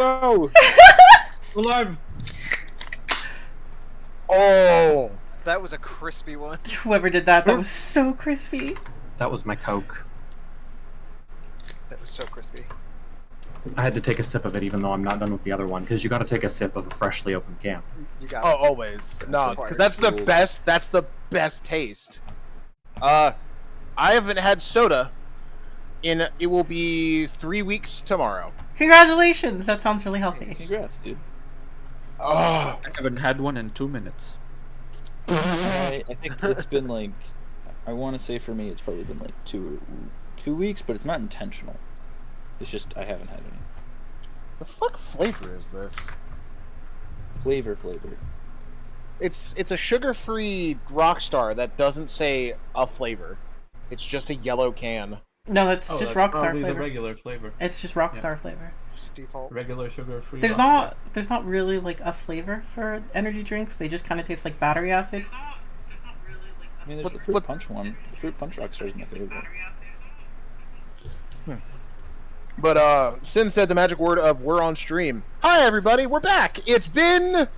No! Alive! Oh! That was a crispy one. Whoever did that, that was so crispy. That was my Coke. That was so crispy. I had to take a sip of it even though I'm not done with the other one, because you gotta take a sip of a freshly opened can. You got Oh, it. always. No, because that's the best. That's the best taste. I haven't had soda in. It will be 3 weeks tomorrow. Congratulations! That sounds really healthy. Congrats, dude. Oh, I haven't had one in 2 minutes. I think it's been like, I want to say for me, it's probably been like 2 weeks, but it's not intentional. It's just I haven't had any. the fuck flavor is this? Flavor. It's a sugar-free Rockstar that doesn't say a flavor. It's just a yellow can. No, that's just Rockstar probably flavor. the regular flavor. It's just Rockstar flavor. Just default. Regular sugar-free. There's Rockstar. not really like a flavor for energy drinks. They just kind of taste like battery acid. I mean, there's the fruit punch one. The fruit punch Rockstar is my favorite. But Sin said the magic word of "we're on stream." Hi everybody, we're back. It's been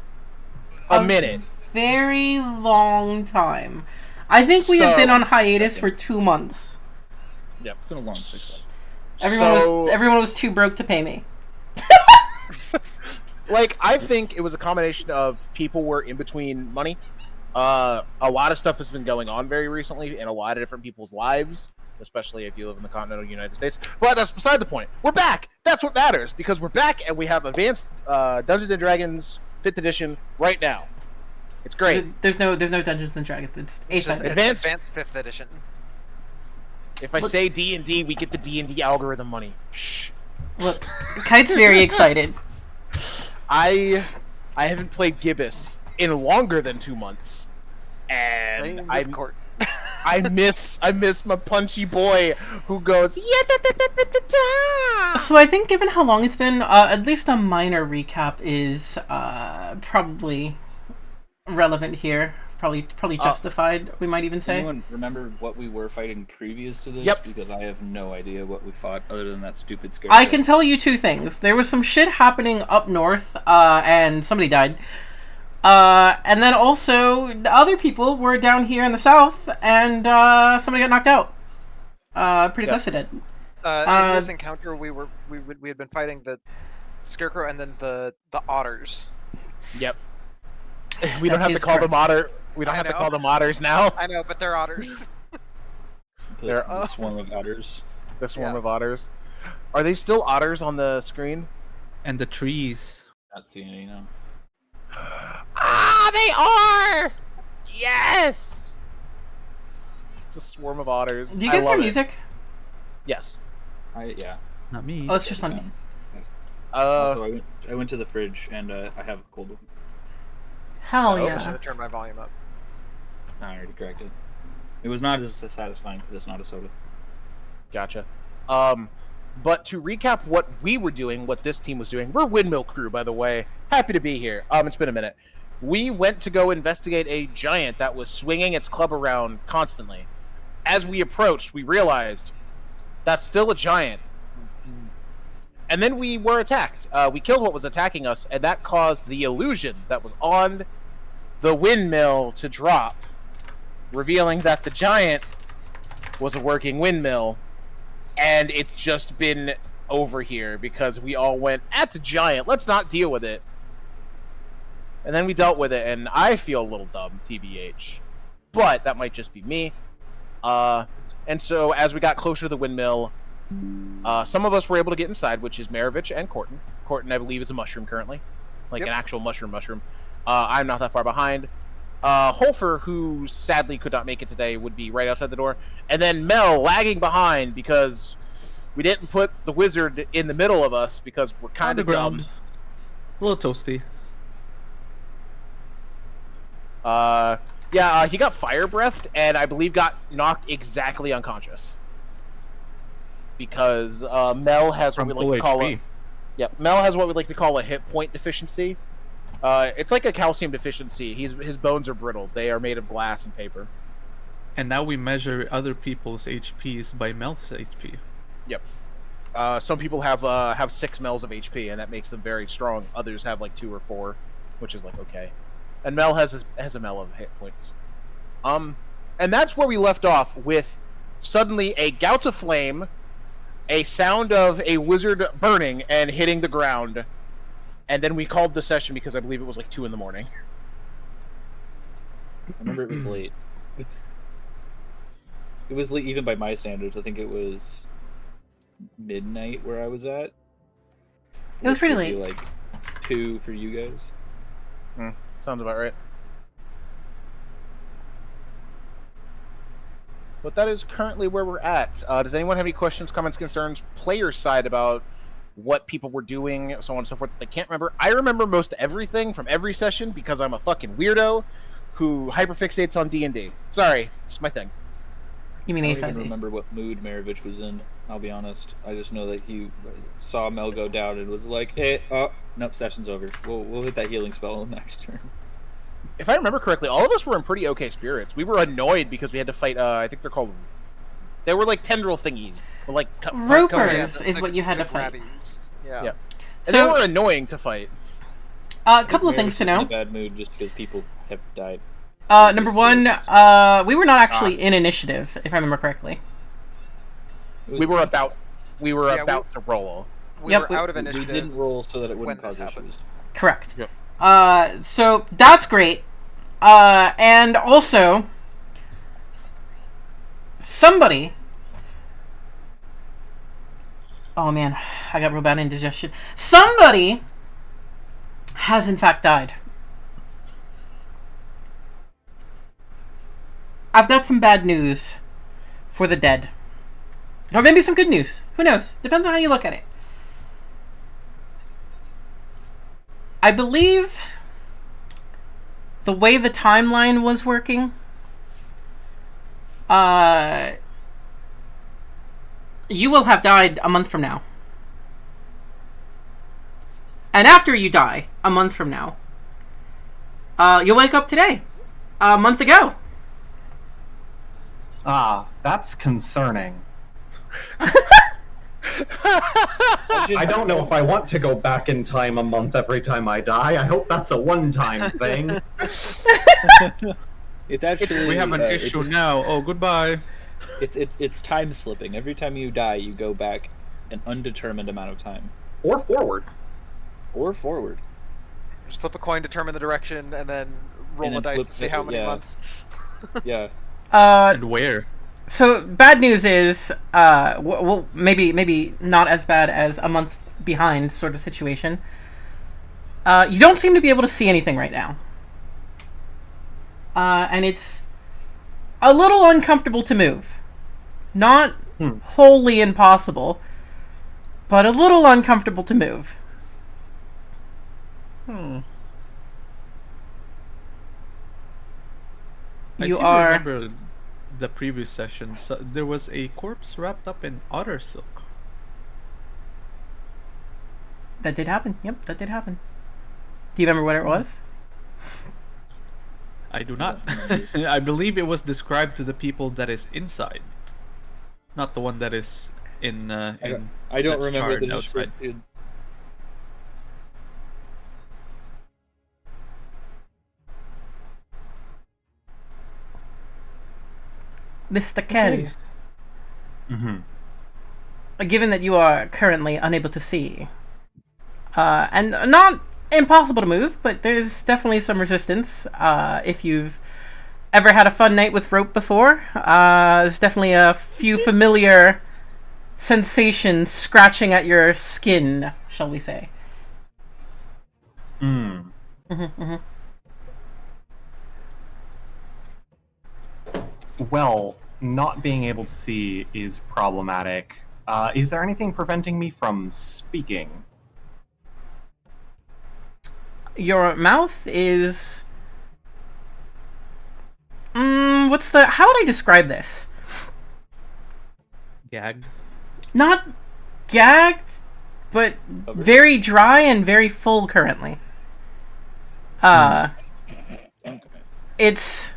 a minute. Very long time. I think we have So- been on hiatus for 2 months. It's been a long 6 months. Everyone was too broke to pay me. Like, I think it was a combination of people were in between money. A lot of stuff has been going on very recently in a lot of different people's lives, especially if you live in the continental United States. But that's beside the point. We're back. That's what matters, because we're back and we have Advanced Dungeons and Dragons 5th edition right now. It's great. There's no Dungeons and Dragons. It's It's just A5E. Advanced- advanced 5th edition. If I say D&D, we get the D&D algorithm money. Shh. Look, Kite's very excited. I haven't played Gibbous in longer than 2 months, and Same with Court. I miss my punchy boy who goes yeah. So I think, given how long it's been, at least a minor recap is probably relevant here. Probably justified. We might even Does say. anyone remember what we were fighting previous to this? Yep. Because I have no idea what we fought other than that stupid scare. I can tell you 2 things. There was some shit happening up north, and somebody died. And then also, the other people were down here in the south, and somebody got knocked out. Pretty close to dead. In this encounter, we had been fighting the Scarecrow and then the otters. Yep. We don't have to call them otter. We don't I have to know. call them otters now. I know, but they're otters. the swarm of otters. The swarm Yeah. of otters. Are they still otters on the screen? And the trees. Not seeing any now. Ah, they are. Yes. It's a swarm of otters. Do you I guys hear love it. music? Yes. Yeah. Not me. Oh, it's just on me. Also, I went to the fridge and I have a cold one. Hell I should yeah. have turned my volume up. I already cracked it. It was not as satisfying because it's not a soda. Gotcha. But to recap what we were doing, what this team was doing, we're Windmill Crew, by the way. Happy to be here. It's been a minute. We went to go investigate a giant that was swinging its club around constantly. As we approached, we realized that's still a giant. And then we were attacked. We killed what was attacking us, and that caused the illusion that was on the windmill to drop, revealing that the giant was a working windmill. And it's just been over here because we all went, that's a giant, let's not deal with it. And then we dealt with it, and I feel a little dumb, TBH. But that might just be me. And so as we got closer to the windmill, some of us were able to get inside, which is Maravich and Corton. Corton, I believe, is a mushroom currently. Like Yep. an actual mushroom. I'm not that far behind. Holfer, who sadly could not make it today, would be right outside the door. And then Mel lagging behind because we didn't put the wizard in the middle of us because we're kind of dumb. A little toasty. He got fire breathed and I believe got knocked exactly unconscious. Because Mel has what From we like to call OHP. Mel has what we like to call a hit point deficiency. It's like a calcium deficiency. His bones are brittle. They are made of glass and paper. And now we measure other people's HPs by Mel's HP. Yep. Some people have 6 mils of HP, and that makes them very strong. Others have like 2 or 4, which is like okay. And Mel has a mel of hit points. And that's where we left off with suddenly a gout of flame, a sound of a wizard burning and hitting the ground, and then we called the session because I believe it was like 2 in the morning. I remember it was late. It was late even by my standards. I think it was midnight where I was at. It was pretty Which would late. be like 2 for you guys. Sounds about right. But that is currently where we're at. Does anyone have any questions, comments, concerns, player side about what people were doing, so on and so forth? I can't remember. I remember most everything from every session because I'm a fucking weirdo who hyperfixates on D&D. Sorry, it's my thing. You mean I don't even A5E? remember what mood Maravich was in. I'll be honest. I just know that he saw Mel go down and was like, "Hey, oh, nope, session's over. We'll hit that healing spell next turn." If I remember correctly, all of us were in pretty okay spirits. We were annoyed because we had to fight, I think they're called... They were like tendril thingies. But like Ropers Yeah, is what you had to fight. grabbies. Yeah. Yeah. And So- they were annoying to fight. A couple of things to Maravich is in know. a bad mood just because people have died. Number one, we were not actually in initiative, if I remember correctly. It was We were simple. about to roll. We Yep, were out of We initiative. didn't roll so that it wouldn't when cause this happened. issues. Correct. Yep. So that's great. And also, somebody... Oh man, I got real bad indigestion. Somebody has in fact died. I've got some bad news for the dead. Or maybe some good news. Who knows? Depends on how you look at it. I believe the way the timeline was working, you will have died a month from now. And after you die, a month from now, you'll wake up today, a month ago. Ah, that's concerning. I don't know if I want to go back in time a month every time I die. I hope that's a one-time thing. It's actually We have an issue now. Oh, goodbye. It's time slipping. Every time you die, you go back an undetermined amount of time, Or forward. or forward. Just flip a coin, determine the direction, and then roll And the then dice flip to see it, how many yeah. months. Yeah. And where? So bad news is, well, maybe not as bad as a month behind sort of situation. You don't seem to be able to see anything right now, and it's a little uncomfortable to move. Not wholly impossible, but a little uncomfortable to move. I You seem to are. remember the previous session. So there was a corpse wrapped up in otter silk. That did happen. Yep, that did happen. Do you remember what it was? I do not. I believe it was described to the people that is inside, not the one that is in. I don't that's remember the charred outside. description. Mr. Kell, Mm-hmm. given that you are currently unable to see, and not impossible to move, but there's definitely some resistance. If you've ever had a fun night with rope before, there's definitely a few familiar sensations scratching at your skin, shall we say. Mm. Well, not being able to see is problematic. Is there anything preventing me from speaking? Your mouth is... what's the... How would I describe this? Gagged. Not gagged, but very dry and very full currently. It's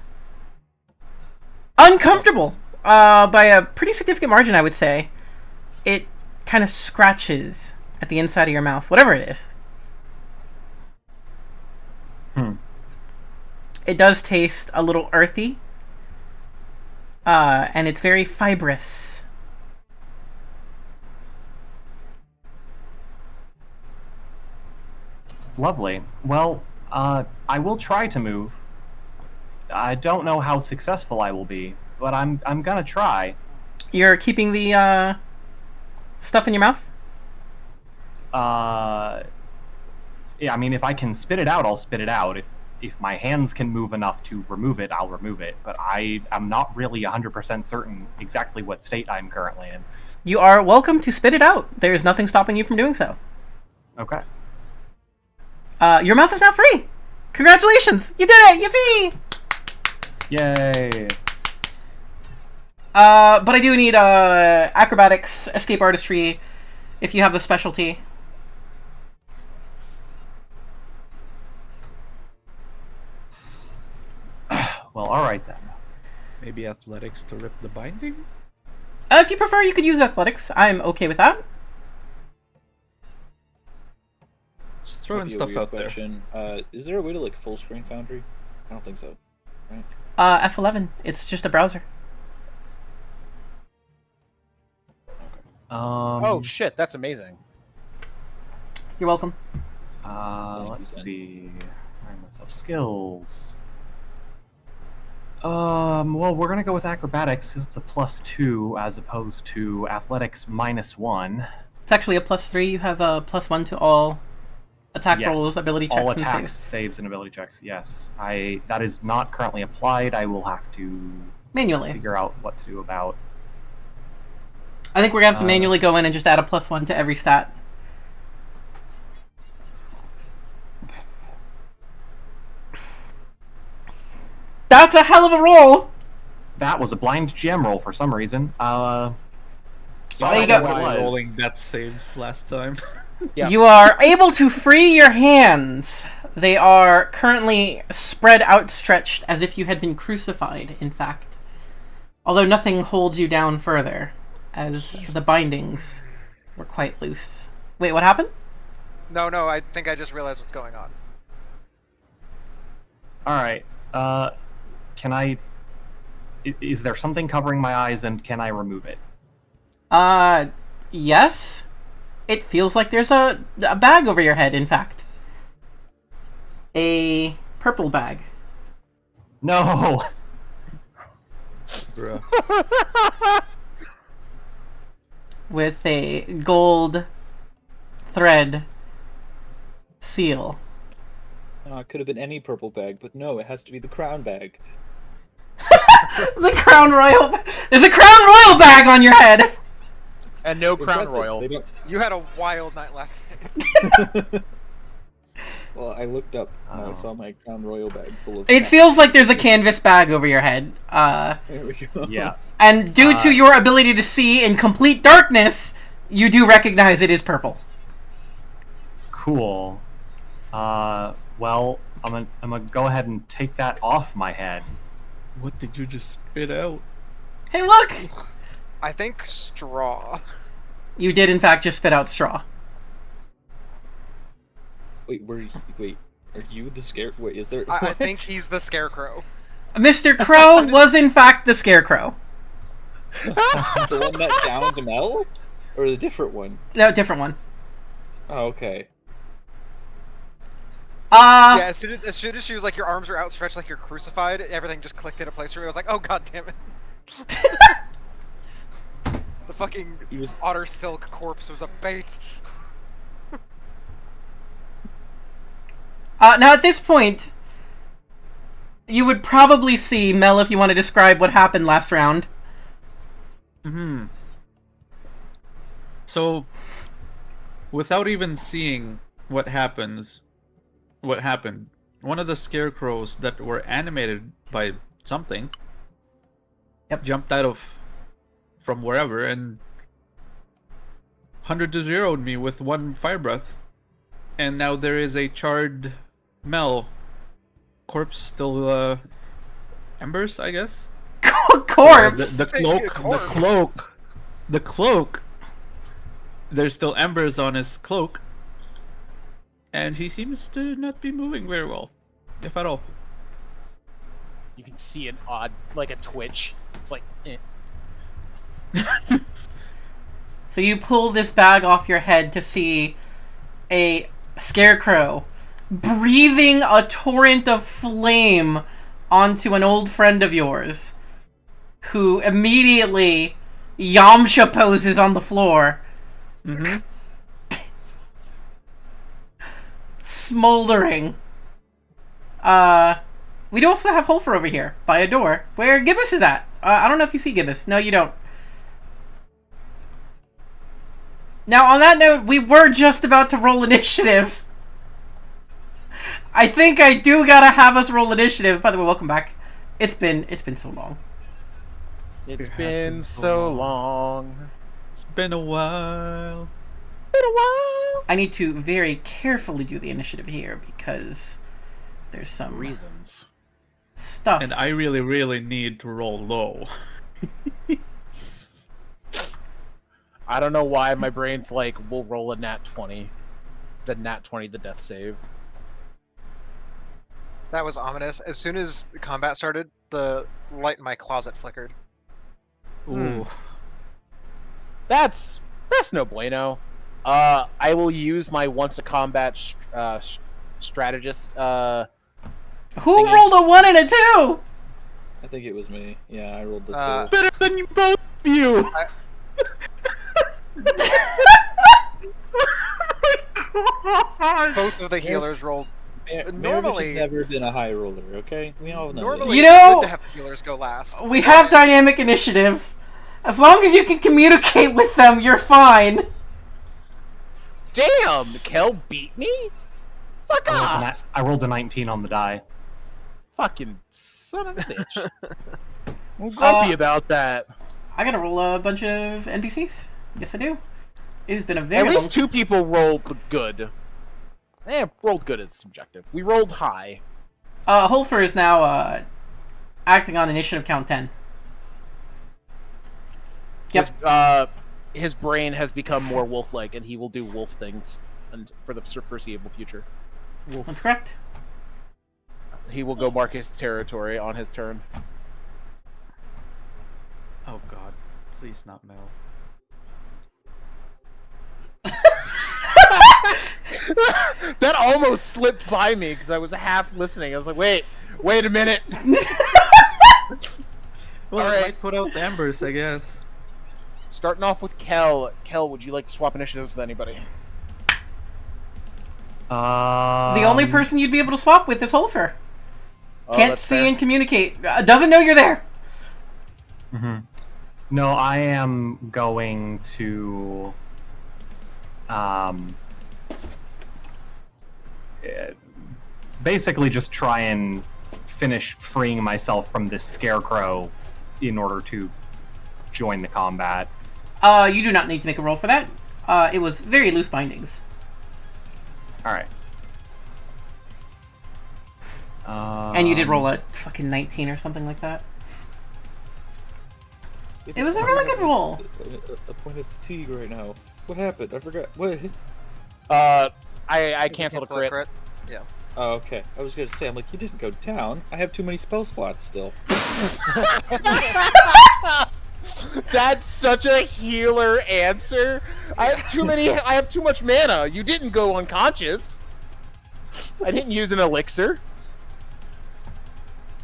uncomfortable by a pretty significant margin, I would say. It kind of scratches at the inside of your mouth, whatever it is. It does taste a little earthy, and it's very fibrous. Lovely. Well, I will try to move. I don't know how successful I will be, but I'm gonna try. You're keeping the stuff in your mouth? Yeah, I mean, if I can spit it out, I'll spit it out. If my hands can move enough to remove it, I'll remove it. But I am not really 100% certain exactly what state I'm currently in. You are welcome to spit it out. There's nothing stopping you from doing so. Okay. Your mouth is now free! Congratulations! You did it! Yippee! Yay! But I do need acrobatics, escape artistry, if you have the specialty. Well, alright then. Maybe athletics to rip the binding? If you prefer, you could use athletics. I'm okay with that. Just throwing Might be a stuff weird out question. Is there a way to like full screen Foundry? I don't think so. Right? F11. It's just a browser. Oh shit, that's amazing. You're welcome. Let's see. Find myself skills. Well, we're gonna go with acrobatics because it's a +2 as opposed to athletics -1. It's actually a +3. You have a +1 to all attack Yes, rolls, ability checks, all and attacks, saves. saves, and ability checks. Yes, that is not currently applied. I will have to Manually. figure out what to do about. I think we're gonna have to manually go in and just add a +1 to every stat. That's a hell of a roll! That was a blind gem roll for some reason. There you I go. don't know what it was. rolling death saves last time. Yeah. You are able to free your hands. They are currently spread outstretched as if you had been crucified, in fact. Although nothing holds you down further, as the bindings were quite loose. Wait, what happened? No, I think I just realized what's going on. Alright, can I... Is there something covering my eyes, and can I remove it? Yes. It feels like there's a bag over your head, in fact. A purple bag. No! Bruh. With a gold thread seal. It could have been any purple bag, but no, it has to be the crown bag. The Crown Royal... There's a Crown Royal bag on your head! And no Crown Impressive. Royal. They don't- You had a wild night last night. Well, I looked up and I Oh. saw my crown royal bag full of. It feels like there's a canvas bag over your head. There we go. Yeah. And due to your ability to see in complete darkness, you do recognize it is purple. Cool. Well, I'm gonna go ahead and take that off my head. What did you just spit out? Hey, look! I think straw. You did, in fact, just spit out straw. Wait, are you the scare? Wait, is there? I what? think he's the scarecrow. Mr. Crow was, in fact, the Scarecrow. The one that downed Mel, or the different one? No, different one. Oh, okay. Yeah, as soon as she was like, your arms are outstretched like you're crucified, everything just clicked into place for me. I was like, oh god damn it. The fucking otter silk corpse was a bait. Now, at this point, you would probably see, Mel, if you want to describe what happened last round. So, without even seeing what happened, one of the scarecrows that were animated by something jumped out from wherever and 100 to 0'd me with one fire breath. And now there is a charred Mel corpse, still embers, I guess. Corpse? The cloak there's still embers on his cloak, and he seems to not be moving very well, if at all. You can see an odd, like a twitch. It's like, eh. So you pull this bag off your head to see a scarecrow breathing a torrent of flame onto an old friend of yours, who immediately Yamcha poses on the floor. Mm-hmm. Smoldering. We do also have Holfer over here, by a door, where Gibbous is at. I don't know if you see Gibbous. No, you don't. Now, on that note, we were just about to roll initiative. I think I do gotta have us roll initiative. By the way, welcome back. It's been so long. It's been so long. It's been a while. I need to very carefully do the initiative here because there's some Reasons. stuff. And I really, really need to roll low. I don't know why my brain's like, we'll roll a nat 20. The nat 20, the death save. That was ominous. As soon as the combat started, the light in my closet flickered. Ooh. That's no bueno. I will use my once a combat strategist. Who thingy. rolled a 1 and a 2? I think it was me. Yeah, I rolled the Uh, 2. Better than you both of you! Both of the healers rolled. Normally, normally- has never been a high roller. Okay, we all know. Normally, You it's know- good to have the healers go last. We have dynamic initiative. As long as you can communicate with them, you're fine. Damn, Kel beat me? Fuck off! I rolled a 19 on the die. Fucking son of a bitch. I'm grumpy about that. I gotta roll a bunch of NPCs. Yes, I do. It has been a very At long least 2 people rolled good. Rolled good is subjective. We rolled high. Holfer is now acting on initiative count 10. Yep. His brain has become more wolf-like, and he will do wolf things for the foreseeable future. That's correct. He will go mark his territory on his turn. Oh god, please not Mel. That almost slipped by me because I was half listening. I was like, wait a minute. Well, Alright. I might put out the embers, I guess. Starting off with Kel. Kel, would you like to swap initiatives with anybody? The only person you'd be able to swap with is Holfer. Oh, Can't that's see fair. and communicate. Doesn't know you're there. Mm-hmm. No, I am going to basically just try and finish freeing myself from this scarecrow in order to join the combat. You do not need to make a roll for that. It was very loose bindings. All right. And you did roll a fucking 19 or something like that. It was a really good roll. A point of fatigue right now. What happened? I forgot. What? I canceled a Cancel crit. Oh, okay. I was gonna say, I'm like, you didn't go down. I have too many spell slots still. That's such a healer answer. I have too much mana. You didn't go unconscious. I didn't use an elixir.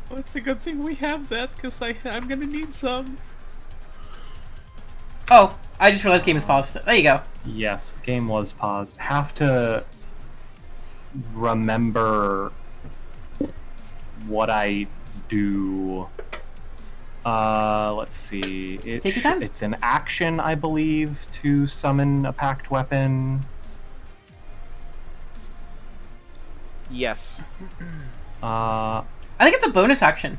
Well, it's a good thing we have that, because I'm gonna need some. Oh, I just realized game is paused. There you go. Yes, game was paused. Have to remember what I do. Let's see. Take your time. It's an action, I believe, to summon a packed weapon. Yes. I think it's a bonus action.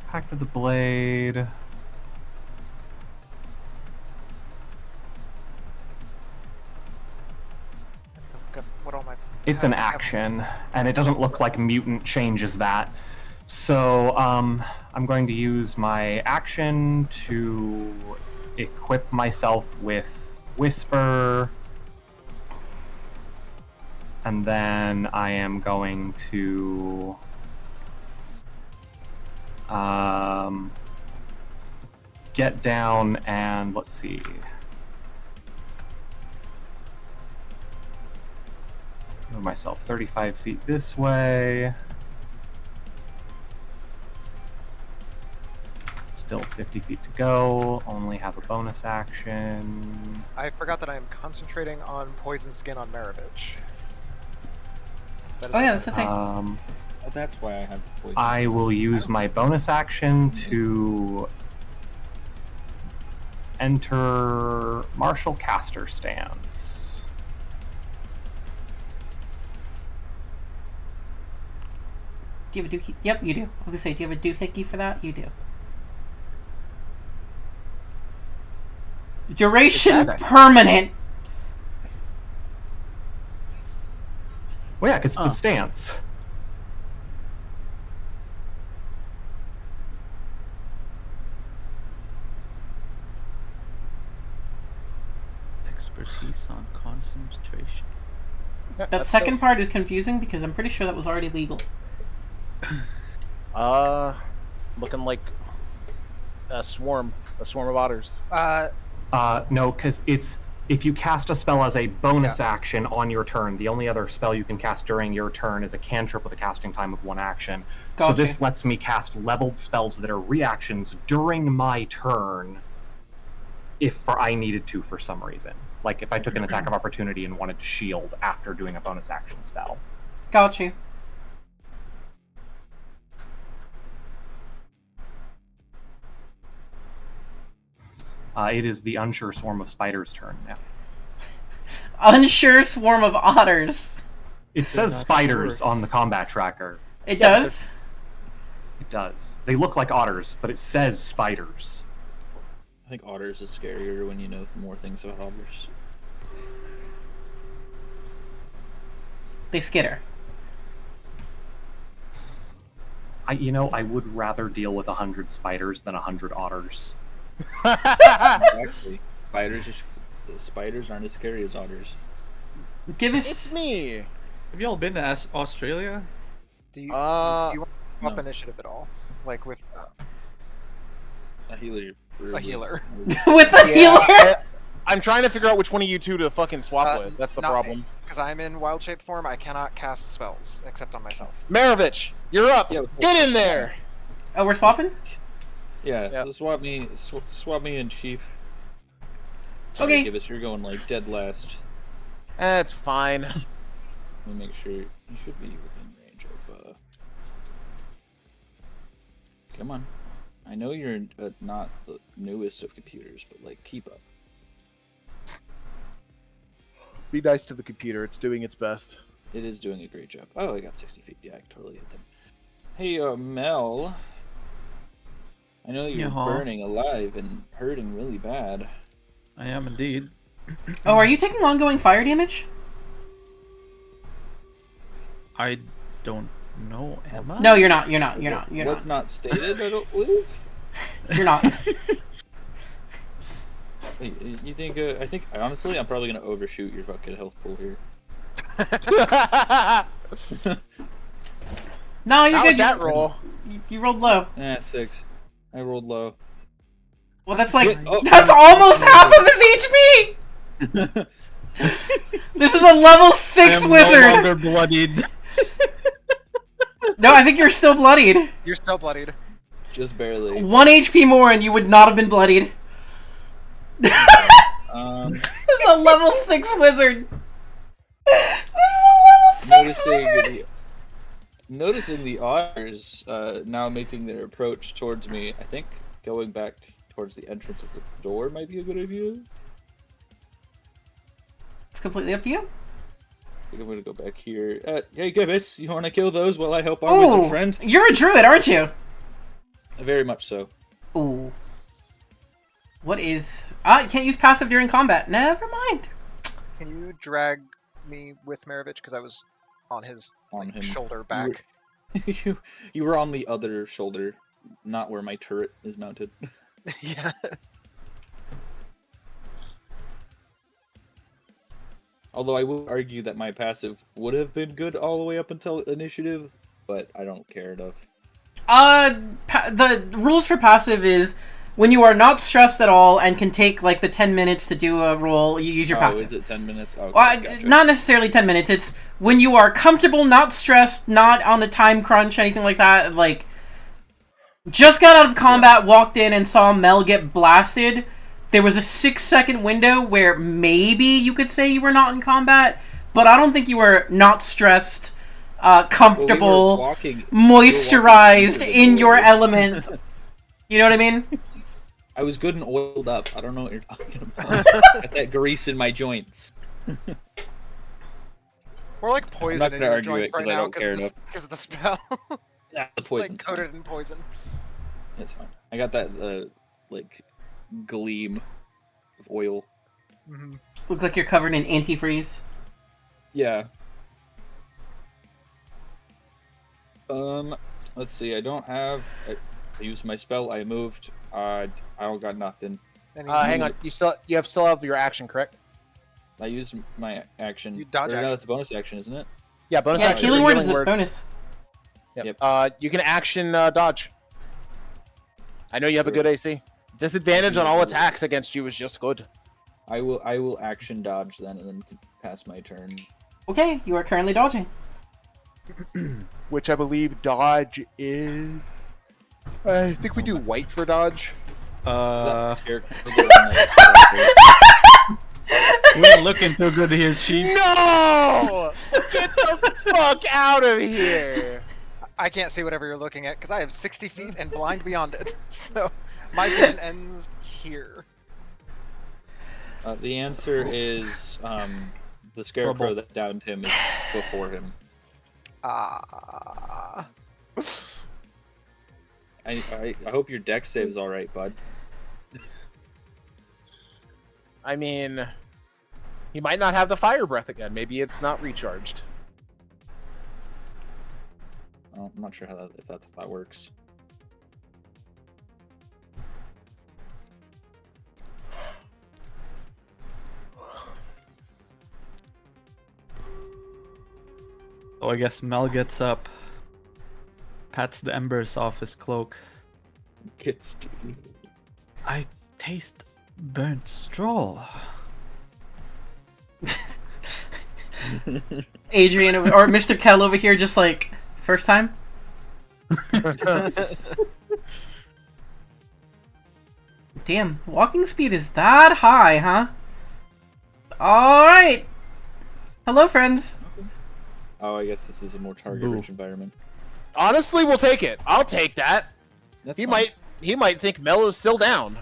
Pact of the Blade. It's an action, and it doesn't look like mutant changes that. So I'm going to use my action to equip myself with Whisper, and then I am going to get down and let's see. Move myself 35 feet this way. Still 50 feet to go. Only have a bonus action. I forgot that I am concentrating on poison skin on Maravich. That is Oh yeah, what that's the thing. Oh, that's why I have poison. I will use my bonus action to enter martial caster stance. Do you have a doohickey? Yep, you do. I was gonna say, do you have a doohickey for that? You do. Duration permanent. Well, yeah, because it's a stance. Expertise on concentration. That second part is confusing because I'm pretty sure that was already legal. Looking like a swarm of otters. No, because it's if you cast a spell as a bonus action on your turn, the only other spell you can cast during your turn is a cantrip with a casting time of 1 action. Gotcha. So this lets me cast leveled spells that are reactions during my turn if I needed to for some reason. Like if I took an attack of opportunity and wanted to shield after doing a bonus action spell. Got you. It is the unsure swarm of spiders' turn now. Unsure swarm of otters. It says spiders on the combat tracker. It does? It does. They look like otters, but it says spiders. I think otters is scarier when you know more things about otters. They skitter. I would rather deal with 100 spiders than 100 otters. Actually, spiders aren't as scary as otters. Give us. It's me. Have you all been to Australia? Do you want to no. up initiative at all? Like with A healer. a healer? With a healer? I'm trying to figure out which one of you two to fucking swap with. That's the problem. Because I'm in wild shape form, I cannot cast spells except on myself. Maravich, you're up. Yeah, Get in there. Oh, we're swapping? Yeah, Yep. swap me in, Chief. Okay. Give us. You're going like dead last. That's fine. Let me make sure you should be within range of. Come on. I know you're not the newest of computers, but like keep up. Be nice to the computer. It's doing its best. It is doing a great job. Oh, I got 60 feet. Yeah, I can totally hit them. Hey, Mel. I know you're Yeah. burning alive and hurting really bad. I am indeed. Oh, are you taking ongoing fire damage? I don't know. Am I? No, you're not. You're not. You're not. You're What's not. not stated, I don't believe. You're not. Hey, you think? I think honestly, I'm probably gonna overshoot your fucking health pool here. No, you're How good. would that roll? You rolled low. 6. I rolled low. Well, that's like Oh. that's almost half of his HP. This is a level 6 wizard. No longer bloodied. No, I think you're still bloodied. You're still bloodied. Just barely. 1 HP more, and you would not have been bloodied. This is a level 6 wizard. This is a level 6 wizard. Noticing the otters now making their approach towards me, I think going back towards the entrance of the door might be a good idea. It's completely up to you. I think I'm gonna go back here. Hey, Gibbous, you wanna kill those while I help our wizard friend? You're a druid, aren't you? Very much so. Ooh. What is... you can't use passive during combat. Never mind. Can you drag me with Maravich? Because I was on his On him. shoulder back. You were on the other shoulder, not where my turret is mounted. Yeah. Although I will argue that my passive would have been good all the way up until initiative, but I don't care enough. The rules for passive is when you are not stressed at all and can take like the 10 minutes to do a roll, you use your passive. Is it 10 minutes? Okay, Well, gotcha. not necessarily 10 minutes. It's when you are comfortable, not stressed, not on the time crunch, anything like that. Like, just got out of combat, walked in, and saw Mel get blasted. There was a 6-second window where maybe you could say you were not in combat, but I don't think you were not stressed, comfortable, moisturized, in your element. You know what I mean? I was good and oiled up. I don't know what you're talking about. Got that grease in my joints. We're like poison in your joint right now because of the spell. The poison. Like coated in poison. It's fine. I got that like gleam of oil. Mm-hmm. Looks like you're covered in antifreeze. Yeah. Let's see. I don't have. I used my spell. I moved. I don't got nothing. Hang on. You still have your action, correct? I used my action. You dodge No, action. that's a bonus action, isn't it? Yeah, bonus Yeah, action. healing word is a bonus. Yep. You can action dodge. I know you have a good AC. Disadvantage on all attacks against you is just good. I will action dodge then, and then pass my turn. Okay, you are currently dodging. Which I believe dodge is. I think we do white for dodge. We ain't looking too good here, Chief. No! Get the fuck out of here! I can't see whatever you're looking at because I have 60 feet and blind beyond it. So my vision ends here. The answer is the scarecrow that downed him is before him. Ah. I hope your deck save's all right, bud. I mean, he might not have the fire breath again. Maybe it's not recharged. Oh, I'm not sure if that works. So I guess Mel gets up, pats the embers off his cloak. I taste burnt straw. Adrian or Mr. Kell over here just like, first time? Damn, walking speed is that high, huh? Alright! Hello, friends! Oh, I guess this is a more target-rich environment. Honestly, we'll take it. I'll take that. That's He fine. might think Mel is still down.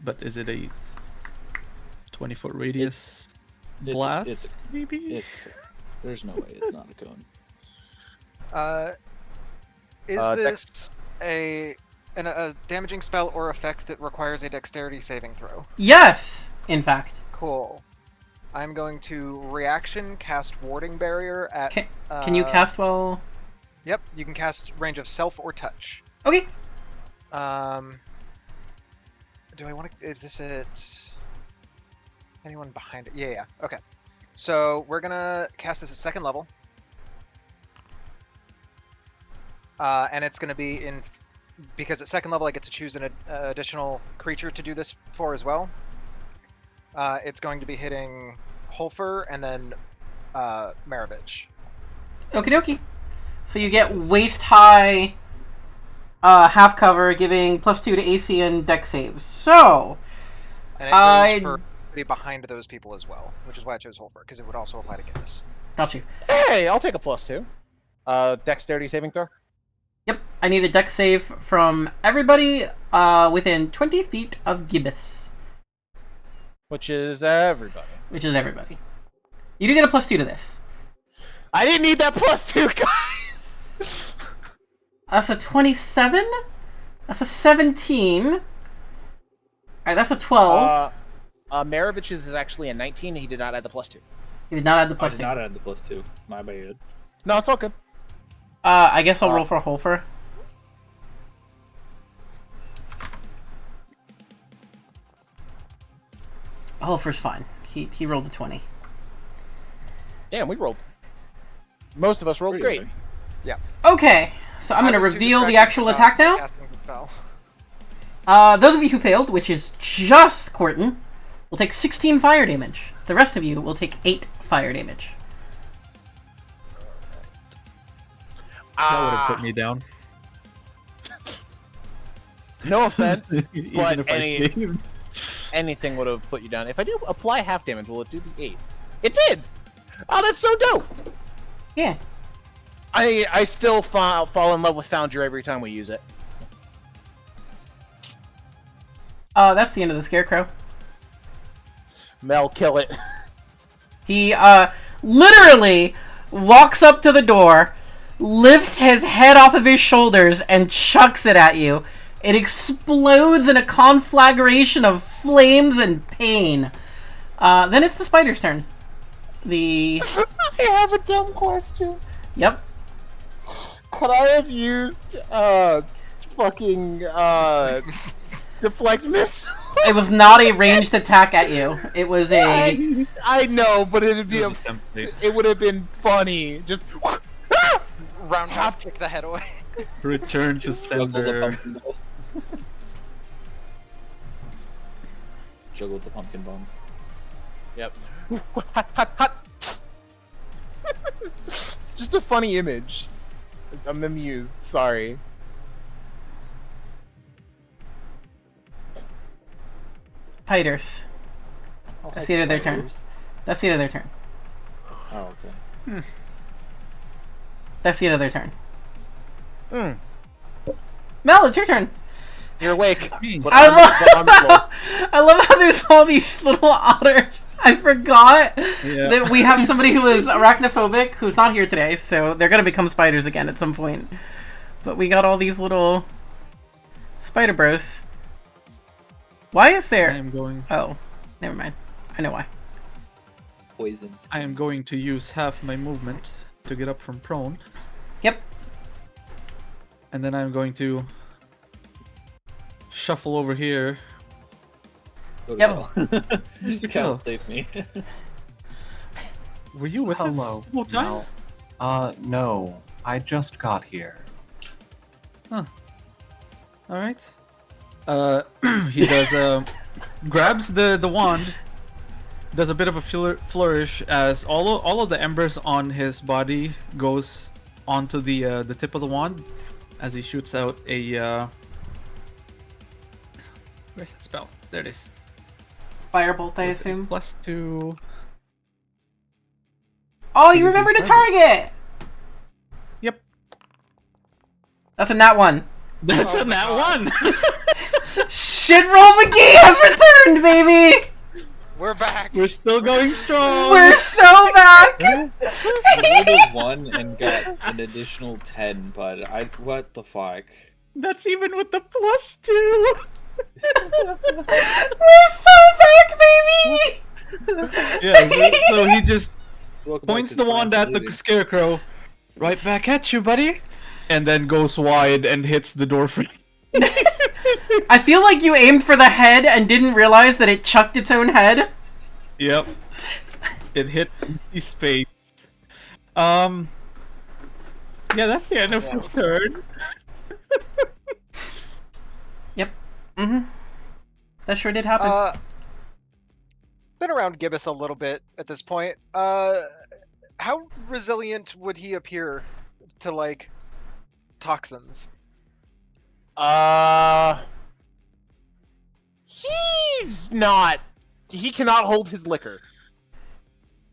But is it a 20-foot radius blast? Maybe? There's no way it's not a cone. Is this a damaging spell or effect that requires a dexterity saving throw? Yes! In fact. Cool. I'm going to reaction cast warding barrier at. Can you cast while... Yep, you can cast range of self or touch. Okay. Do I want to? Is this it? Anyone behind it? Yeah. Okay. So we're gonna cast this at second level, and it's gonna be in because at second level I get to choose an additional creature to do this for as well. It's going to be hitting Holfer and then Maravich. Okie dokie. So you get waist high, half cover, giving +2 to AC and deck saves. So, And it goes for behind those people as well, which is why I chose Holfer, because it would also apply to Guinness. got you. Hey, I'll take a +2. Dexterity saving throw. Yep, I need a deck save from everybody within 20 feet of Gibbous. Which is everybody. Which is everybody. You do get a +2 to this. I didn't need that +2, guys! That's a 27. That's a 17. Alright, that's a 12. Maravich's is actually a 19. He did not add the +2. He You did not add the I plus did 2. not add the +2. My bad. No, it's all good. I guess I'll roll for Holfer. Holfer's fine. He rolled a 20. Damn, we rolled. Most of us rolled Pretty great. good. Okay, so I'm I going to was too reveal the distracted actual about attack now. casting the spell. Those of you who failed, which is just Corton, will take 16 fire damage. The rest of you will take 8 fire damage. That would have put me down. No offense, Even but if I saved. anything would have put you down. If I do apply half damage, will it do the 8? It did! Oh, that's so dope! Yeah. I still fall in love with Foundry every time we use it. That's the end of the Scarecrow. Mel, kill it. He, literally walks up to the door, lifts his head off of his shoulders, and chucks it at you. It explodes in a conflagration of flames and pain. Then it's the spider's turn. I have a dumb question. Yep. Could I have used, fucking, deflect missile? It was not a ranged attack at you. It was a... I know, but it'd be it would have been funny. Just Roundhouse kick the head away. Return to Juggle the sender. pumpkin ball. Juggle the pumpkin bomb. Yep. It's just a funny image. I'm amused. Sorry. Fighters. That's the end of their turn. That's the end of their turn. Oh, okay. That's the end of their turn. Hmm. Mel, it's your turn. You're awake. But I on the floor. love, I love how there's all these little otters. I forgot that we have somebody who is arachnophobic who's not here today, so they're gonna become spiders again at some point. But we got all these little spider bros. Why is I there? am going. Oh, never mind. I know why. Poisons. I am going to use half my movement to get up from prone, Yep. and then I'm going to shuffle over here. Go to Yep. hell. Mr. Cal, Kill, save me. were you with Hello. us the whole time? No. No. I just got here. All right. He does grabs the wand, does a bit of a flourish as all of the embers on his body goes onto the tip of the wand as he shoots out a where's that spell? There it is. Firebolt, I assume. +2. Oh, you remember to target. Yep. That's a nat one. That's a nat one. Shit roll McGee has returned, baby. We're back. We're still going strong. We're so back. I rolled a 1 and got an additional 10, but what the fuck? That's even with the +2. We're so back, baby. Yeah. So he just Welcome back points to the wand at the continuity. scarecrow. Right back at you, buddy. And then goes wide and hits the door frame. I feel like you aimed for the head and didn't realize that it chucked its own head. Yep. It hit empty space. Yeah, that's the end of his turn. Yep. That sure did happen. Been around Gibbous a little bit at this point. How resilient would he appear to like toxins? He's not. He cannot hold his liquor.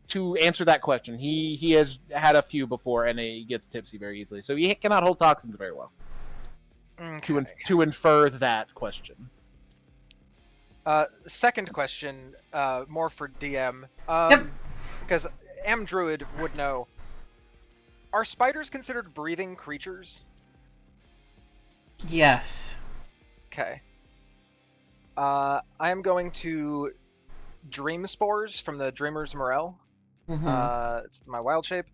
To answer that question, he has had a few before, and he gets tipsy very easily. So he cannot hold toxins very well. Okay. To infer that question. Second question, more for DM. Yep. Because Am Druid would know. Are spiders considered breathing creatures? Yes. Okay. I am going to Dream Spores from the Dreamer's Morel. It's my wild shape.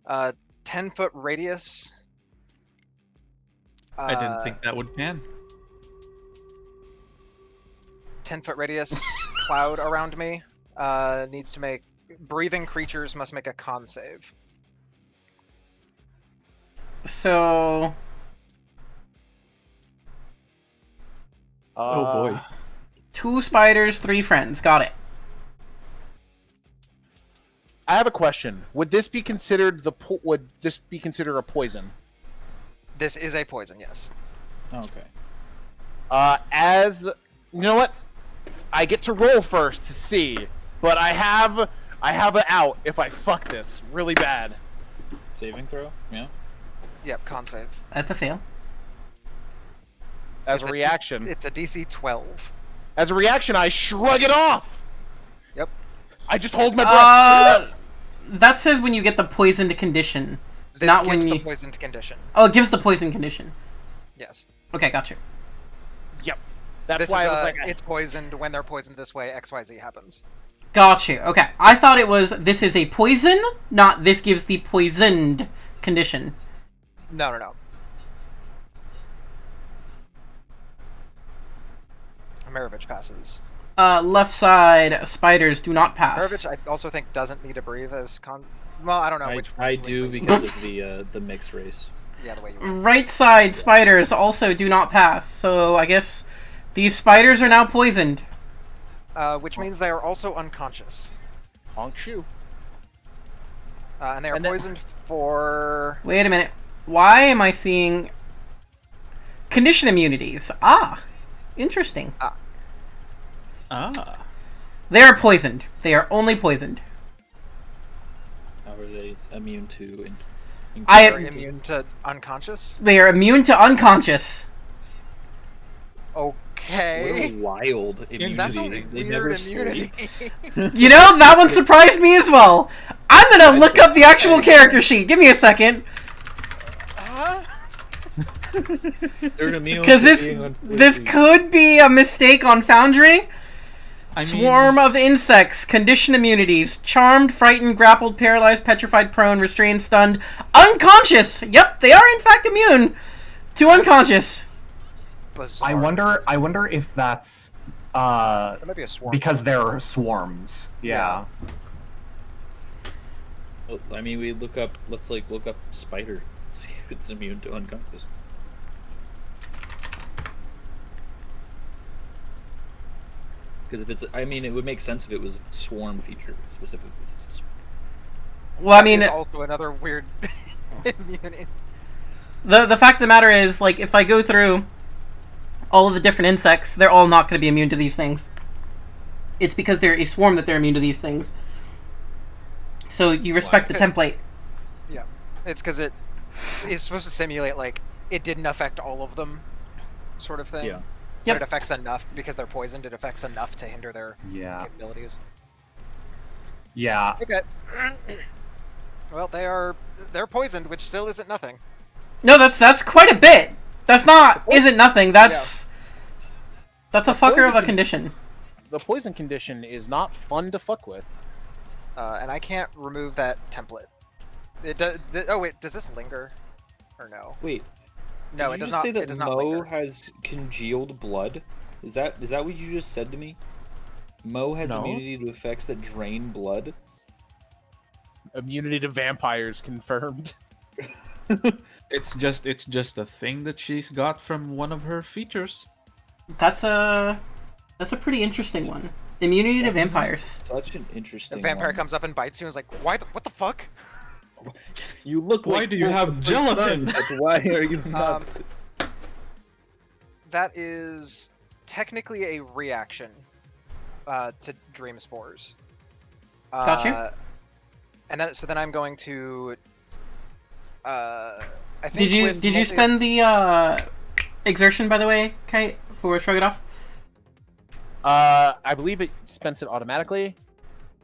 10-foot radius. I didn't think that would pan. 10-foot radius cloud around me. Needs to make breathing creatures must make a con save. So Oh boy. 2 spiders, 3 friends. Got it. I have a question. Would this be considered would this be considered a poison? This is a poison, yes. Okay. As you know what? I get to roll first to see, but I have an out if I fuck this really bad. Saving throw? Yeah. Yep, con save. That's a fail. As It's a reaction, It's a DC 12. as a reaction, I shrug it off. Yep. I just hold my breath. That says when you get the poisoned condition. This Not gives when the you... poisoned condition. Oh, it gives the poison condition. Yes. Okay, gotcha. Yep. That's This why is, I was like, it's poisoned. When they're poisoned this way, XYZ happens. Gotcha. Okay, I thought it was this is a poison, not this gives the poisoned condition. No. Maravich passes. Left side, spiders do not pass. Maravich, I also think, doesn't need to breathe as con... Well, I don't know which... I do because of the mixed race. Yeah, the way you... Right side, spiders also do not pass. So I guess these spiders are now poisoned. Which means they are also unconscious. honk shoe. And they are And then- poisoned for... Wait a minute. Why am I seeing condition immunities? Ah, interesting. Ah. They are poisoned. They are only poisoned. How are they immune to? I- They're immune to unconscious? They are immune to unconscious. Okay. What a wild That's immunity. a They never weird sleep. immunity. You know, that one surprised me as well. I'm gonna look up the actual character sheet. Give me a second. Huh? They're immune Because to this being unsleepy. this could be a mistake on Foundry. I mean, Swarm of insects, condition immunities, charmed, frightened, grappled, paralyzed, petrified, prone, restrained, stunned, unconscious. Yep, they are in fact immune to unconscious. Bizarre. I wonder if that's That might be a swarm. because they're swarms. Yeah. Well, I mean, we look up. Let's look up spider. See if it's immune to unconscious. Because if it's, I mean, it would make sense if it was swarm feature specifically. It's a swarm. Well, I mean, Is also another weird immunity. the fact of the matter is, like, if I go through all of the different insects, they're all not going to be immune to these things. It's because they're a swarm that they're immune to these things. So you respect the it's good. template. Yeah. It's because it is supposed to simulate, like, it didn't affect all of them, sort of thing. Yeah. But Yep. it affects enough, because they're poisoned, it affects enough to hinder their Yeah. capabilities. Yeah. Okay. Well, they're poisoned, which still isn't nothing. No, that's quite a bit. That's not isn't nothing. That's a fucker of a condition. The poison condition is not fun to fuck with. And I can't remove that template. It does. Oh wait, does this linger, or no? Wait. No, did it you does just not. say that It does not Mo linger. has congealed blood? Is that what you just said to me? Mo has No. immunity to effects that drain blood. Immunity to vampires confirmed. it's just a thing that she's got from one of her features. That's a pretty interesting one. Immunity to That's vampires. Such an The interesting. vampire one. comes up and bites you and is like, "Why? What the fuck?" You look Why like do you both have the first gelatin? time, but why are you not? That is technically a reaction to dream spores. Got you. And then I'm going to. I think Did you with multi- spend the exertion, by the way, Kite, for Shrug It Off? I believe it spent it automatically.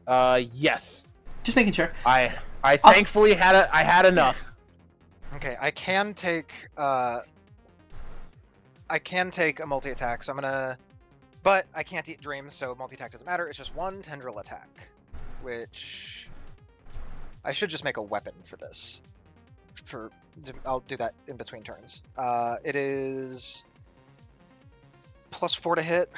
Yes. Just making sure. I thankfully had enough. Okay, I can take a multi attack, so I'm gonna. But I can't eat dreams, so multi attack doesn't matter. It's just one tendril attack, which I should just make a weapon for this. I'll do that in between turns. It is +4 to hit.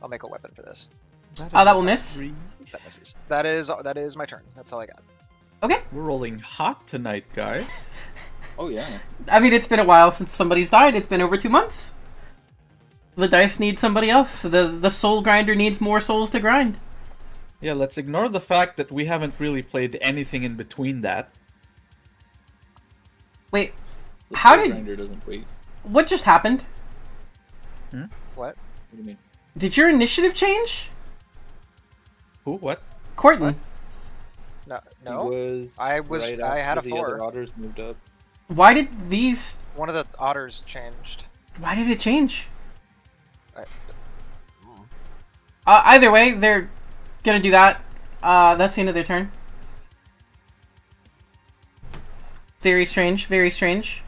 I'll make a weapon for this. That will miss. That misses. That is my turn. That's all I got. Okay. We're rolling hot tonight, guys. Oh yeah. I mean, it's been a while since somebody's died. It's been over 2 months. The dice need somebody else. The soul grinder needs more souls to grind. Yeah, let's ignore the fact that we haven't really played anything in between that. Wait, The How soul did- grinder doesn't wait? what just happened? What? What do you mean? Did your initiative change? Who? What? Courtney, No. He No. was I had a after the other 4. otters moved up. why did these... One of the otters changed. Why did it change? I- Either way, they're gonna do that. That's the end of their turn. Very strange, very strange.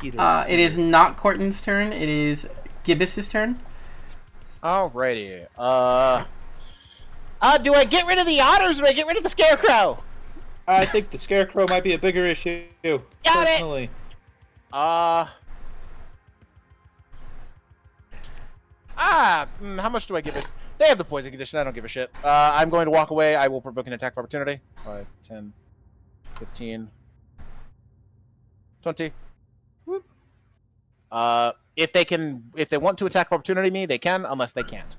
It is not Corton's turn, it is Gibbous' turn. Alrighty. Do I get rid of the otters or do I get rid of the scarecrow? I think the scarecrow might be a bigger issue. Got it! Personally. How much do I give it? They have the poison condition. I don't give a shit. I'm going to walk away. I will provoke an attack of opportunity. 5, 10, 15, 20. Whoop. If they want to attack of opportunity me, they can, unless they can't.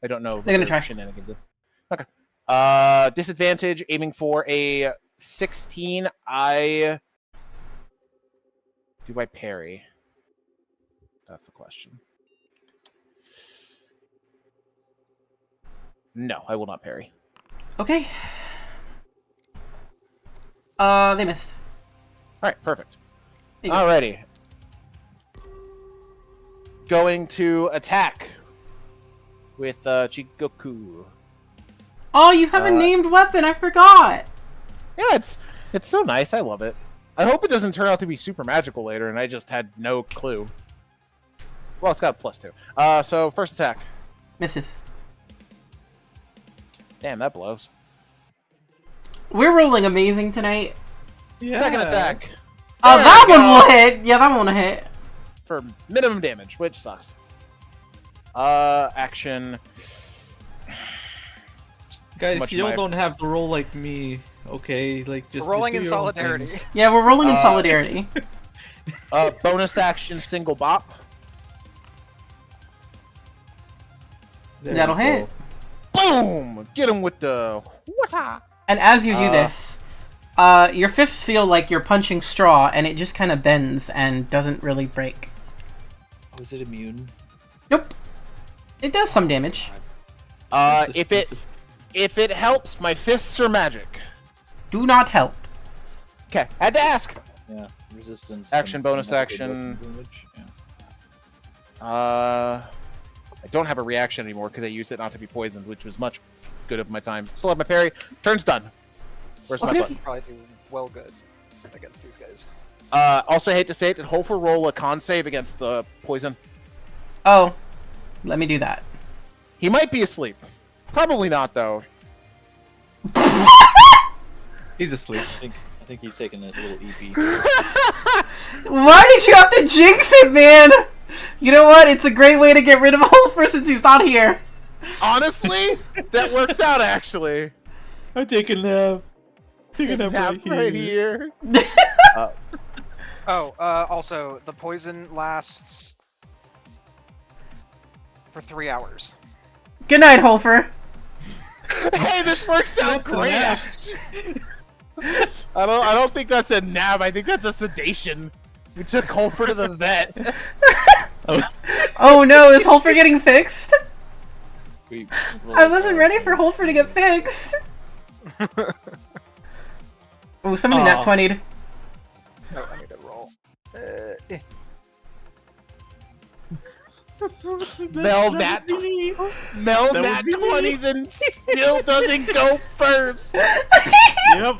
I don't know. They're gonna try. Shenanigans is. Okay. Disadvantage, aiming for a 16. Do I parry? That's the question. No, I will not parry. Okay. They missed. Alright, perfect. There you go. Alrighty. Going to attack with Chigoku. Oh, you have a named weapon, I forgot! Yeah, it's so nice. I love it. I hope it doesn't turn out to be super magical later, and I just had no clue. Well, it's got a +2. So first attack. Misses. Damn, that blows. We're rolling amazing tonight. Yeah. Second attack. Oh, There that we one go. will hit! Yeah, that one will hit. For minimum damage, which sucks. Action. Guys, much you am I- don't have to roll like me, okay? Like just We're rolling just in do your own solidarity. things. Yeah, we're rolling in solidarity. Bonus action, single bop. There That'll we hit. go. Boom! Get him with the wata. And as you do this, your fists feel like you're punching straw, and it just kind of bends and doesn't really break. Was it immune? Nope. It does some damage. If it helps, my fists are magic. Do not help. Okay, had to ask. Yeah. Resistance. Action, and bonus magical action. weapon damage, yeah. I don't have a reaction anymore because I used it not to be poisoned, which was much good of my time. Still have my parry. Turn's done. Where's my Okay, button? Probably do well good against these guys. Also, hate to say it, did Holfer roll a con save against the poison? Oh, let me do that. He might be asleep. Probably not, though. He's asleep. I think he's taking a little EP. Why did you have to jinx it, man? You know what? It's a great way to get rid of Holfer since he's not here. Honestly, that works out, actually. I'm taking a nap. Taking a Nap nap right here. Also, the poison lasts for 3 hours. Good night, Holfer. Hey, this works out great. Actually. I don't think that's a nap. I think that's a sedation. We took Holfer to the vet. Oh no, is Holfer getting fixed? We I wasn't ready for Holfer to get fixed. Oh, somebody nat 20'd. Oh, I need to roll. Mel nat 20s and still doesn't go first. Yep.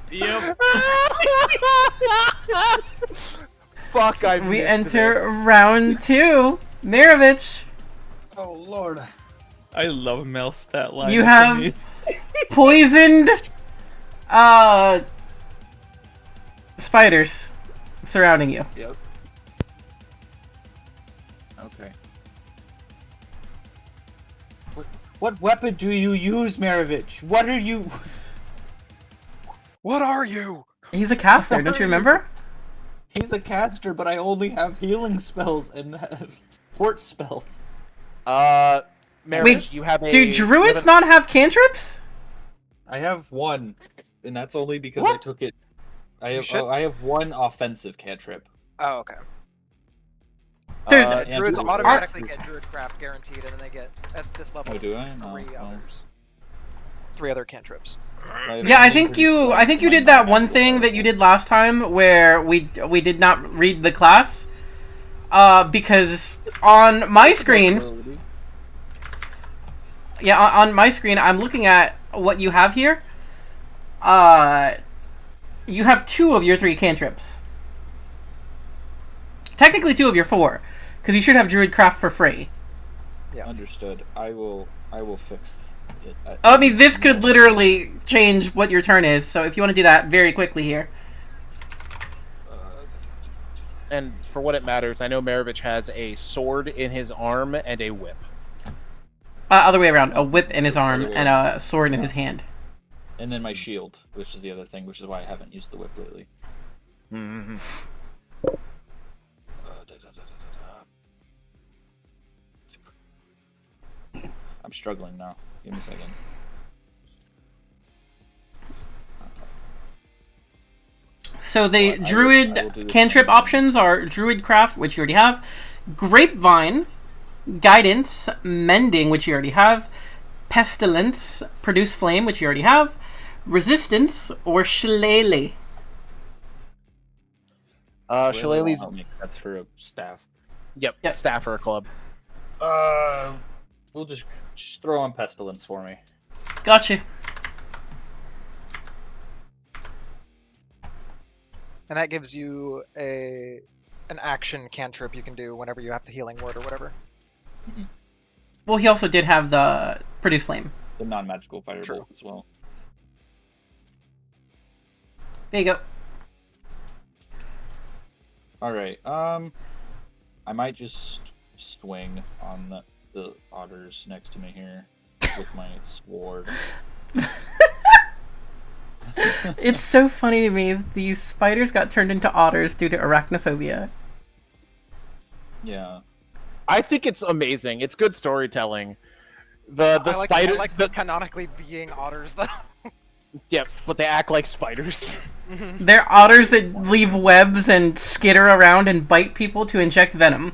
Yep. Fuck, I We missed enter this. round 2. Mirovich. Oh lord. I love Mel's stat line. You It's have amazing. poisoned spiders surrounding you. Yep. Okay. What weapon do you use, Maravich? What are you? What are you? He's a caster, don't you remember? He's a caster, but I only have healing spells and support spells. Marriage, you have a... Do druids not have cantrips? I have one, and that's only because What? I took it. I You have should- I have one offensive cantrip. Oh, okay. There's- Druids and- automatically get Druidcraft guaranteed, and then they get, at this level, Oh, do I? No, 3 no. others. 3 other cantrips. Yeah, I think you did that one thing that you did last time where we did not read the class. Because on my screen, yeah, on my screen, I'm looking at what you have here. You have 2 of your 3 cantrips. Technically 2 of your 4, because you should have Druidcraft for free. Understood. I will fix it. I mean, this could literally change what your turn is, so if you want to do that very quickly here. And for what it matters, I know Maravich has a sword in his arm and a whip. Other way around. A whip in his arm and a sword in his hand. And then my shield, which is the other thing, which is why I haven't used the whip lately. Mm-hmm. I'm struggling now. Give me a second. So the I will do druid this cantrip one. options are Druidcraft, which you already have, Grapevine, Guidance, Mending, which you already have, Pestilence, Produce Flame, which you already have, Resistance, or Shillelagh. Shillelagh's... That's for a staff. Yep, Staffer Club. We'll just throw on pestilence for me. Gotcha. And that gives you an action cantrip you can do whenever you have the healing word or whatever. Well, he also did have the Produce Flame. The non-magical True. firebolt as well. There you go. All right. I might just swing on the otters next to me here with my sword. It's so funny to me that these spiders got turned into otters due to arachnophobia. Yeah. I think it's amazing. It's good storytelling. The I like, spider... I like the canonically being otters, though. Yep, but they act like spiders. They're otters that leave webs and skitter around and bite people to inject venom.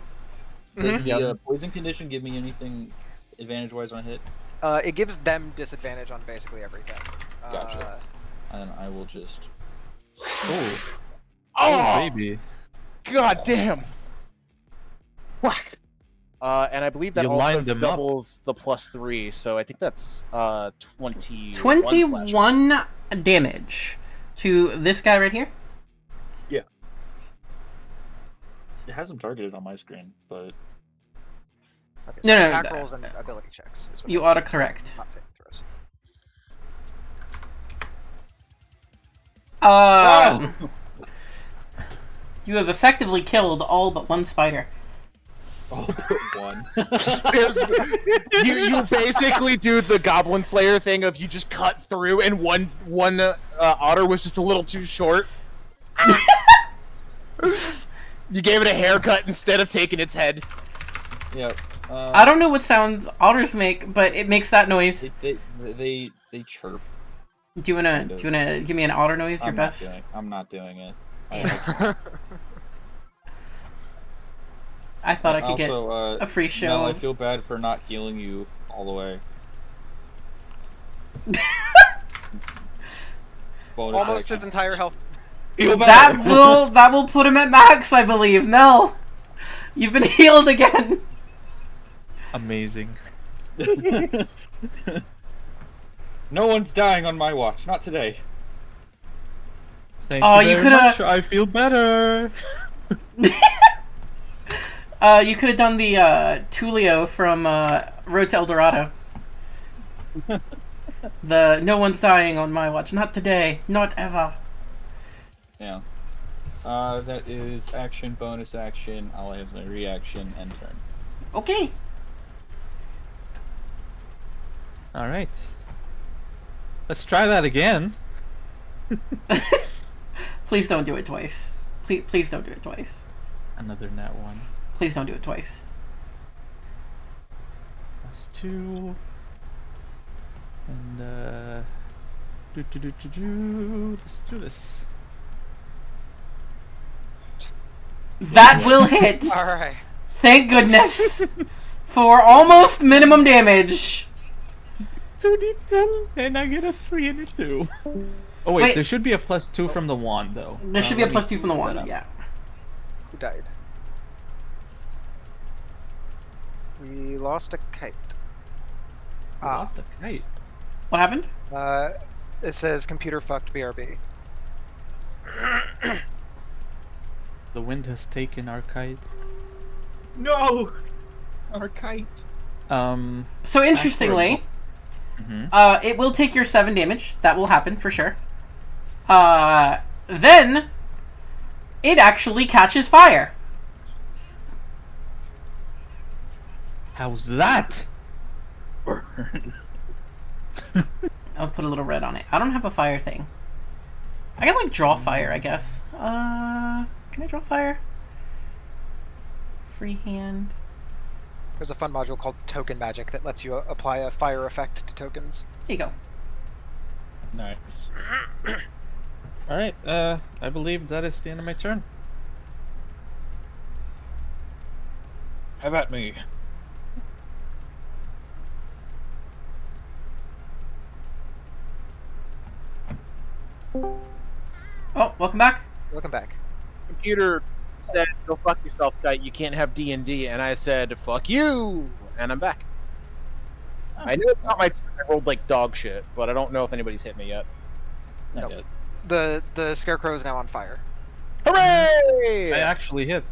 Does the poison condition give me anything advantage-wise on a hit? It gives them disadvantage on basically everything. Gotcha. And I will just... Oh, Oh, baby. god damn! Whack! And I believe that You also lined them up. doubles the +3, so I think that's 21. 21 damage to this guy right here. It has them targeted on my screen, but... Okay, so No, attack rolls and ability checks. Is what You autocorrect. not saving throws. You have effectively killed all but one spider. Oh, but one. you basically do the Goblin Slayer thing of you just cut through, and one otter was just a little too short. You gave it a haircut instead of taking its head. Yeah. I don't know what sound otters make, but it makes that noise. They chirp. Do you wanna give me an otter noise? Your best. I'm not doing it. I thought I could get also, a free show. Mel, I feel bad for not healing you all the way. Bonus Almost action. his entire health. that will put him at max, I believe. Mel, you've been healed again. Amazing. No one's dying on my watch. Not today. Thank Oh, you you very coulda- much. I feel better. You could have done the Tulio from Road to El Dorado. The no one's dying on my watch. Not today. Not ever. Yeah. That is action, bonus action. I'll have my reaction and turn. Okay. All right. Let's try that again. Please don't do it twice. Please don't do it twice. Another nat 1. Please don't do it twice. That's 2. And let's do this. That will hit. All right. Thank goodness. For almost minimum damage. 2d10, and I get a 3 and a 2. Oh wait, Wait. there should be a +2 from the wand though. There should be a let me +2 from the look that wand. up. Yeah. Who died? We lost a kite. We lost a kite. What happened? It says computer fucked BRB. The wind has taken our kite. No! Our kite. So interestingly, Mm-hmm. it will take your 7 damage. That will happen for sure. Then it actually catches fire. How's that? I'll put a little red on it. I don't have a fire thing. I can like draw fire, I guess. Can I draw fire? Freehand. There's a fun module called Token Magic that lets you apply a fire effect to tokens. There you go. Nice. All right. I believe that is the end of my turn. Have at me. Oh, welcome back. Welcome back. Computer said, "Go fuck yourself, kite. You can't have D&D," and I said, "Fuck you," and I'm back. I know it's not my turn. I rolled like dog shit, but I don't know if anybody's hit me yet. Not Nope. yet. The scarecrow is now on fire. Hooray! I actually hit.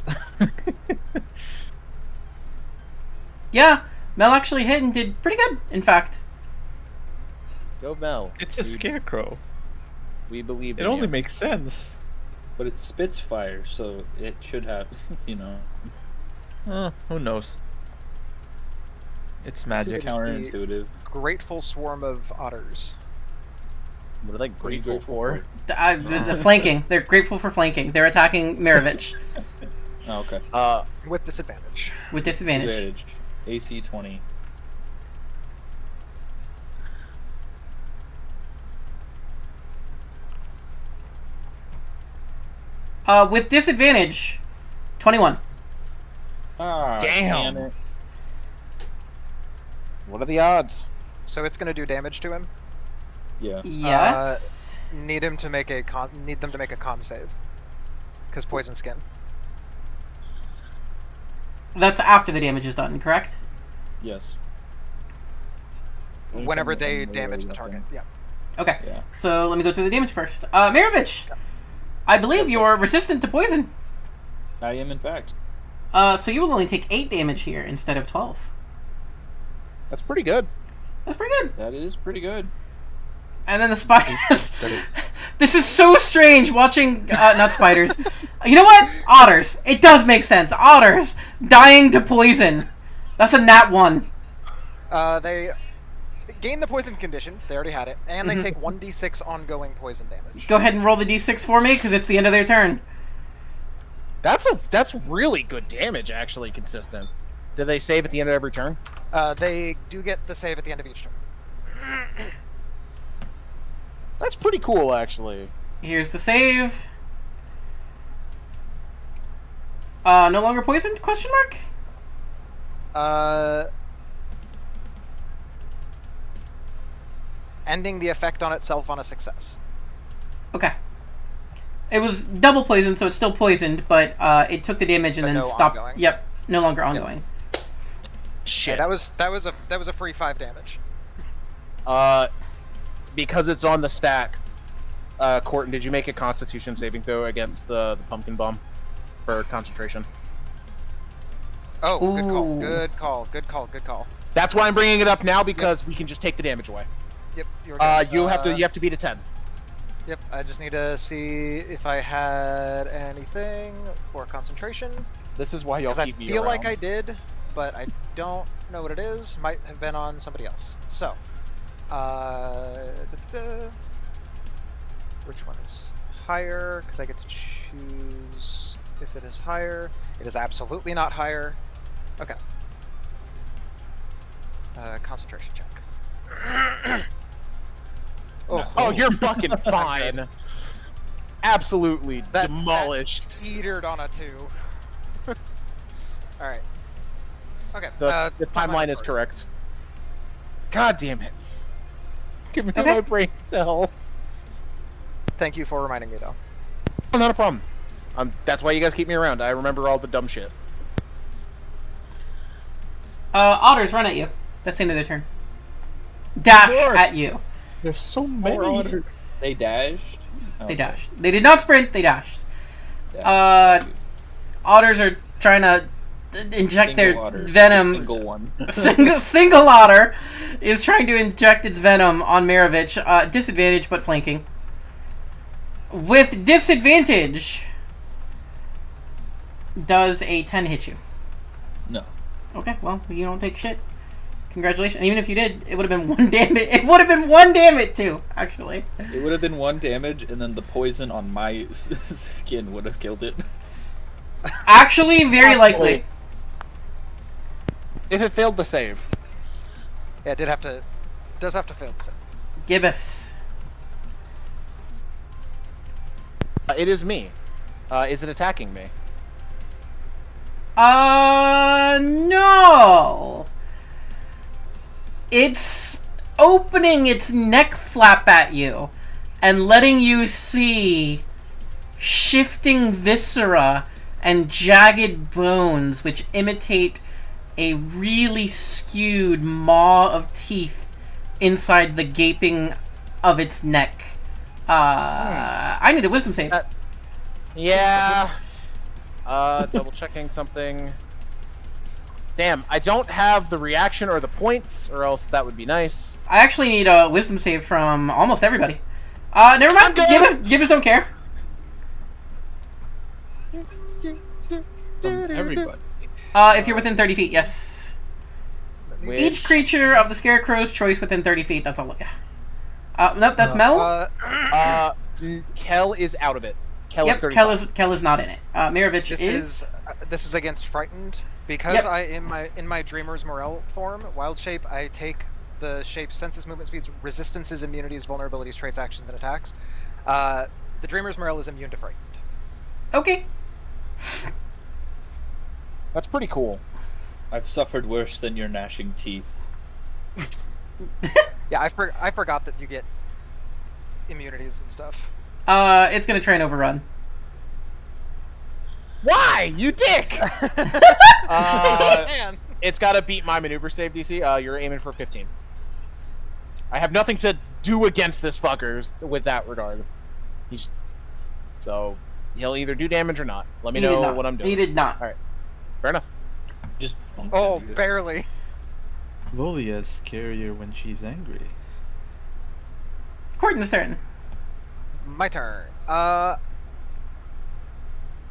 Yeah, Mel actually hit and did pretty good, in fact. Go Mel. It's a scarecrow. We believe It in only you. makes sense. But it spits fire, so it should have, you know. Who knows? It's Just magic. count- Counterintuitive. Grateful swarm of otters. What are they What are you grateful for? The flanking. They're grateful for flanking. They're attacking Maravich Oh, okay. With disadvantage. with disadvantage. Advantage. AC 20. With disadvantage, 21. Ah, Damn. it. What are the odds? So it's gonna do damage to him. Yeah. Yes. Need him to make a need them to make a con save. Because poison skin. That's after the damage is done, correct? Yes. Whenever they Anytime damage the weapon. target. Yeah. Okay. Yeah. So let me go through the damage first. Maravich, I believe you're resistant to poison. I am, in fact. So you will only take 8 damage here instead of 12. That's pretty good. That's pretty good. That is pretty good. And then the spider. This is so strange watching. Not spiders. You know what? Otters. It does make sense. Otters dying to poison. That's a nat 1. They gain the poison condition. They already had it, and they take 1d6 ongoing poison damage. Go ahead and roll the d6 for me, because it's the end of their turn. That's really good damage, actually, consistent. Do they save at the end of every turn? They do get the save at the end of each turn. That's pretty cool, actually. Here's the save. No longer poisoned? Question mark? Ending the effect on itself on a success. Okay. It was double poisoned, so it's still poisoned, but it took the damage and But then no stopped. ongoing. Yep, no longer ongoing. Shit. Yeah, that was a free 5 damage. Because it's on the stack. Corton, did you make a Constitution saving throw against the pumpkin bomb for concentration? Oh, good call. Ooh. Good call. Good call. Good call. That's why I'm bringing it up now because we can just take the damage away. Yep. You're good. You have to beat a 10. Yep. I just need to see if I had anything for concentration. This is why y'all Because I keep me feel like around. I did, but I don't know what it is. Might have been on somebody else. So, which one is higher? Because I get to choose if it is higher. It is absolutely not higher. Okay. Concentration check. Oh, you're fucking fine. Absolutely That- demolished. Eatered on a 2. Alright. Okay. The timeline is correct. God damn it. Give me Okay. my brain cell. Thank you for reminding me, though. Oh, not a problem. That's why you guys keep me around. I remember all the dumb shit. Otters run at you. That's the end of their turn. Dash Sure. at you. There's so More many. otter. They dashed. They Okay. dashed. They did not sprint. They dashed. Yeah. Otters are trying to inject their Single otter. venom. Single one. Single otter is trying to inject its venom on Maravich. Disadvantage, but flanking. With disadvantage, does a 10 hit you? No. Okay, well, you don't take shit. Congratulations. And even if you did, it would have been 1 damage. It would have been 1 damage too, actually. It would have been 1 damage, and then the poison on my skin would have killed it. Actually, very likely. If it failed to save. Yeah, it did have to. Does have to fail the save. Gibbous. It is me. Is it attacking me? No. It's opening its neck flap at you and letting you see shifting viscera and jagged bones which imitate a really skewed maw of teeth inside the gaping of its neck. I need a wisdom save. Yeah. Double checking something. Damn, I don't have the reaction or the points, or else that would be nice. I actually need a wisdom save from almost everybody. Never mind. Gibbous don't care. From everybody. If you're within 30 feet, yes. Which- Each creature of the Scarecrow's choice within 30 feet. That's all. Nope, that's Mel. Kel is out of it. Kel is Yep, 35. Kel is not in it. Maravich This is against frightened because Yep. I in my Dreamer's Morel form, Wild Shape. I take the shape's senses, movement speeds, resistances, immunities, vulnerabilities, traits, actions, and attacks. The Dreamer's Morel is immune to frightened. Okay. That's pretty cool. I've suffered worse than your gnashing teeth. Yeah, I forgot that you get immunities and stuff. It's gonna try and overrun. Why? You dick! Man. It's got to beat my maneuver save DC. You're aiming for 15. I have nothing to do against this fucker with that regard. So he'll either do damage or not. Let me He did know not. what I'm doing. He did not. All right. Fair enough. Just Oh, barely. Volia is scarier when she's angry. Corton's turn. My turn. I'm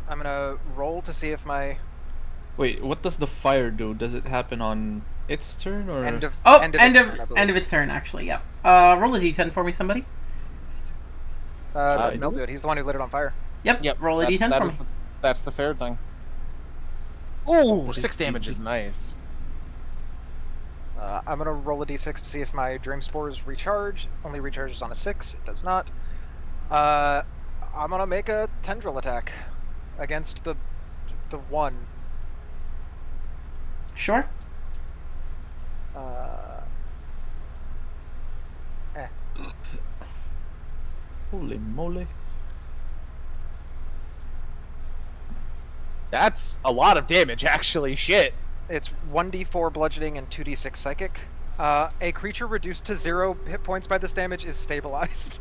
gonna roll to see if my Wait, what does the fire do? Does it happen on its turn or? end of Oh, its end turn, I of believe. its turn. Actually, yeah. Roll a d10 for me, somebody. Mel do it. He's the one who lit it on fire. Yep. Yep. Roll a d10 for me. That's the fair thing. Ooh, 6 damage is nice. I'm gonna roll a d6 to see if my Dream Spores recharge. Only recharges on a 6. It does not. I'm gonna make a tendril attack against the one. Sure. Holy moly! That's a lot of damage, actually. Shit. It's 1d4 bludgeoning and 2d6 psychic. A creature reduced to 0 hit points by this damage is stabilized.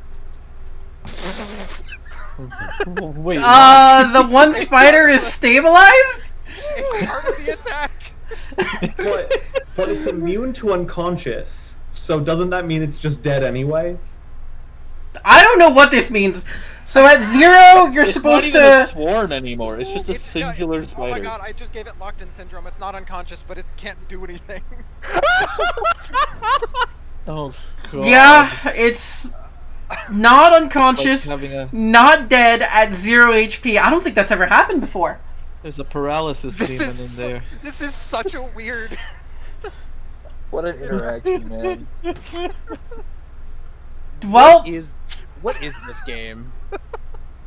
Wait. The one spider is stabilized? It's part of the attack. But it's immune to unconscious, so doesn't that mean it's just dead anyway? I don't know what this means. So at 0, you're It's supposed not even to. a swarm anymore. It's just a It's- singular Oh spider. my god, I just gave it locked-in syndrome. It's not unconscious, but it can't do anything. Oh god. Yeah, it's not unconscious, Like having a... not dead at 0 HP. I don't think that's ever happened before. There's a paralysis demon in there. This is such a weird. What an interaction, man. Well, What is this game?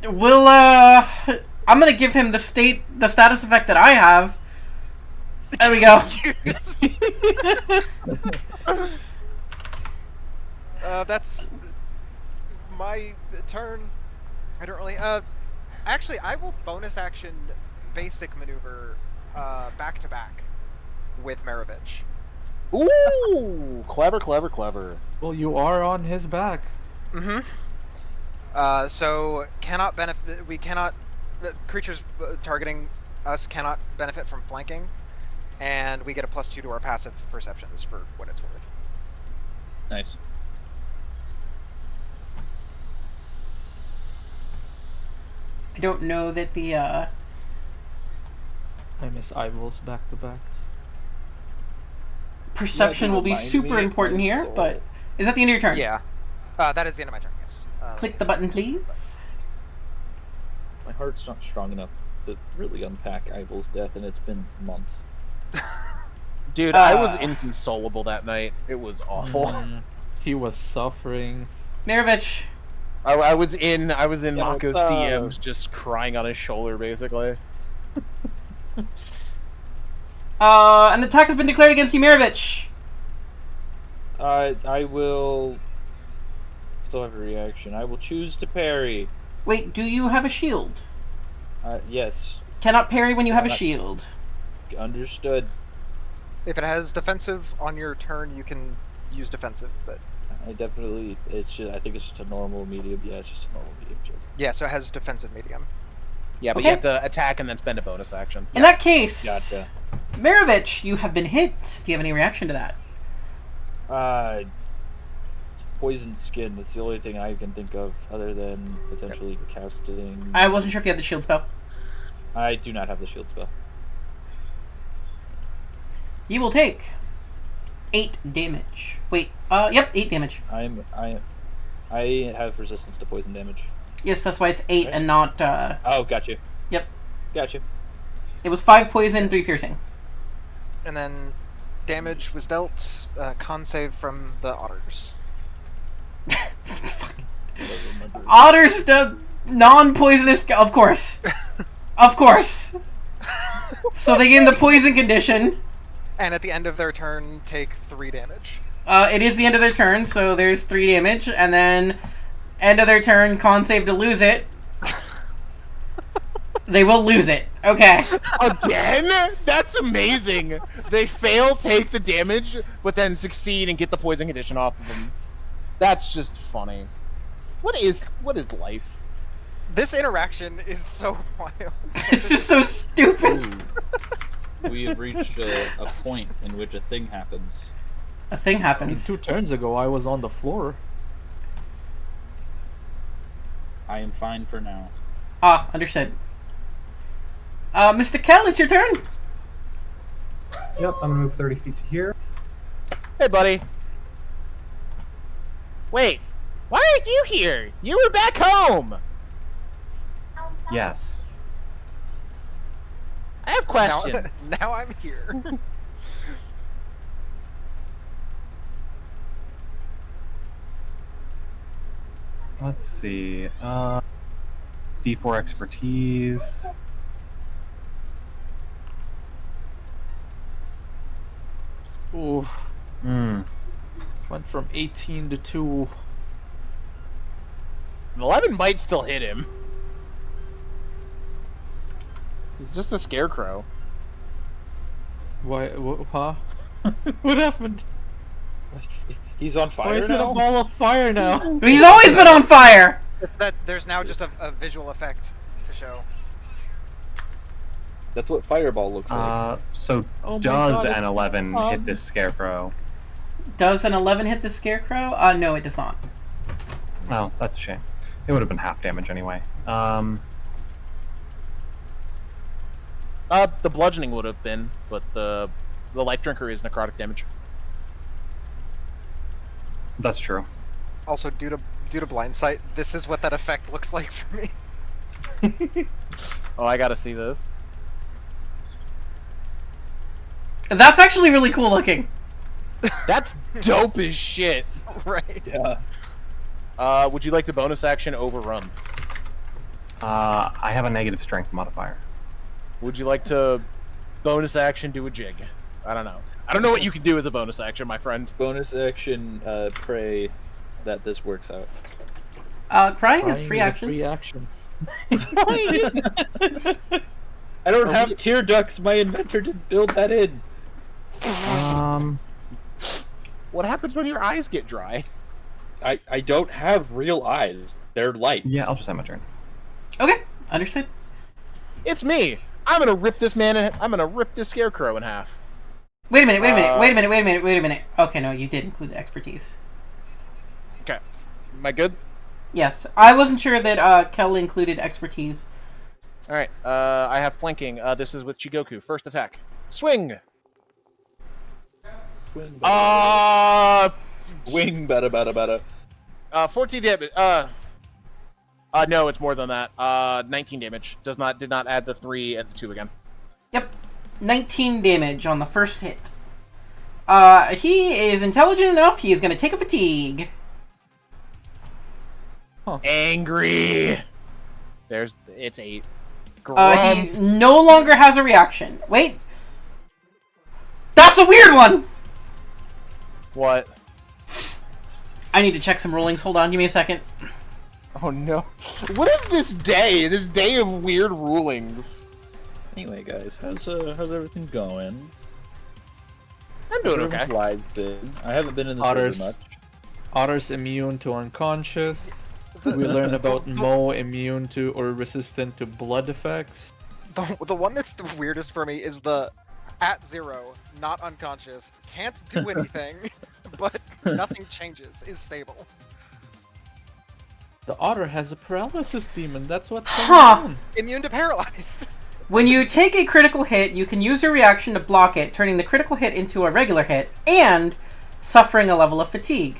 we'll I'm gonna give him the status effect that I have. There we go. That's my turn. I don't really. Actually, I will bonus action basic maneuver back to back with Maravich. Ooh, clever, clever, clever. Well, you are on his back. Mm-hmm. So cannot benefit. We cannot. Creatures targeting us cannot benefit from flanking, and we get a +2 to our passive perceptions for what it's worth. Nice. I don't know that the I miss eyeballs back to back. perception will be remind super me important of here, Soul. but is that the end of your turn? Yeah. That is the end of my turn. Yes. Click the button, please. My heart's not strong enough to really unpack Eibel's death, and it's been months. Dude, I was inconsolable that night. It was awful. He was suffering. Maravich. I was in Mako's what's up? DMs just crying on his shoulder, basically. An attack has been declared against you, Maravich. I will... Still have a reaction. I will choose to parry. Wait, do you have a shield? Yes. Cannot parry when you have a Not- shield. Understood. If it has defensive on your turn, you can use defensive. But I definitely... It's just... I think it's just a normal medium. Yeah, it's just a normal medium shield. yeah, so it has defensive medium. Yeah, but Okay. you have to attack and then spend a bonus action. In that case, Gotcha. Maravich, you have been hit. Do you have any reaction to that? It's poison skin. That's the only thing I can think of other than potentially casting... I wasn't sure if you had the shield spell. I do not have the shield spell. You will take 8 damage. Wait, yep, 8 damage. I have resistance to poison damage. Yes, that's why it's 8 Right. and not, Oh, gotcha. Yep. Gotcha. It was 5 poison, 3 piercing. And then damage was dealt. Con save from the otters. Otters, the non-poisonous, of course. Of course. So they gain the poison condition. And at the end of their turn, take 3 damage. It is the end of their turn, so there's 3 damage, and then end of their turn, con save to lose it. They will lose it. Okay. Again? That's amazing. They fail, take the damage, but then succeed and get the poison condition off of them. That's just funny. What is life? This interaction is so wild. It's just so stupid. Ooh. We have reached a point in which a thing happens. A thing happens. 2 turns ago, I was on the floor. I am fine for now. Ah, understood. Mr. Kell, it's your turn. Yep, I'm gonna move 30 feet to here. Hey, buddy. Wait, why aren't you here? You were back home. Yes. I have questions. Now I'm here. Let's see. D4 expertise. Ooh, Hmm. went from 18 to 2. An 11 might still hit him. He's just a scarecrow. Why? Huh? What happened? He's on Why fire is it a now? ball of fire now? He's always been on fire. That there's now just a visual effect to show. That's what Fireball looks like. So Oh my does God, an it's 11 fun. hit this scarecrow? Does an 11 hit the scarecrow? No, it does not. Oh, that's a shame. It would have been half damage anyway. The bludgeoning would have been, but the life drinker is necrotic damage. That's true. Also, due to blind sight, this is what that effect looks like for me. Oh, I gotta see this. That's actually really cool looking. That's dope as shit. Right. Yeah. Would you like the bonus action overrun? I have a negative strength modifier. Would you like to bonus action do a jig? I don't know. I don't know what you can do as a bonus action, my friend. Bonus action, pray that this works out. Crying is Crying free is a action. Free action. I don't have tear ducts. My inventor didn't build that in. What happens when your eyes get dry? I don't have real eyes. They're lights. Yeah, I'll just have my turn. Okay, understood. It's me. I'm gonna rip this I'm gonna rip this scarecrow in half. Wait a minute. Okay, no, you did include the expertise. Okay. Am I good? Yes, I wasn't sure that Kel included expertise. All right. I have flanking. This is with Chigoku. First attack. Swing. Swing, Wing, bada bada bada. 14 damage. No, it's more than that. 19 damage. Did not add the 3 and the 2 again. Yep, 19 damage on the first hit. He is intelligent enough. He is going to take a fatigue. Angry. It's 8. He Grump. no longer has a reaction. Wait, that's a weird one. What? I need to check some rulings. Hold on, give me a second. Oh no. What is this day? This day of weird rulings. Anyway, guys, how's everything going? I'm doing okay. Live been. I haven't been in this Otters. server much. Otter's immune to unconscious. We learn about Mo immune to or resistant to blood effects. The one that's the weirdest for me is the at 0, not unconscious, can't do anything, but nothing changes, is stable. The otter has a paralysis demon. That's what's going Huh. on. Immune to paralyzed. When you take a critical hit, you can use your reaction to block it, turning the critical hit into a regular hit, and suffering a level of fatigue.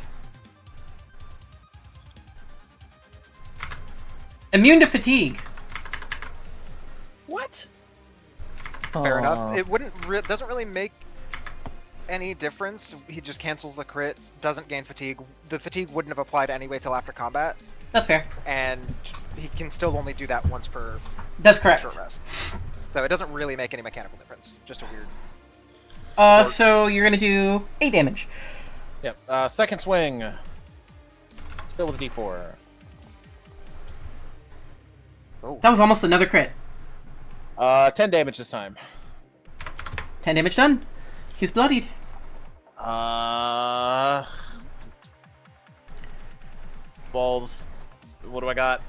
Immune to fatigue. What? Fair Aw. enough. It doesn't really make any difference. He just cancels the crit, doesn't gain fatigue. The fatigue wouldn't have applied anyway till after combat, That's fair. and he can still only do that once per That's correct. short rest. So it doesn't really make any mechanical difference. Just a weird. So you're gonna do 8 damage. Yep. Second swing. Still with a D4. That was almost another crit. 10 damage this time. 10 damage done. He's bloodied. Balls. What do I got?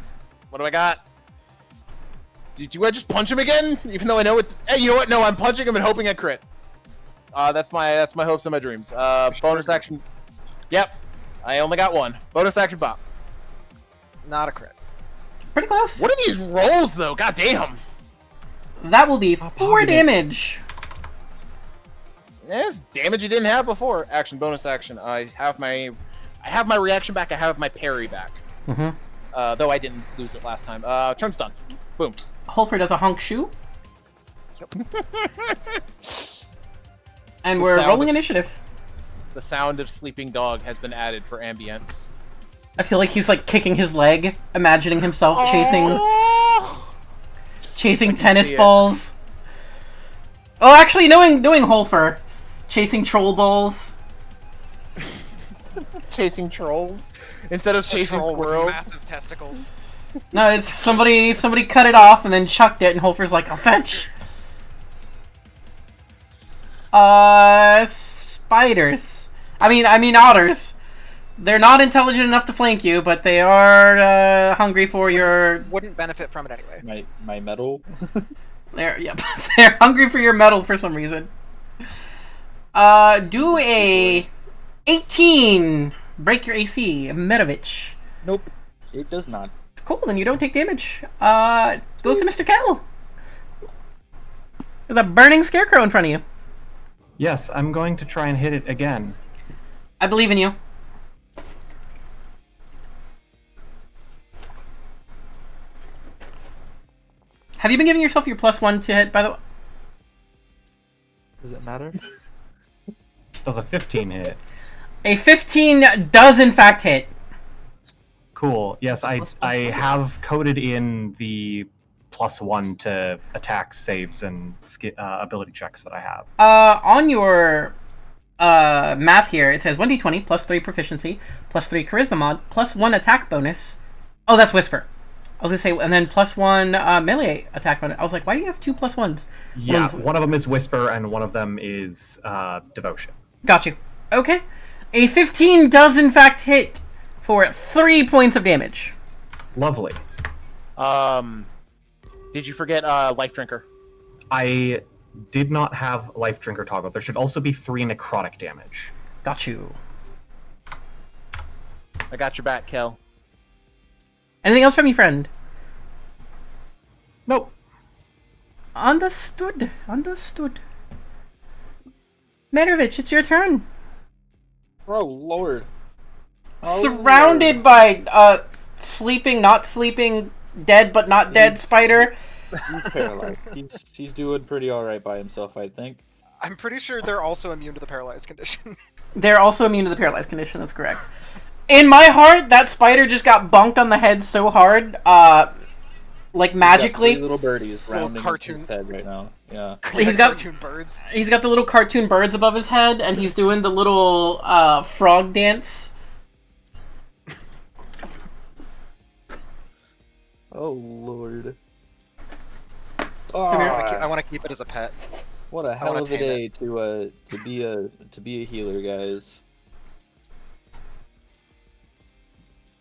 Do I just punch him again? Even though I know it. Hey, you know what? No, I'm punching him and hoping I crit. That's my hopes and my dreams. Bonus action. Yep. I only got one. Bonus action pop. Not a crit. Pretty close. What are these rolls though? God damn. That will be 4 pocket it. damage. Yes, damage you didn't have before. Action, bonus action. I have my reaction back. I have my parry back. Mm-hmm. Though I didn't lose it last time. Turn's done. Boom. Holfer does a honk shoe. And The we're sound rolling of- initiative. The sound of sleeping dog has been added for ambience. I feel like he's like kicking his leg, imagining himself chasing tennis see it. balls. Oh, actually, knowing Holfer, chasing troll balls. Chasing trolls instead of chasing Troll with squirrels. massive testicles. No, it's somebody cut it off and then chucked it, and Holfer's like, "I'll fetch." Spiders. I mean otters. They're not intelligent enough to flank you, but they are hungry for your. Wouldn't benefit from it anyway. My metal. Yep. They're hungry for your metal for some reason. Do a 18. Break your AC, Medovich. Nope, it does not. Cool, then you don't take damage. Goes to Mr. Kettle. There's a burning scarecrow in front of you. Yes, I'm going to try and hit it again. I believe in you. Have you been giving yourself your +1 to hit, by the way? Does it matter? Does a 15 hit? A 15 does in fact hit. Cool. Yes, I have coded in the +1 to attack saves and ability checks that I have. On your math here, it says 1d20 +3 proficiency, +3 charisma mod, +1 attack bonus. Oh, that's Whisper. I was gonna say, and then +1 melee attack bonus. I was like, why do you have 2 +1s? Yeah, one of them is Whisper and one of them is Devotion. Got you. Okay. A 15 does in fact hit for 3 points of damage. Lovely. Did you forget Life Drinker? I did not have Life Drinker toggle. There should also be 3 necrotic damage. Got you. I got your back, Kel. Anything else from you, friend? Nope. Understood. Understood. Medovich, it's your turn. Oh lord. Oh, Surrounded Lord. by sleeping, not sleeping, dead but not dead spider. He's paralyzed. He's doing pretty alright by himself, I think. I'm pretty sure they're also immune to the paralyzed condition. They're also immune to the paralyzed condition, that's correct. In my heart, that spider just got bonked on the head so hard, like magically. He's got 3 little birdies rounding cartoon- his head right now. Yeah. He's got- cartoon birds. He's got the little cartoon birds above his head, and he's doing the little frog dance. Oh lord. Come here. I want to keep it as a pet. What a hell wanna of a tame day to be a healer, guys.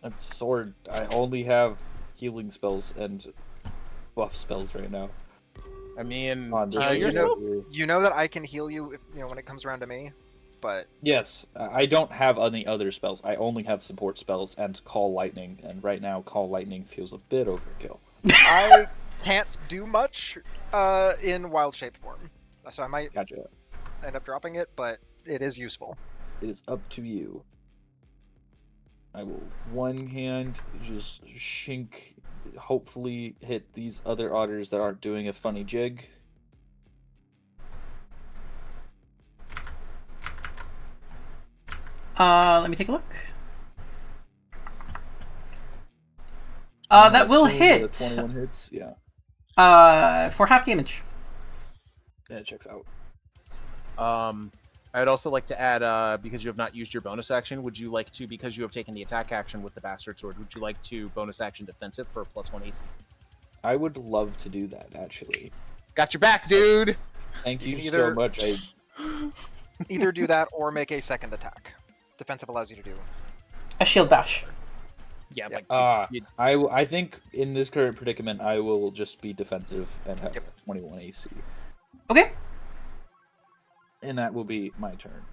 I'm sword. I only have healing spells and buff spells right now. I mean, Come on, you there's know- no- You know that I can heal you if when it comes around to me, but Yes, I don't have any other spells. I only have support spells and Call Lightning, and right now Call Lightning feels a bit overkill. I can't do much in wild shape form, so I might Gotcha. end up dropping it, but it is useful. It is up to you. I will one hand just shink, hopefully hit these other otters that aren't doing a funny jig. Let me take a look. That will Assume hit. The 21 hits, yeah. For half damage. That checks out. I'd also like to add, because you have not used your bonus action, would you like to, because you have taken the attack action with the Bastard Sword, would you like to bonus action defensive for a +1 AC? I would love to do that, actually. Got your back, dude! Thank you can so either- much. Either do that or make a second attack. Defensive allows you to do. A shield bash. Yeah, Yep. like, you- I think in this current predicament, I will just be defensive and have Yep. 21 AC. Okay. And that will be my turn.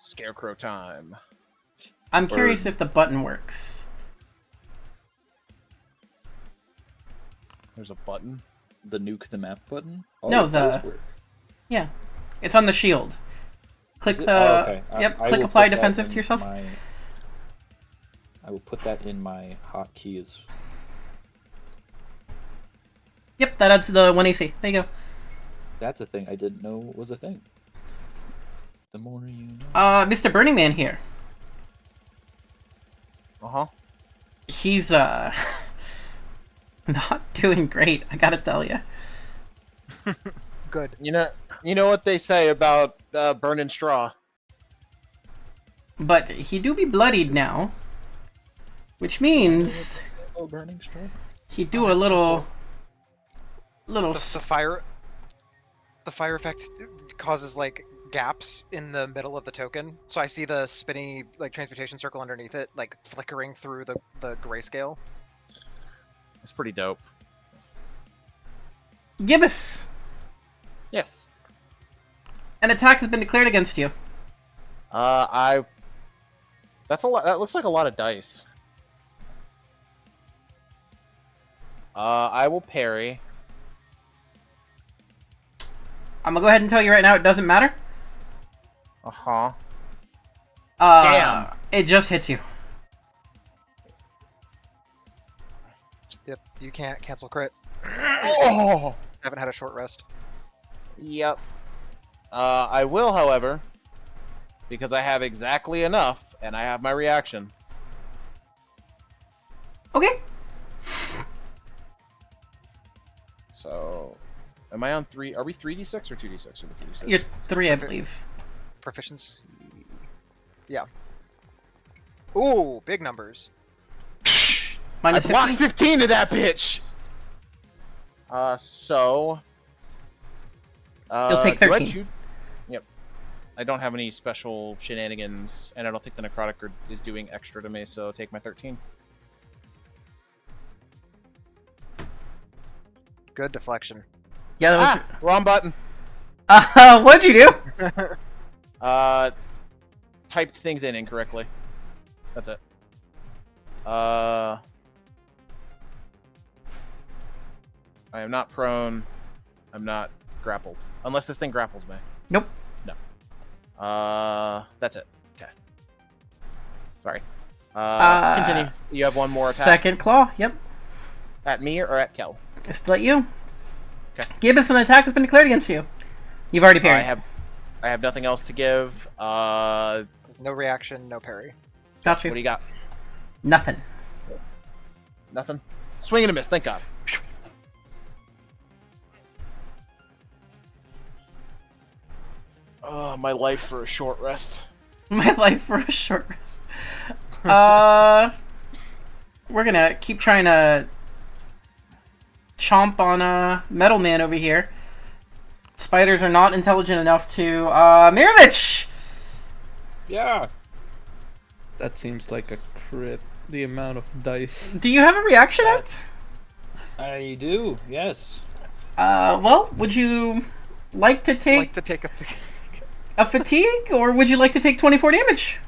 Scarecrow time. I'm curious if the button works. There's a button. The nuke the map button? No, it does the- work. Yeah. It's on the shield. Click Is it? the... Oh, okay. Yep, I click will apply put that defensive to in yourself. I will put that in my hotkeys. Yep, that adds the 1 AC. There you go. That's a thing I didn't know was a thing. The more you know. Mr. Burning Man here. Uh-huh. He's, not doing great, I gotta tell you. Good. You know what they say about burning straw. But he do be bloodied now. Which means Oh, burning straw. he do a little... Little... The fire effect causes like gaps in the middle of the token, so I see the spinny like transmutation circle underneath it, like flickering through the grayscale. It's pretty dope. Gibbous, Yes. an attack has been declared against you. That's a lot. That looks like a lot of dice. I will parry. I'm gonna go ahead and tell you right now, it doesn't matter. Uh-huh. Damn. It just hits you. Yep, you can't cancel crit. Oh! Haven't had a short rest. Yep. I will, however, because I have exactly enough, and I have my reaction. Okay. So, am I on 3? Are we 3d6 or 2d6? Or 2d6? You're 3, I believe. Proficiency. Yeah. Ooh, big numbers. I Minus blocked 15? 15 to that bitch! So... You'll take do I 13. choose- Yep. I don't have any special shenanigans, and I don't think the necrotic is doing extra to me, so take my 13. Good deflection. Yeah, that was Wrong button. what'd you do? Typed things in incorrectly. That's it. I am not prone. I'm not grappled. Unless this thing grapples me. Nope. No. That's it. Okay. Sorry. Continue. You have one more attack. Second claw, yep. At me or at Kel? Just to let you. Okay. Gibbous, an attack has been declared against you. You've already parried. I have nothing else to give. No reaction, no parry. Got you. What do you got? Nothing. Nothing? Swing and a miss, thank God. Oh, my life for a short rest. My life for a short rest. We're gonna keep trying to chomp on Metal Man over here. Spiders are not intelligent enough to Mirovich! Yeah. That seems like a crit. The amount of dice. Do you have a reaction up? I do. Yes. Well, would you like to take Like to take a fatigue, or would you like to take 24 damage?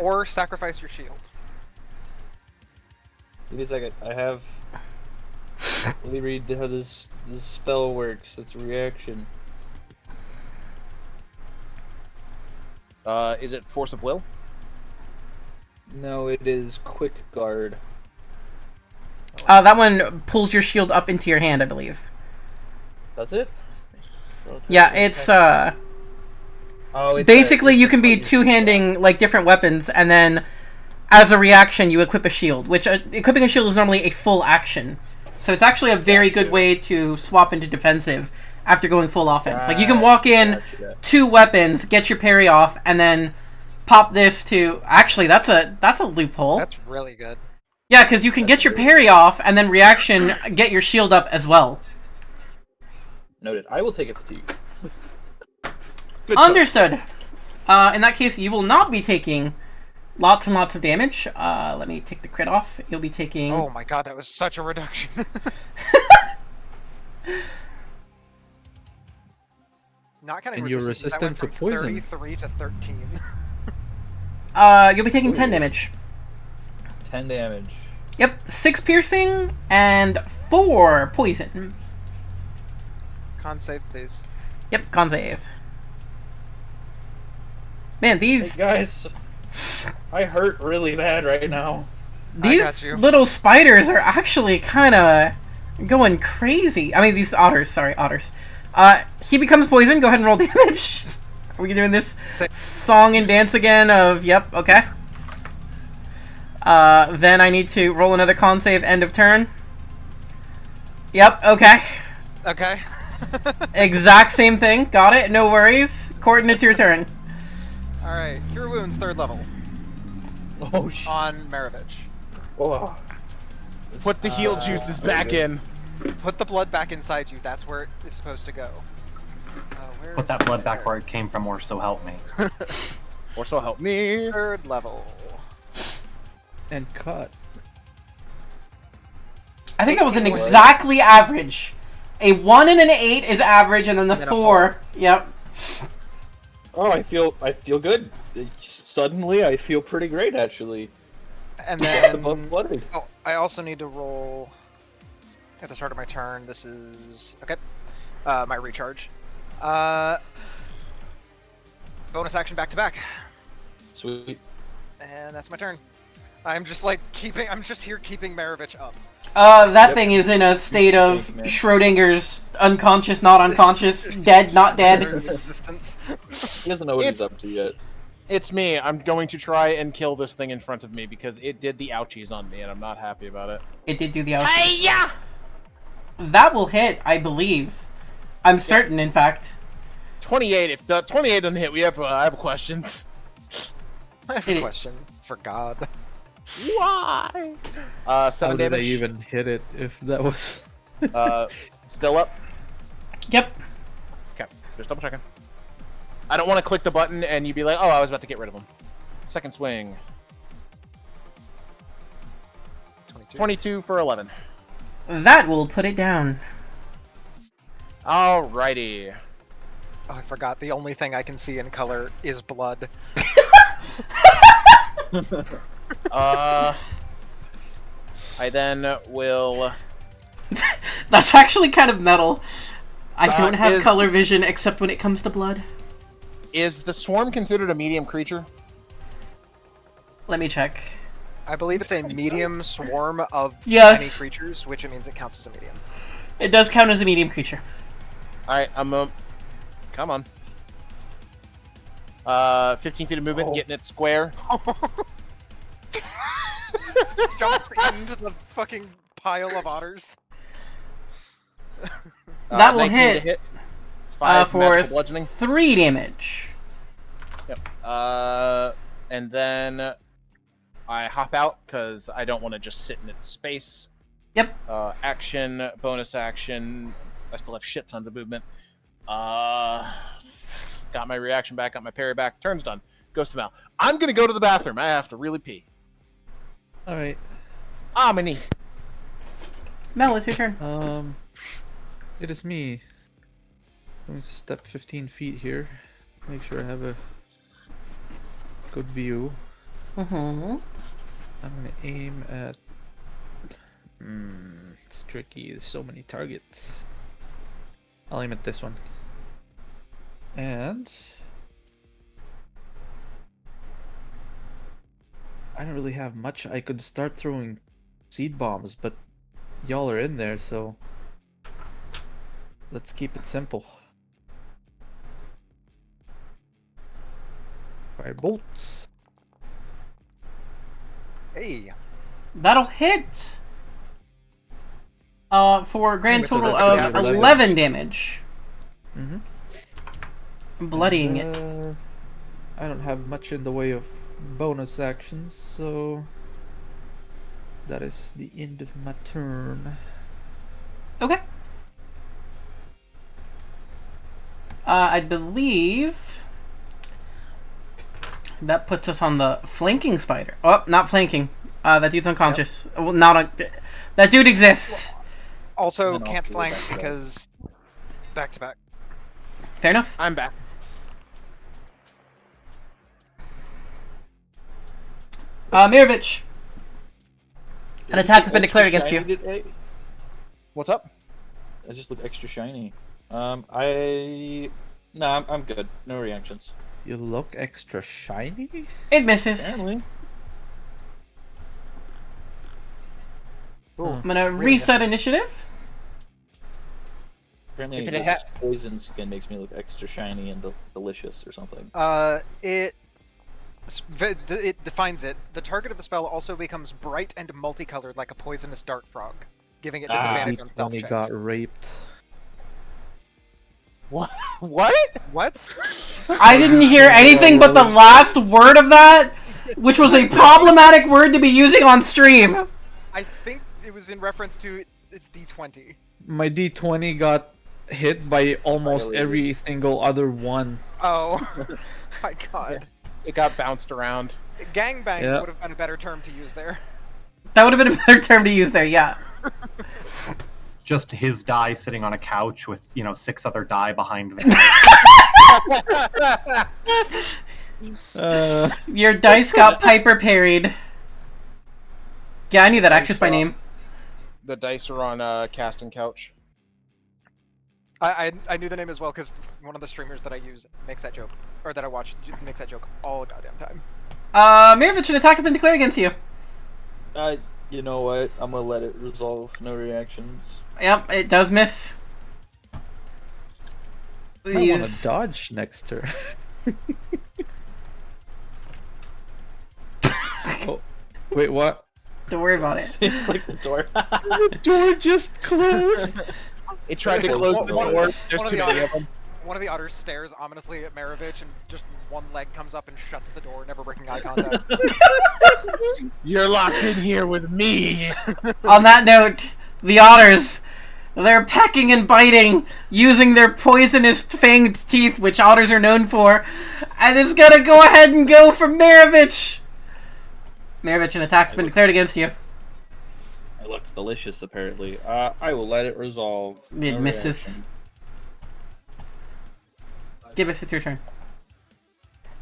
or sacrifice your shield. Give me a second. I have. Let me read how this spell works. It's a reaction. Is it Force of Will? No, it is Quick Guard. That one pulls your shield up into your hand, I believe. Does it? Yeah, it's Oh, it's basically you it's can be funny two-handing like different weapons, and then as a reaction you equip a shield, which equipping a shield is normally a full action. So it's actually a very good way to swap into defensive after going full offense. Like you can walk in two weapons, get your parry off, and then pop this to. Actually, that's a loophole. That's really good. Yeah, because you can get your parry off and then reaction get your shield up as well. Noted. I will take a fatigue. Good Understood. In that case, you will not be taking lots and lots of damage. Let me take the crit off. You'll be taking. Oh my god, that was such a reduction. Not counting And you're resistance, that resistant went to from poison. 33 to 13. You'll be taking 10 damage. 10 damage. Yep, 6 piercing and 4 poison. Con save, please. Yep, con save. Man, Hey these guys, I hurt really bad right now. I got these you. little spiders are actually kind of going crazy. I mean, these otters. Sorry, otters. He becomes poison. Go ahead and roll damage. Are we doing this song and dance again? Of yep, okay. Then I need to roll another con save. End of turn. Yep. Okay. Okay. Exact same thing. Got it. No worries. Corton, it's your turn. Alright, Cure Wounds, 3rd level. Oh shit. On Maravich. Oh. Put the heal juices back in. Put the blood back inside you. That's where it is supposed to go. Where Put is that it? blood back There. where it came from, or so help me. Or so help me. 3rd level. And cut. I think that was an 18 exactly average. A 1 and an 8 is average, and then the And then a 4. Yep. Oh, I feel good. Suddenly, I feel pretty great actually. And Above then blooded. oh, I also need to roll at the start of my turn. This is okay. My recharge. Bonus action back to back, Sweet. and that's my turn. I'm just like I'm just here keeping Maravich up. That Yep. thing is in a state of Thank you, man. Schrodinger's unconscious, not unconscious, dead, not dead. There's existence. He doesn't know what he's It's- up to yet. It's me. I'm going to try and kill this thing in front of me because it did the ouchies on me, and I'm not happy about it. It did do the out. Hey-ya! That will hit, I believe. I'm certain, in fact. 28. If the 28 doesn't hit, I have questions. I have a question for God. Why? How 7 did I damage. even hit it if that was... Still up. Yep. Okay, just double checking. I don't want to click the button and you be like, oh, I was about to get rid of him. Second swing. 22 for 11. That will put it down. Alrighty. Oh, I forgot. The only thing I can see in color is blood. I then will... That's actually kind of metal. I That don't have is- color vision except when it comes to blood. Is the swarm considered a medium creature? Let me check. I believe it's a medium swarm of Yes. any creatures, which it means it counts as a medium. It does count as a medium creature. Alright, come on. 15 feet of movement, Oh. getting it square. Jump into the fucking pile of otters. That will 19 to hit. hit. 5 For magical bludgeoning. 3 damage. Yep. And then I hop out because I don't want to just sit in its space. Yep. Action, bonus action. I still have shit tons of movement. Got my reaction back, got my parry back. Turn's done. Goes to Mal. I'm gonna go to the bathroom. I have to really pee. Alright. Ah, my knee. Mel, it's your turn. It is me. I'm going to step 15 feet here. Make sure I have a good view. Mm-hmm. I'm gonna aim at... it's tricky. There's so many targets. I'll aim at this one. And... I don't really have much. I could start throwing seed bombs, but y'all are in there, so... Let's keep it simple. Fire bolts. Hey. That'll hit. For a grand With the total rest of of the 11 damage. Mm-hmm. Bloodying it. I don't have much in the way of bonus actions, so that is the end of my turn. Okay. I believe that puts us on the flanking spider. Oh, not flanking. That dude's unconscious. Well, not on. That dude exists. Also And then can't I'll flank go back to back. because back to back. Fair enough. I'm back. Mirovich. An Did attack you has been look declared extra against you. shiny today? What's up? I just look extra shiny. I'm good. No reactions. You look extra shiny? It misses. Apparently. Ooh, I'm gonna really reset initiative. Apparently, If it this ha- poison skin makes me look extra shiny and delicious or something. It defines it. The target of the spell also becomes bright and multicolored like a poisonous dart frog, giving it disadvantage on stealth He checks. got raped. What? What? What? I didn't hear anything but the last word of that, which was a problematic word to be using on stream. I think it was in reference to its D20. My D20 got hit by almost Finally. every single other one. Oh, my God. It got bounced around. Gangbang Yeah. would have been a better term to use there. That would have been a better term to use there, yeah. Just his die sitting on a couch with 6 other die behind them. Your dice got Piper parried. Yeah, I knew that actress by name. The dice are on casting couch. I knew the name as well because one of the streamers that I use makes that joke, or that I watch makes that joke all the goddamn time. Mirovich, an attack has been declared against you. You know what? I'm gonna let it resolve. No reactions. Yep, it does miss. I want to dodge next turn. Oh, wait, what? Don't worry about it. Like the door. The door just closed. It tried to close the door. There's too many of them. One of the otters stares ominously at Maravich, and just one leg comes up and shuts the door, never breaking eye contact. You're locked in here with me. On that note, the otters, they're pecking and biting, using their poisonous fanged teeth, which otters are known for, and it's gonna go ahead and go for Maravich. Maravich, an attack's been declared against you. It looks delicious, apparently. I will let it resolve. It No misses. reaction. Give us, it's your turn.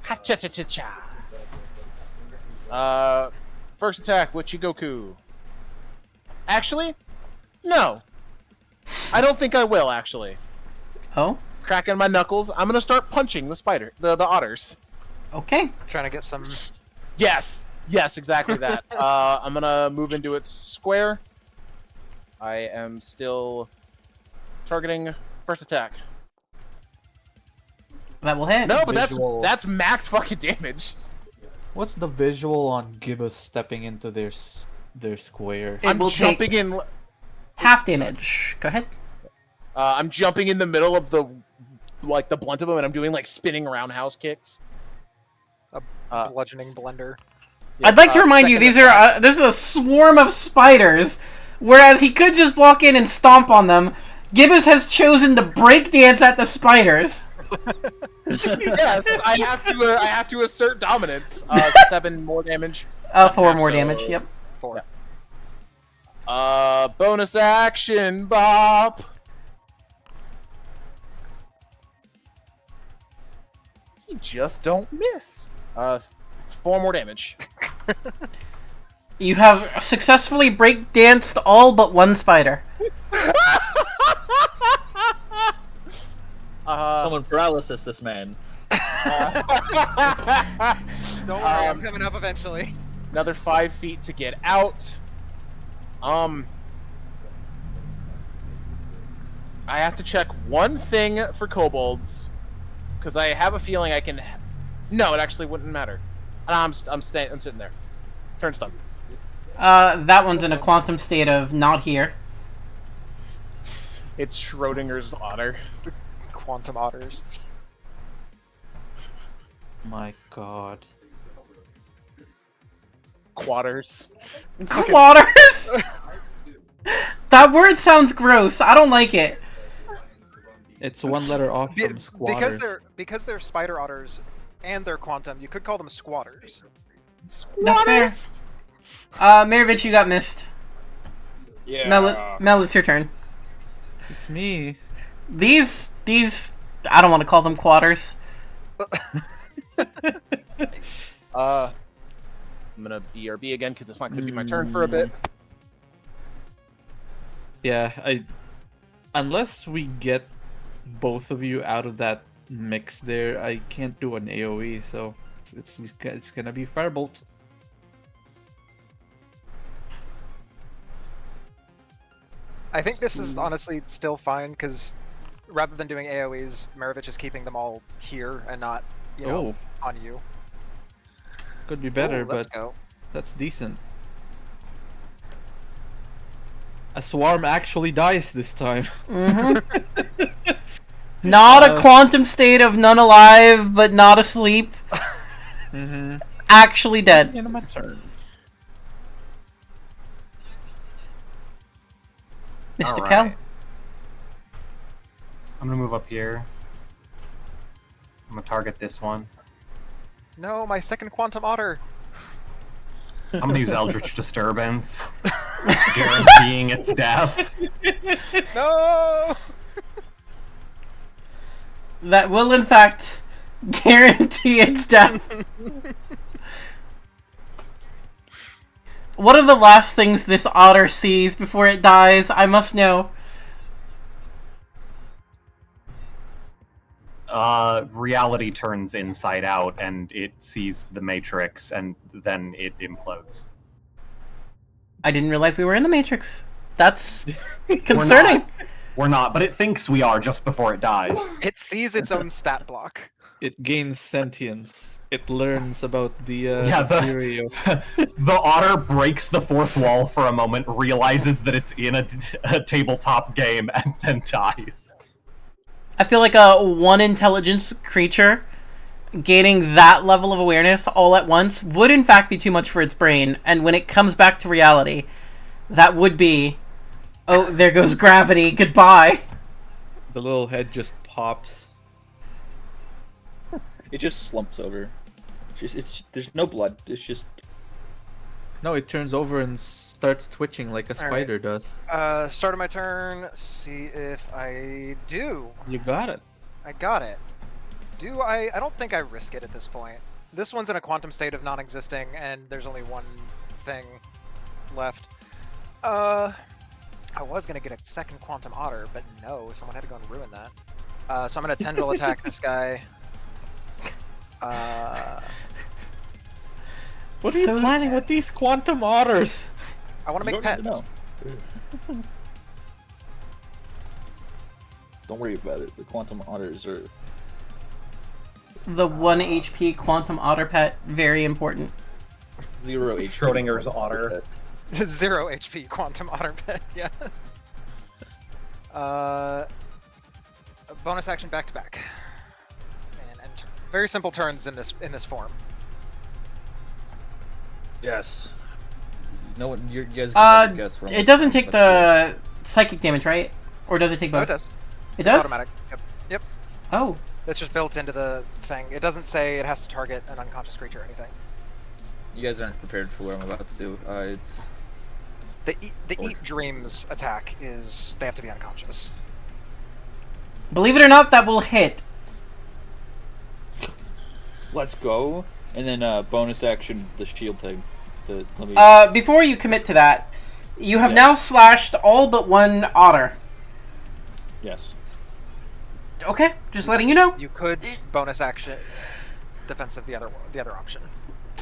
Ha-cha-cha-cha-cha. First attack with Chigoku. Actually, no. I don't think I will, actually. Oh? Cracking my knuckles, I'm gonna start punching the otters. Okay. Trying to get some. Yes! Yes, exactly that. I'm gonna move into its square. I am still targeting first attack. That will hit. No, but Visual. that's max fucking damage. What's the visual on Gibbous stepping into their square? It I'm will jumping take in. half damage. Go ahead. I'm jumping in the middle of the blunt of them, and I'm doing like spinning roundhouse kicks. Bludgeoning blender. I'd like to remind you, these are this is a swarm of spiders, whereas he could just walk in and stomp on them. Gibbous has chosen to break dance at the spiders. Yes, I have to assert dominance. 7 more damage. 4 more damage. Yep. 4. Bonus action, Bop. You just don't miss. 4 more damage. You have successfully break danced all but one spider. Someone paralysis this man. Don't worry, I'm coming up eventually. Another 5 feet to get out. I have to check one thing for kobolds, because I have a feeling I can. No, it actually wouldn't matter. I'm sitting there. Turn stun. That one's in a quantum state of not here. It's Schrodinger's otter. Quantum otters. My god. Quatters. Squotters? That word sounds gross. I don't like it. It's one letter off from squatters. Because they're spider otters and they're quantum, you could call them squatters. That's fair. Maravich, you got missed. Yeah. Mel, it's your turn. It's me. These, I don't want to call them quarters. I'm gonna BRB again because it's not gonna be my turn for a bit. Yeah, unless we get both of you out of that mix there, I can't do an AoE, so it's gonna be Firebolt. I think this is honestly still fine because rather than doing AoEs, Maravich is keeping them all here and not, on you. Could be better, Let's but go. that's decent. A swarm actually dies this time. Mm-hmm. Not a quantum state of none alive, but not asleep. Mm-hmm. Actually dead. End of my turn. Mr. Alright. Cal. I'm gonna move up here. I'm gonna target this one. No, my second quantum otter. I'm gonna use Eldritch Disturbance. guaranteeing its death. No. That will, in fact, guarantee its death. What are the last things this otter sees before it dies? I must know. Reality turns inside out, and it sees the Matrix, and then it implodes. I didn't realize we were in the Matrix. That's concerning. We're not, but it thinks we are just before it dies. It sees its own stat block. It gains sentience. It learns about the theory of... The otter breaks the fourth wall for a moment, realizes that it's in a tabletop game, and then dies. I feel like a one intelligence creature gaining that level of awareness all at once would in fact be too much for its brain, and when it comes back to reality, that would be, oh, there goes gravity, goodbye. The little head just pops. It just slumps over. There's no blood. It's just... No, it turns over and starts twitching like a spider does. Start of my turn. See if I do. You got it. I got it. Do I? I don't think I risk it at this point. This one's in a quantum state of non-existing, and there's only one thing left. I was gonna get a second quantum otter, but no, someone had to go and ruin that. So I'm gonna tendril attack this guy. What are you planning with these quantum otters? I want to make pets. Don't worry about it. The quantum otters are... The 1 HP quantum otter pet, very important. 0 HP. Schrodinger's otter. 0 HP quantum otter pet. Yeah. Bonus action back to back. And turn. Very simple turns in this form. Yes. No one, you guys can guess wrong. It doesn't take the psychic damage, right? Or does it take No, both? it does. It does? Automatic. Yep. Oh. That's just built into the thing. It doesn't say it has to target an unconscious creature or anything. You guys aren't prepared for what I'm about to do. It's... The Eat Dreams attack is they have to be unconscious. Believe it or not, that will hit. Let's go. And then bonus action, the shield thing. Let me... Before you commit to that, you have now slashed all but one otter. Yes. Okay, just letting you know. You could bonus action defensive the other option.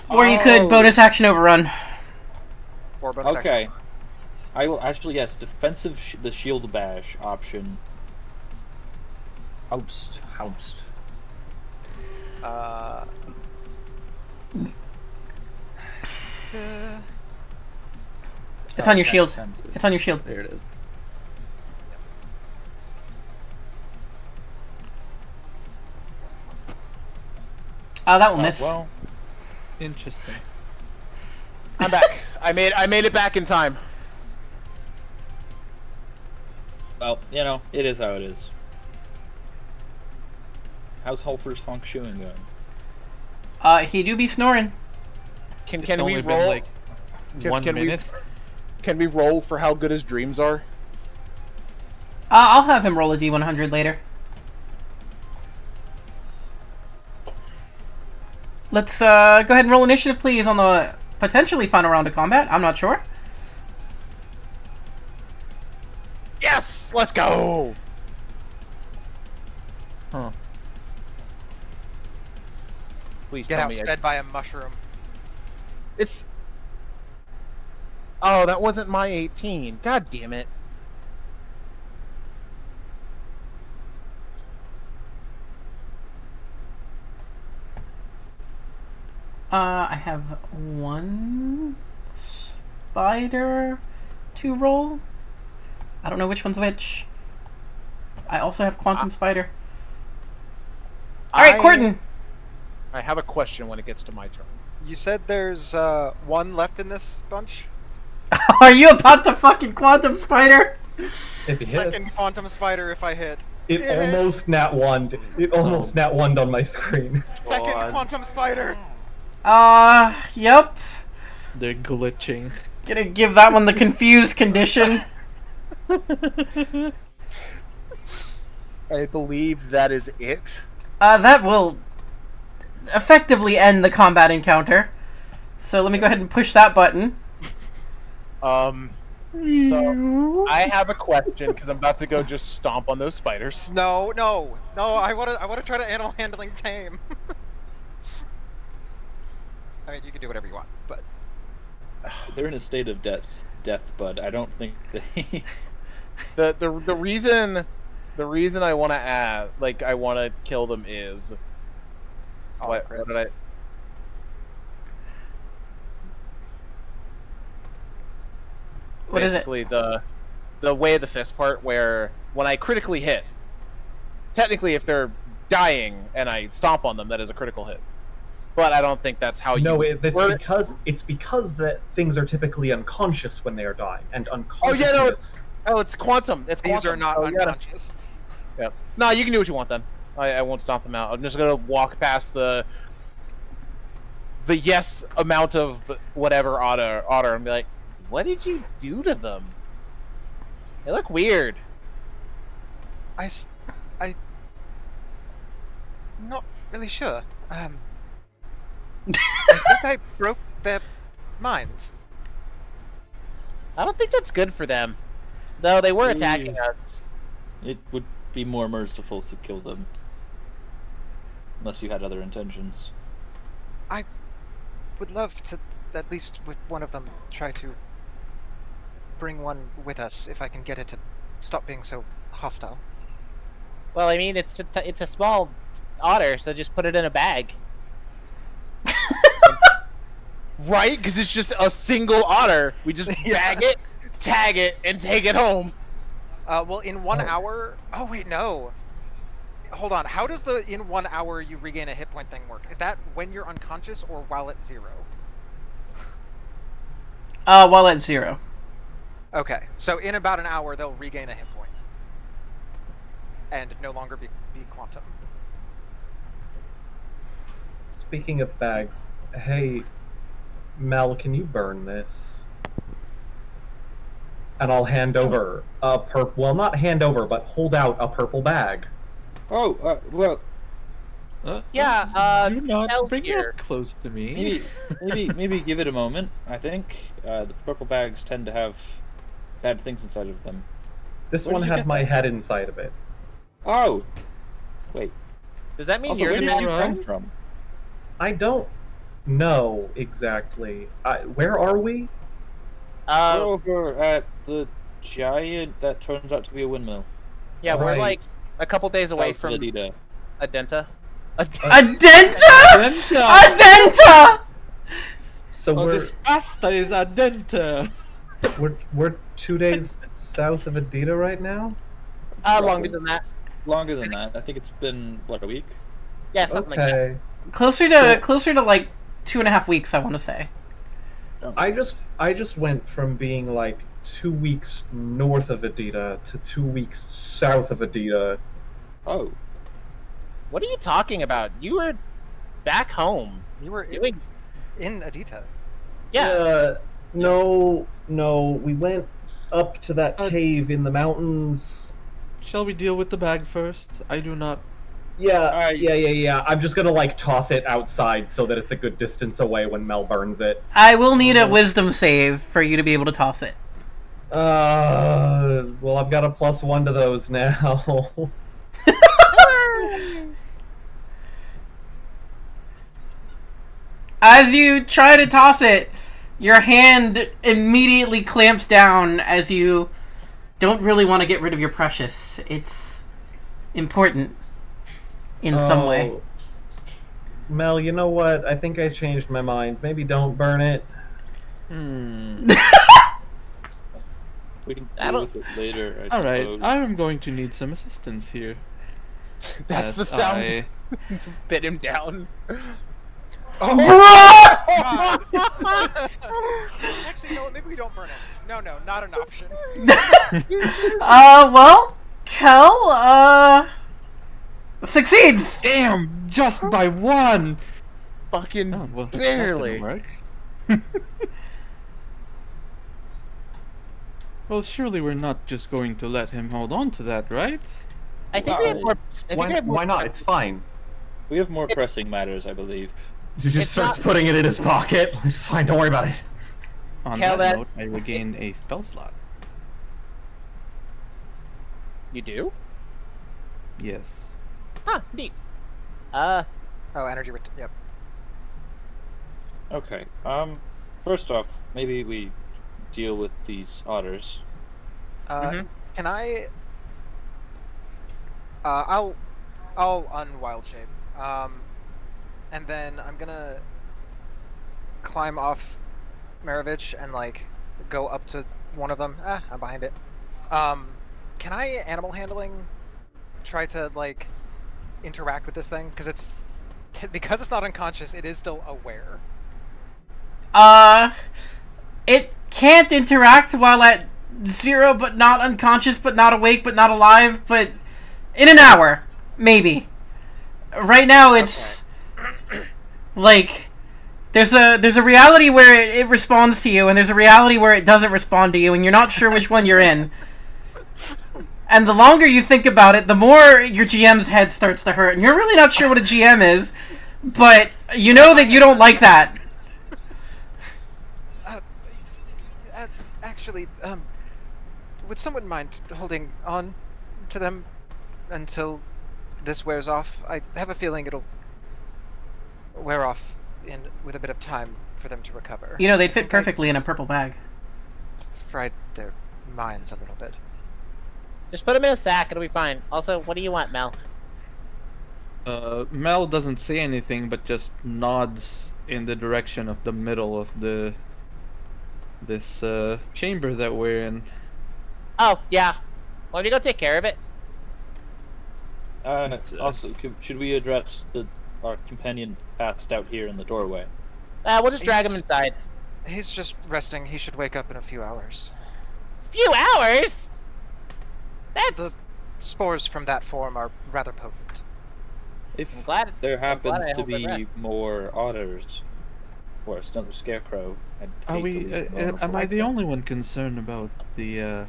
Or you could bonus action overrun. Or bonus action. Okay. I will actually, yes, defensive the shield bash option. Houst. It's on your shield. Defensive. It's on your shield. There it is. That will miss. Well, Interesting. I'm back. I made it back in time. you know, it is how it is. How's Hulfer's honk shoeing going? He do be snoring. Can It's we only been, roll? like, Can- 1 can we- minute? Can we roll for how good his dreams are? I'll have him roll a D100 later. Let's go ahead and roll initiative, please, on the potentially final round of combat. I'm not sure. Yes, let's go. Huh. Please Get tell me. outsped by a mushroom. It's. Oh, that wasn't my 18. God damn it. I have one spider to roll. I don't know which one's which. I also have quantum spider. All right, Corton. I have a question when it gets to my turn. You said there's one left in this bunch? Are you about to fucking quantum spider? It Second hits. quantum spider if I hit. It almost nat one. It almost nat one on my screen. Second quantum spider! Yep. They're glitching. Gonna give that one the confused condition. I believe that is it. That will effectively end the combat encounter. So let me go ahead and push that button. So I have a question because I'm about to go just stomp on those spiders. No. I wanna try to animal handling tame. I mean, you can do whatever you want, but They're in a state of death, bud. I don't think they. The reason I want to add, like, I want to kill them is what did I? What is it? Basically, the way of the fist part, where when I critically hit, technically, if they're dying and I stomp on them, that is a critical hit. But I don't think that's how you. No, it's because that things are typically unconscious when they are dying, and unconscious. It's quantum. It's quantum. these are not unconscious. Yeah. No, you can do what you want then. I won't stomp them out. I'm just gonna walk past the yes amount of whatever otter and be like, what did you do to them? They look weird. I'm not really sure. I think I broke their minds. I don't think that's good for them. Though they were attacking us. It would be more merciful to kill them. Unless you had other intentions. I would love to, at least with one of them, try to bring one with us if I can get it to stop being so hostile. Well, I mean, it's a small otter, so just put it in a bag. Right? Because it's just a single otter. We just bag it, tag it, and take it home. Well, in 1 hour... Oh, wait, no. Hold on. How does the in 1 hour you regain a hit point thing work? Is that when you're unconscious or while at 0? While at 0. Okay, so in about an hour, they'll regain a hit point. And no longer be quantum. Speaking of bags, hey, Mel, can you burn this? And I'll hand over a well, not hand over, but hold out a purple bag. Oh, well. Yeah, do not Mel bring here. it close to me. Maybe give it a moment. I think the purple bags tend to have bad things inside of them. This Where one did you had get my that? head inside of it. Oh, wait. Does that mean Also, you're where the did you man? come from? I don't know exactly. Where are we? We're over at the giant that turns out to be a windmill. Yeah, we're Right. like a couple days away South from of Adida. Adenta. Adenta! Adenta! So Oh, this pasta is al dente. we're 2 days south of Adida right now. Longer than that. Longer than that. I think it's been, what, a week? Yeah, something like that. Okay. Closer to like 2.5 weeks, I want to say. I just went from being like 2 weeks north of Adida to 2 weeks south of Adida. Oh. What are you talking about? You were back home. You were Doing... in Adita. Yeah. No. We went up to that cave in the mountains. Shall we deal with the bag first? I do not. Yeah. Yeah. I'm just gonna like toss it outside so that it's a good distance away when Mel burns it. I will need a wisdom save for you to be able to toss it. Well, I've got a +1 to those now. As you try to toss it, your hand immediately clamps down as you don't really want to get rid of your precious. It's important in some way. Oh. Mel, you know what? I think I changed my mind. Maybe don't burn it. We can I deal don't- with it later, I Alright, suppose. I am going to need some assistance here. That's as the sound. I- Bit him down. Actually, no, maybe we don't burn it. No, not an option. Well, Kel, succeeds! Damn! Just by one! Fucking Oh, well, that barely. didn't work. Well, surely we're not just going to let him hold on to that, right? I think we have more. I think Why, we have more why not? It's fine. We have more pressing matters, I believe. He just It's starts not- putting it in his pocket. It's fine. Don't worry about it. On Cal, that that- note, I regain a spell slot. You do? Yes. Huh, neat. Oh, energy. Yep. Okay. First off, maybe we deal with these otters. Mhm. Can I? I'll unwild shape. And then I'm gonna climb off Maravich and like go up to one of them. Ah, I'm behind it. Can I animal handling try to like interact with this thing? Because because it's not unconscious, it is still aware. It can't interact while at 0, but not unconscious, but not awake, but not alive, but in an hour, maybe. Right now, it's like there's a reality where it responds to you, and there's a reality where it doesn't respond to you, and you're not sure which one you're in. And the longer you think about it, the more your GM's head starts to hurt, and you're really not sure what a GM is, but you know that you don't like that. Actually, would someone mind holding on to them until this wears off? I have a feeling it'll wear off with a bit of time for them to recover. You know, they'd fit perfectly in a purple bag. Fried their minds a little bit. Just put him in a sack, it'll be fine. Also, what do you want, Mel? Mel doesn't say anything, but just nods in the direction of the middle of this chamber that we're in. Oh, yeah. Why don't you go take care of it? Also, should we address our companion passed out here in the doorway? We'll just drag him inside. He's just resting. He should wake up in a few hours. Few hours? The That's... spores from that form are rather potent. If I'm glad- there I'm glad happens I to held my breath. be more otters, or another scarecrow, I'd Are hate we? to leave them alone Am for I like the that. only one concerned about the You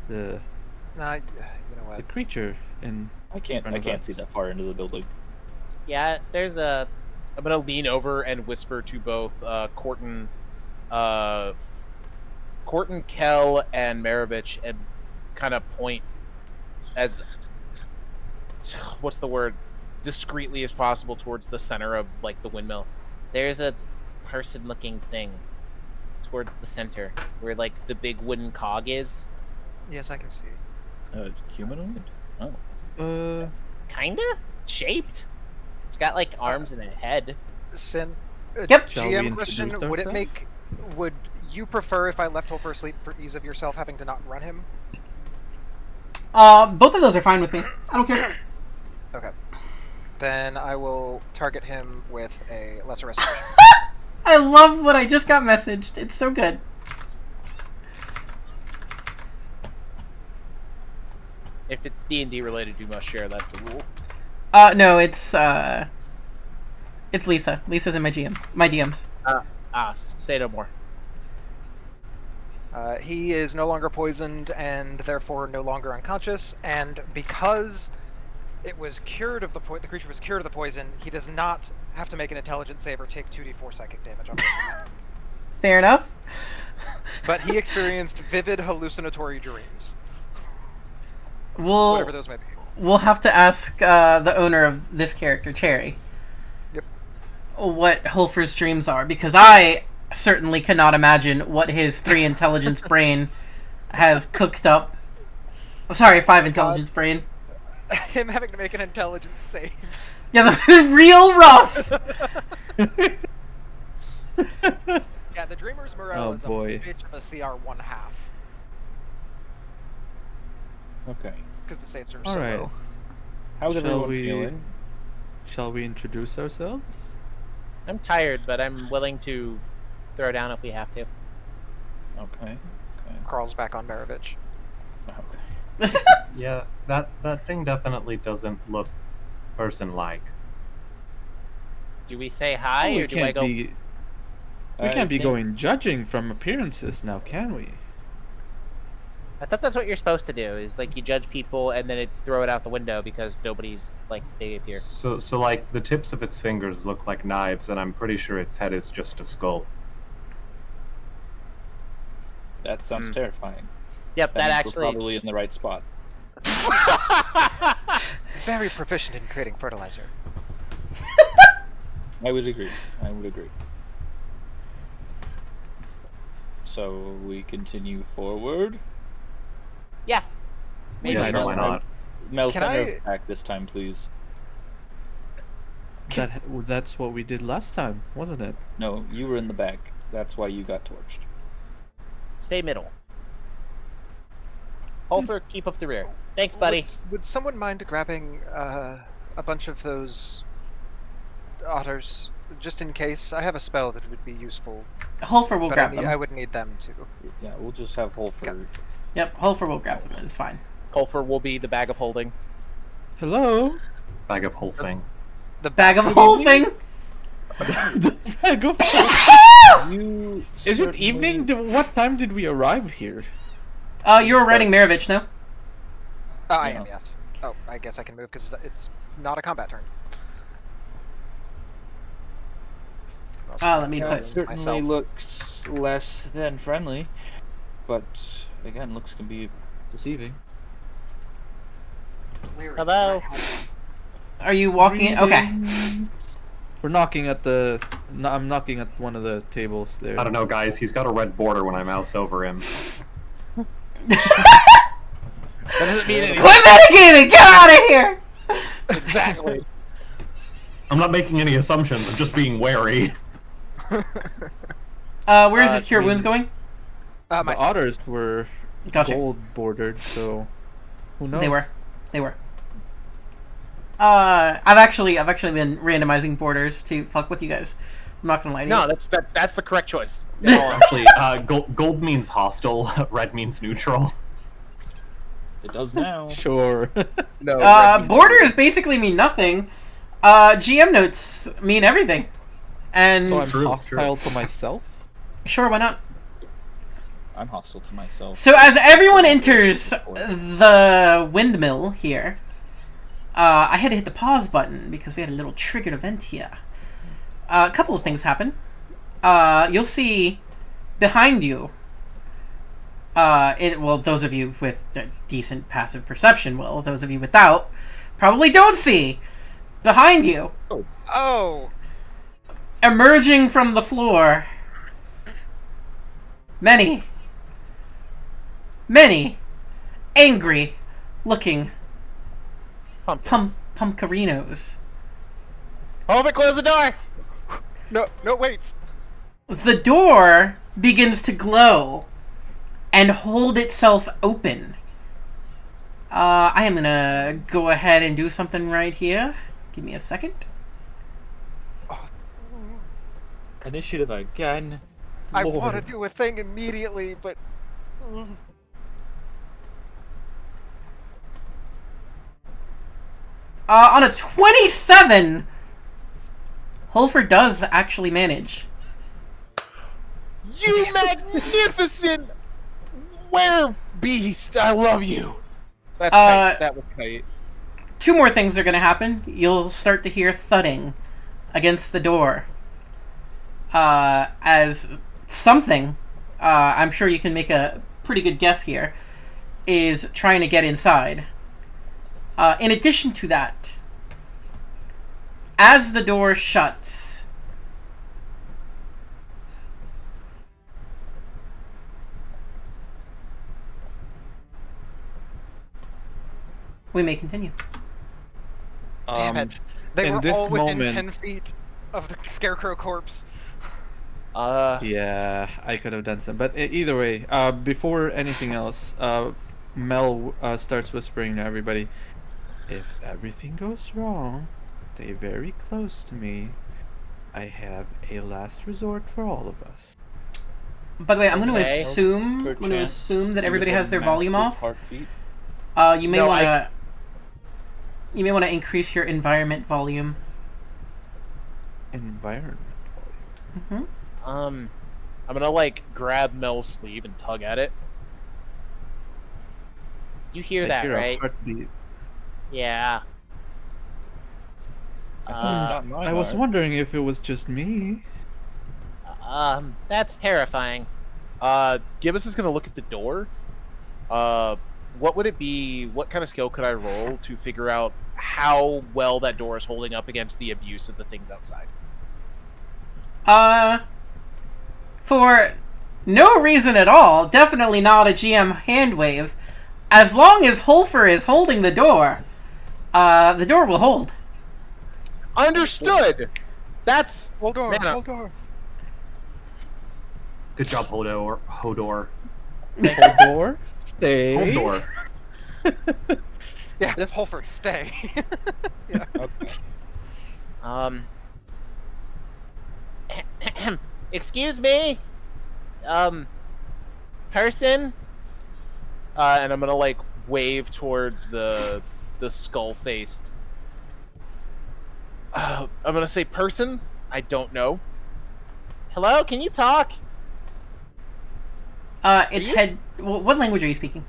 know what? creature in? I can't see that far into the building. Yeah, there's a... I'm gonna lean over and whisper to both Corton, Kell, and Maravich, and kind of point as... what's the word? Discreetly as possible towards the center of, like, the windmill. There's a person-looking thing towards the center, where, like, the big wooden cog is. Yes, I can see. Humanoid? Oh. Kinda? Shaped? It's got, like, arms and a head. Sin. Yep. Shall we GM question: introduce Would it ourselves? would you prefer if I left Holfer asleep for ease of yourself having to not run him? Both of those are fine with me. I don't care. Okay. Then I will target him with a lesser restoration. I love what I just got messaged. It's so good. If it's D&D related, you must share. That's the rule. No, it's Lisa. Lisa's in my DMs. Say no more. He is no longer poisoned and therefore no longer unconscious. And because it was cured of the creature was cured of the poison, he does not have to make an intelligence save or take 2d4 psychic damage on poison. Fair enough. But he experienced vivid hallucinatory dreams, We'll whatever those may be. we'll have to ask the owner of this character, Cherry. Yep. What Holfer's dreams are, because I certainly cannot imagine what his 3 intelligence brain has cooked up. Sorry, 5 intelligence brain. Him having to make an intelligence save. Yeah, that's real rough. Yeah, the Dreamer's morale Oh, is boy. a bitch of a CR 1/2. Okay. Because the saves are All so right. low. How's Shall everyone we- feeling? Shall we introduce ourselves? I'm tired, but I'm willing to throw down if we have to. Okay. Crawls back on Maravich. Okay. Yeah, that thing definitely doesn't look person-like. Do we say hi, we or do I go... We I can't be think- going judging from appearances now, can we? I thought that's what you're supposed to do. Is like you judge people and then throw it out the window because nobody's like they appear. So like the tips of its fingers look like knives, and I'm pretty sure its head is just a skull. That sounds terrifying. Yep, that means actually. we're probably in the right spot. Very proficient in creating fertilizer. I would agree. I would agree. So we continue forward. Yeah. Maybe. Yeah, sure, why not? Mel, Can send her I- back this time, please. That's what we did last time, wasn't it? No, you were in the back. That's why you got torched. Stay middle. Holfer, keep up the rear. Thanks, buddy. Would someone mind grabbing a bunch of those otters, just in case? I have a spell that would be useful, Holfer will but grab them. I would need them too. Yeah, we'll just have Holfer. Yep, Holfer will grab them. It's fine. Holfer will be the bag of holding. Hello. Bag of whole thing. The Bag of whole thing. The bag of. You Is it certainly- evening? What time did we arrive here? You're riding Maravich now. I Yeah. am, yes. Oh, I guess I can move because it's not a combat turn. Let me Yeah, put. it certainly myself. looks less than friendly, but again, looks can be deceiving. Hello. Are you walking in? Okay. We're knocking at the. No, I'm knocking at one of the tables there. I don't know, guys. He's got a red border when I mouse over him. That doesn't mean anything. Quit metagaming! Get out of here! Exactly. I'm not making any assumptions. I'm just being wary. Where is this I cure mean- wounds going? The My otters were Gotcha. gold bordered, so who knows? They were. They were. I've actually been randomizing borders to fuck with you guys. I'm not gonna lie to you. No, that's the correct choice. Actually, gold means hostile. Red means neutral. It does now. Sure. No. Borders basically mean nothing. GM notes mean everything. And So I'm True, hostile to myself. sure, why not? I'm hostile to myself. So as everyone enters the windmill here, I had to hit the pause button because we had a little triggered event here. A couple of things happen. You'll see behind you. Well, those of you with a decent passive perception will. Those of you without probably don't see. Behind you, Oh! emerging from the floor, many angry looking Pumpkins. pumpkarinos. Holfer, close the door. No, wait! The door begins to glow and hold itself open. I am gonna go ahead and do something right here. Give me a second. Initiative again. I Lord. want to do a thing immediately, but... On a 27, Holfer does actually manage. You magnificent were beast. I love you. That's kite. That was kite. Two more things are going to happen. You'll start to hear thudding against the door. As something, I'm sure you can make a pretty good guess here, is trying to get inside. In addition to that, as the door shuts, we may continue. Damn it. They in were this all within moment- 10 feet of the scarecrow corpse. Yeah, I could have done some, but either way, before anything else, Mel starts whispering to everybody, "If everything goes wrong, stay very close to me. I have a last resort for all of us." By the way, I'm going to Okay. assume that everybody has their volume off. Heartbeat. You may No, want to increase your environment volume. Environment. Hmm. I'm gonna like grab Mel's sleeve and tug at it. You hear I that, hear a right? heartbeat. Yeah. It's Uh, not my I was heart. wondering if it was just me. that's terrifying. Gibbous is gonna look at the door. What would it be? What kind of skill could I roll to figure out how well that door is holding up against the abuse of the things outside? For no reason at all, definitely not a GM hand wave. As long as Holfer is holding the door will hold. Understood. That's Hold on, man, hold on. Good job, Hodor. Hodor. Hodor, stay. Hodor. Yeah, this Holford, stay. Yeah. Okay. Excuse me, person. And I'm gonna like wave towards the skull faced. I'm gonna say person. I don't know. Hello, can you talk? It's you- head. What language are you speaking?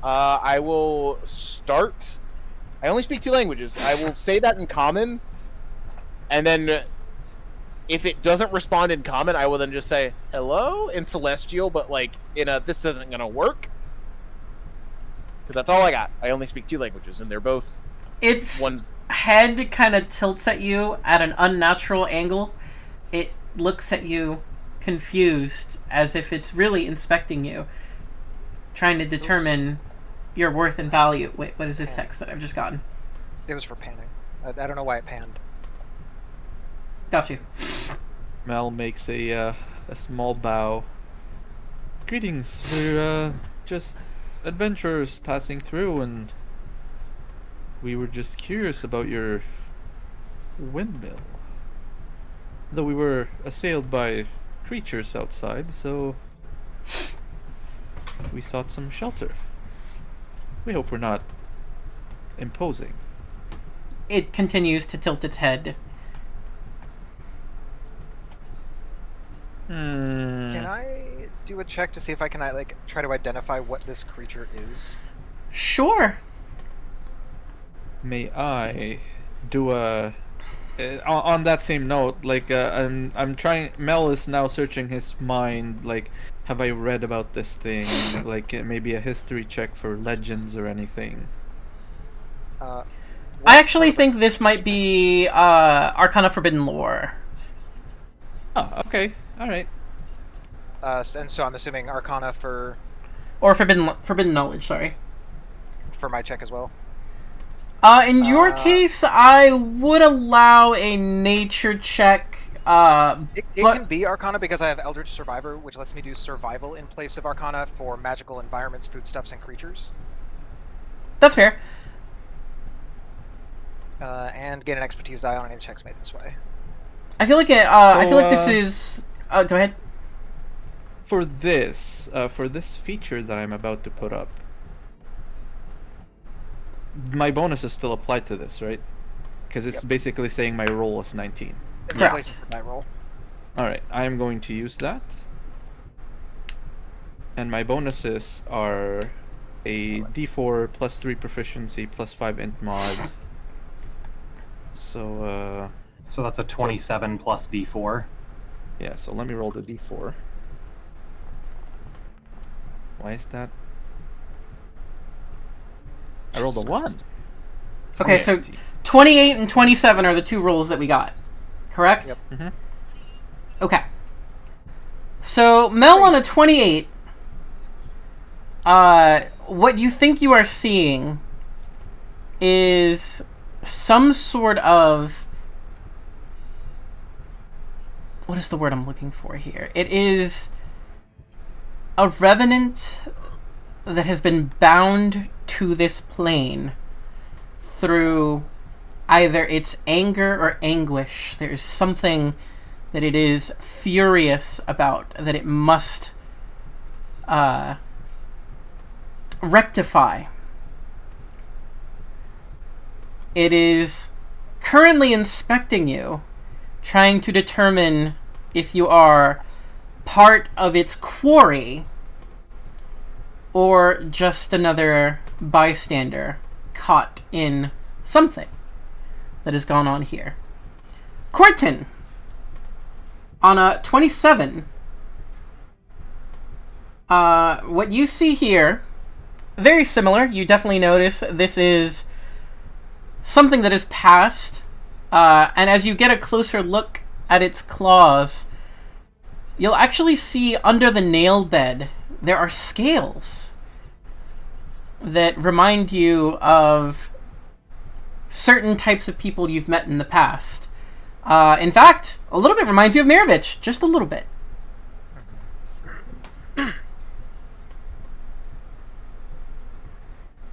I will start. I only speak 2 languages. I will say that in common, and then if it doesn't respond in common, I will then just say hello in Celestial, but like in a this isn't gonna work because that's all I got. I only speak 2 languages, and they're both Its one. head kind of tilts at you at an unnatural angle. It looks at you confused, as if it's really inspecting you, trying to determine your worth and value. Wait, what is this text that I've just gotten? It was for panning. I don't know why it panned. Got you. Mel makes a small bow. Greetings. We're just adventurers passing through, and we were just curious about your windmill. Though we were assailed by creatures outside, so we sought some shelter. We hope we're not imposing. It continues to tilt its head. Can I do a check to see if I can like try to identify what this creature is? Sure. May I do a on that same note, like I'm trying. Mel is now searching his mind. Like, have I read about this thing? Like, maybe a history check for legends or anything. What I actually sort of- think this might be Arcana Forbidden Lore. Oh, okay, all right. and so I'm assuming Arcana for Or Forbidden Knowledge, sorry. my check as well. In your case, I would allow a nature check. It but- can be Arcana because I have Eldritch Survivor, which lets me do survival in place of Arcana for magical environments, foodstuffs, and creatures. That's fair. And gain an expertise die on any checks made this way. I feel like I feel like this So, is. Go ahead. For this feature that I'm about to put up, my bonus is still applied to this, right? Because it's Yep. basically saying my roll is 19. It Correct. replaces the die roll. Alright, I am going to use that. And my bonuses are a d4 plus 3 proficiency plus 5 int mod. So, So that's a 27 plus d4. yeah, so let me roll the d4. Why is that? I rolled a 1. Okay, so 20. 28 and 27 are the 2 rolls that we got. Correct? Yep. Mhm. Okay. So, Mel on a 28, what you think you are seeing is some sort of... What is the word I'm looking for here? It is a revenant that has been bound to this plane through either its anger or anguish. There is something that it is furious about, that it must rectify. It is currently inspecting you, trying to determine if you are part of its quarry or just another bystander caught in something that has gone on here. Corton, on a 27, what you see here, very similar. You definitely notice this is something that is passed, and as you get a closer look at its claws, you'll actually see under the nail bed there are scales that remind you of certain types of people you've met in the past. In fact, a little bit reminds you of Mirovich, just a little bit.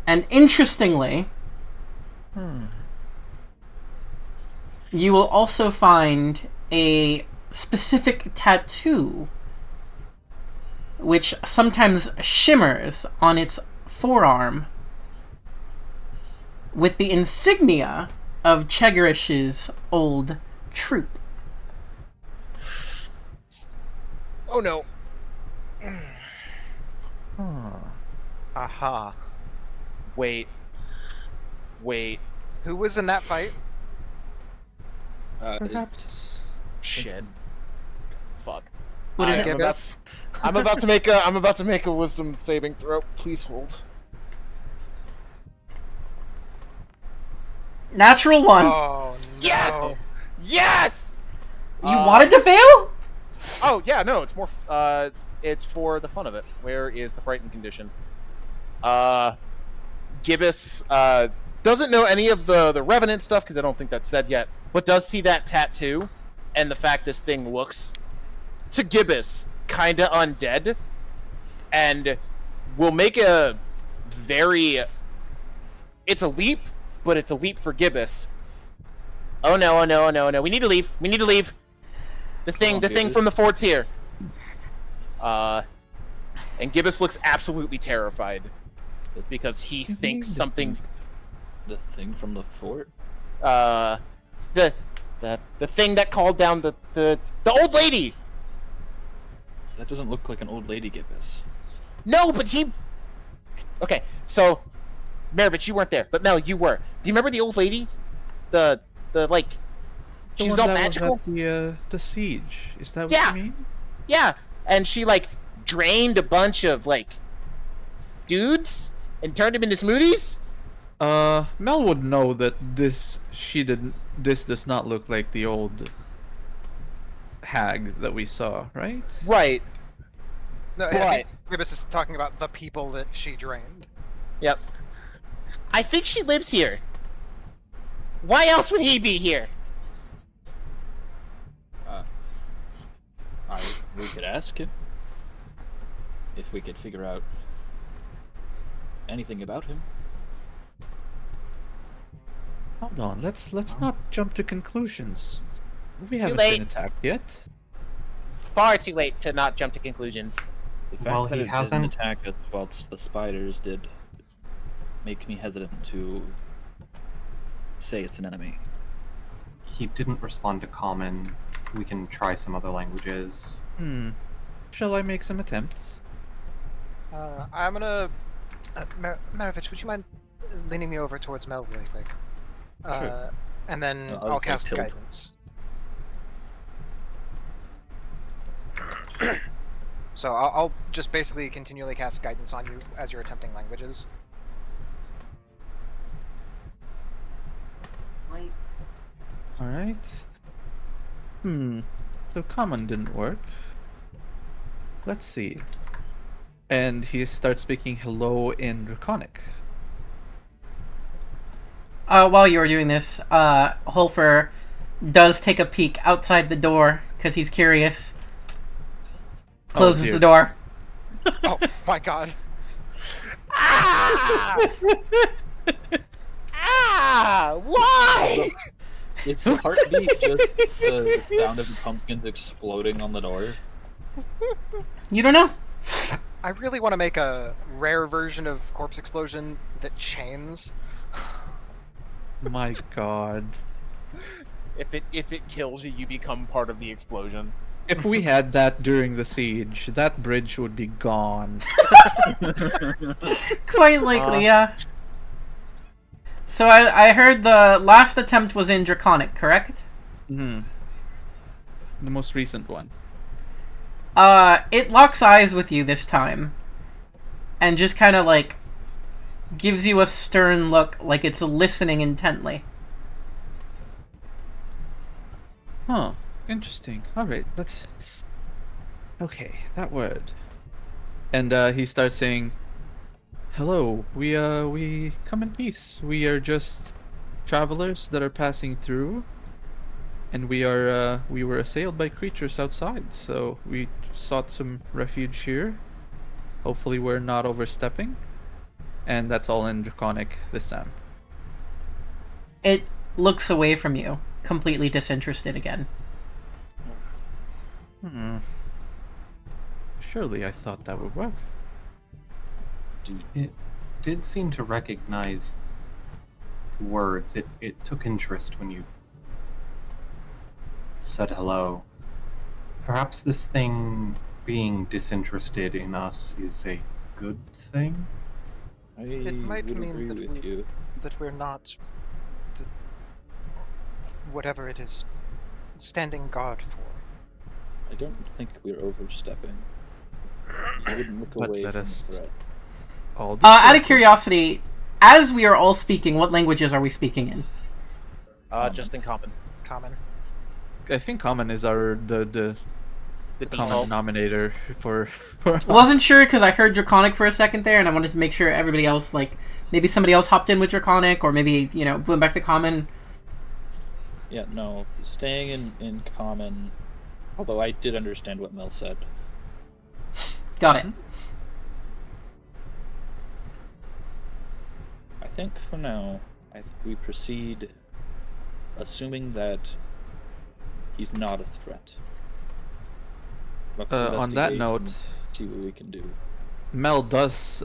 And interestingly, you will also find a specific tattoo which sometimes shimmers on its forearm with the insignia of Cheggerish's old troop. Oh no. Aha. Wait. Who was in that fight? Perhaps. Shit. Fuck. What is I it? am Gibbous? I'm about to make a wisdom saving throw. Please hold. Natural one. Oh, no. Yes! Yes! You wanted to fail? Oh yeah, no, it's more. It's for the fun of it. Where is the frightened condition? Gibbous doesn't know any of the revenant stuff because I don't think that's said yet, but does see that tattoo and the fact this thing looks to Gibbous kinda undead, and will make a very. It's a leap, but it's a leap for Gibbous. Oh no! Oh no! Oh no! Oh no! We need to leave. We need to leave. The thing from the fort's here. And Gibbous looks absolutely terrified because he thinks something. The thing from the fort? The thing that called down the old lady. That doesn't look like an old lady, Gibbous. No, but he. Okay, so Maravich, you weren't there, but Mel, you were. Do you remember the old lady? The like. The She was one all that magical. Was at the siege. Is that what Yeah. you mean? Yeah, and she like drained a bunch of like dudes and turned them into smoothies. Mel would know that this does not look like the old hag that we saw, right? Right. No, I But- think Gibbous is talking about the people that she drained. Yep. I think she lives here. Why else would he be here? We could ask him. If we could figure out anything about him. Hold on, let's not jump to conclusions. We haven't late. been attacked yet. Far too late to not jump to conclusions. The fact Well, that he it hasn't- didn't attack us whilst the spiders did make me hesitant to say it's an enemy. He didn't respond to common. We can try some other languages. Shall I make some attempts? I'm gonna... Maravich, would you mind leaning me over towards Mel really quick? Sure. And then I'll I'll take cast tilt. guidance. So I'll just basically continually cast guidance on you as you're attempting languages. Alright. So common didn't work. Let's see. And he starts speaking hello in Draconic. While you were doing this, Holfer does take a peek outside the door because he's curious. Closes dear. the door. Oh my god. Ah! Ah! Why? It's the heartbeat, just the sound of the pumpkins exploding on the door. You don't know. I really want to make a rare version of Corpse Explosion that chains. My god. If it kills you, you become part of the explosion. If we had that during the siege, that bridge would be gone. Quite likely, yeah. So I heard the last attempt was in Draconic, correct? Hmm. The most recent one. It locks eyes with you this time. And just kind of, like, gives you a stern look, like it's listening intently. Huh. Interesting. Alright, let's... Okay, that word. And he starts saying, "Hello, we come in peace. We are just travelers that are passing through, and we were assailed by creatures outside, so we sought some refuge here. Hopefully we're not overstepping." And that's all in Draconic this time. It looks away from you, completely disinterested again. Surely I thought that would work. It did seem to recognize the words. It took interest when you said hello. Perhaps this thing being disinterested in us is a good thing? It might would mean agree that with you. that we're not the, whatever it is standing guard for. I don't think we're overstepping. You wouldn't look But away let from us- the threat. All be Out of careful. curiosity, as we are all speaking, what languages are we speaking in? Just in common. Common. I think common is the The common default. denominator for us. Wasn't sure because I heard Draconic for a second there, and I wanted to make sure everybody else, like, maybe somebody else hopped in with Draconic, or maybe, you know, went back to Common. Yeah, no. Staying in common. Although I did understand what Mel said. Got it. I think for now, we proceed assuming that he's not a threat. Let's On that investigate note, and see what we can do. Mel does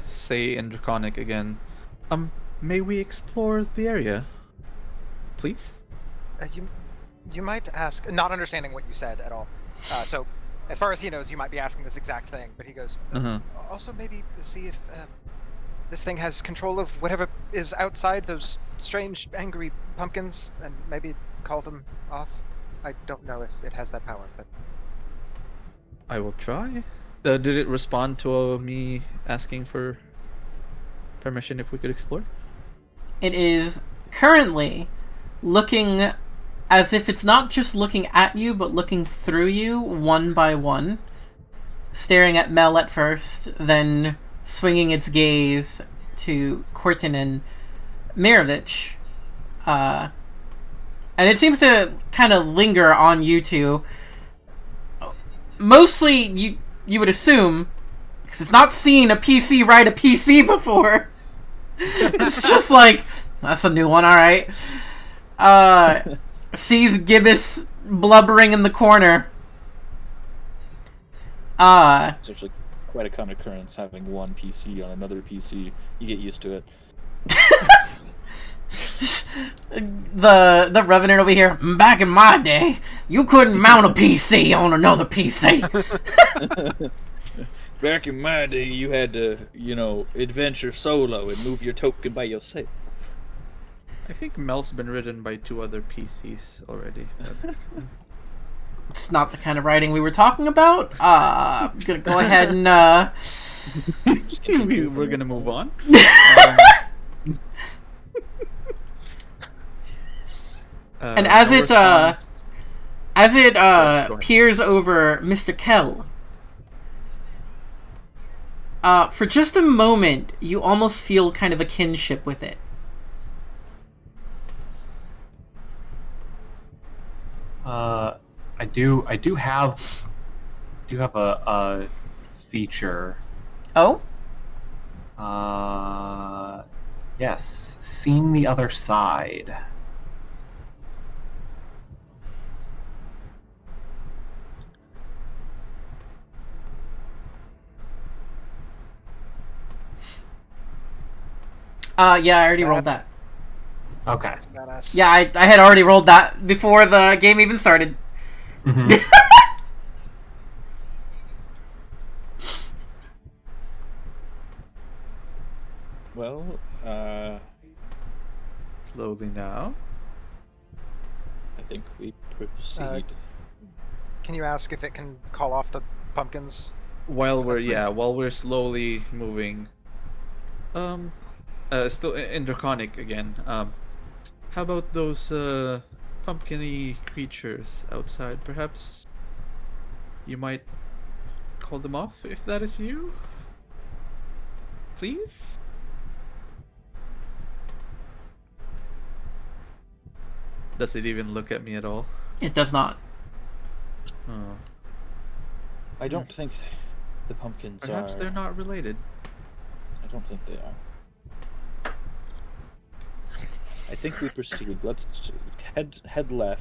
say in Draconic again, may we explore the area? Please? You might ask, not understanding what you said at all. So, as far as he knows, you might be asking this exact thing. But he goes, Uh-huh. also maybe see if this thing has control of whatever is outside those strange, angry pumpkins, and maybe call them off. I don't know if it has that power, but I will try. Did it respond to me asking for permission if we could explore? It is currently looking as if it's not just looking at you, but looking through you one by one. Staring at Mel at first, then swinging its gaze to Kortin and Mirovich. And it seems to kind of linger on you two. Mostly, you would assume, because it's not seen a PC ride a PC before. It's just like, that's a new one, alright. Sees Gibbous blubbering in the corner. It's actually quite a common occurrence having one PC on another PC. You get used to it. The Revenant over here, back in my day, you couldn't mount a PC on another PC. Back in my day, you had to, adventure solo and move your token by yourself. I think Mel's been ridden by 2 other PCs already. It's not the kind of writing we were talking about. I'm gonna go ahead and Just continue We're from gonna there. move on. and as no it response. Go ahead. peers over Mr. Kell, for just a moment, you almost feel kind of a kinship with it. I do have a feature. Oh, Yes, seen the other side. yeah, I already rolled that. Okay. it's badass. Yeah, I had already rolled that before the game even started. Mhm. Well, Slowly now. I think we proceed. Can you ask if it can call off the pumpkins? While we're Potentially. while we're slowly moving. Still in Draconic again. How about those pumpkin-y creatures outside? Perhaps you might call them off if that is you? Please? Does it even look at me at all? It does not. Oh. I don't think the pumpkins Perhaps are. they're not related. I don't think they are. I think we proceed. Let's head left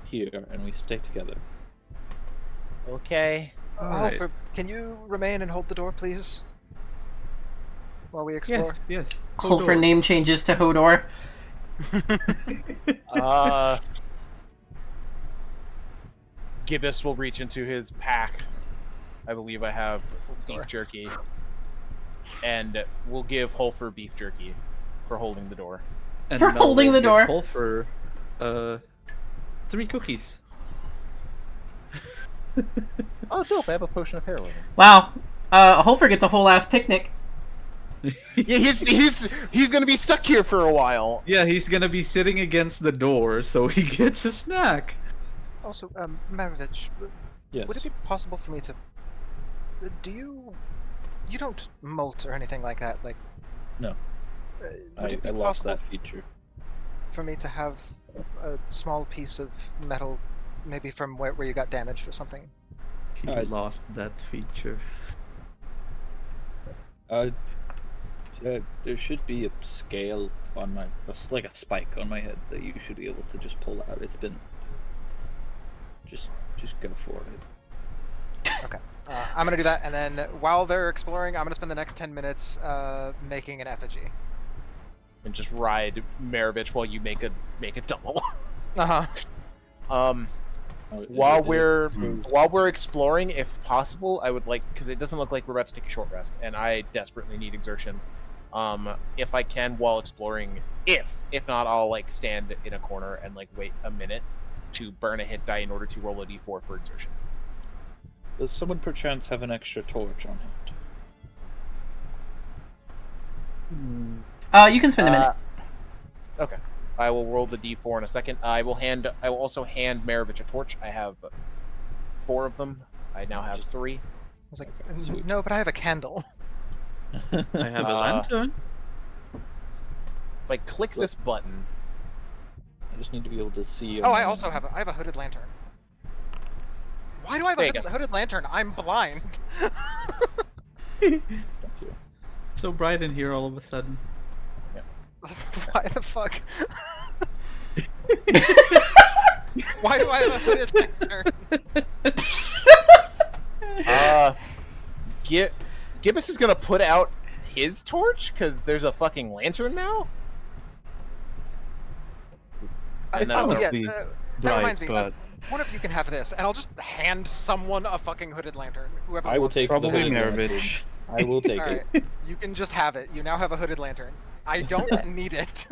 here, and we stay together. Okay. Alright. Holfer, can you remain and hold the door, please? While we explore. Yes. Holfer name changes to Hodor. Gibbous will reach into his pack. I believe I have beef jerky. And we'll give Holfer beef jerky for holding the door. And For now holding we'll the give door. Holfer, 3 cookies. Oh, dope! I have a potion of heroin. Wow. Holfer gets a whole ass picnic. Yeah, he's gonna be stuck here for a while. Yeah, he's gonna be sitting against the door, so he gets a snack. Also, Maravich, Yes. would it be possible for me to... Do you... You don't molt or anything like that, like... No. Would it be I lost possible that feature. for me to have a small piece of metal, maybe from where you got damaged or something? He lost that feature. There should be a scale on my, like a spike on my head that you should be able to just pull out. It's been, just go for it. Okay. I'm gonna do that, and then while they're exploring, I'm gonna spend the next 10 minutes making an effigy. And just ride Maravich while you make a double. Uh-huh. While we're exploring, if possible, I would like, because it doesn't look like we're about to take a short rest, and I desperately need exertion. If I can, while exploring, if not, I'll like stand in a corner and like wait a minute to burn a hit die in order to roll a d4 for exertion. Does someone perchance have an extra torch on hand? You can spend a minute. Okay. I will roll the d4 in a second. I will also hand Maravich a torch. I have 4 of them. I now have 3. I was like, Okay, sweet. no, but I have a candle. I have a lantern. If I click this button, I just need to be able to see. Oh, I also have I have a hooded lantern. Why do I have There a you go. hooded lantern? I'm blind. Thank you. So bright in here all of a sudden. Why the fuck? Why do I have a hooded lantern? Gibbous is gonna put out his torch because there's a fucking lantern now. And It's then I'll- honestly that bright, reminds me. but One of you can have this, and I'll just hand someone a fucking hooded lantern. Whoever I will wants take it. the probably hooded lantern. Maravich. I will take All it. right, you can just have it. You now have a hooded lantern. I don't need it.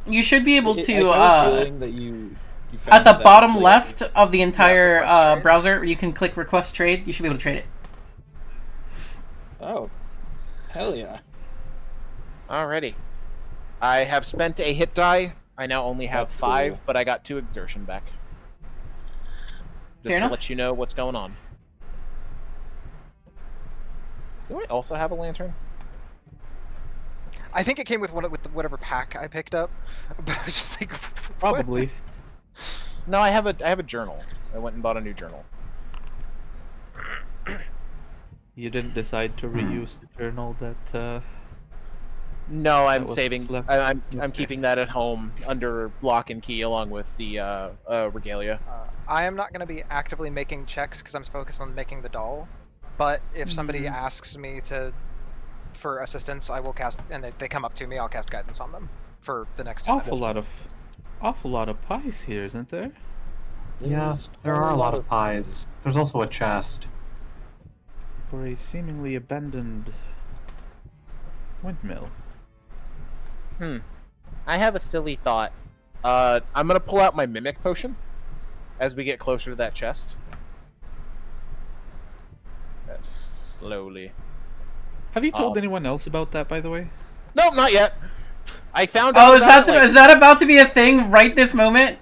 You should be able I to, have a feeling that you at found the that bottom later. left of the entire request trade. browser, you can click request trade. You should be able to trade it. Oh, hell yeah! Alrighty. I have spent a hit die. I now only have That's 5, cool. but I got 2 exertion back. Just Fair to enough. let you know what's going on. Do I also have a lantern? I think it came with whatever pack I picked up, but I was just like, what? Probably. No, I have a journal. I went and bought a new journal. You didn't decide to reuse the journal that No, I'm That was saving. left- I'm okay. keeping that at home under lock and key, along with the regalia. I am not going to be actively making checks because I'm focused on making the doll. But if somebody asks me for assistance, I will cast, and they come up to me, I'll cast guidance on them for the next 10 awful minutes. awful lot of pies here, isn't there? Yeah, There's there are a lot of pies. There's also a chest. For a seemingly abandoned windmill. I have a silly thought. I'm gonna pull out my mimic potion as we get closer to that chest. Slowly. Have you told anyone else about that, by the way? Nope, not yet. I found out. Oh, is that about to be a thing right this moment?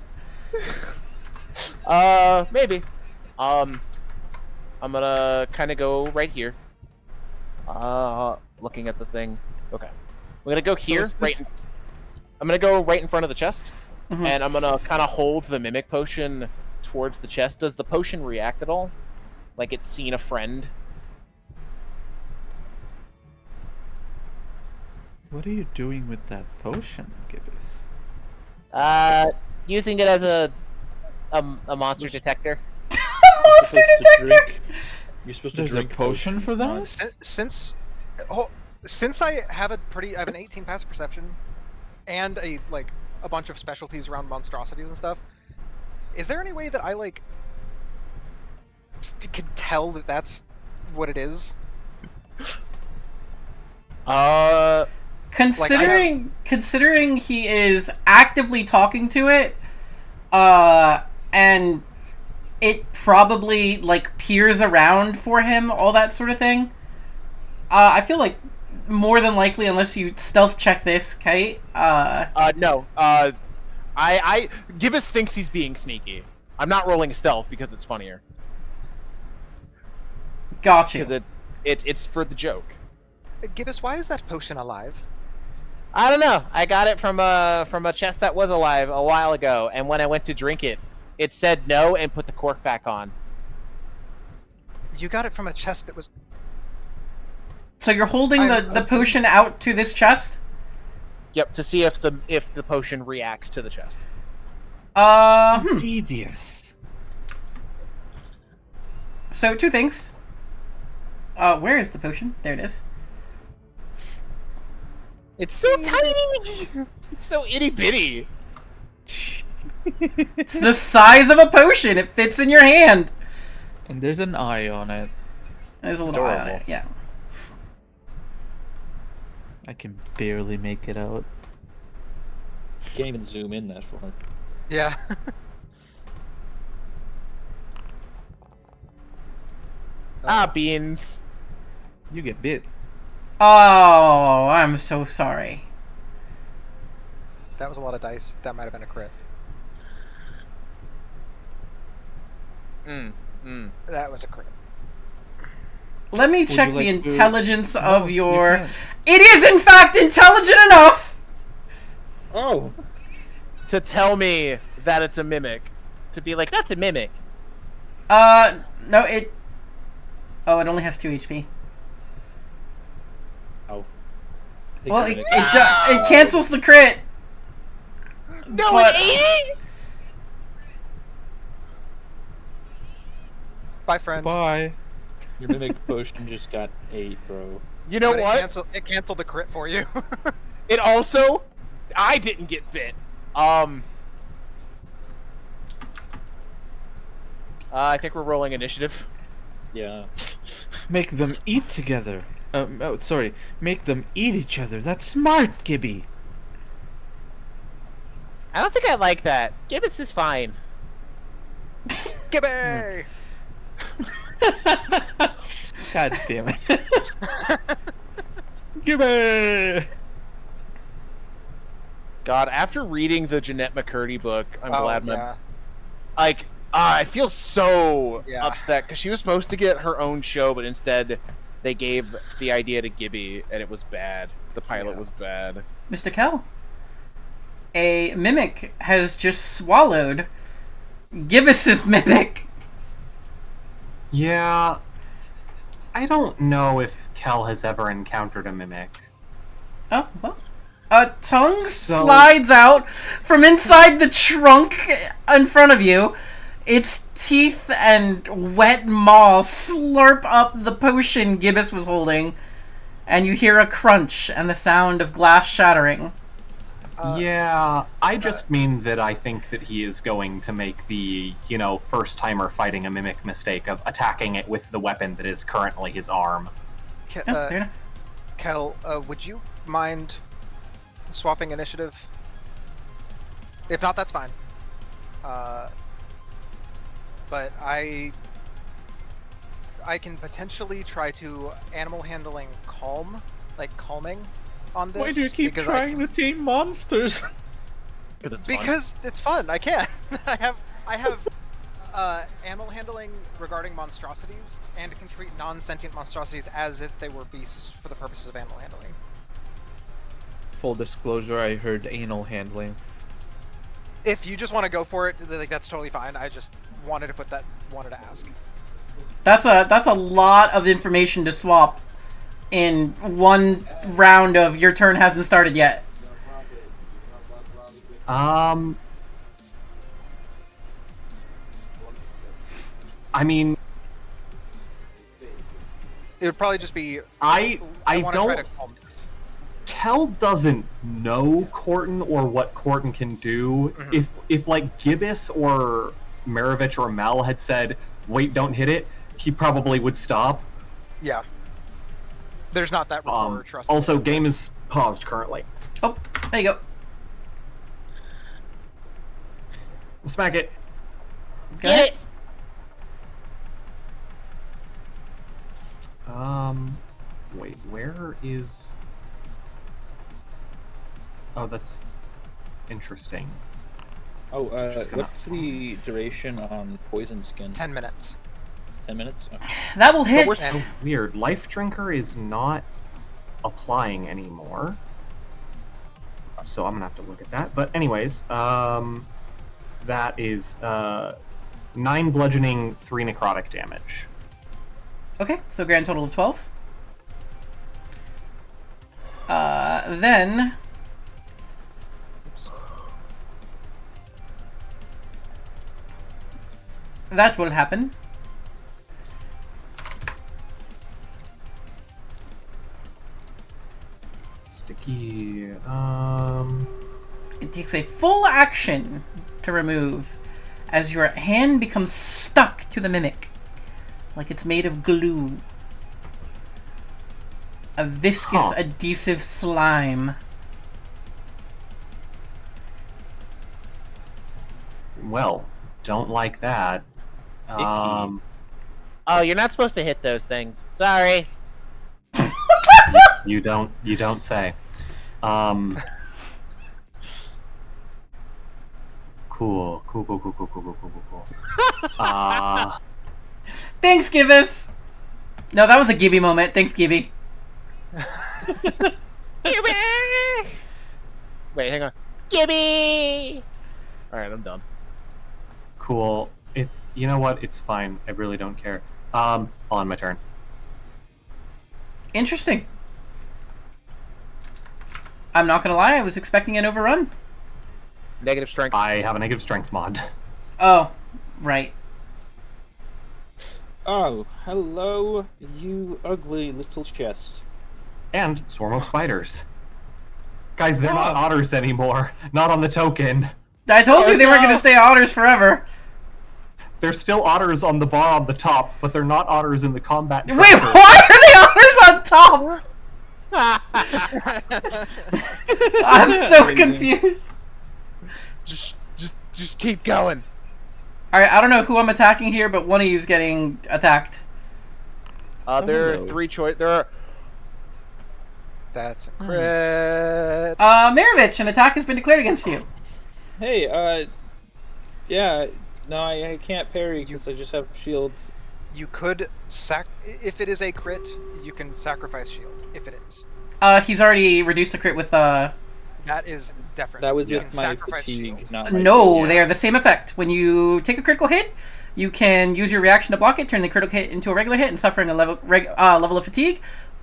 Maybe. I'm gonna kind of go right here. Looking at the thing. Okay. We're gonna go here, I'm gonna go right in front of the chest, and I'm gonna kind of hold the mimic potion towards the chest. Does the potion react at all? Like it's seen a friend? What are you doing with that potion, Gibbous? Using it as a monster detector. Monster detector. You're supposed to There's a drink potion for that? Since I have I have an 18 passive perception, and a bunch of specialties around monstrosities and stuff. Is there any way that I could tell that that's what it is? Considering he is actively talking to it, and it probably peers around for him, all that sort of thing. I feel like more than likely, unless you stealth check this, Kite. No. Gibbous thinks he's being sneaky. I'm not rolling stealth because it's funnier. Got you. Because it's for the joke. Gibbous, why is that potion alive? I don't know. I got it from a chest that was alive a while ago, and when I went to drink it, it said no and put the cork back on. You got it from a chest that was... So you're holding the potion out to this chest? Yep, to see if the potion reacts to the chest. Devious. So, two things. Where is the potion? There it is. It's so tiny! It's so itty-bitty! It's the size of a potion! It fits in your hand! And there's an eye on it. There's a little eye on it, yeah. I can barely make it out. Can't even zoom in that far. Yeah. Beans. You get bit. Oh, I'm so sorry. That was a lot of dice. That might have been a crit. That was a crit. Let me check you the like to- intelligence No, of you your... can't. It is, in fact, intelligent enough! Oh! To tell me that it's a mimic. To be like, that's a mimic. No, it... Oh, it only has 2 HP. Oh. Well, it cancels the crit! No, But- an 80? Bye, friend. Bye. Your mimic potion just got 8, bro. You know But what? It canceled the crit for you. It also, I didn't get bit. I think we're rolling initiative. Yeah. Make them eat together. Sorry. Make them eat each other. That's smart, Gibby. I don't think I like that. Gibbets is fine. Gibby! God damn it. Gibby! God, after reading the Jeanette McCurdy book, I'm glad yeah. I feel so Yeah. upset because she was supposed to get her own show, but instead they gave the idea to Gibby, and it was bad. The pilot was bad. Mr. Kell, a mimic has just swallowed Gibbus's mimic. Yeah, I don't know if Kel has ever encountered a mimic. Oh, well. A tongue slides out from inside the trunk in front of you. Its teeth and wet maw slurp up the potion Gibbous was holding, and you hear a crunch and the sound of glass shattering. Yeah, I just mean that I think that he is going to make the, first-timer fighting a mimic mistake of attacking it with the weapon that is currently his arm. Oh, fair enough. Kel, would you mind swapping initiative? If not, that's fine. But I can potentially try to animal handling calming on this. Why do you keep because trying to tame monsters? Because it's fun. Because it's fun. I can. I have animal handling regarding monstrosities, and can treat non-sentient monstrosities as if they were beasts for the purposes of animal handling. Full disclosure, I heard anal handling. If you just want to go for it, like that's totally fine. I just wanted to ask. That's a lot of information to swap in one round of your turn hasn't started yet. I mean, It would probably just be. I wanna try don't. to calm this. Kel doesn't know Corton or what Corton can do. Mhm. If like Gibbous or Maravich or Mel had said, "Wait, don't hit it," he probably would stop. Yeah. There's not that rapport or trust. Also, game is paused currently. Oh, there you go. Smack it. Get it. Wait, where is... Oh, that's interesting. Oh, So just gonna- what's the duration on poison skin? 10 minutes. 10 minutes? Okay. That will hit. But we're so weird. Life Drinker is not applying anymore. So I'm gonna have to look at that. But anyways, that is 9 bludgeoning, 3 necrotic damage. Okay, so grand total of 12. Then that will happen. Sticky. It takes a full action to remove as your hand becomes stuck to the mimic. Like it's made of glue. A viscous, Huh. adhesive slime. Well, don't like that. Oh, you're not supposed to hit those things. Sorry. You don't say. Cool. Thanks, Gibbous! No, that was a Gibby moment. Thanks, Gibby. Wait, hang on. Gibby! Alright, I'm done. Cool. It's, you know what? It's fine. I really don't care. On my turn. Interesting. I'm not gonna lie, I was expecting an overrun. Negative strength. I have a negative strength mod. Oh, right. Oh, hello, you ugly little chest. And Swarm of Spiders. Guys, they're not otters anymore. Not on the token. I told you they weren't no. gonna stay otters forever. They're still otters on the bar on the top, but they're not otters in the combat Wait, tracker. why are the otters on top? I'm so Crazy. confused. Just keep going. Alright, I don't know who I'm attacking here, but one of you's getting attacked. There are hello. 3 choice. There are. That's a crit. Maravich, an attack has been declared against you. Hey, yeah, no, I can't parry because I just have shields. You could if it is a crit, you can sacrifice shield. If it is, He's already reduced the crit with, that is different. That was You with can my sacrifice fatigue, shield. not my No, shield. they are the same effect. When you take a critical hit, you can use your reaction to block it, turn the critical hit into a regular hit, and suffering a level of fatigue.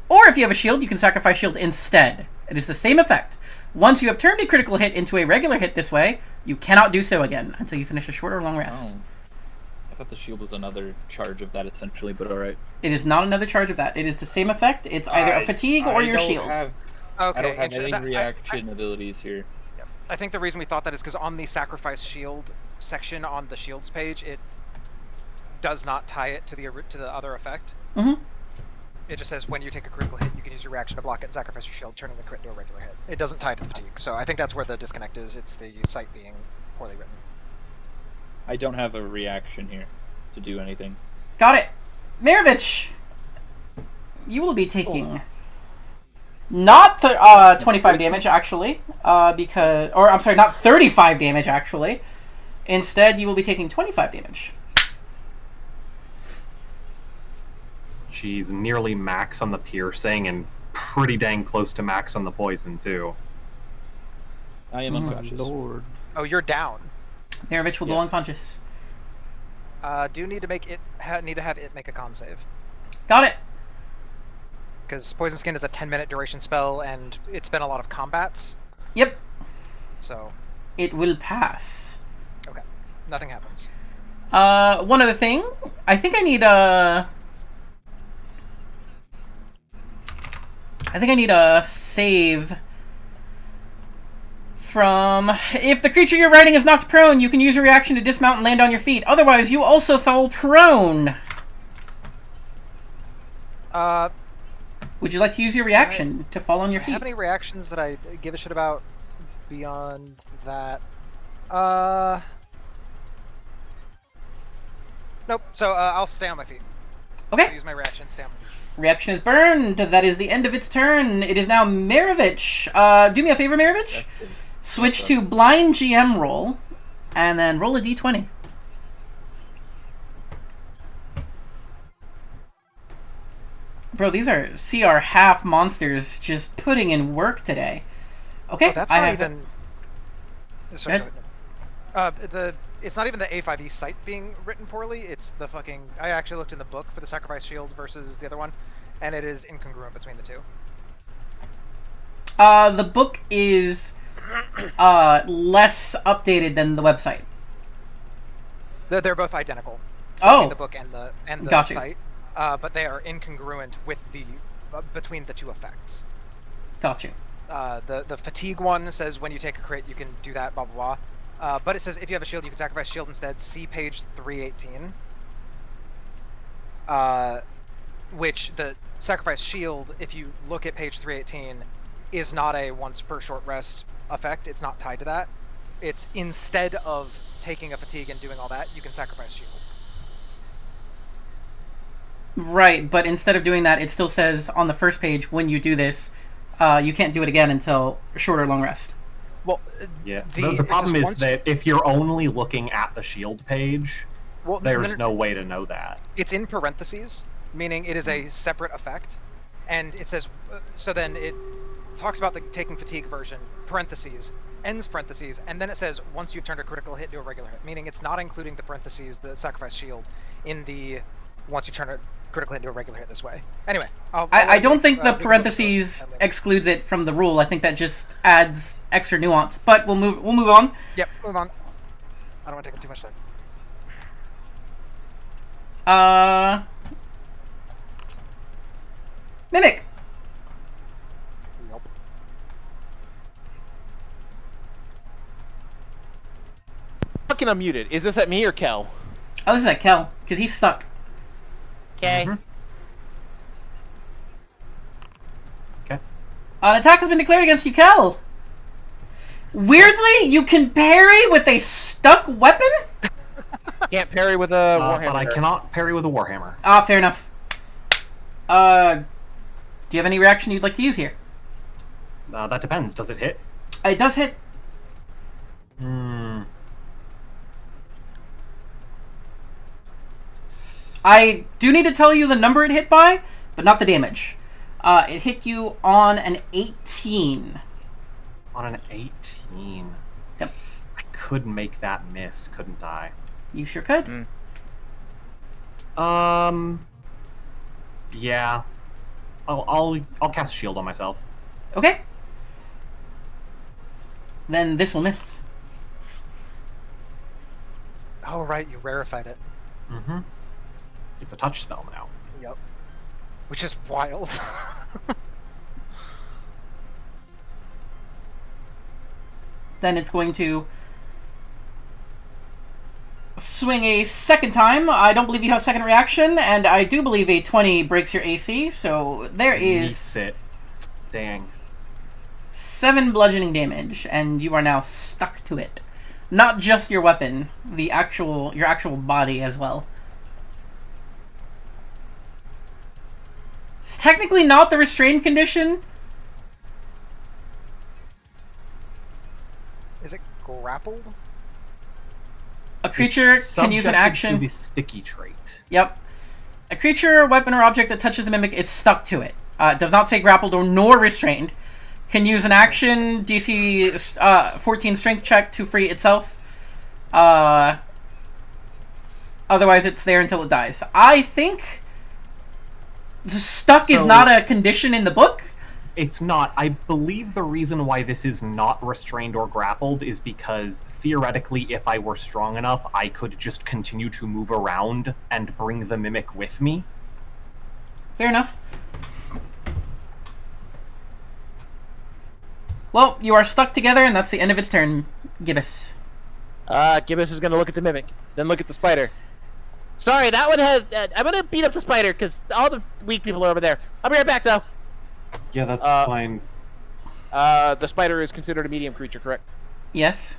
Or if you have a shield, you can sacrifice shield instead. It is the same effect. Once you have turned a critical hit into a regular hit this way, you cannot do so again until you finish a short or long rest. Oh. I thought the shield was another charge of that, essentially, but alright. It is not another charge of that. It is the same effect. It's either a fatigue or your shield. Okay, I don't have any that- reaction abilities here. I think the reason we thought that is because on the sacrifice shield section on the shields page, it does not tie it to the other effect. Mm-hmm. It just says when you take a critical hit, you can use your reaction to block it and sacrifice your shield, turning the crit into a regular hit. It doesn't tie to the fatigue, so I think that's where the disconnect is. It's the site being poorly written. I don't have a reaction here to do anything. Got it. Mirovich, you will be taking not 25 damage actually, because, or I'm sorry, not 35 damage actually. Instead, you will be taking 25 damage. She's nearly max on the piercing and pretty dang close to max on the poison too. I am unconscious. Lord. Oh, you're down. Mirovich will go Yeah. unconscious. Do need to make it need to have it make a con save, Got it. because Poison Skin is a 10-minute duration spell, and it's been a lot of combats. Yep. So It will pass. okay, nothing happens. One other thing. I think I need a save from... If the creature you're riding is knocked prone, you can use your reaction to dismount and land on your feet. Otherwise, you also fall prone. Would you like to use your reaction to fall on your Do I feet? have any reactions that I give a shit about beyond that? Nope. So I'll stay on my feet. I'll Okay. use my reaction. Stay on my feet. Reaction is burned. That is the end of its turn. It is now Mirovich. Do me a favor, Mirovich. That's it. Switch to blind GM roll, and then roll a d20. Bro, these are CR half monsters just putting in work today. Okay, Oh, that's I not have even. Sorry, Go go ahead. It's not even the A5E site being written poorly. It's the fucking. I actually looked in the book for the sacrifice shield versus the other one, and it is incongruent between the two. The book is less updated than the website. They're both identical. Oh, The book and the Got you. site, but they are incongruent with the between the two effects. got you. The fatigue one says when you take a crit, you can do that, blah blah blah. But it says if you have a shield, you can sacrifice shield instead. See page 318. Which the sacrifice shield, if you look at page 318, is not a once per short rest effect. It's not tied to that. It's instead of taking a fatigue and doing all that, you can sacrifice shield. Right, but instead of doing that, it still says on the first page, when you do this, you can't do it again until short or long rest. Well, Yeah. The- The it problem says is once- that if you're only looking at the shield page, well, there's no way to know that. It's in parentheses, meaning it is a separate effect, and it says so. Then it talks about the taking fatigue version, parentheses, ends parentheses, and then it says once you've turned a critical hit to a regular hit, meaning it's not including the parentheses, the sacrifice shield, in the once you've turned a critical hit to a regular hit this way. Anyway, I don't think the we can look parentheses at it. excludes it from the rule. I think that just adds extra nuance. But we'll move on. Yep, move on. I don't want to take up too much time. Mimic. Nope. Fucking unmuted. Is this at me or Kel? Oh, this is at Kel, because he's stuck. Okay. Okay. An attack has been declared against you, Kel. Weirdly, you can parry with a stuck weapon? Can't parry with a warhammer. But I cannot parry with a warhammer. Ah, fair enough. Do you have any reaction you'd like to use here? That depends. Does it hit? It does hit. Hmm. I do need to tell you the number it hit by, but not the damage. It hit you on an 18. On an 18. Yep. I could make that miss, couldn't I? You sure could. Yeah. I'll cast shield on myself. Okay. Then this will miss. Oh right, you rarefied it. Mm-hmm. It's a touch spell now. Yep. Which is wild. Then it's going to swing a second time. I don't believe you have second reaction, and I do believe a 20 breaks your AC, so there is Meets it. Dang. 7 bludgeoning damage, and you are now stuck to it. Not just your weapon, your actual body as well. It's technically not the restrained condition. Is it grappled? A creature It's can use an subjected action. to the sticky trait. Yep. A creature, weapon, or object that touches the mimic is stuck to it. It does not say grappled or nor restrained. Can use an action, DC 14 strength check to free itself. Otherwise, it's there until it dies. I think stuck is not a condition in the book. It's not. I believe the reason why this is not restrained or grappled is because, theoretically, if I were strong enough, I could just continue to move around and bring the mimic with me. Fair enough. Well, you are stuck together, and that's the end of its turn, Gibbous. Gibbous is gonna look at the mimic, then look at the spider. Sorry, that one has. I'm gonna beat up the spider because all the weak people are over there. I'll be right back though. Yeah, that's fine. The spider is considered a medium creature, correct? Yes.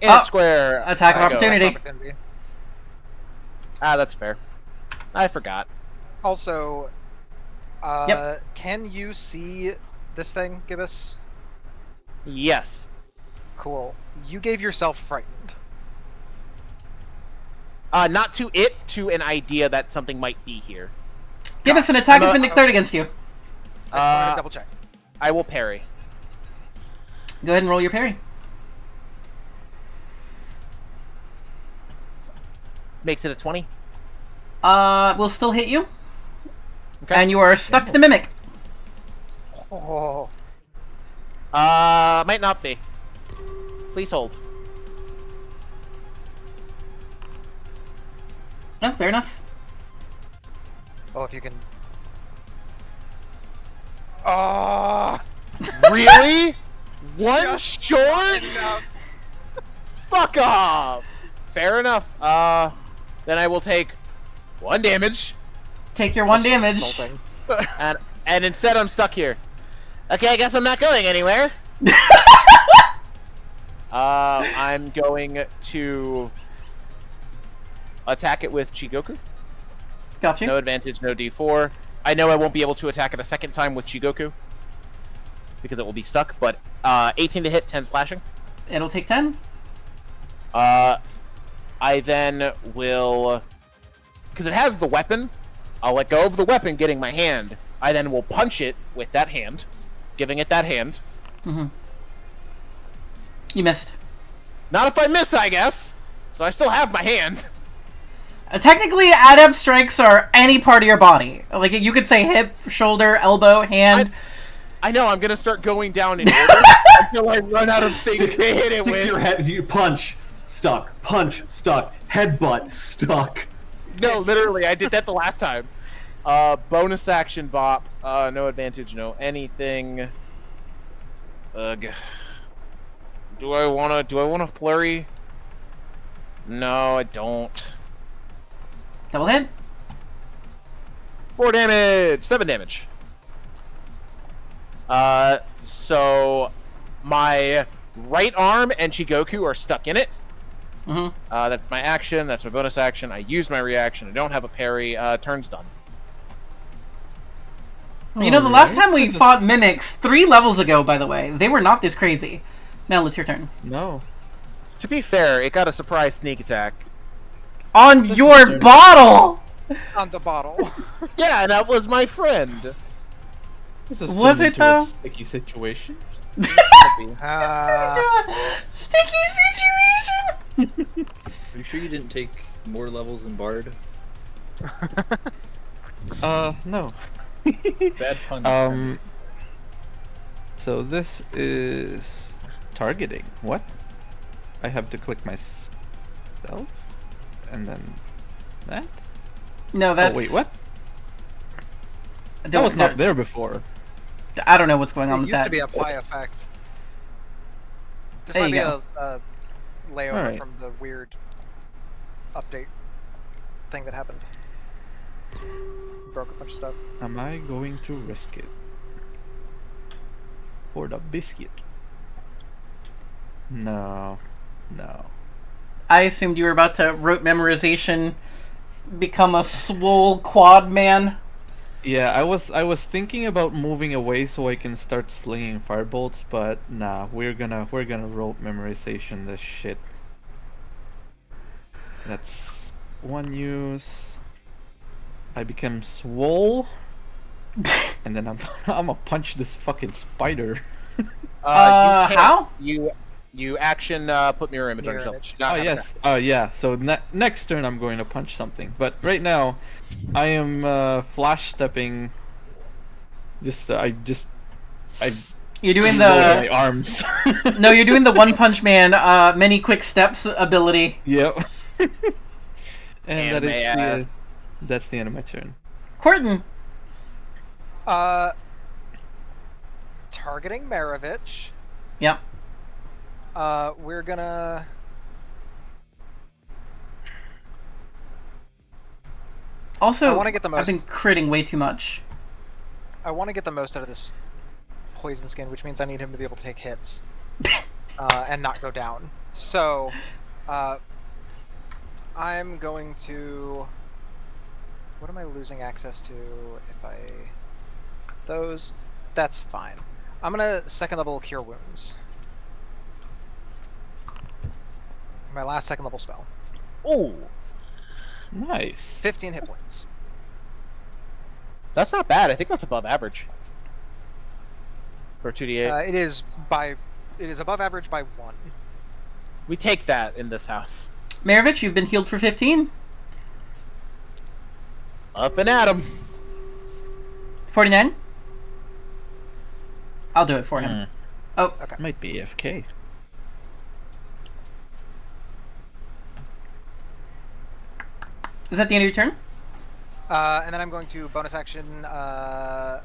In its square. Attack of I go. opportunity. That's fair. I forgot. Also, Yep. can you see this thing, Gibbous? Yes. Cool. You gave yourself frightened. Not to it, to an idea that something might be here. Gibbous, an attack has been declared against you. I wanted to double check. I will parry. Go ahead and roll your parry. Makes it a 20. Will still hit you. Okay. And you are stuck to the mimic. Oh. Might not be. Please hold. No, fair enough. Oh, if you can. Oh. Really? One Just short? enough. Fuck off. Fair enough. Then I will take 1 damage, Take your 1 damage. Insulting. and instead I'm stuck here. Okay, I guess I'm not going anywhere. I'm going to attack it with Chigoku. Got you. No advantage, no D4. I know I won't be able to attack it a second time with Chigoku because it will be stuck, but 18 to hit, 10 slashing. It'll take 10. I then will, because it has the weapon, I'll let go of the weapon, getting my hand. I then will punch it with that hand, giving it that hand. Mm-hmm. You missed. Not if I miss, I guess. So I still have my hand. Technically, adept strikes are any part of your body. Like, you could say hip, shoulder, elbow, hand. I know, I'm going to start going down in order until I run out of things to hit it Stick with. your head. You punch, stuck. Punch, stuck. Headbutt, stuck. No, literally, I did that the last time. Bonus action bop. No advantage, no anything. Ugh. Do I wanna flurry? No, I don't. Double hit. 4 damage! 7 damage. So my right arm and Chigoku are stuck in it. Mm-hmm. That's my action, that's my bonus action. I used my reaction, I don't have a parry. Turn's done. You know, the last time we fought mimics, 3 levels ago, by the way, they were not this crazy. Now it's your turn. No. To be fair, it got a surprise sneak attack. On your bottle! On the bottle. Yeah, and that was my friend. This is Was turned it, into a though? sticky situation. Sticky situation! Are you sure you didn't take more levels in Bard? No. Bad pun. So this is targeting. What? I have to click myself, and then that. No, that's... Oh wait, what? That Don't- was not there before. I don't know what's going on It with used that. to be a pie effect. This There might you be go. a layover Alright. from the weird update thing that happened. Broke a bunch of stuff. Am I going to risk it for the biscuit? No. I assumed you were about to rote memorization, become a swole quad man. Yeah, I was thinking about moving away so I can start slinging firebolts, but nah, we're gonna rote memorization this shit. That's one use. I become swole, and then I'm gonna punch this fucking spider. You can't. How? You action put mirror image on Mirror yourself. image. Not Oh have yes. Oh yeah. So next turn I'm going to punch something, but right now, I am flash stepping. I You're doing roll my the arms. no, you're doing the One Punch Man many quick steps ability. Yep. And Anime ass. that's the end of my turn. Corton. Targeting Maravich. Yep. We're gonna. Also, I wanna get the I've been most- critting way too much. I want to get the most out of this poison skin, which means I need him to be able to take hits and not go down. So, I'm going to. What am I losing access to if I. Those. That's fine. I'm gonna second level Cure Wounds. My last second level spell. Ooh, Nice. 15 hit points. that's not bad. I think that's above average for 2d8. It is above average by 1. We take that in this house. Maravich, you've been healed for 15. Up and at 'em. 49. I'll do it for him. Oh, Okay. Might be AFK. is that the end of your turn? And then I'm going to bonus action. Back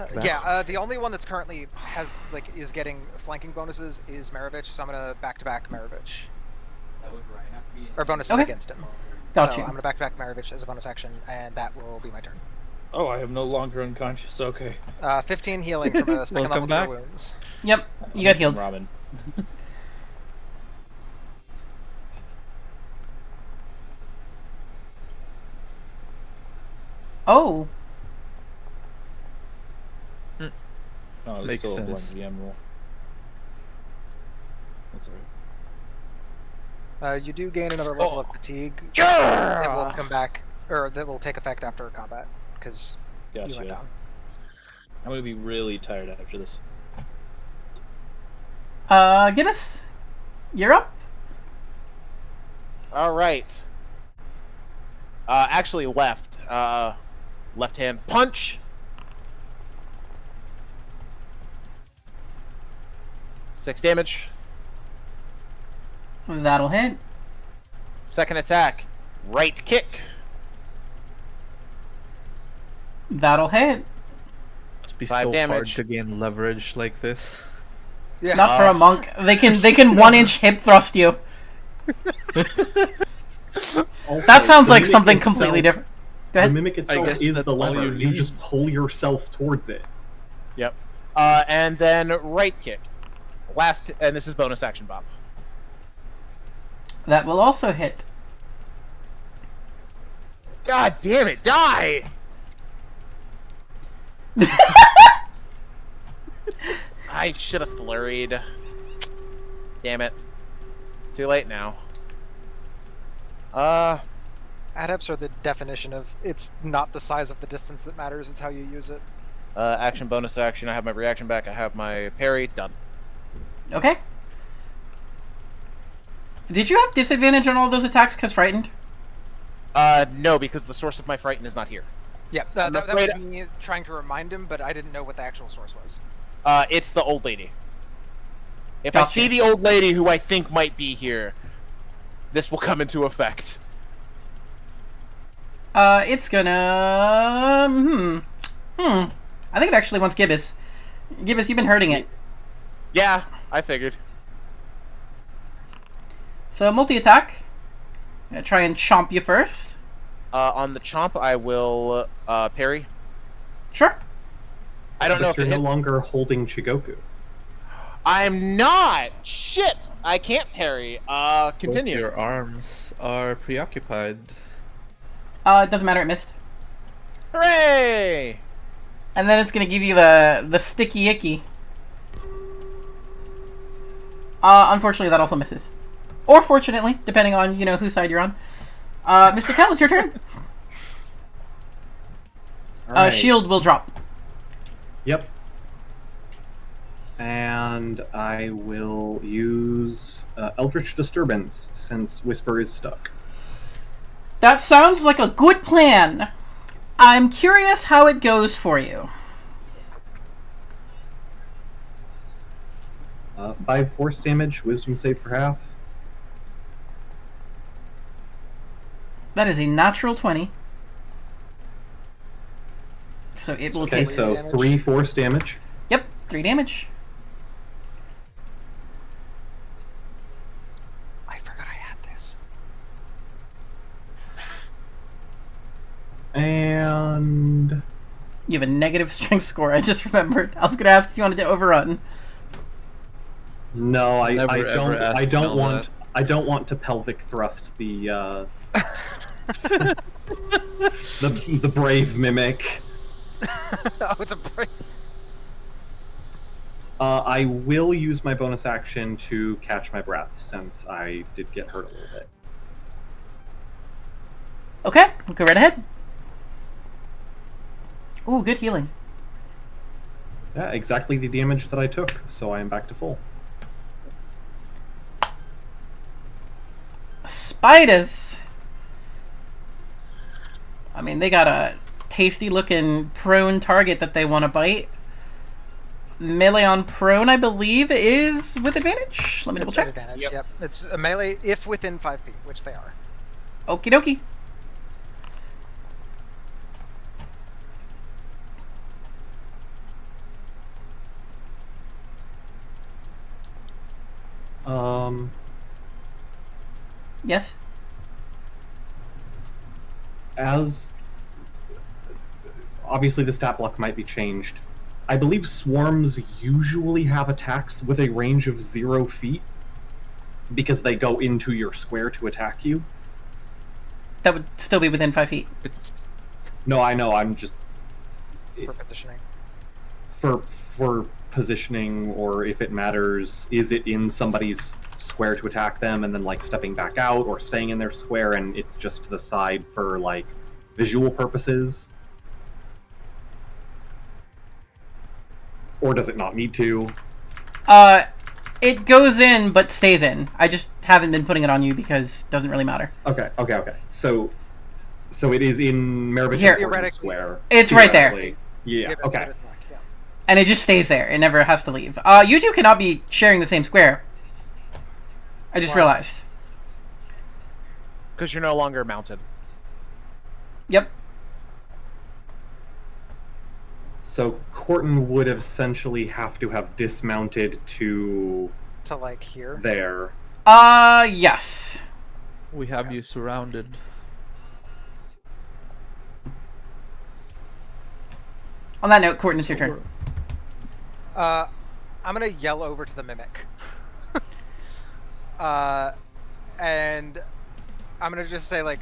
to back. Yeah, the only one that's currently is getting flanking bonuses is Maravich, so I'm gonna back-to-back Maravich. Or bonuses Okay. against him. Got so you. I'm gonna back-to-back Maravich as a bonus action, and that will be my turn. Oh, I am no longer unconscious. Okay. 15 healing from a second level Welcome back. Cure Wounds. Yep, you got healed. Robin. Oh, No, it's Makes still a sense. blunt VM rule. That's alright. You do gain another level of fatigue. Yeah! It will come back, or that will take effect after combat, because you went Gotcha. down. I'm gonna be really tired after this. Gibbous, you're up. All right. Actually, left. Left hand punch. 6 damage. That'll hit. Second attack. Right kick. That'll hit. Must be 5 so hard damage. to gain leverage like this. Yeah. Not for a monk. They can 1-inch hip thrust you. That sounds like something completely different. Go The ahead. mimic itself guess is that's the all lever. you You need. just pull yourself towards it. Yep. And then right kick. Last, and this is bonus action, Bob. That will also hit. God damn it! Die! I should have flurried. Damn it. Too late now. Adepts are the definition of it's not the size of the distance that matters, it's how you use it. Action, bonus action. I have my reaction back. I have my parry. Done. Okay. Did you have disadvantage on all those attacks because frightened? No, because the source of my frighten is not here. Yeah, I'm that was afraid- me trying to remind him, but I didn't know what the actual source was. It's the old lady. If I Gotcha. see the old lady who I think might be here, this will come into effect. It's gonna... I think it actually wants Gibbous. Gibbous, you've been hurting it. Yeah, I figured. So multi-attack. Gonna try and chomp you first. On the chomp, I will parry. Sure. I don't know if you're it no hits. longer holding Chigoku. I'm not. Shit. I can't parry. Both Continue. your arms are preoccupied. It doesn't matter. It missed. Hooray! And then it's gonna give you the sticky icky. Unfortunately, that also misses. Or fortunately, depending on whose side you're on. Mr. Kell, it's your turn. Alright. Shield will drop. Yep. And I will use Eldritch Disturbance since Whisper is stuck. That sounds like a good plan. I'm curious how it goes for you. 5 force damage, Wisdom save for half. That is a natural 20. So it will Okay, take... so damage. 3 force damage. Yep, 3 damage. I forgot I had this. And You have a negative strength score, I just remembered. I was going to ask if you wanted to overrun. no, I Never, ever don't. ask I don't Mel want. that. I don't want to pelvic thrust the the brave mimic. Oh, it's a break. I will use my bonus action to catch my breath since I did get hurt a little bit. Okay, go right ahead. Ooh, good healing. Yeah, exactly the damage that I took, so I am back to full. Spiders. I mean, they got a tasty looking prone target that they want to bite. Melee on prone, I believe, is with advantage. Let me double It's at check. advantage. Yep. Yep. It's a melee if within 5 feet, which they are. Okie dokie. Yes. As obviously the stat block might be changed. I believe swarms usually have attacks with a range of 0 feet because they go into your square to attack you. That would still be within 5 feet. It's No, I know. I'm just For positioning. for positioning, or if it matters, is it in somebody's square to attack them and then like stepping back out, or staying in their square and it's just to the side for like visual purposes? Or does it not need to? It goes in but stays in. I just haven't been putting it on you because it doesn't really matter. Okay. So it is in Maravish Here. Theoretically square. It's right there. Theoretically. Yeah. Give it Okay. good attack, yeah. And it just stays there. It never has to leave. You two cannot be sharing the same square. I just Wow. realized. Because you're no longer mounted. Yep. So Corton would essentially have to have dismounted to To like here. there. Yes. we have you surrounded. On that note, Corton, it's your turn. I'm gonna yell over to the mimic. And I'm gonna just say like,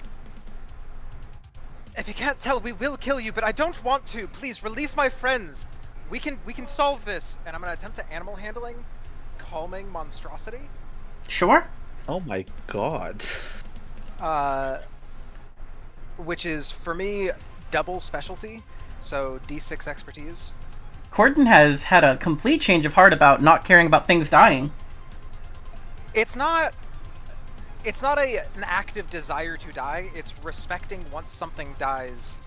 if you can't tell, we will kill you, but I don't want to. Please release my friends. We can solve this. And I'm gonna attempt to animal handling, calming monstrosity. Sure. Oh my god. Which is for me double specialty, so D6 expertise. Corton has had a complete change of heart about not caring about things dying. It's not an active desire to die. It's respecting once something dies,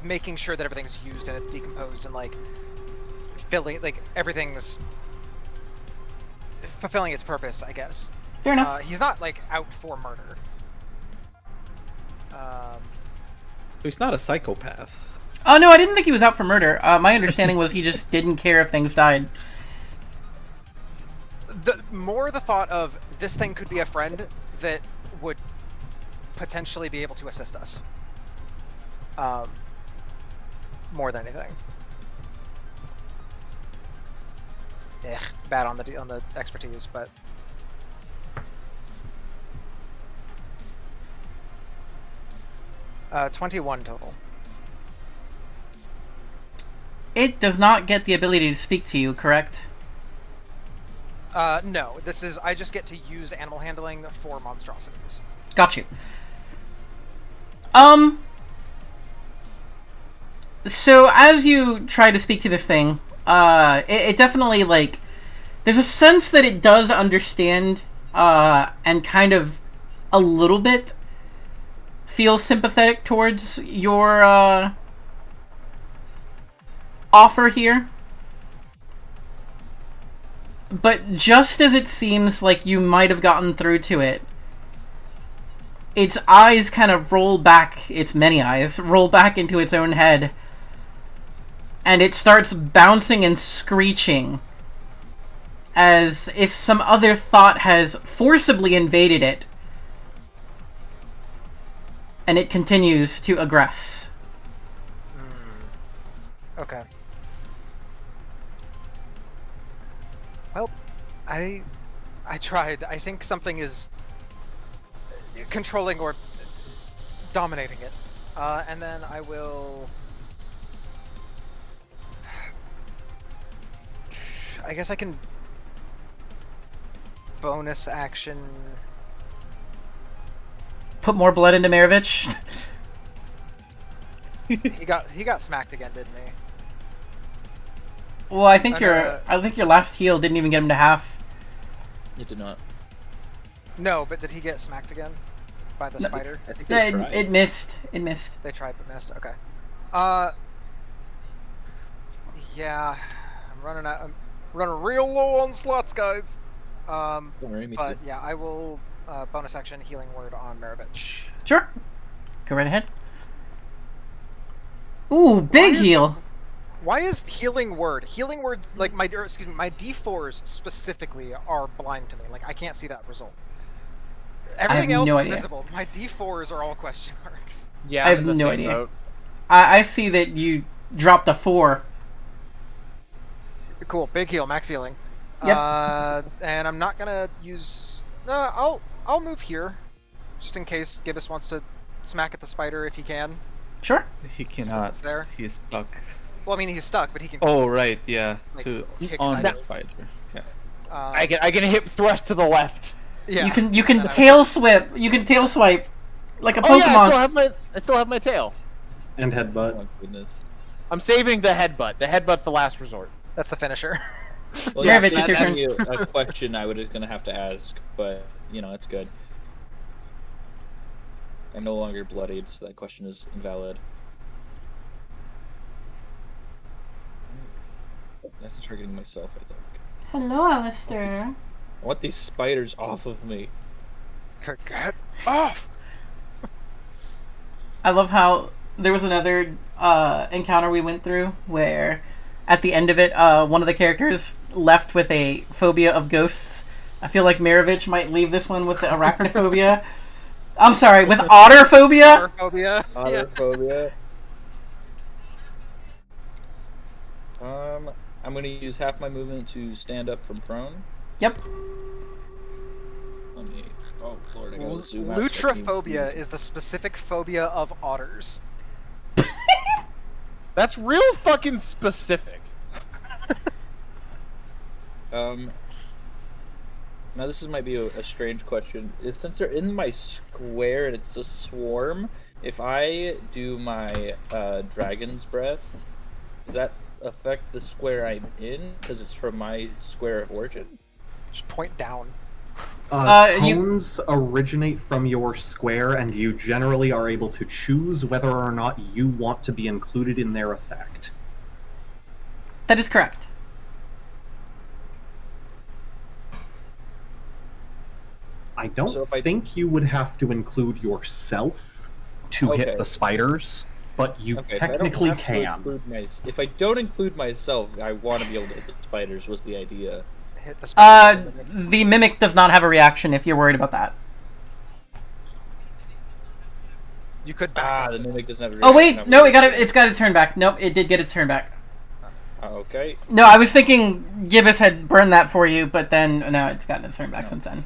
making sure that everything's used and it's decomposed and like filling, like everything's fulfilling its purpose, I guess. Fair enough. He's not like out for murder. He's not a psychopath. Oh no, I didn't think he was out for murder. My understanding was he just didn't care if things died. the thought of this thing could be a friend that would potentially be able to assist us. More than anything. Bad on the expertise, but 21 total. It does not get the ability to speak to you, correct? No. I just get to use animal handling for monstrosities. Got you. So as you try to speak to this thing, it definitely, like, there's a sense that it does understand, and kind of a little bit feels sympathetic towards your, offer here. But just as it seems like you might have gotten through to it, its eyes kind of roll back, its many eyes, roll back into its own head, and it starts bouncing and screeching as if some other thought has forcibly invaded it, and it continues to aggress. Okay. Well, I tried. I think something is controlling or dominating it. And then I will... I guess I can bonus action... Put more blood into Maravich. He got smacked again, didn't he? Well, I think your last heal didn't even get him to half. It did not. No, but did he get smacked again by the spider? I think No, they tried. it missed. It missed. They tried but missed. Okay. Yeah, I'm running real low on slots, guys. Don't worry, me But too. yeah, I will bonus action healing word on Maravich. Sure. Go right ahead. Ooh, big heal. Why is healing word like my D4s specifically are blind to me? Like I can't see that result. Everything else no is idea. visible. My D4s are all question marks. Yeah, I I'm have in the no same idea. boat. I see that you dropped a 4. Cool, big heal, max healing. Yep. And I'm not gonna use. I'll move here, just in case Gibbous wants to smack at the spider if he can. Sure. He Since cannot. it's there. He is stuck. Well, I mean he's stuck, but he can. Oh right, yeah. Like, To kick on the sideways. spider. Yeah. I can hip thrust to the left. Yeah. You can And tail swipe. You can tail swipe like a Oh yeah, Pokemon. I still have my tail. And Oh headbutt. my goodness. I'm saving the headbutt. The headbutt's the last resort. That's the finisher. Well, Yeah, that's Rich, it's your actually a question I was gonna have to ask, but you know it's good. I'm no longer bloodied, so that question is invalid. That's targeting myself, I think. Hello, Alistair. I want these spiders off of me. Get off! I love how there was another encounter we went through where at the end of it, one of the characters left with a phobia of ghosts. I feel like Maravich might leave this one with the arachnophobia. I'm sorry, with otter phobia? Phobia. Yeah. Autophobia. I'm gonna use half my movement to stand up from prone. Yep. Let me. Oh lord, I gotta zoom out. so I can even Lutrophobia see. is the specific phobia of otters. That's real fucking specific. Now this might be a strange question. Since they're in my square and it's a swarm, if I do my dragon's breath, does that affect the square I'm in? Because it's from my square of origin. Just point down. Tones originate from your square, and you generally are able to choose whether or not you want to be included in their effect. That is correct. I don't So if I- think you would have to include yourself to Okay. hit the spiders, but you Okay, if I don't technically have to can. include if I don't include myself, I want to be able to hit the spiders. Was the idea? hit the spider. The mimic does not have a reaction if you're worried about that. You could back up. The mimic doesn't have a Oh reaction. wait, no, it's got its turn back. Nope, it did get its turn back. Okay. No, I was thinking Gibbous had burned that for you, but then no, it's gotten its turn back since then.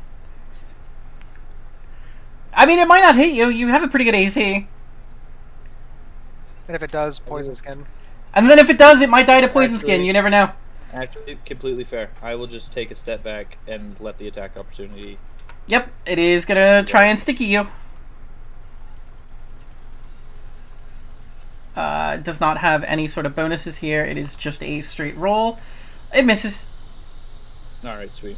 I mean, it might not hit you. You have a pretty good AC. And if it does, poison skin. And then if it does, it might die to poison skin. Actually- You never know. Actually, completely fair. I will just take a step back and let the attack opportunity. Yep, it is gonna try and sticky you. Does not have any sort of bonuses here. It is just a straight roll. It misses. All right, sweet.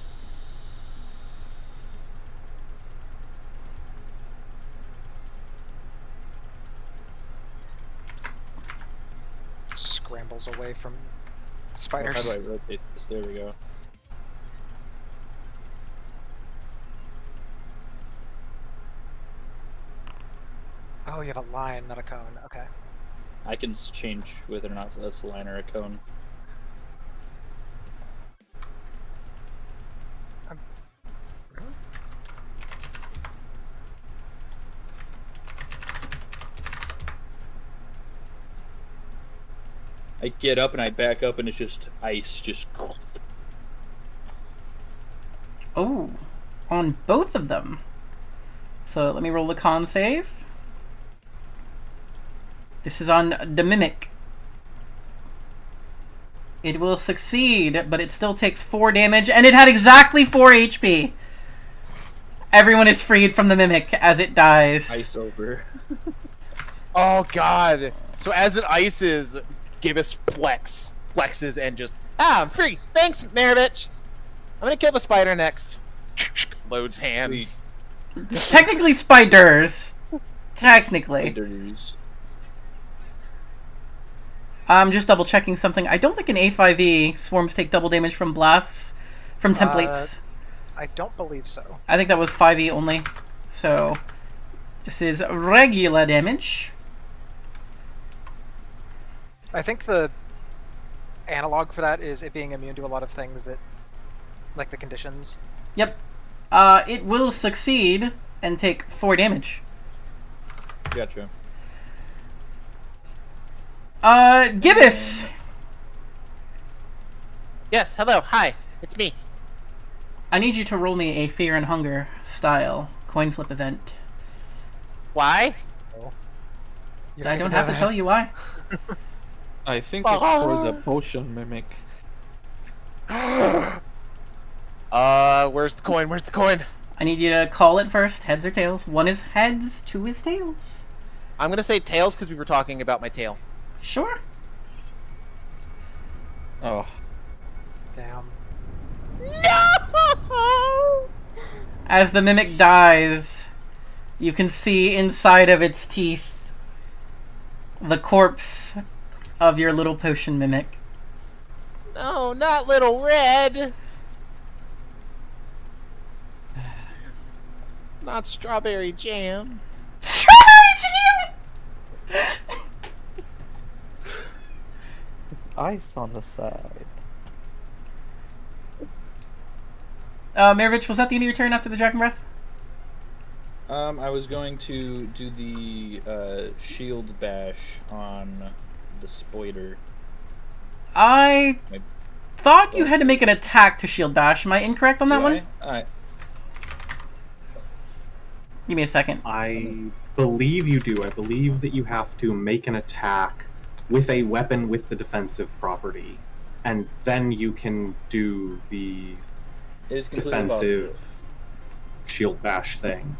Scrambles away from How spiders. do I rotate this? There we go. Oh, you have a line, not a cone. Okay. I can change whether or not that's a line or a cone. I get up and I back up and it's just ice, just. Oh, on both of them. So let me roll the con save. This is on the mimic. It will succeed, but it still takes 4 damage, and it had exactly 4 HP. Everyone is freed from the mimic as it dies. Ice over. Oh god. So as it ices, Gibbous flexes and just I'm free. Thanks, Maravich. I'm gonna kill the spider next. Loads hands. Technically spiders. Technically. Spiders. I'm just double checking something. I don't think in A5E swarms take double damage from blasts from templates. I don't believe so. I think that was 5E only. So this is regular damage. I think the analog for that is it being immune to a lot of things that, like the conditions. Yep. It will succeed and take 4 damage. Gotcha. Gibbous! Yes, hello, hi, it's me. I need you to roll me a Fear and Hunger style coin flip event. Why? You I don't have to tell you why. I think it's for the potion mimic. Where's the coin? Where's the coin? I need you to call it first, heads or tails. 1 is heads, 2 is tails. I'm gonna say tails because we were talking about my tail. Sure. Oh, Damn. No! As the mimic dies, you can see inside of its teeth the corpse of your little potion mimic. No, not Little Red. Not strawberry jam. Strawberry jam! ice on the side. Maravich, was that the end of your turn after the Dragon Breath? I was going to do the shield bash on the spider. I thought you had to make an attack to shield bash. Am I incorrect on that one? Alright. Give me a second. I believe you do. I believe that you have to make an attack with a weapon with the defensive property, and then you can do the It is completely possible. defensive shield bash thing.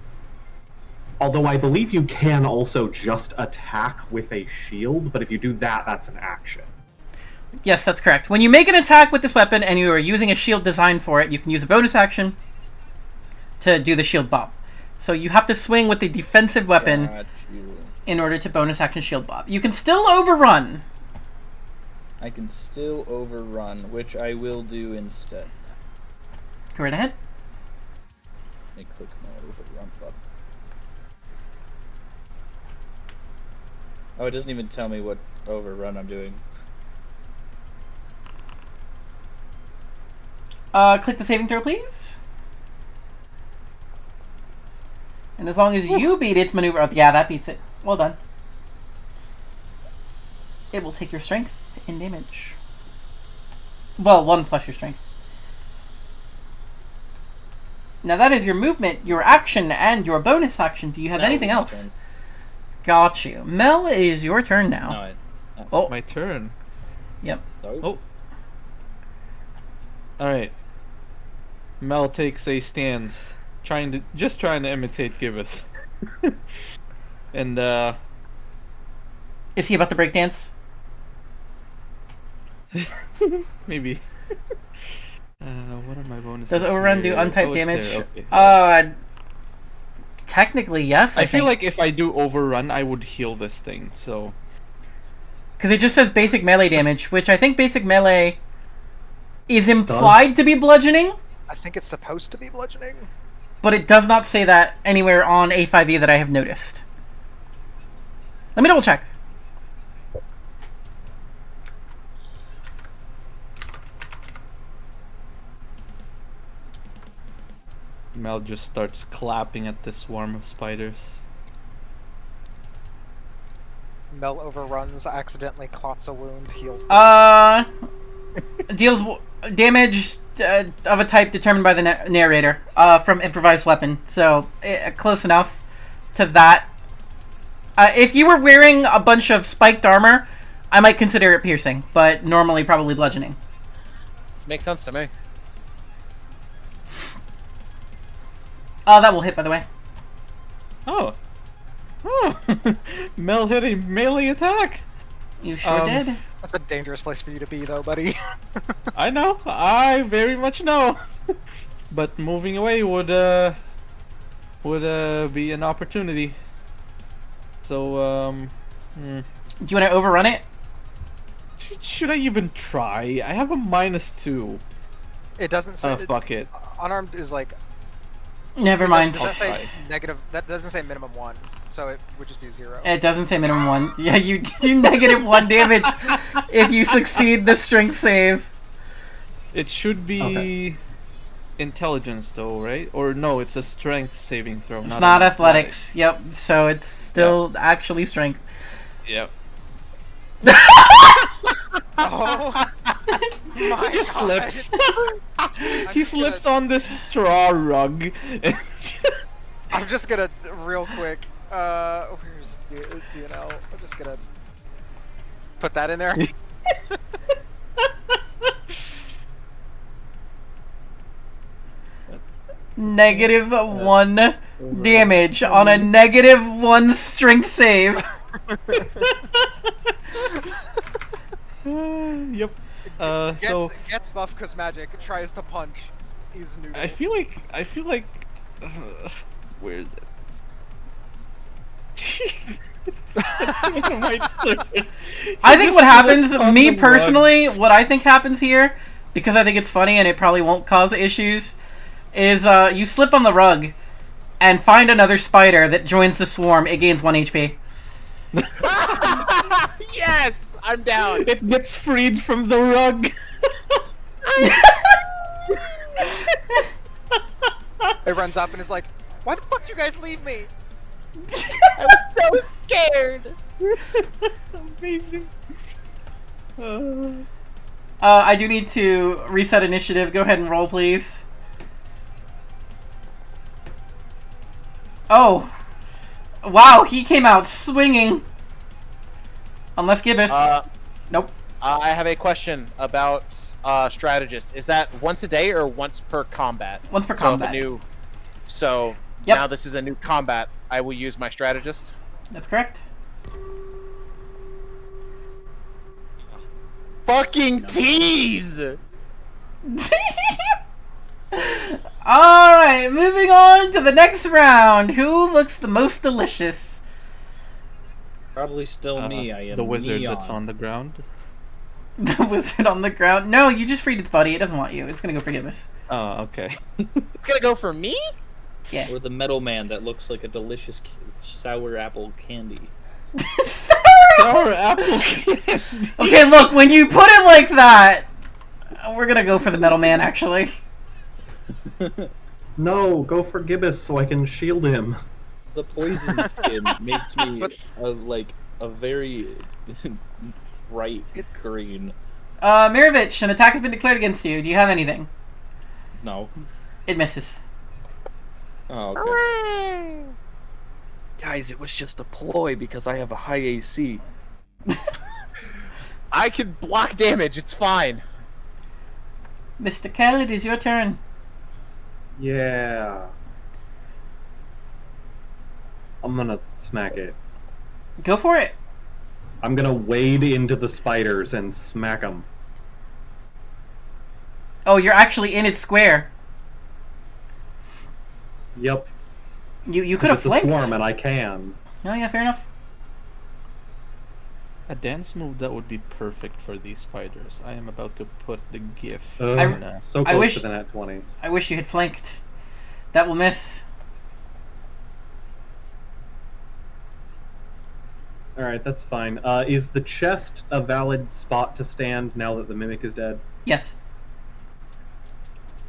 Although I believe you can also just attack with a shield, but if you do that, that's an action. Yes, that's correct. When you make an attack with this weapon and you are using a shield designed for it, you can use a bonus action to do the shield bob. So you have to swing with the defensive weapon Got you. in order to bonus action shield bob. You can still overrun. I can still overrun, which I will do instead. Go right ahead. Let me click my overrun button. Oh, it doesn't even tell me what overrun I'm doing. Click the saving throw, please. And as long as you beat its maneuver... Oh, yeah, that beats it. Well done. It will take your strength in damage. Well, 1 plus your strength. Now that is your movement, your action, and your bonus action. Do you have anything else? Turn. Got you. Mel, it is your turn now. No, Oh, My turn. yep. Oh. Alright. Mel takes a stance, trying to imitate Gibbous. And Is he about to break dance? maybe. What are my bonuses? Does overrun do here? untyped Oh, it's damage? there, okay. Technically, yes. I feel think. like if I do overrun, I would heal this thing. So Because it just says basic melee damage, which I think basic melee is implied to be bludgeoning, I think it's supposed to be bludgeoning. but it does not say that anywhere on A5E that I have noticed. Let me double check. Mel just starts clapping at this swarm of spiders. Mel overruns, accidentally clots a wound, heals them. Deals damage of a type determined by the narrator from improvised weapon. So close enough to that. If you were wearing a bunch of spiked armor, I might consider it piercing, but normally probably bludgeoning. Makes sense to me. That will hit, by the way. Oh. Mel hit a melee attack. You sure did. That's a dangerous place for you to be, though, buddy. I know. I very much know. But moving away would be an opportunity. So Do you want to overrun it? should I even try? I have a -2. It doesn't say... Fuck it. Unarmed is like... Never mind. Does that say try. negative... That doesn't say minimum 1, so it would just be 0. It doesn't say minimum 1. Yeah, you do -1 damage if you succeed the strength save. It should be intelligence though, right? Or no, it's a strength saving throw. It's not athletics. Yep. So it's still actually strength. Yep. Oh my He just God. slips. I'm He just slips gonna, on this straw rug. I'm just gonna, real quick, where's DNL? I'm just gonna put that in there. -1 damage on a -1 strength save. Yep. So Gets buff because magic, tries to punch. He's new. I feel like where is it? I think what happens, me personally, what I think happens here, because I think it's funny and it probably won't cause issues, is you slip on the rug and find another spider that joins the swarm. It gains 1 HP. Yes, I'm down. It gets freed from the rug. It runs up and is like, "Why the fuck did you guys leave me?" I was so scared. Amazing. I do need to reset initiative. Go ahead and roll, please. Oh. Wow, he came out swinging. Unless Gibbous. Nope. I have a question about strategist. Is that once a day or once per combat? Once per So if combat. Yep. Now this is a new combat. I will use my strategist. That's correct. Fucking tease! Alright, moving on to the next round. Who looks the most delicious? Probably still me. I am the wizard neon. that's on the ground. The wizard on the ground? No, you just freed its buddy. It doesn't want you. It's gonna go for Gibbous. Oh, okay. It's gonna go for me? Yeah. Or the metal man that looks like a delicious sour apple candy. Sour apple candy. Okay, look, when you put it like that, we're gonna go for the metal man, actually. No, go for Gibbous so I can shield him. The poison skin makes me a very bright green. Mirovich, an attack has been declared against you. Do you have anything? No. It misses. Oh, okay. Guys, it was just a ploy because I have a high AC. I can block damage. It's fine. Mr. Kell, it is your turn. Yeah. I'm gonna smack it. Go for it. I'm gonna wade into the spiders and smack them. Oh, you're actually in its square. Yep. You could have It's a flanked. swarm and I can. Oh yeah, fair enough. A dance move that would be perfect for these spiders. I am about to put the GIF. I- So I close wish- to the nat 20. I wish you had flanked. That will miss. Alright, that's fine. Is the chest a valid spot to stand now that the mimic is dead? Yes.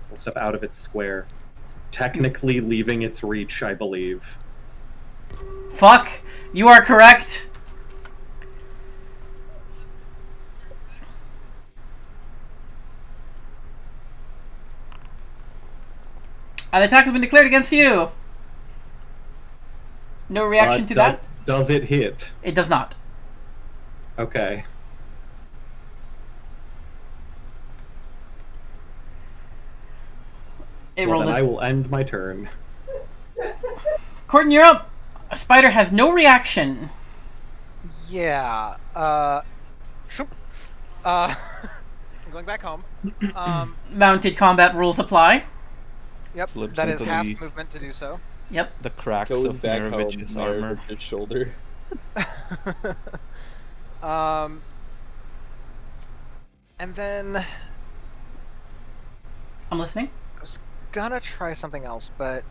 We'll step out of its square. Technically leaving its reach, I believe. Fuck. You are correct. An attack has been declared against you. No reaction to that? Does it hit? It does not. Okay. It Well, rolled then I a... will end my turn. Corton, you're up. A spider has no reaction. Yeah. Shoop. I'm going back home. Mounted combat rules apply. Yep. Slips That is into half the- movement to do so. Yep. The cracks Going of back home, Miravich's armor. Miravich's shoulder. And then I'm listening. I was gonna try something else, but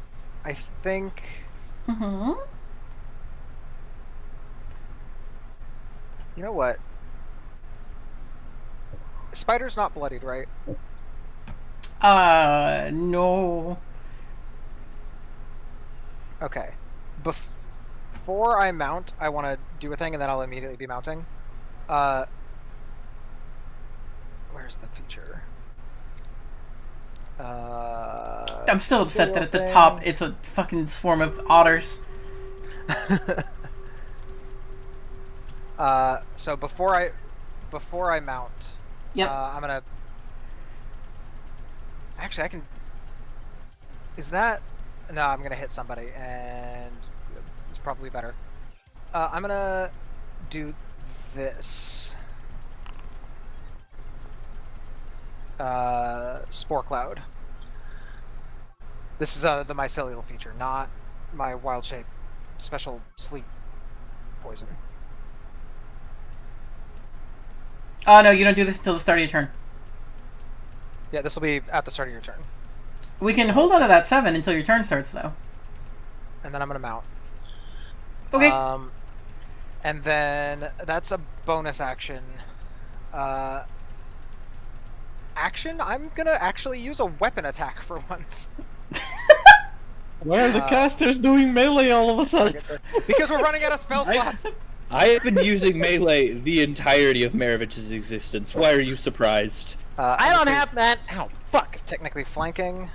I think Mm-hmm. you know what? Spider's not bloodied, right? No. Okay. Before I mount, I want to do a thing, and then I'll immediately be mounting. Where's the feature? I'm still upset that at the thing. top it's a fucking swarm of otters. So before I mount, Yep. I'm gonna. Actually, I can. Is that? No, I'm gonna hit somebody, and it's probably better. I'm gonna do this. Spore Cloud. This is the mycelial feature, not my wild shape special sleep poison. Oh no, you don't do this until the start of your turn. Yeah, this will be at the start of your turn, We can hold on to that 7 until your turn starts, though. and then I'm gonna mount. Okay. And then that's a bonus action. Action? I'm gonna actually use a weapon attack for once. Why are the casters doing melee all of a sudden? Because we're running out of spell slots! I have been using melee the entirety of Miravich's existence. Why are you surprised? I don't have that. Ow, fuck. Technically flanking.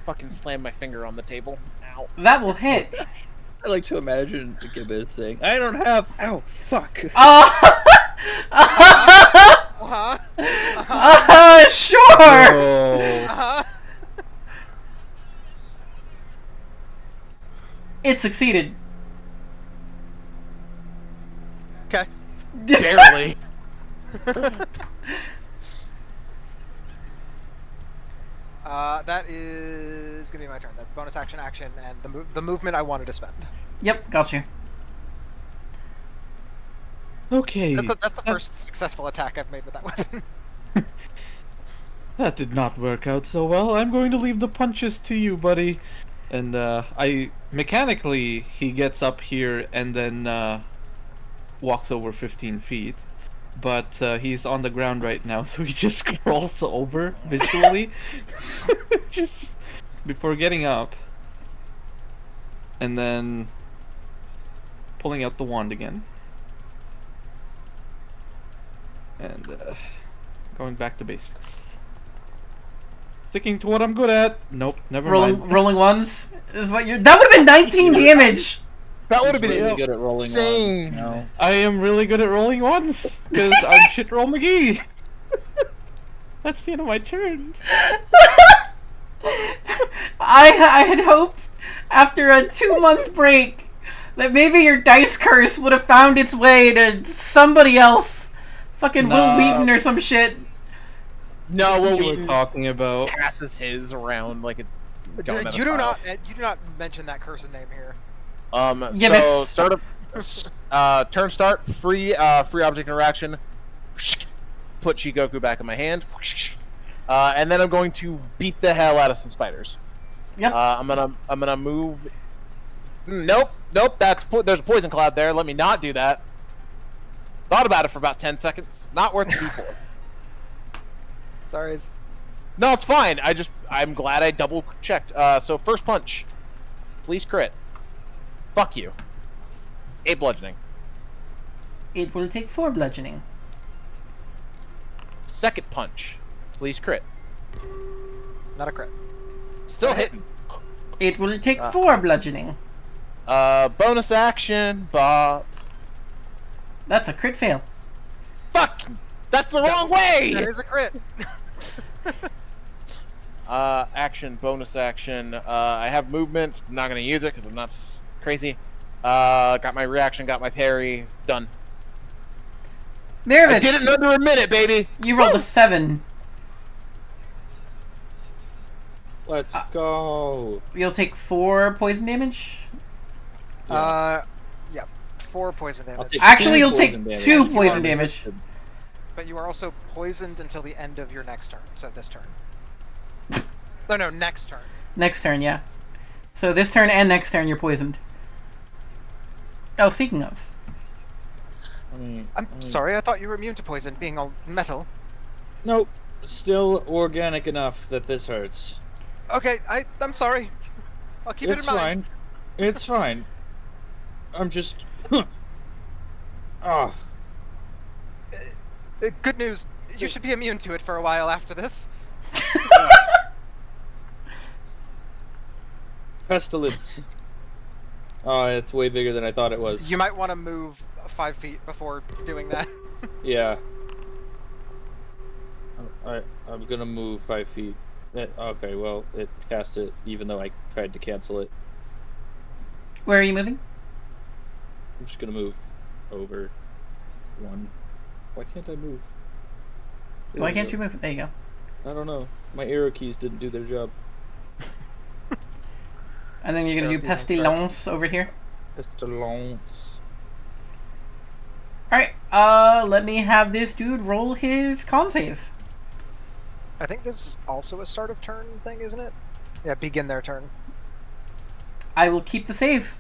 Fucking slam my finger on the table. Ow. That will hit. I like to imagine Gibbous saying, I don't have. Ow, fuck. Uh-huh. Sure! Uh-huh. It succeeded. Okay. Barely. That is gonna be my turn. That's bonus action, and the movement I wanted to spend. Yep, got you. Okay. That's the first successful attack I've made with that weapon. That did not work out so well. I'm going to leave the punches to you, buddy. And I mechanically he gets up here and then walks over 15 feet. but he's on the ground right now, so he just crawls over visually, just before getting up, and then pulling out the wand again, and going back to basics. Sticking to what I'm good at. Nope, never mind. Rolling ones is what you're. That would have been 19 damage. That would have been Really good at rolling insane. ones. No. I am really good at rolling ones because I'm shit roll McGee. That's the end of my turn. I had hoped after a 2-month break that maybe your dice curse would have found its way to somebody else. Fucking Will No. Wheaton or some shit. No, What well, you were we talking about? passes his around like it's going out You of do style. not mention that cursed name here. Give So us- start of turn start, free object interaction. Put Shikoku back in my hand. And then I'm going to beat the hell out of some spiders. Yep. I'm gonna move. Nope. There's a poison cloud there. Let me not do that. Thought about it for about 10 seconds. Not worth the D4. Sorry. No, it's fine. I'm glad I double checked. So first punch, please crit. Fuck you. 8 bludgeoning. It will take 4 bludgeoning. Second punch, please crit. Not a crit. Still hitting. It will take 4 bludgeoning. Bonus action, Bob. That's a crit fail. Fuck! That's the wrong way! That is a crit. Action, bonus action. I have movement. I'm not gonna use it because I'm not crazy. Got my reaction, got my parry. Done. I Mirovich, did it in under a minute, baby! you rolled a 7. Let's go. You'll take 4 poison damage. Yeah, 4 poison I'll damage. take Actually, 2 you'll take poison damage. 2 You are poison damage. But you are also poisoned until the end of your next turn. So this turn. No, next turn. Next turn, yeah. So this turn and next turn, you're poisoned. Oh, speaking of. I'm sorry, I thought you were immune to poison, being all metal. Nope. Still organic enough that this hurts. Okay, I'm sorry. I'll keep It's it in mind. fine. It's fine. I'm just. Oh. Good news. You should be immune to it for a while after this. Pestilence. Oh, it's way bigger than I thought it was. You might want to move 5 feet before doing that. Yeah. I'm gonna move 5 feet. Okay, well, it cast it even though I tried to cancel it. Where are you moving? I'm just gonna move over 1. Why can't I move? There Why we can't go. you move? There you go. I don't know. My arrow keys didn't do their job. And then you're gonna do Pestilence over here. Pestilence. Alright, let me have this dude roll his con save. I think this is also a start of turn thing, isn't it? Yeah, begin their turn. I will keep the save.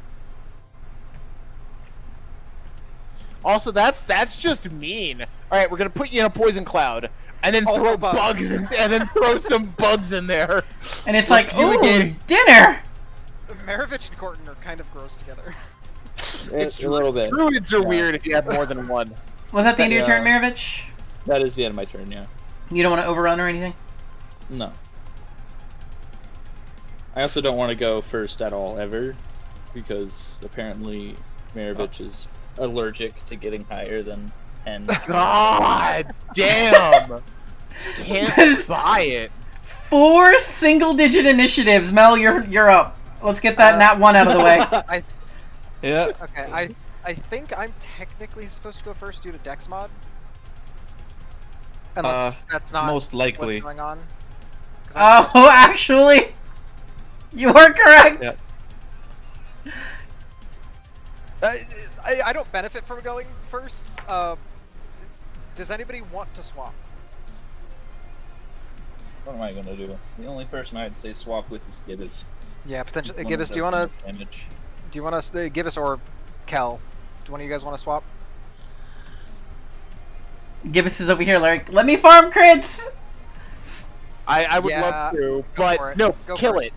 Also, that's just mean. All right, we're gonna put you in a poison cloud, and then Also throw bugs. bugs, and then throw some bugs in there. And it's like, ooh, Refumigating. dinner! Maravich and Corton are kind of gross together. It's a little bit. Druids are Yeah. weird if you have more than one. Was that the end of your Yeah. turn, Mirovich? That is the end of my turn, yeah. You don't want to overrun or anything? No. I also don't want to go first at all, ever. Because apparently Maravich is allergic to getting higher than 10. God damn! Can't buy it. 4 single-digit initiatives. Mel, you're up. Let's get that nat 1 out of the way. Yeah. Okay, I think I'm technically supposed to go first due to Dex mod. Unless that's not most likely. what's going on. 'Cause I'm Oh, actually, you are correct. Yeah. I don't benefit from going first. Does anybody want to swap? What am I gonna do? The only person I'd say swap with is Gibbous. Yeah, potentially. One Gibbous, that do you does want the most damage. to? Gibbous or Kel? Do one of you guys want to swap? Gibbous is over here like, let me farm crits! I would Yeah, love to, go but for it. no, Go kill first. it.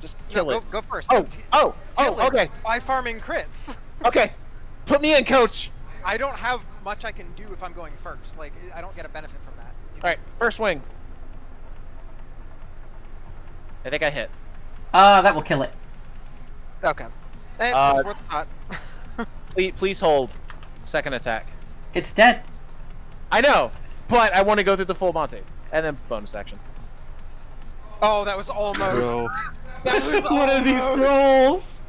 Just kill No, it. go first. Oh, No, oh, kill it okay, by farming crits. okay. Put me in, coach. I don't have much I can do if I'm going first. Like, I don't get a benefit from that. All right, first swing. I think I hit. That will kill it. Okay. Hey, Uh, it's worth a shot. Please hold. Second attack. It's dead. I know, but I want to go through the full Monty, and then bonus action. Oh, that was almost. That was One of these almost- rolls.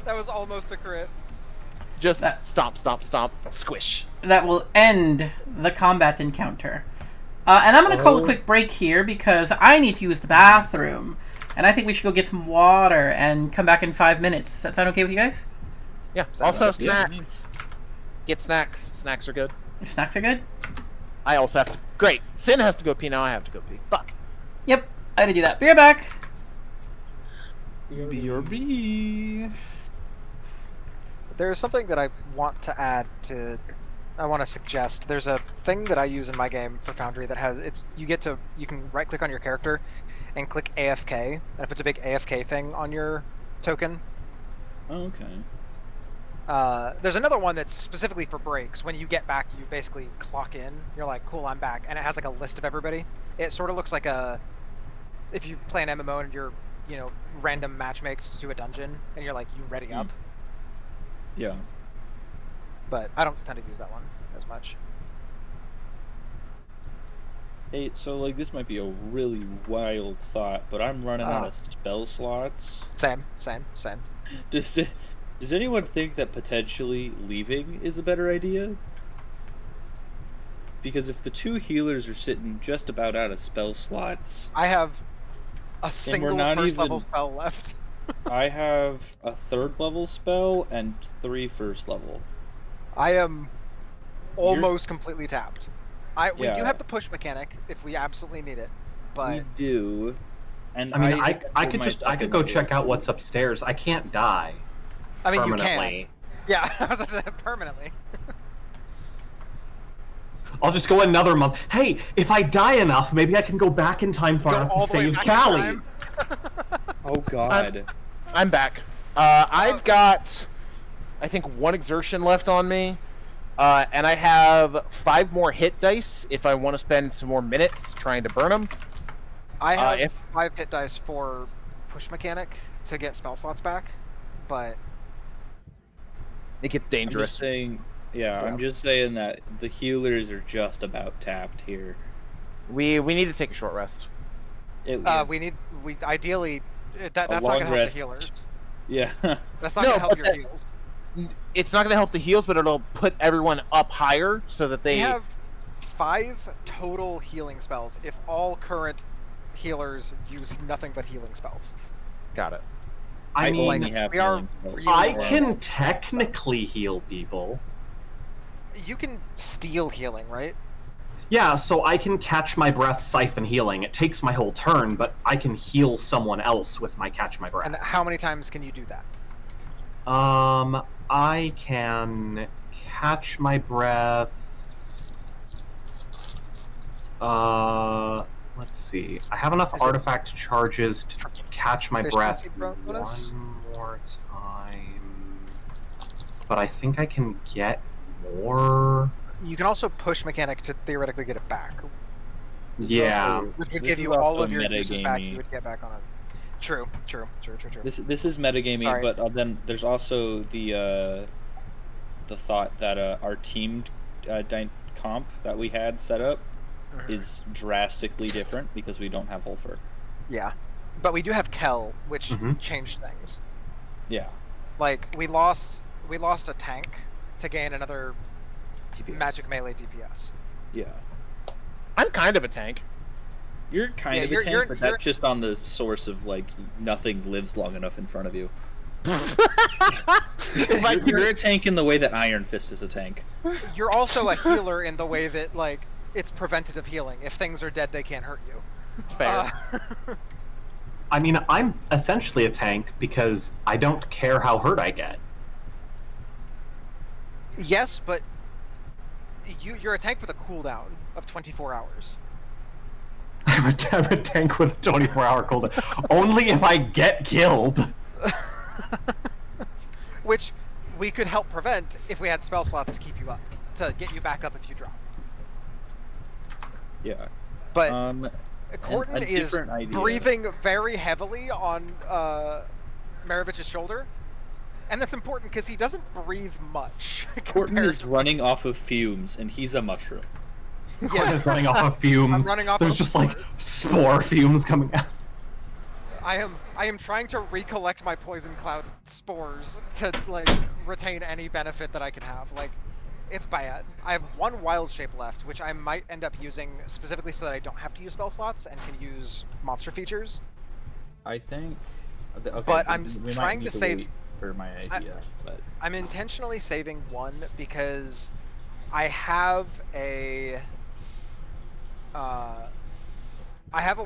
That was almost a crit. Just That- stomp, squish. That will end the combat encounter. And I'm gonna call a quick break here because I need to use the bathroom. And I think we should go get some water and come back in 5 minutes. Does that sound okay with you guys? Yeah. Also, snacks. Get snacks. Snacks are good. Snacks are good? I also have to. Great. Sin has to go pee now. I have to go pee. Fuck. Yep, I gotta do that. Be right back. BRB. There's something that I want to add to. I want to suggest. There's a thing that I use in my game for Foundry that has it's. You can right click on your character, and click AFK, and it puts a big AFK thing on your token. Oh, okay. There's another one that's specifically for breaks. When you get back, you basically clock in. You're like, cool, I'm back, and it has like a list of everybody. It sort of looks like if you play an MMO and you're, random matchmaked to a dungeon, and you're like, you ready up. Yeah. But I don't tend to use that one as much. Hey, so like this might be a really wild thought, but I'm running out of spell slots. Same. Does anyone think that potentially leaving is a better idea? Because if the two healers are sitting just about out of spell slots, I have a single not first level even- spell left. I have a 3rd level spell and 3 first level. I am almost completely tapped. We do Yeah. have the push mechanic if we absolutely need it, but We do. And I mean, I pulled my could fucking go check wolf. out what's upstairs. I can't die I mean you permanently. can. Yeah, I was gonna say permanently. I'll just go another month. Hey, if I die enough, maybe I can go back in time far Go enough all to the way save back in Callie. time. Oh god. I'm back. I've got, I think, 1 exertion left on me, and I have 5 more hit dice if I want to spend some more minutes trying to burn them. I have if- 5 hit dice for push mechanic to get spell slots back, but It gets I'm dangerous. just saying, I'm just saying that the healers are just about tapped here. We need to take a short rest. we ideally that's not long gonna help rest. the healers. Yeah. That's not No, gonna help but your that- heals. It's not going to help the heals, but it'll put everyone up higher so that they. We have 5 total healing spells if all current healers use nothing but healing spells. Got it. I I mean, only have we are healing spells. really I well. can technically heal people. You can steal healing, right? Yeah, so I can catch my breath, siphon healing. It takes my whole turn, but I can heal someone else with my catch my breath. And how many times can you do that? I can catch my breath. Let's see. I have enough Is it- artifact charges to catch my breath Efficiency bonus? one more time. But I think I can get more. You can also push mechanic to theoretically get it back, This is Yeah. also- which would this give is you all also of your uses back. metagamey. You would get back on it. True. This is metagaming, Sorry. but then there's also the thought that our teamed comp that we had set up is drastically different because we don't have Holfer. Yeah, but we do have Kel, which Mhm. changed things. Yeah. Like we lost a tank to gain another TPS. magic melee DPS. Yeah. I'm kind of a tank. You're kind Yeah, of a you're- tank, you're- but you're- that's just on the source of like nothing lives long enough in front of you. Like, You're a tank in the way that Iron Fist is a tank. You're also a healer in the way that like it's preventative healing. If things are dead, they can't hurt you. fair. I mean, I'm essentially a tank because I don't care how hurt I get. Yes, but you're a tank with a cooldown of 24 hours. I'm a tank with a 24-hour cooldown. Only if I get killed. Which we could help prevent if we had spell slots to keep you up, to get you back up if you drop. Yeah. But a Corton is different idea. breathing very heavily on Marovich's shoulder, and that's important because he doesn't breathe much. Corton is running off of fumes, and he's a mushroom. Corton is running off of fumes. I'm running off There's of just spores. like spore fumes coming out. I am trying to recollect my poison cloud spores to like retain any benefit that I can have. Like, it's bad. I have one wild shape left, which I might end up using specifically so that I don't have to use spell slots and can use monster features. I think. Okay, But I'm we might trying need to save- wait for my idea, but I'm intentionally saving one because I have a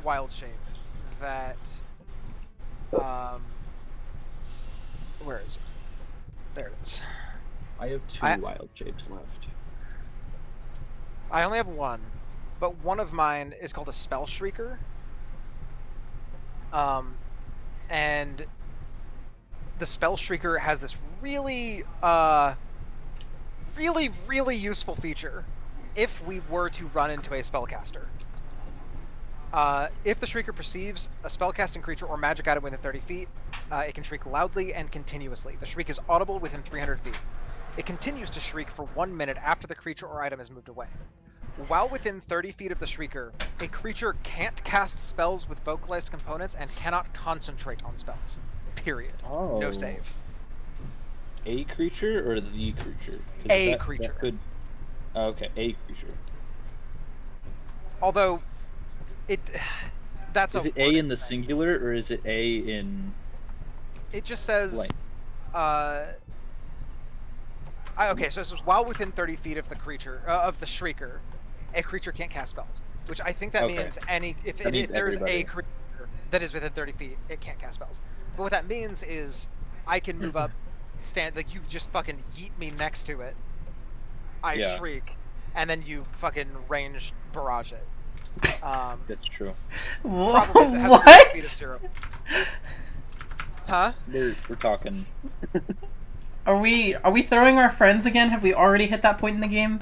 wild shape that where is it? There it is. I have two wild shapes left. I only have one, but one of mine is called a Spell Shrieker. And the Spell Shrieker has this really useful feature if we were to run into a spellcaster. If the Shrieker perceives a spellcasting creature or magic item within 30 feet, it can shriek loudly and continuously. The shriek is audible within 300 feet. It continues to shriek for 1 minute after the creature or item has moved away. While within 30 feet of the Shrieker, a creature can't cast spells with vocalized components and cannot concentrate on spells. Period. Oh. No save. A creature or the creature? 'Cause A creature. That could... Okay, a creature. Although, that's Is it A in the singular or is it A in? It just says. Blank. Okay, so this is while within 30 feet of the creature of the Shrieker, a creature can't cast spells. Which I think that Okay. means if means there's everybody. a creature that is within 30 feet, it can't cast spells. But what that means is I can move up, stand like you just fucking yeet me next to it. I Yeah. shriek, and then you fucking range barrage it. That's true. Problem is it has a range speed of What? 0. Huh? We're talking. Are we throwing our friends again? Have we already hit that point in the game?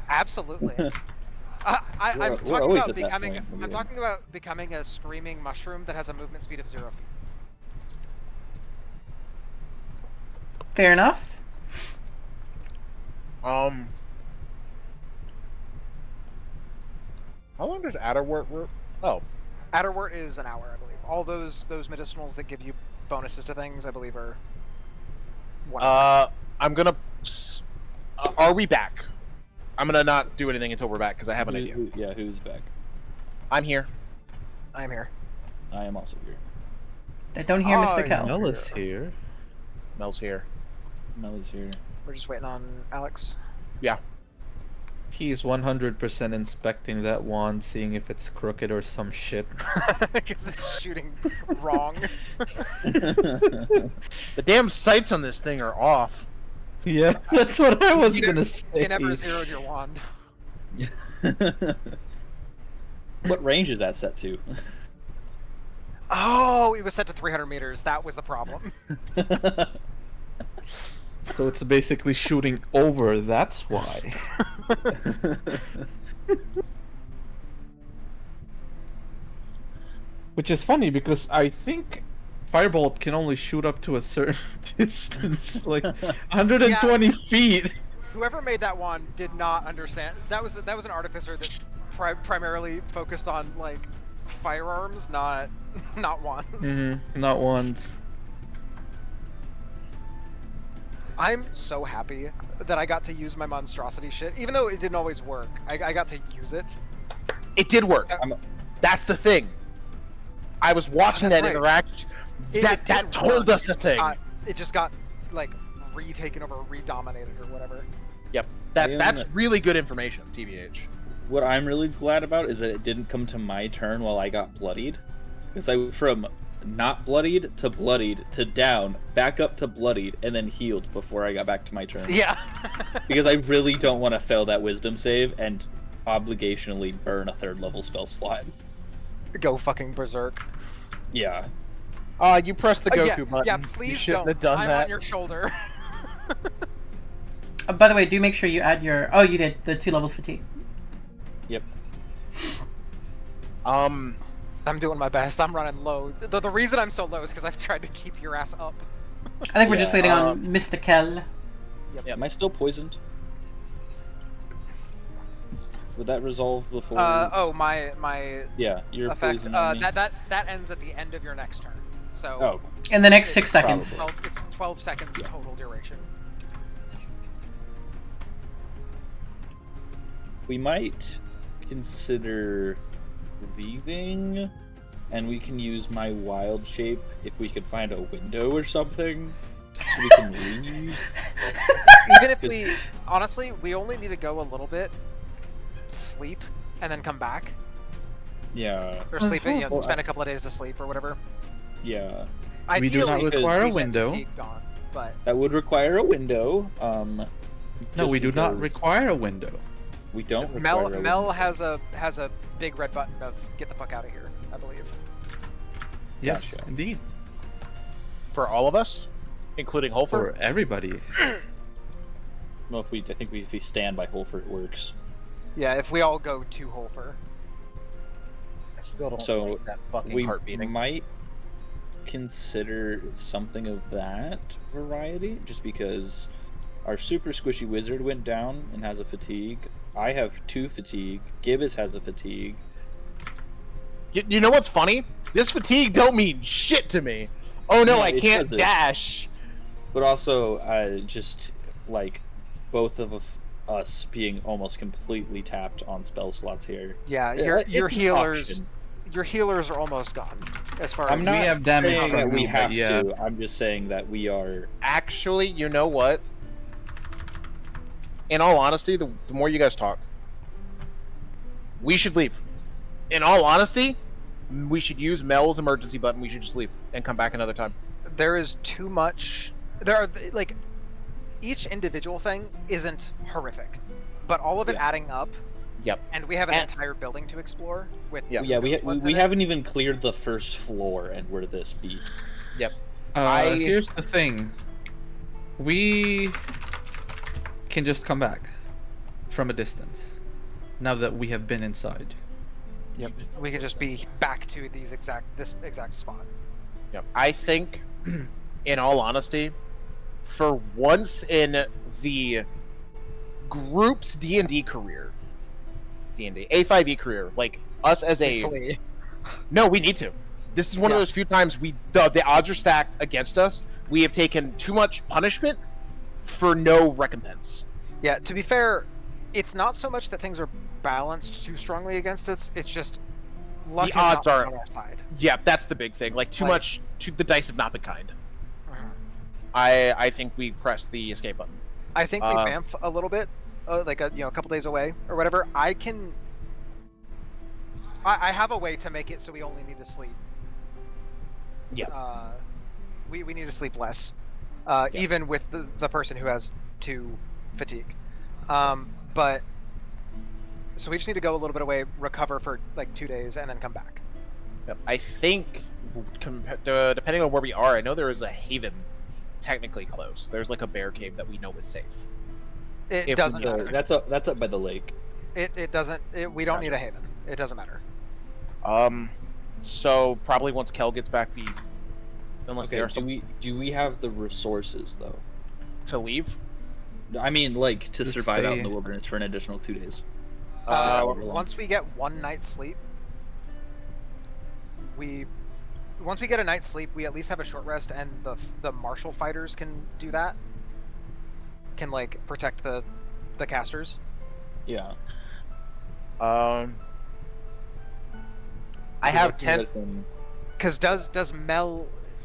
Absolutely. We're I'm talking always about at that becoming. point in the I'm game. talking about becoming a screaming mushroom that has a movement speed of 0 feet. Fair enough. How long does Adderwort work? Oh, Adderwort is an hour, I believe. All those medicinals that give you bonuses to things, I believe, are 1 hour. I'm gonna. Are we back? I'm gonna not do anything until we're back because I have an idea. Who's back? I'm here. I'm here. I am also here. I don't hear Mr. Kel. Mel is here. Mel's here. Mel is here. We're just waiting on Alex. Yeah. He's 100% inspecting that wand, seeing if it's crooked or some shit. Because it's shooting wrong. The damn sights on this thing are off. Yeah, that's what I was You gonna never- say. You never zeroed your wand. What range is that set to? Oh, it was set to 300 meters. That was the problem. So it's basically shooting over, that's why. Which is funny because I think Firebolt can only shoot up to a certain distance, like 120 feet. Whoever made that wand did not understand. That was an artificer that primarily focused on like firearms, not wands. Not once. I'm so happy that I got to use my monstrosity shit, even though it didn't always work. I got to use it. It did work. That's the thing. I was watching That's that right. interaction. It That did told work. us the thing. It just got like retaken over, redominated, or whatever. Yep. That's Yeah. really good information, TBH. What I'm really glad about is that it didn't come to my turn while I got bloodied. Because I went from not bloodied to down, back up to bloodied, and then healed before I got back to my turn. Yeah. Because I really don't want to fail that wisdom save and obligationally burn a 3rd level spell slot. Go fucking berserk. Yeah. You pressed the Goku yeah, button. yeah, You please shouldn't don't. have done I'm that. on your shoulder. By the way, do make sure you add your. Oh, you did the 2 levels fatigue. Yep. I'm doing my best. I'm running low. The reason I'm so low is because I've tried to keep your ass up. I think we're just Yeah, waiting on Mr. Kel. Yeah, am I still poisoned? Would that resolve before? Oh, my Yeah, you're effect. poisoned on me. That ends at the end of your next turn. So. Oh, In the next it's 6 seconds. It's 12 seconds total duration. we might consider leaving, and we can use my wild shape if we could find a window or something, so we can leave. Even if we, honestly, we only need to go a little bit, sleep, and then come back. Yeah, Or sleep, Well, spend a couple of days to sleep or whatever. yeah. We do not Ideally, require a we spend window. fatigue gone, but That would require a window. No, just we do not because require a window. We don't require a Mel window. has a big red button of get the fuck out of here, I believe. Yes, Gotcha. indeed. For all of us, including Holfer. For everybody. Well, I think if we stand by Holfer, it works. Yeah, if we all go to Holfer. I still don't So, like that fucking We heart beating. might consider something of that variety, just because our super squishy wizard went down and has a fatigue. I have 2 fatigue. Gibbous has a fatigue. You know what's funny? This fatigue don't mean shit to me. Oh no, No, I it can't doesn't. dash. But also, just like both of us being almost completely tapped on spell slots here. Yeah, Yeah, your it's an healers option. your healers are almost gone. As far I'm as not We have damage saying from that we you, have but yeah. to. I'm just saying that we are. Actually, you know what? In all honesty, the more you guys talk, we should leave. In all honesty, we should use Mel's emergency button. We should just leave and come back another time. there is too much. There are like each individual thing isn't horrific, but all of it Yeah. adding up. Yep. And we have an And- entire building to explore with. Yeah. Yeah, we what's in it. haven't even cleared the first floor, and we're this beat. Here's the thing. We can just come back from a distance now that we have been inside. Yep. We could just be back to this exact spot. Yep. I think, in all honesty, for once in the group's D&D career, D&D, A5E career, like us as a... Hopefully. No, we need to. This is one of Yeah. those few times the odds are stacked against us. We have taken too much punishment for no recompense. Yeah. To be fair, it's not so much that things are balanced too strongly against us. It's just luck The has odds not are- been on our side. Yeah, that's the big thing. Like, too Like- much... the dice have not been kind. Mhm. I think we press the escape button. I think we Uh, vamp a little bit, like a couple days away or whatever. I have a way to make it so we only need to sleep. Yeah. We need to sleep less, Yeah. even with the person who has 2 fatigue. But so we just need to go a little bit away, recover for like 2 days, and then come back. Yep. I think, depending on where we are, I know there is a haven technically close. There's like a bear cave that we know is safe. It If we doesn't go- matter. That's up by the lake. It doesn't. We don't Gotcha. need a haven. It doesn't matter. So probably once Kel gets back, unless they Okay, are still do we have the resources though? to leave. I mean, like to To survive out in the stay- wilderness for an additional 2 days. However long. Once we get one night's sleep, once we get a night's sleep, we at least have a short rest, and the martial fighters can do that. Can like protect the casters. Yeah. I have 10. Because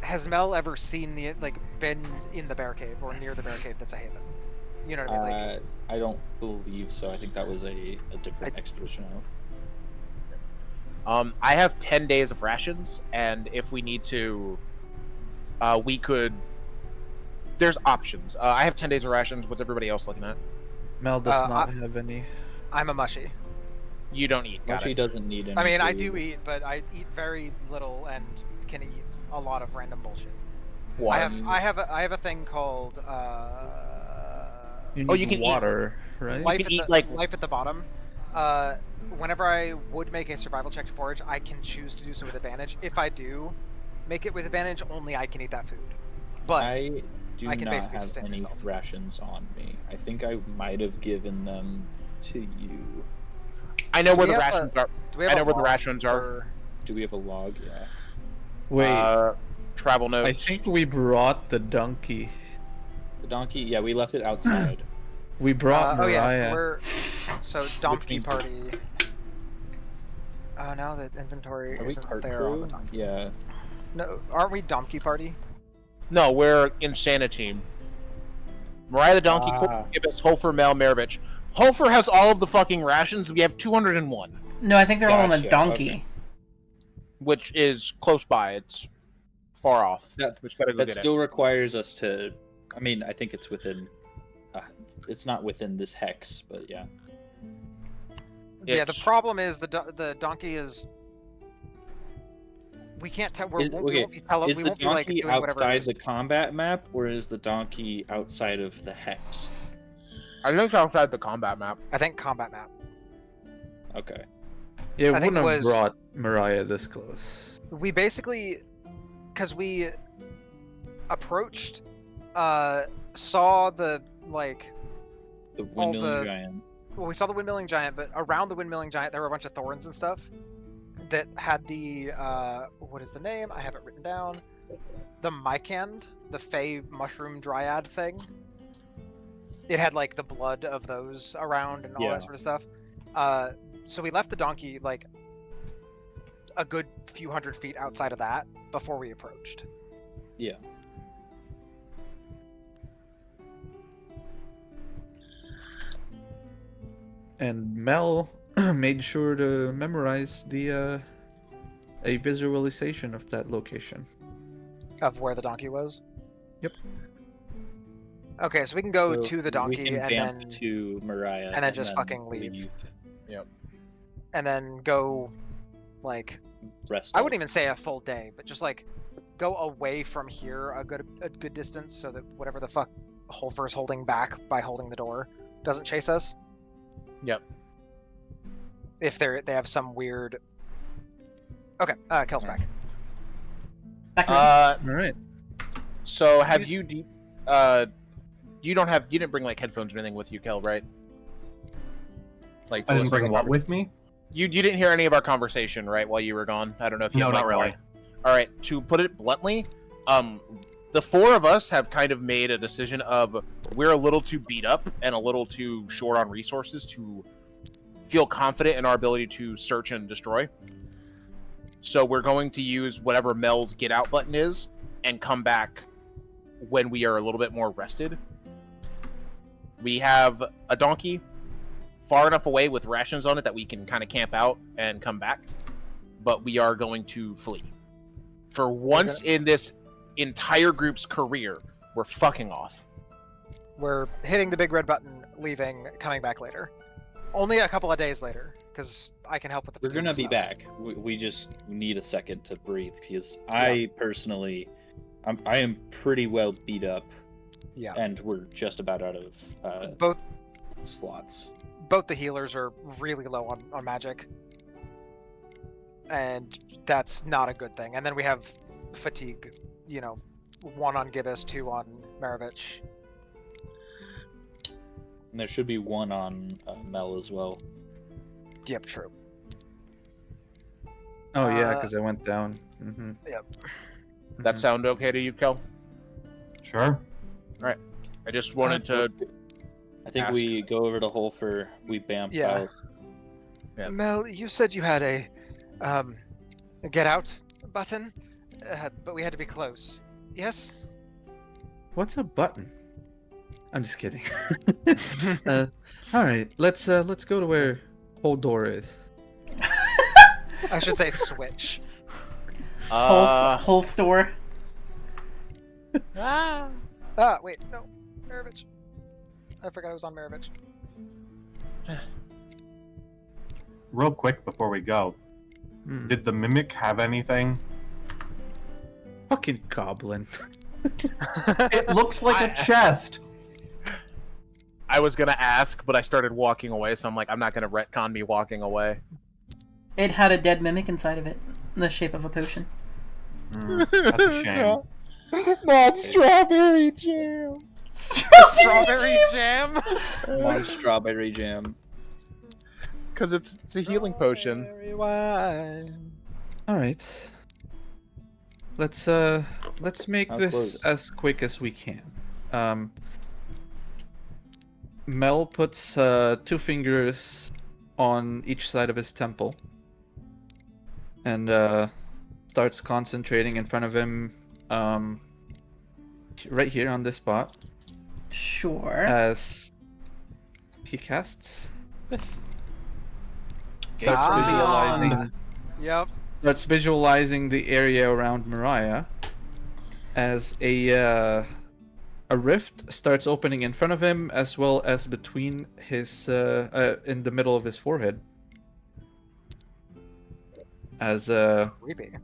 has Mel ever seen been in the bear cave or near the bear cave that's a haven? You know what I mean? Like, I don't believe so. I think that was a different expedition. I have 10 days of rations, and if we need to, we could. There's options. I have 10 days of rations. What's everybody else looking at? Mel does not have any. I'm a mushy. You don't eat. Got She it. doesn't need any. I mean, I food. do eat, but I eat very little and can eat a lot of random bullshit. Water. I have a thing called You Oh, need you can eat- water, right? life can at eat, the, like- life at the bottom. Whenever I would make a survival check to forage, I can choose to do so with advantage. If I do make it with advantage, only I can eat that food. But I do I can not basically have sustain any myself. rations on me. I think I might have given them to you. I know Do where we the have a- rations are. do we have I know a where the log rations are. for- Do we have a log? Yeah. Wait, Travel notes. I think we brought the donkey. The donkey. Yeah, we left it outside. We brought oh yeah, Mariah. so donkey means- party. Oh, now the inventory Are we isn't cart there on the crew? donkey. Yeah. No, aren't we donkey party? No, we're Insanity. Mariah the Donkey, Ah. Gibbous, Holfer, Mel, Maravich. Holfer has all of the fucking rations. We have 201, No, I think they're all on the Gotcha, donkey. okay. which is close by. It's far off. That We just gotta go that get still requires us to. I mean, I think it's within. It's not within this hex, but yeah. Yeah, the It's- problem is the donkey is. We can't tell. We Is- won't, okay, we won't be tell. Is We the won't be like donkey doing whatever. it outside is. the combat map, or is the donkey outside of the hex? it. I think it's outside the combat map. I think combat map. Okay. Yeah, we I think wouldn't it have was- brought Mariah this close. We basically, because we approached, saw the like. The All windmilling the- giant. Well, we saw the windmilling giant, but around the windmilling giant there were a bunch of thorns and stuff that had the what is the name? I have it written down. The Mycand, the Fey mushroom dryad thing. It had like the blood of those around and all Yeah. that sort of stuff. So we left the donkey like a good few hundred feet outside of that before we approached. Yeah. And Mel made sure to memorize the a visualization of that location. Of where the donkey was. Yep. Okay, so we can go So to the we donkey can and vamp then to Mariah and then just fucking leave. and then go like Rest. I up. wouldn't even say a full day, but just like go away from here a good distance so that whatever the fuck Holfer's holding back by holding the door doesn't chase us. Yep. If they have some weird. Okay, Kel's back. Back in- All right. So have you you didn't bring like headphones or anything with you, Kel, right? Like to I didn't listen to bring the what with me? You didn't hear any of our conversation, right, while you were gone? I don't know if you No, have, not like, really. All right, to put it bluntly, the four of us have kind of made a decision of we're a little too beat up and a little too short on resources to feel confident in our ability to search and destroy. So we're going to use whatever Mel's get out button is and come back when we are a little bit more rested. We have a donkey far enough away with rations on it that we can kind of camp out and come back, but we are going to flee. For once in this entire group's career, we're fucking off. We're hitting the big red button, leaving, coming back later. Only a couple of days later, because I can help with the. We're gonna be stuff. back. We just need a second to breathe because I personally, I am pretty well beat up. Yeah. And we're just about out of Both slots. both the healers are really low on magic. And that's not a good thing. And then we have fatigue, 1 on Gibbous, 2 on Maravich. And there should be one on Mel as well. Yep, true. Oh yeah, Uh, because I went down. Mm-hmm. Yep. That sound okay to you, Kel? Sure. I just wanted to. I think ask. we go over to Holfer. We bamf Yeah. out. Yeah. Mel, you said you had a get out button, but we had to be close. Yes? What's a button? I'm just kidding. All right, let's go to where whole door is. I should say switch. Holf door. Ah, wait, no. Maravich. I forgot I was on Maravich. Real quick before we go, did the mimic have anything? Fucking goblin. It looked like a chest. I was gonna ask, but I started walking away, so I'm like, I'm not gonna retcon me walking away. It had a dead mimic inside of it, in the shape of a potion. That's a shame. Not strawberry jam. Strawberry jam. Mod strawberry jam. Because it's a healing potion. Strawberry wine. All right. Let's make How this close? as quick as we can. Mel puts 2 fingers on each side of his temple and starts concentrating in front of him, right here on this spot, Sure. as he casts this. Ah. Yep. Starts visualizing the area around Mariah as a rift starts opening in front of him, as well as between his in the middle of his forehead, as Creepy.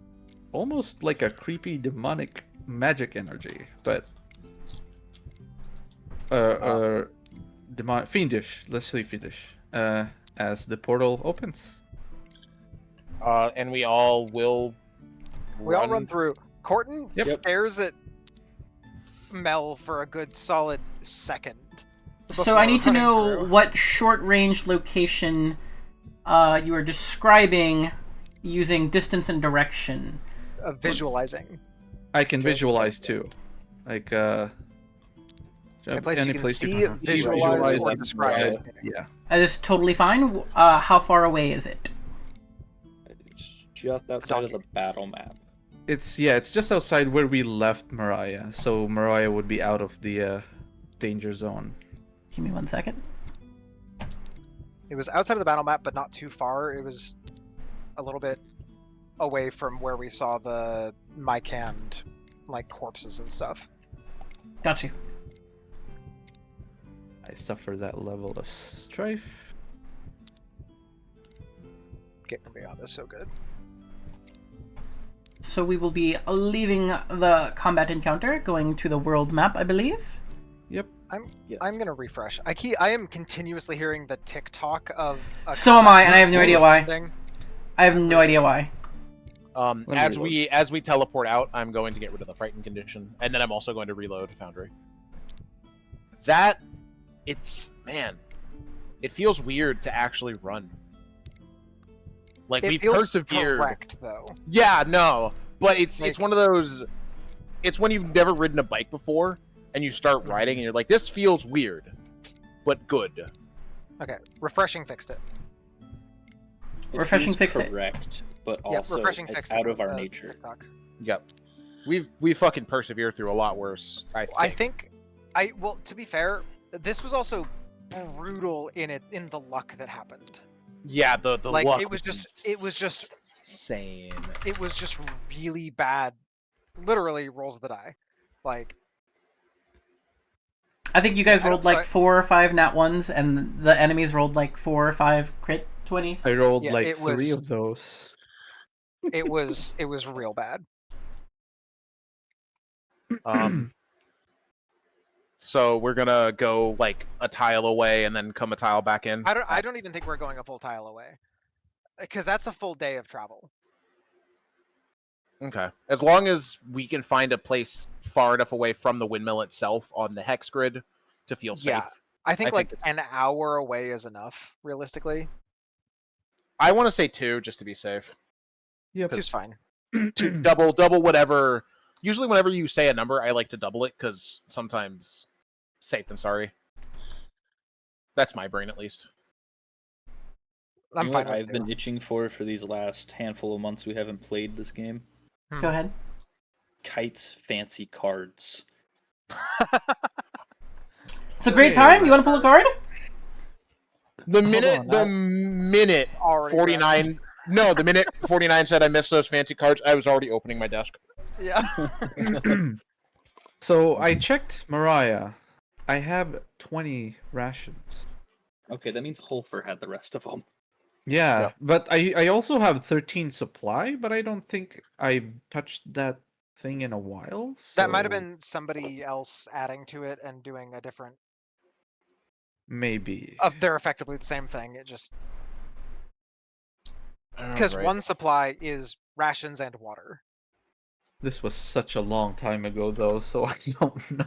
almost like a creepy demonic magic energy, but fiendish. Let's say fiendish. As the portal opens. And we all will. We all run through. Corton Yep. stares at Mel for a good solid second. So I need to before know running through. what short-range location you are describing using distance and direction. Visualizing. I can visualize too, like A place you can place see, can visualize, or that describe. Mariah. it. Yeah. That is totally fine. How far away is it? It's just outside of the battle map. It's just outside where we left Mariah, so Mariah would be out of the danger zone. Give me 1 second. It was outside of the battle map, but not too far. It was a little bit away from where we saw the Mycand, like, corpses and stuff. Got you. I suffer that level of strife. Getting beyond is so good. So we will be leaving the combat encounter, going to the world map, I believe. Yep. I'm gonna refresh. I am continuously hearing the tick-tock of. So am I, and I have no idea why. thing. I have no idea why. Let me As reload. we teleport out, I'm going to get rid of the frightened condition, and then I'm also going to reload Foundry. It feels weird to actually run. Like It we feels persevered. correct, though. Yeah, no, but it's Like- one of those. It's when you've never ridden a bike before, and you start riding, and you're like, "This feels weird, but good." Okay, refreshing fixed it. Refreshing feels fixed it. correct, but Yeah, also refreshing it's fixed out it of our with, nature. TikTok. Yep. We fucking persevered through a lot worse. I think, well, to be fair, this was also brutal in the luck that happened. Yeah, the Like, luck it was just insane. It was just really bad. Literally rolls of the die. Like, I think you guys I don't- rolled like sorry. 4 or 5 nat ones, and the enemies rolled like 4 or 5 crit 20s. I rolled Yeah, like it 3 was- of those. it was real bad. So we're gonna go like a tile away and then come a tile back in. I don't even think we're going a full tile away, because that's a full day of travel. Okay. As long as we can find a place far enough away from the windmill itself on the hex grid to feel safe. Yeah. I think think like it's- an hour away is enough, realistically. I want to say 2 just to be safe. Yep. Two's fine. double whatever. Usually whenever you say a number, I like to double it because sometimes safe than sorry. That's my brain at least. I'm You know fine what with I've been itching for these last handful of months we haven't played this game? Go ahead. Kite's fancy cards. It's a great time. You want to pull a card? The on, minute Already 49 No, the minute 49 said I missed those fancy cards, I was already opening my desk. Yeah. So I checked Mariah. I have 20 rations. Okay, that means Holfer had the rest of them. Yeah, Yeah. but I also have 13 supply, but I don't think I've touched that thing in a while. That might have so been somebody else adding to it and doing a different. maybe. They're effectively the same thing. It just because Alright. one supply is rations and water. This was such a long time ago, though, so I don't know.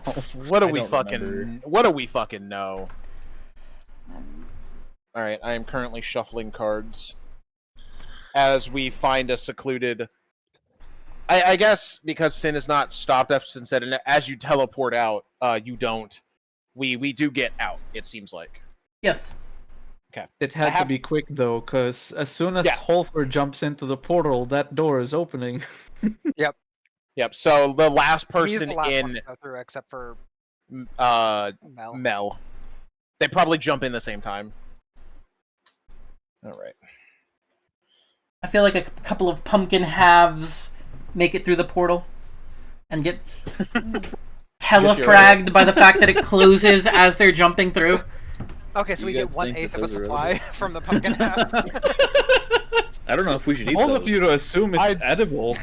What do I we don't fucking? remember. What do we fucking know? All right, I am currently shuffling cards as we find a secluded. I guess because Sin has not stopped us and said, and as you teleport out, you don't. We do get out. It seems like. Yes. It had to have- be quick, though, because as soon as Yeah. Holfer jumps into the portal, that door is opening. Yep. So the last He's person the last one in to go through, except for Mel. Mel. They probably jump in the same time. All right. I feel like a couple of pumpkin halves make it through the portal and get telefragged by the fact that it closes as they're jumping through. Okay, so You we get guys 1/8 think that of a those are supply from the pumpkin half. I don't know if we should eat All those. of you to assume it's edible.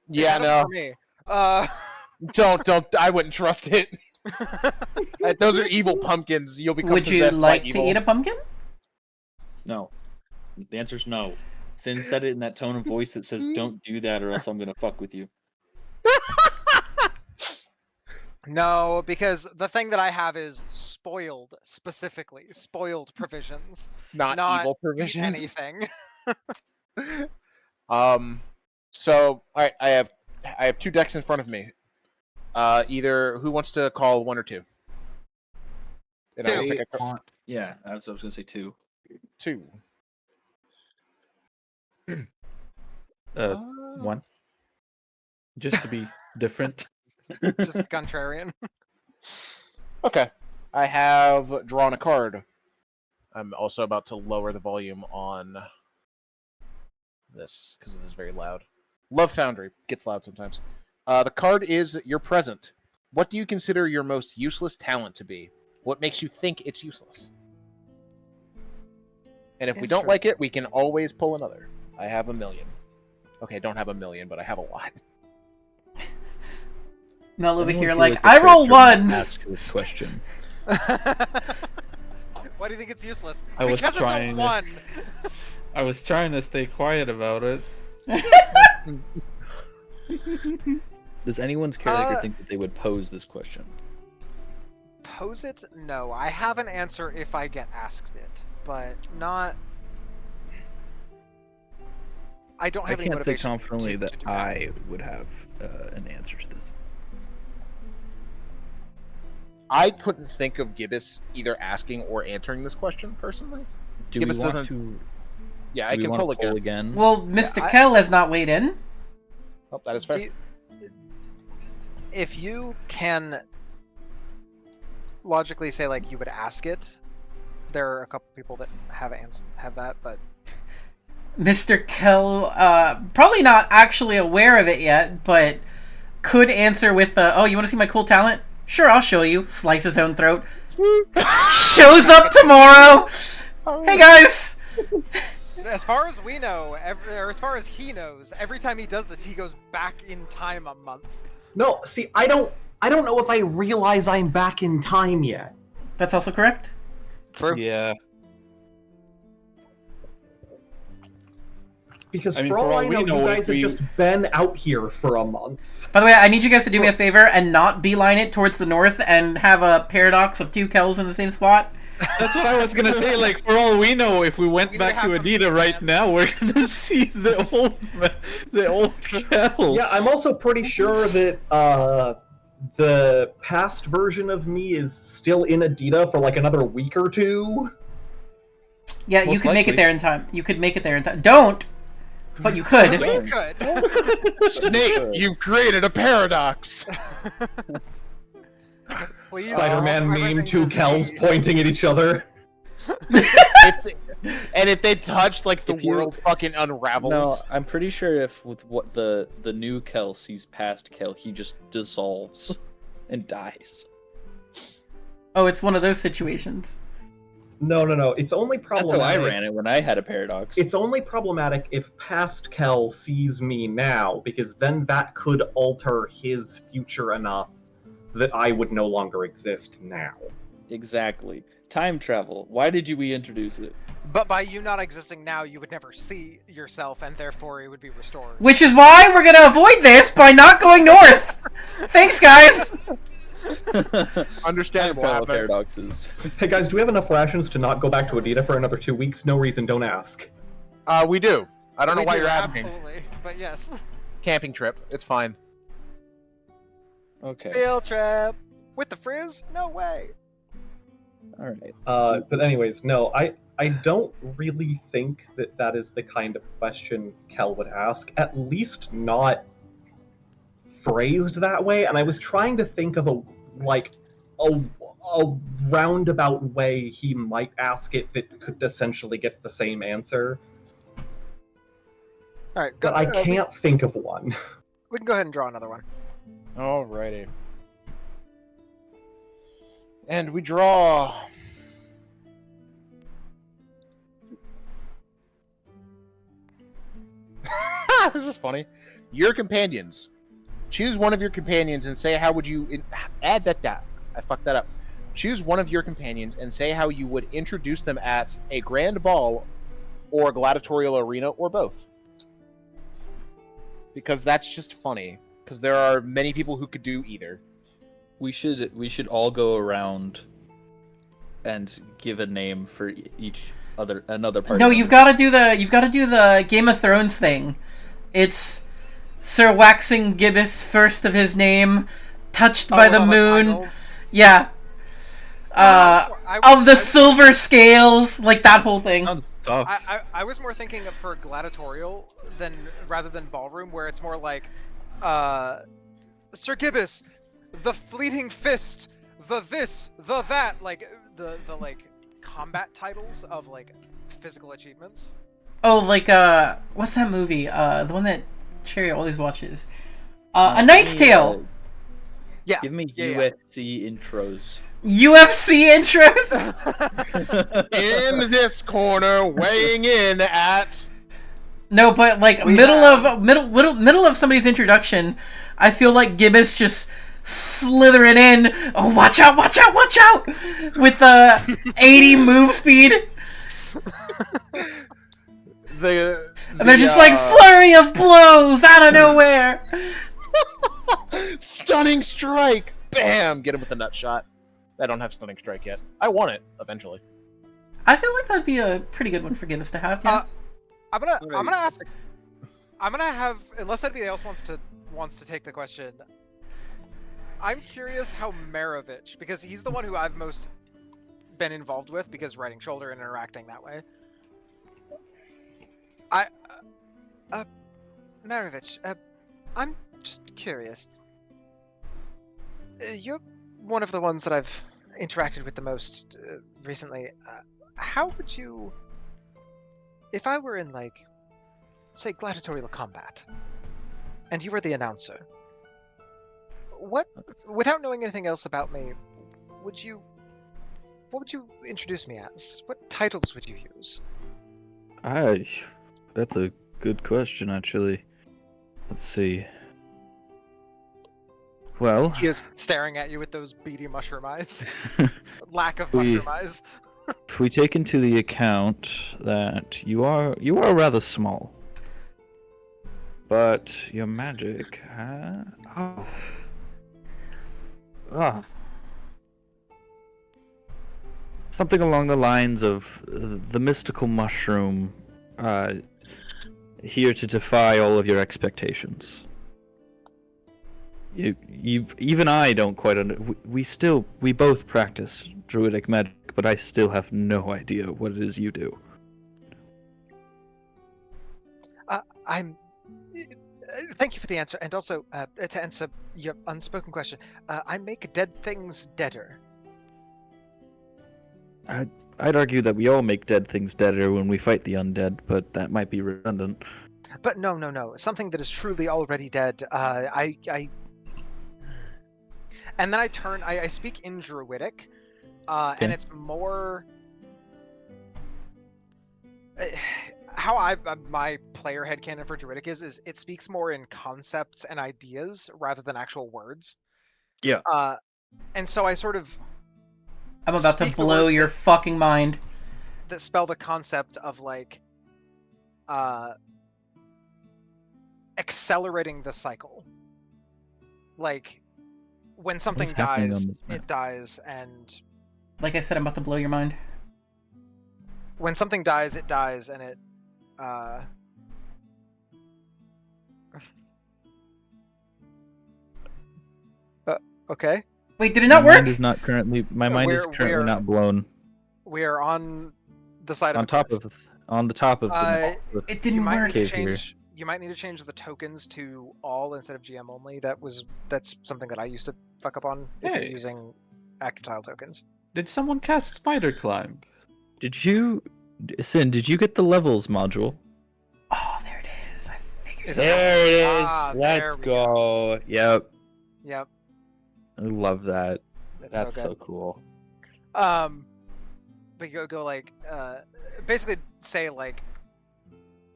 Yeah, Except no. For me. Don't. I wouldn't trust it. Those are evil pumpkins. You'll become Would you possessed like by to evil. eat a pumpkin? No. The answer's no. Sin said it in that tone of voice that says, "Don't do that, or else I'm gonna fuck with you." No, because the thing that I have is spoiled, specifically spoiled provisions, Not not evil eat provisions. anything. So, all right, I have 2 decks in front of me. Either who wants to call 1 or 2? And I will pick a card. Yeah, I was gonna say 2. 2. 1. Just to be different. Just contrarian. Okay. I have drawn a card. I'm also about to lower the volume on this because it is very loud. Love Foundry gets loud sometimes. The card is your present. What do you consider your most useless talent to be? What makes you think it's useless? And if we don't like it, we can always pull another. I have 1 million. Okay, I don't have 1 million, but I have a lot. Mel over Anyone here feel like, the I roll character might ones! Ask this question. Why do you think it's useless? I was Because trying it's to- a 1! I was trying to stay quiet about it. Does anyone's character think that they would pose this question? Pose it? No, I have an answer if I get asked it, but not... I don't I have any can't say motivation confidently to that do I would have an answer to this. I couldn't think of Gibbous either asking or answering this question personally. Do Gibbous we want doesn't- to? Yeah, Do I we can want pull to poll again. again? Well, Mr. I- Kell has not weighed in. Oh, that is Do fair. you- if you can logically say like you would ask it, there are a couple people that have that, but Mr. Kell, probably not actually aware of it yet, but could answer with, oh, you want to see my cool talent? Sure, I'll show you. Slice his own throat. Shows up tomorrow! Hey, guys! as far as we know, or as far as he knows, every time he does this, he goes back in time a month. No, see, I don't know if I realize I'm back in time yet. That's also correct. True. Yeah. Because I mean, for for all all I we know, know, you if guys we- have just been out here for a month. By the way, I need you guys to do me a favor and not beeline it towards the north and have a paradox of 2 Kells in the same spot. That's what I was gonna say. Like, for all we know, if we went We back have to to Adida right plan. now, we're gonna see the old kettle. Yeah, I'm also pretty sure that the past version of me is still in Adida for like another week or 2. Yeah, you Most could make it likely. there in time. You could make it there in time. Don't! But you could. We could. Snake, you've created a paradox. Please, Spider-Man whoever meme, thinks 2 this Kells is- pointing at each other. if, And if they touch, like, the If you- world fucking unravels. No, I'm pretty sure if with what the new Kel sees past Kel, he just dissolves and dies. Oh, it's one of those situations. No. It's only That's how problematic. I ran it when I had a paradox. It's only problematic if past Kel sees me now, because then that could alter his future enough that I would no longer exist now. Exactly. Time travel. Why did we introduce it? But by you not existing now, you would never see yourself, and therefore it would be restored. Which is why we're gonna avoid this by not going north. Thanks, guys. Understandable. Time travel Abner. paradoxes. Hey guys, do we have enough rations to not go back to Adita for another 2 weeks? No reason, don't ask. We do. I don't know We why do, you're asking. Absolutely, but yes. Camping trip. It's fine. Okay. Field trip with the frizz? No way. All right. But anyways, no, I don't really think that that is the kind of question Kel would ask. At least not phrased that way. And I was trying to think of a roundabout way he might ask it that could essentially get the same answer. All right, go, But I can't think of one. We can go ahead and draw another one. Alrighty. And we draw. This is funny. Your companions. Choose one of your companions and say how would you add that. I fucked that up. Choose one of your companions and say how you would introduce them at a grand ball or a gladiatorial arena or both. Because that's just funny. Because there are many people who could do either. We should all go around and give a name for another party. No, you've got to do the Game of Thrones thing. It's Sir Waxing Gibbous, first of his name, touched by the all moon. titles. Yeah. Of the silver scales, like that whole thing. Sounds tough. I was more thinking of for gladiatorial rather than ballroom, where it's more like Sir Gibbous, the fleeting fist, the this, the that, like the like combat titles of like physical achievements. Oh, like what's that movie? The one that Cherry always watches. A Knight's Tale. Yeah. Give me yeah. UFC intros. UFC intros. In this corner, weighing in at. No, but like middle of somebody's introduction, I feel like Gibbous just slithering in. Oh, watch out! With 80 move speed. And they're just like flurry of blows out of nowhere. Stunning strike! Bam! Get him with the nut shot. I don't have stunning strike yet. I want it eventually. I feel like that'd be a pretty good one for Gibbous to have. Yeah. I'm gonna ask. I'm gonna have, unless anybody else wants to take the question. I'm curious how Maravich, because he's the one who I've most been involved with, because writing shoulder and interacting that way. Maravich, I'm just curious. You're one of the ones that I've interacted with the most recently. How would you, if I were in, like, say, gladiatorial combat, and you were the announcer, what, without knowing anything else about me, what would you introduce me as? What titles would you use? That's a good question, actually. Let's see. Well, He is staring at you with those beady mushroom eyes. Lack of mushroom eyes. if we take into the account that you are rather small, but your magic, something along the lines of the mystical mushroom, here to defy all of your expectations. Even I don't quite we both practice druidic magic, but I still have no idea what it is you do. Thank you for the answer, and also to answer your unspoken question, I make dead things deader. I'd argue that we all make dead things deader when we fight the undead, but that might be redundant. But no. Something that is truly already dead. And then I speak in Druidic, and Okay. it's more how my player headcanon for Druidic is it speaks more in concepts and ideas rather than actual words. Yeah. And so I sort of I'm about to speak the blow words your fucking mind. that spell the concept of like accelerating the cycle. Like when something What's happening dies, on this map? it dies, and Like I said, I'm about to blow your mind. when something dies, it dies, and it uh okay. Wait, did it not work? My mind is not currently not blown. We are on the side On of a top cliff. of the It You didn't might work. need to Cave here. change. You might need to change the tokens to all instead of GM only. That's something that I used to fuck up on. If you're Hey. using active tile tokens. Did someone cast Spider Climb? Did you, Sin? Did you get the levels module? Oh, there it is. I figured Is it it- out. There it is. Ah, there Let's we go. Yep. Yep, I love that. that's That's so so good. cool. But go like basically say like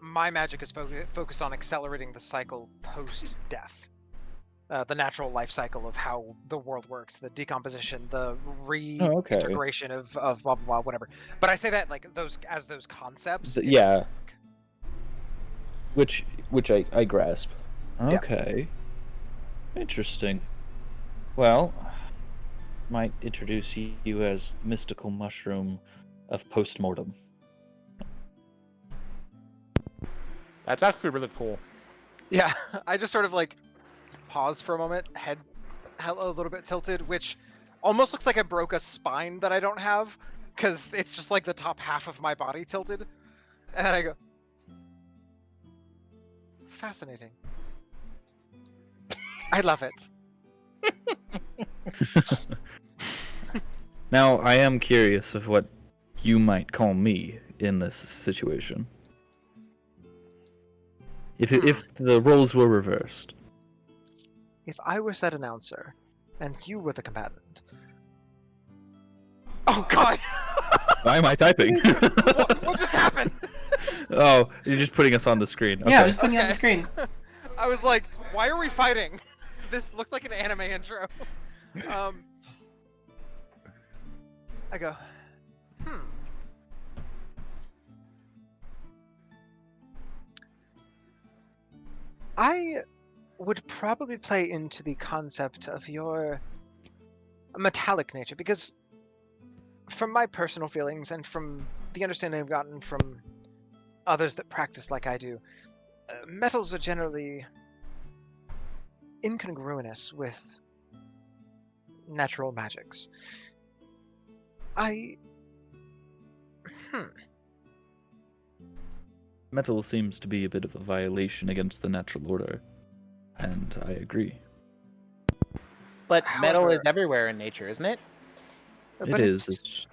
my magic is focused on accelerating the cycle post death. The natural life cycle of how the world works, the decomposition, the okay. reintegration of blah blah blah, whatever. But I say that like those concepts. Yeah. Which I grasp. Yeah. Okay. Interesting. Well, might introduce you as the mystical mushroom of postmortem. That's actually really cool. Yeah, I just sort of like pause for a moment, head a little bit tilted, which almost looks like I broke a spine that I don't have, because it's just like the top half of my body tilted, and I go, fascinating. I love it. Now, I am curious of what you might call me in this situation. If the roles were reversed. If I were said announcer, and you were the combatant. Oh God! Why am I typing? what just happened? Oh, you're just putting us on the screen. Okay. Yeah, I'm just putting it on the Okay. screen. I was like, why are we fighting? This looked like an anime intro. I go, I would probably play into the concept of your metallic nature, because from my personal feelings and from the understanding I've gotten from others that practice like I do, metals are generally incongruous with natural magics. Metal seems to be a bit of a violation against the natural order, and I agree. But metal is However- everywhere in nature, isn't it? But It is. it's It's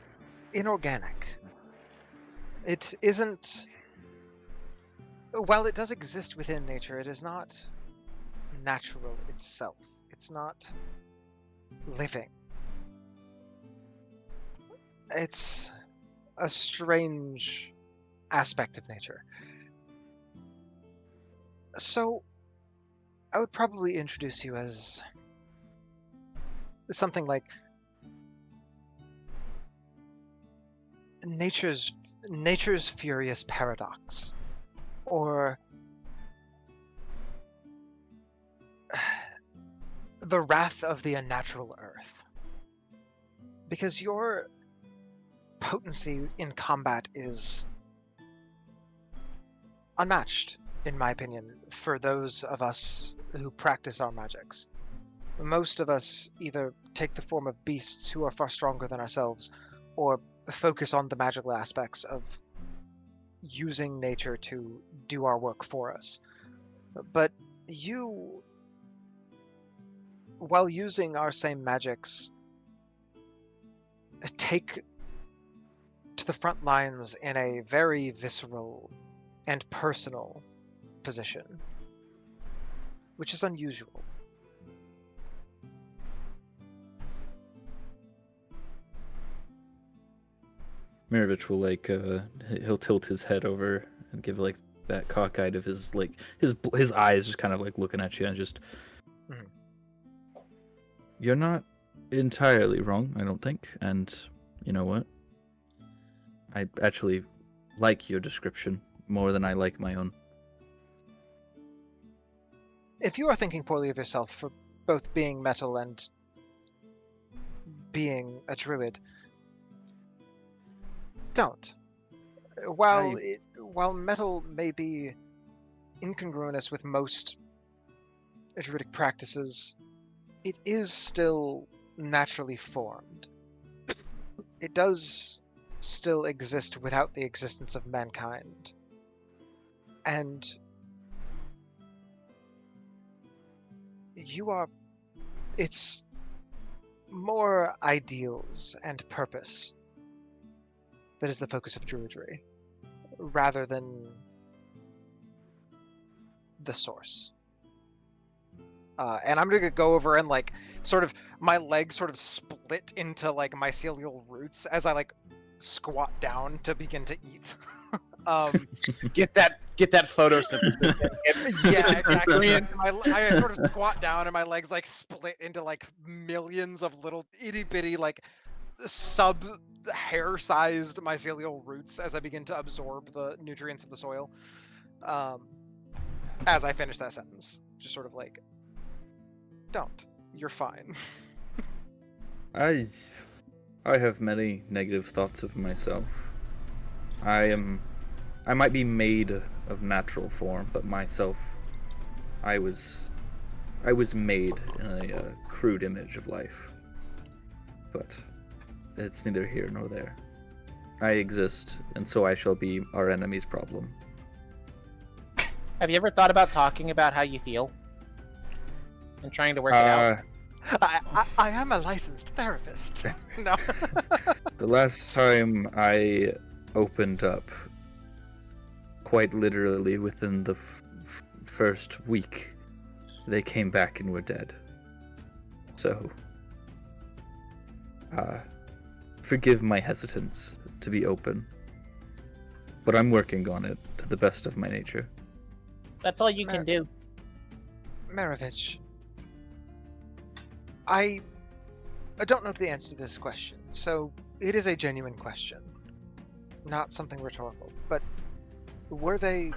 inorganic. It isn't. While it does exist within nature, it is not natural itself. It's not living. It's a strange aspect of nature. So, I would probably introduce you as something like nature's furious paradox, or the wrath of the unnatural earth. Because your potency in combat is unmatched, in my opinion, for those of us who practice our magics. Most of us either take the form of beasts who are far stronger than ourselves, or focus on the magical aspects of using nature to do our work for us. But you, while using our same magics, take to the front lines in a very visceral and personal position, which is unusual. Mirovich will he'll tilt his head over and give like that cockeyed of his his eyes just kind of like looking at you and just. Mhm. You're not entirely wrong, I don't think, and you know what? I actually like your description more than I like my own. If you are thinking poorly of yourself for both being metal and being a druid, don't. While metal may be incongruous with most druidic practices, it is still naturally formed. It does still exist without the existence of mankind. And it's more ideals and purpose that is the focus of druidry, rather than the source. And I'm gonna go over and like sort of my legs sort of split into like mycelial roots as I like squat down to begin to eat. Get that photosynthesis. Yeah, exactly. I sort of squat down and my legs like split into like millions of little itty bitty like sub hair sized mycelial roots as I begin to absorb the nutrients of the soil. As I finish that sentence, just sort of like, don't. You're fine. I have many negative thoughts of myself. I might be made of natural form, but myself, I was made in a crude image of life. But it's neither here nor there. I exist, and so I shall be our enemy's problem. Have you ever thought about talking about how you feel and trying to work it out? I am a licensed therapist. No. The last time I opened up, quite literally within the first week, they came back and were dead. So, forgive my hesitance to be open, but I'm working on it to the best of my nature. That's all you can do. Mirovich, I don't know the answer to this question, so it is a genuine question, not something rhetorical. But were they,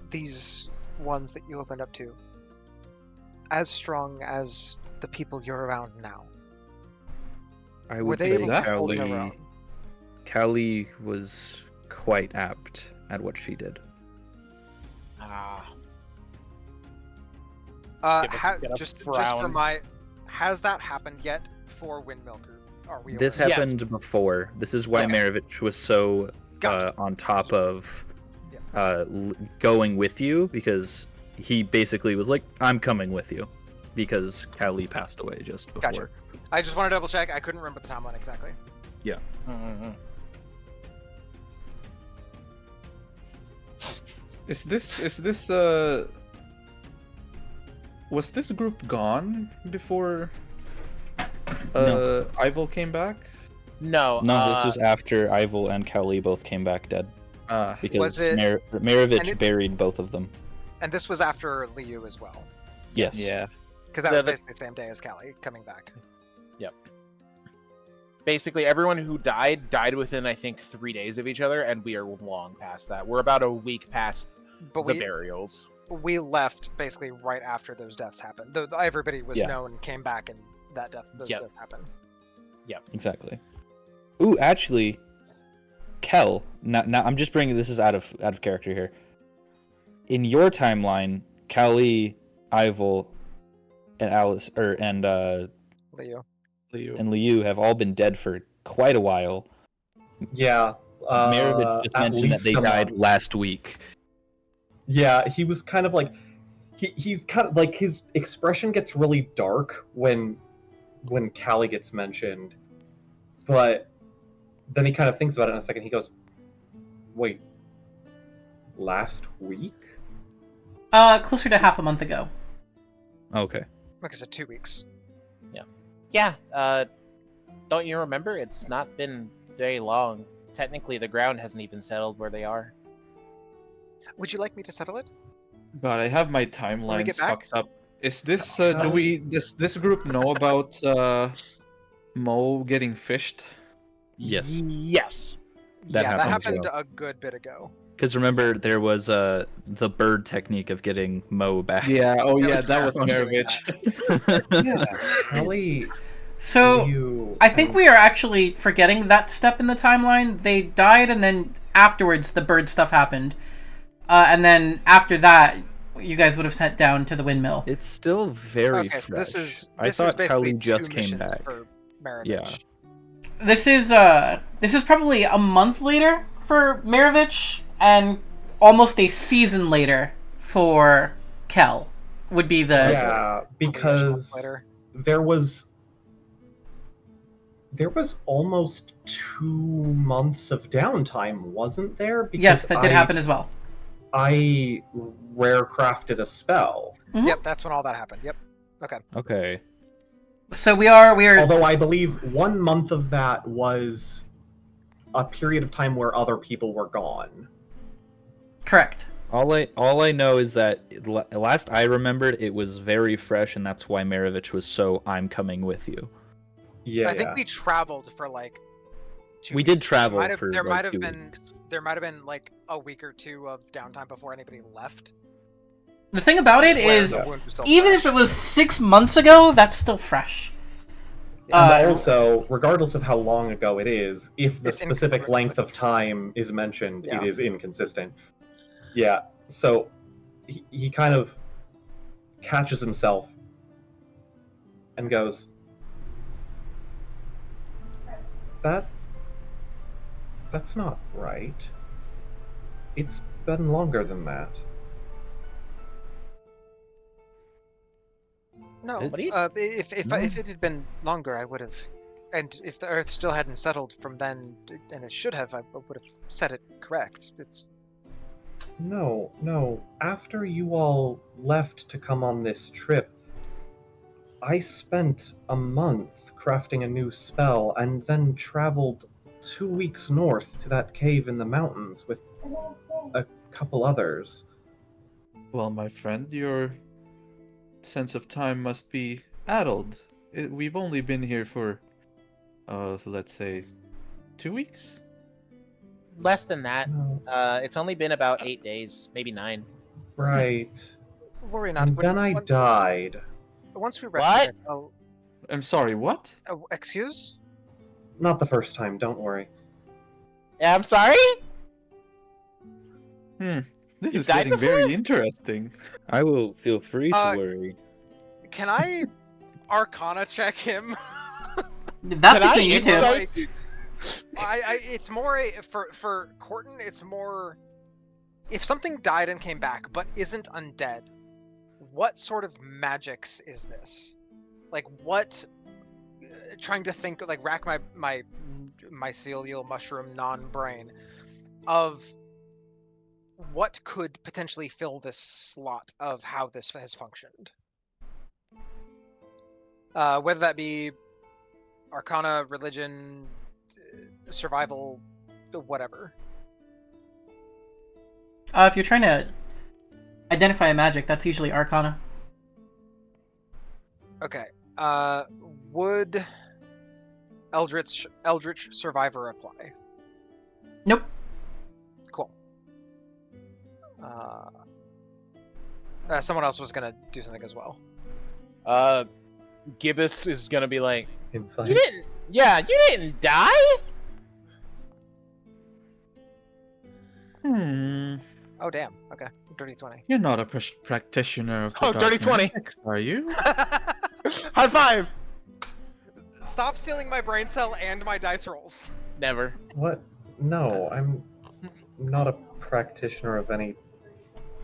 these ones that you opened up to, as strong as the people you're around now? I Were would they say able to hold their own? Callie was quite apt at what she did. Just for my, has that happened yet for Windmilker? Are we? This aware? happened before. This is why Okay. Mirovich was so Gotcha. on top of going with you, because he basically was like, I'm coming with you, because Callie passed away just before. Gotcha. I just want to double check. I couldn't remember the timeline exactly. Yeah. Mm-hmm. Is this was this group gone before No. Ival came back? No. No, this was after Ival and Callie both came back dead, because Was it- Mirovich and it- buried both of them. And this was after Liu as well, Yes. Yeah. because that The- was the- basically the same day as Callie coming back. Basically, everyone who died within, I think, 3 days of each other, and we are long past that. We're about a week past But the we burials. left basically right after those deaths happened. Everybody was Yeah. known, came back, and those Yep. deaths happened. Exactly. Ooh, actually, Kel. Now I'm just bringing this is out of character here. In your timeline, Callie, Ival, and Alice, Liu. and Liu have all been dead for quite a while. Yeah. Mirovich just at mentioned that least they a died month. last week. Yeah, he was kind of like he's kind of like his expression gets really dark when Callie gets mentioned, but then he kind of thinks about it in a second. He goes, "Wait, last week?" Closer to half a month ago. Okay. Like I said, 2 weeks. Yeah. Don't you remember? It's not been very long. Technically, the ground hasn't even settled where they are. Would you like me to settle it? God, I have my get timelines back? fucked up. Is this this group know about Mo getting fished? Yes. Yes. That Yeah, that happened happened a good bit ago. Because remember, there was the bird technique of getting Mo back. Yeah. Oh That yeah, was that was Maravich doing Maravich. Yeah, Kelly. So You I think we are actually forgetting that step in the timeline. They died, and then afterwards, the bird stuff happened. And then after that, you guys would have sent down to the windmill. It's still very Okay, so fresh. this is I thought basically Kali just 2 came missions back. for Maravich. Yeah. This is probably a month later for Maravich, and almost a season later for Kel. Would be the Yeah, because later. there was almost 2 months of downtime, wasn't there? Because yes, that did happen as well. I rare crafted a spell. Mhm. Yep, that's when all that happened. Yep. Okay. Okay. So we are Although I believe 1 month of that was a period of time where other people were gone. correct. All I know is that last I remembered, it was very fresh, and that's why Maravich was so "I'm coming with you." Yeah, I think we traveled for like 2 We did weeks. travel Might have- for there like might have 2 been weeks. there might have been like a week or 2 of downtime before anybody left. The thing about it where is, the wound was still even fresh. if it was 6 months ago, that's still fresh. And also, regardless of how long ago it is, if the It's specific incongruent. length of time is mentioned, Yeah. it is inconsistent. Yeah, so he kind of catches himself and goes, That's not right. It's been longer than that." No, It's- if it had been longer, I would have. And if the Earth still hadn't settled from then, and it should have, I would have set it correct. It's No. After you all left to come on this trip, I spent a month crafting a new spell and then traveled 2 weeks north to that cave in the mountains with a couple others. Well, my friend, your sense of time must be addled. We've only been here for, let's say, 2 weeks. Less than that. No, It's only been about 8 days, maybe 9. right. worry not. And then I died. Once we What? rested, oh, I'm sorry. What? excuse? Not the first time, don't worry. Yeah, I'm sorry. This You is died getting very interesting. I will feel free to worry. Can I Arcana check him? That's Can I between you two. insight- It's more for Corton. It's more if something died and came back but isn't undead. What sort of magics is this? Like what? Trying to think, like rack my mycelial mushroom non-brain of what could potentially fill this slot of how this has functioned. Whether that be Arcana, religion, survival, whatever. If you're trying to identify a magic, that's usually Arcana. Okay. Would Eldritch Survivor apply? Nope. Cool. Someone else was gonna do something as well. Gibbous is gonna be like, Inside. you didn't die? Hmm. Oh damn. Okay. Dirty 20. You're not a practitioner of the Oh, dirty dark 20. magics, are you? High five. Stop stealing my brain cell and my dice rolls. Never. What? No, I'm not a practitioner of any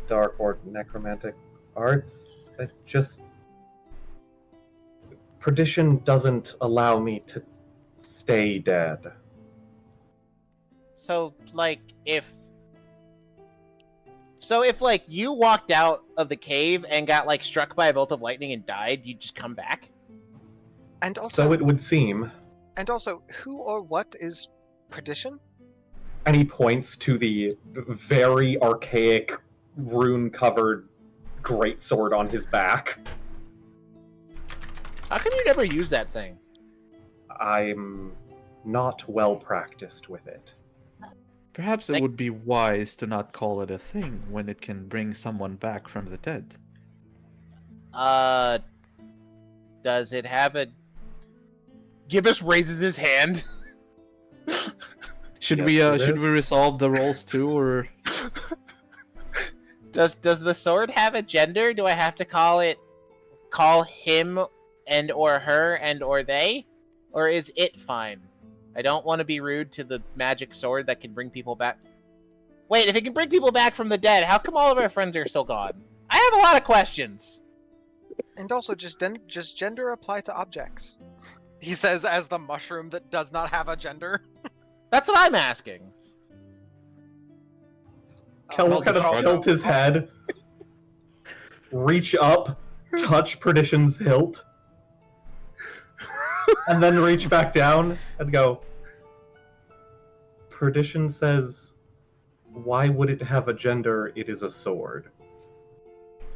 dark or necromantic arts. It just... Perdition doesn't allow me to stay dead. So, like, if like you walked out of the cave and got like struck by a bolt of lightning and died, you'd just come back. And also, So it would seem. and also, who or what is Perdition? And he points to the very archaic, rune-covered greatsword on his back. How come you never use that thing? I'm not well practiced with it. Perhaps it Like- would be wise to not call it a thing when it can bring someone back from the dead. Does it have a... Gibbous raises his hand. Should Yes, it we is. resolve the roles too, or Does the sword have a gender? Do I have to call him and or her and or they? Or is it fine? I don't want to be rude to the magic sword that can bring people back. Wait, if it can bring people back from the dead, how come all of our friends are still gone? I have a lot of questions. And also, just gender apply to objects? He says as the mushroom that does not have a gender. That's what I'm asking. Kel will I'll kind of just- tilt his head, reach up, touch Perdition's hilt, and then reach back down and go, Perdition says, why would it have a gender? It is a sword.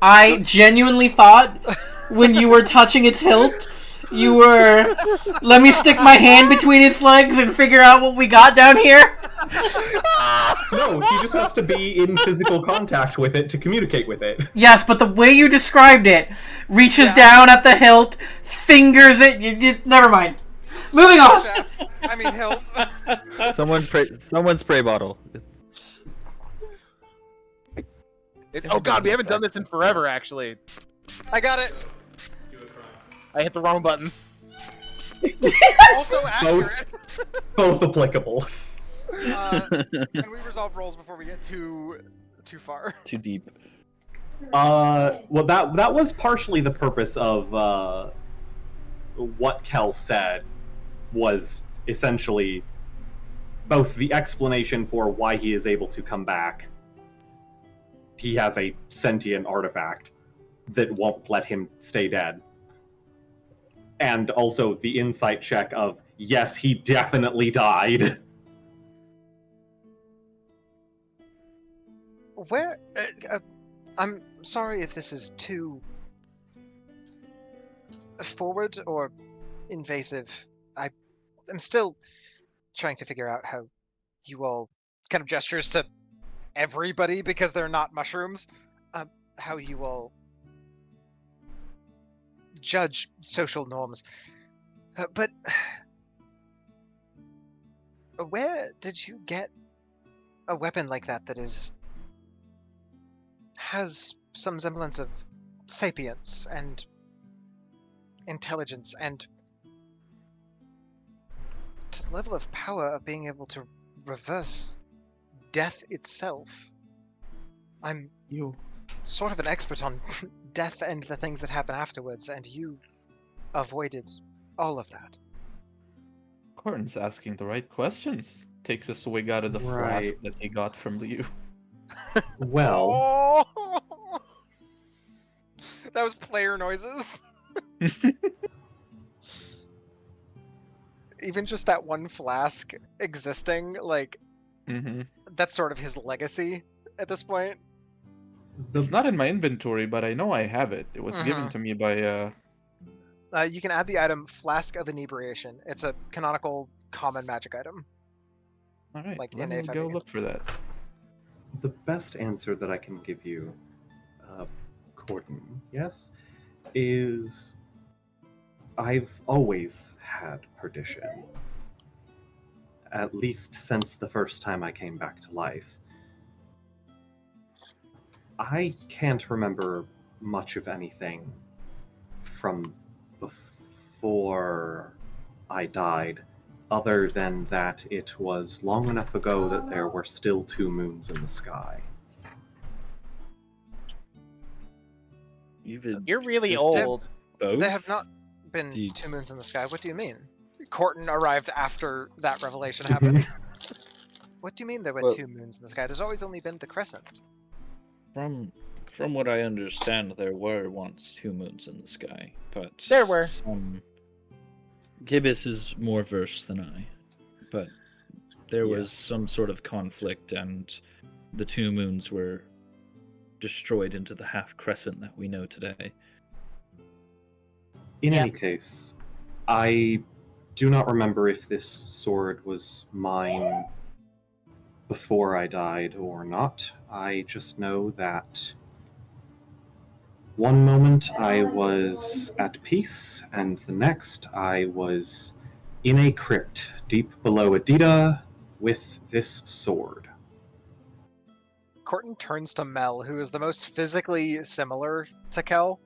I genuinely thought when you were touching its hilt, you were, let me stick my hand between its legs and figure out what we got down here. No, he just has to be in physical contact with it to communicate with it. Yes, but the way you described it, reaches down at the hilt, fingers it, never mind. Moving on. Shaft. I mean, hilt. Someone spray bottle. Oh god, we haven't done this in forever, actually. I got it. I hit the wrong button. Also accurate. Both applicable. Can we resolve roles before we get too far? Too deep. Well, that was partially the purpose of what Kel said, was essentially both the explanation for why he is able to come back. He has a sentient artifact that won't let him stay dead. And also the insight check of, yes, he definitely died. Where? I'm sorry if this is too forward or invasive. I'm still trying to figure out how you all kind of gestures to everybody because they're not mushrooms. How you all judge social norms. But where did you get a weapon like that has some semblance of sapience and intelligence and to the level of power of being able to reverse death itself? I'm sort of an expert on death and the things that happen afterwards, and you avoided all of that. Corton's asking the right questions? Takes a swig out of the flask Right. that he got from you. Well, Oh! That was player noises. Even just that one flask existing, like, Mm-hmm. that's sort of his legacy at this point. It's not in my inventory, but I know I have it. It was given to me by You can add the item Flask of Inebriation. It's a canonical common magic item. All right, like let in me go A5E. look for that. the best answer that I can give you, Corton, yes, is I've always had Perdition. At least since the first time I came back to life. I can't remember much of anything from before I died, other than that it was long enough ago that there were still 2 moons in the sky. You're really existed old. Both? There have not been The- 2 moons in the sky. What do you mean? Corton arrived after that revelation happened. What do you mean there were Well- 2 moons in the sky? There's always only been the crescent. From what I understand, there were once 2 moons in the sky, but There were. Gibbous is more versed than I, but there was Yes. some sort of conflict, and the 2 moons were destroyed into the half crescent that we know today. In Yeah. any case, I do not remember if this sword was mine before I died or not. I just know that one moment I was at peace, and the next I was in a crypt deep below Adida with this sword. Corton turns to Mel, who is the most physically similar to Kel,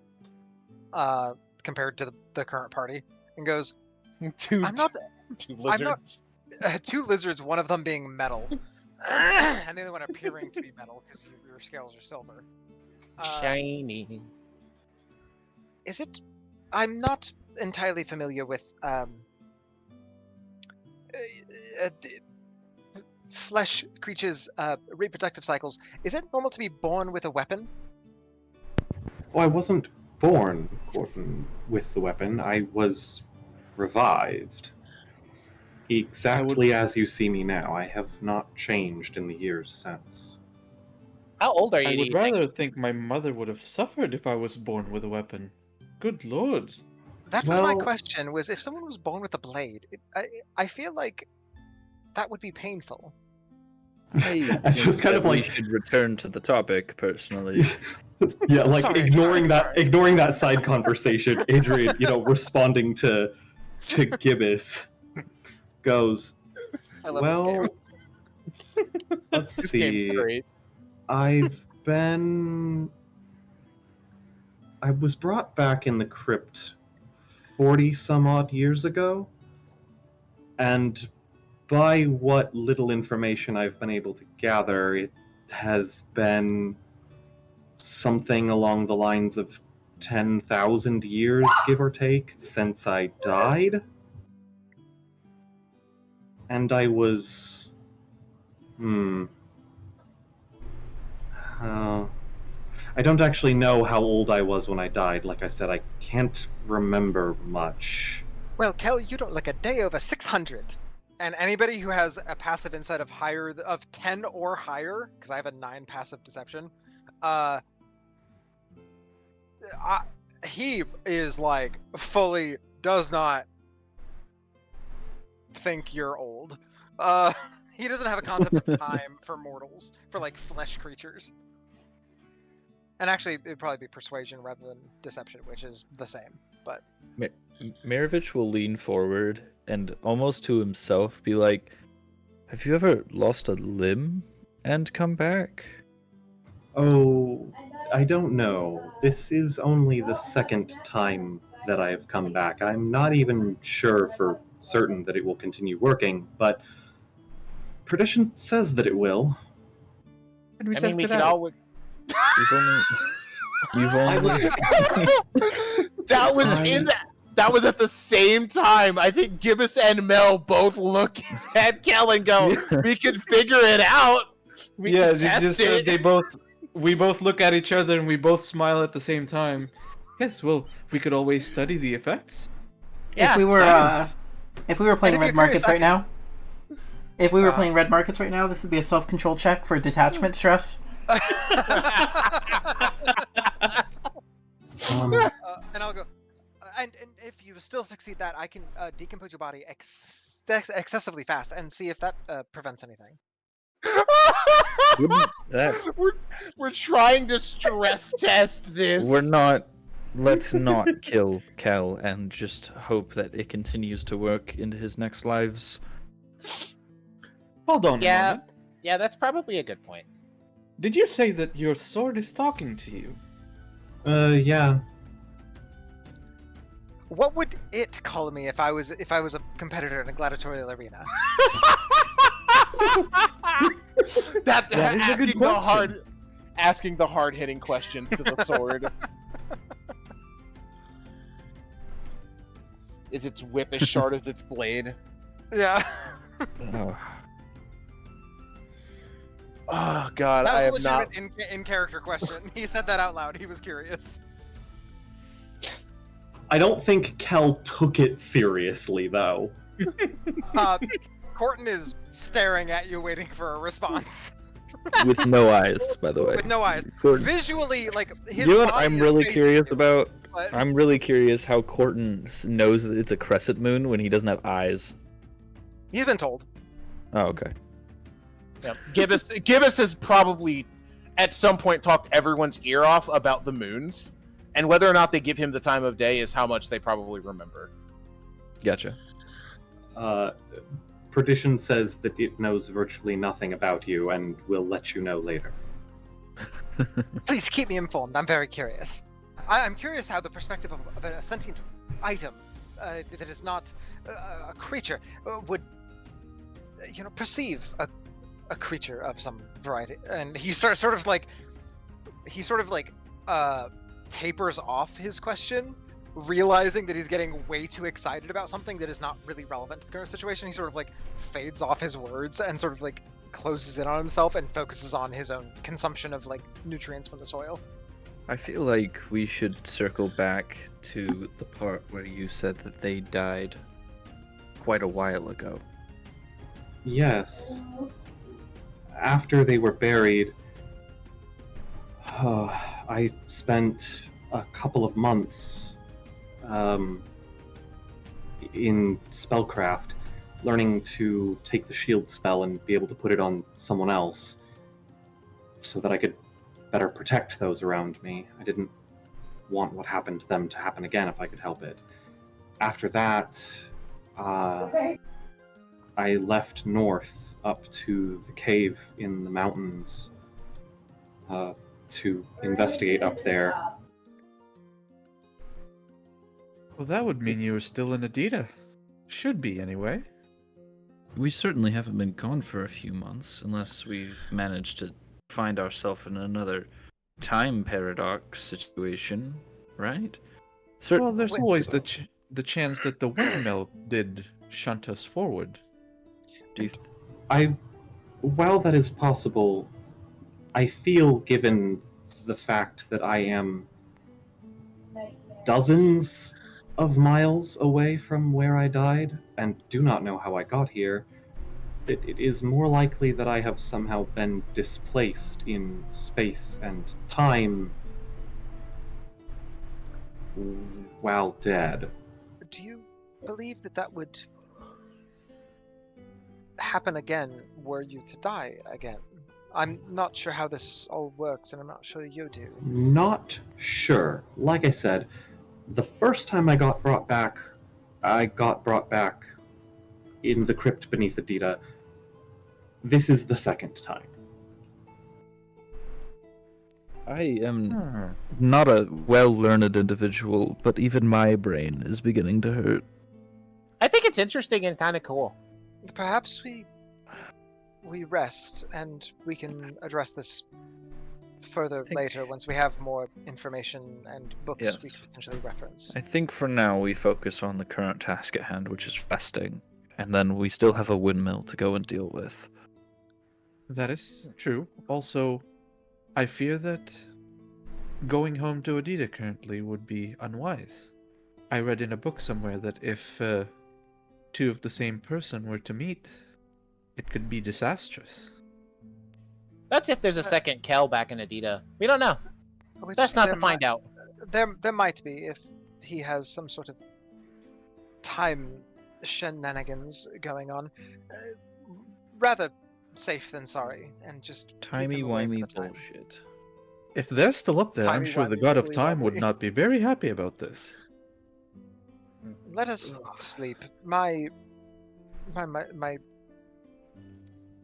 compared to the current party, and goes, Two I'm not 2 I'm not- lizards. 2 lizards, one of them being metal, and the other one appearing to be metal because your scales are silver. Shiny. Is it? I'm not entirely familiar with flesh creatures' reproductive cycles. Is it normal to be born with a weapon? Well, I wasn't born, Corton, with the weapon. I was revived. Exactly as you see me now. I have not changed in the years since. How old are you? I do would you think? rather think my mother would have suffered if I was born with a weapon. Good lord. That was my Well- question. Was if someone was born with a blade, I feel like that would be painful. I It's just think kind that of we like- should return to the topic, personally. Yeah, like Sorry, ignoring sorry. ignoring that side conversation, Adrian, responding to Gibbous, goes, I love this game. well, let's This see. game's great. I was brought back in the crypt 40 some odd years ago, and by what little information I've been able to gather, it has been something along the lines of 10,000 years, give or take, since I died. And I was. I don't actually know how old I was when I died. Like I said, I can't remember much. Well, Kel, you don't look a day over 600. And anybody who has a passive insight of 10 or higher, because I have a 9 passive deception, he is like fully does not think you're old. He doesn't have a concept of time for mortals, for like flesh creatures. And actually, it'd probably be persuasion rather than deception, which is the same. But Maravich will lean forward and almost to himself be like, have you ever lost a limb and come back? Oh, I don't know. This is only the second time that I've come back. I'm not even sure for certain that it will continue working, but tradition says that it will. Can we I test mean, we it could out? always. You've only That was That was at the same time. I think Gibbous and Mel both look at Kel and go, "We could figure it out. We Yeah, can you test just it." we both look at each other and we both smile at the same time. Yes, well, we could always study the effects. Yeah, if we were playing if Red you're Markets curious, I right now, if we were Uh, playing Red Markets right now, this would be a self-control check for detachment stress. And I'll go. And if you still succeed that, I can decompose your body excessively fast and see if that prevents anything. Wouldn't that We're trying to stress test this. we're not. Let's not kill Kel and just hope that it continues to work into his next lives. Hold on a Yeah. moment. Yeah, that's probably a good point. Did you say that your sword is talking to you? Yeah. What would it call me if I was a competitor in a gladiatorial arena? That is a good asking the question. asking the hard hitting question to the sword. Is its whip as short as its blade? Yeah. Oh. Oh God, That I was have a not. legitimate in-character question. He said that out loud. He was curious. I don't think Kel took it seriously, though. Corton is staring at you, waiting for a response. With no eyes, by the way. With no eyes. Corton, Visually, like, his you know what body I'm is really facing curious you, about? but- I'm really curious how Corton knows that it's a crescent moon when he doesn't have eyes. He's been told. Oh, okay. Yep. Gibbous has probably at some point talked everyone's ear off about the moons, and whether or not they give him the time of day is how much they probably remember. Gotcha. Perdition says that it knows virtually nothing about you and will let you know later. Please keep me informed. I'm very curious. I'm curious how the perspective of a sentient item that is not a creature would, perceive a creature of some variety. And he sort of tapers off his question, realizing that he's getting way too excited about something that is not really relevant to the current situation. He sort of fades off his words and sort of closes in on himself and focuses on his own consumption of nutrients from the soil. I feel like we should circle back to the part where you said that they died quite a while ago. Yes. After they were buried, I spent a couple of months in spellcraft, learning to take the shield spell and be able to put it on someone else so that I could better protect those around me. I didn't want what happened to them to happen again if I could help it. After that, I left north up to the cave in the mountains to investigate up there. Well, that would mean you were still in Adida. Should be, anyway. We certainly haven't been gone for a few months, unless we've managed to find ourselves in another time paradox situation, right? Well, there's always the chance that the windmill did shunt us forward. Do you While that is possible, I feel, given the fact that I am dozens of miles away from where I died, and do not know how I got here, that it is more likely that I have somehow been displaced in space and time while dead. Do you believe that would happen again were you to die again? I'm not sure how this all works, and I'm not sure you do. Not sure. Like I said, the first time I got brought back in the crypt beneath Adida. This is the second time. I am not a well-learned individual, but even my brain is beginning to hurt. I think it's interesting and kind of cool. Perhaps we rest and we can address this further later once we have more information and books we Yes. can potentially reference. I think for now we focus on the current task at hand, which is resting, and then we still have a windmill to go and deal with. That is true. Also, I fear that going home to Adida currently would be unwise. I read in a book somewhere that if two of the same person were to meet, it could be disastrous. That's if there's a second Kel back in Adida. We don't know. Which That's not there to find out. There might be if he has some sort of time shenanigans going on. Rather safe than sorry, and just keep him away for Timey-wimey the time. bullshit. If they're still up there, I'm sure the Timey-wimey, god of wibbly time would wobbly. not be very happy about this. Let us sleep. My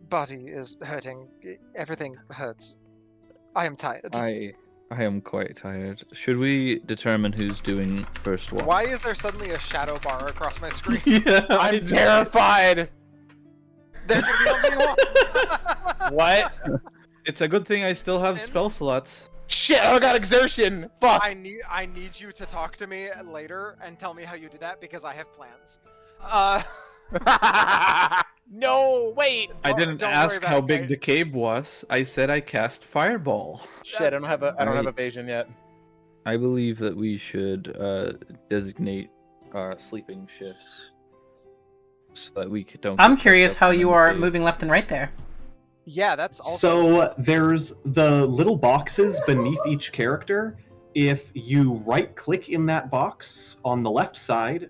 body is hurting. Everything hurts. I am tired. I am quite tired. Should we determine who's doing first watch? Why is there suddenly a shadow bar across my screen? Yeah, I'm terrified. There could be something wrong. What? It's a good thing I still have And- spell slots. Shit, I got exertion. Fuck. I need you to talk to me later and tell me how you did that because I have plans. No, wait. I didn't don't worry ask about how it, big guys. the cave was. I said I cast fireball. Shit, I don't have evasion yet. I believe that we should designate sleeping shifts so that we don't. I'm get fucked curious up how in you the are cave. moving left and right there. Yeah, that's also. So there's the little boxes beneath each character. If you right-click in that box on the left side,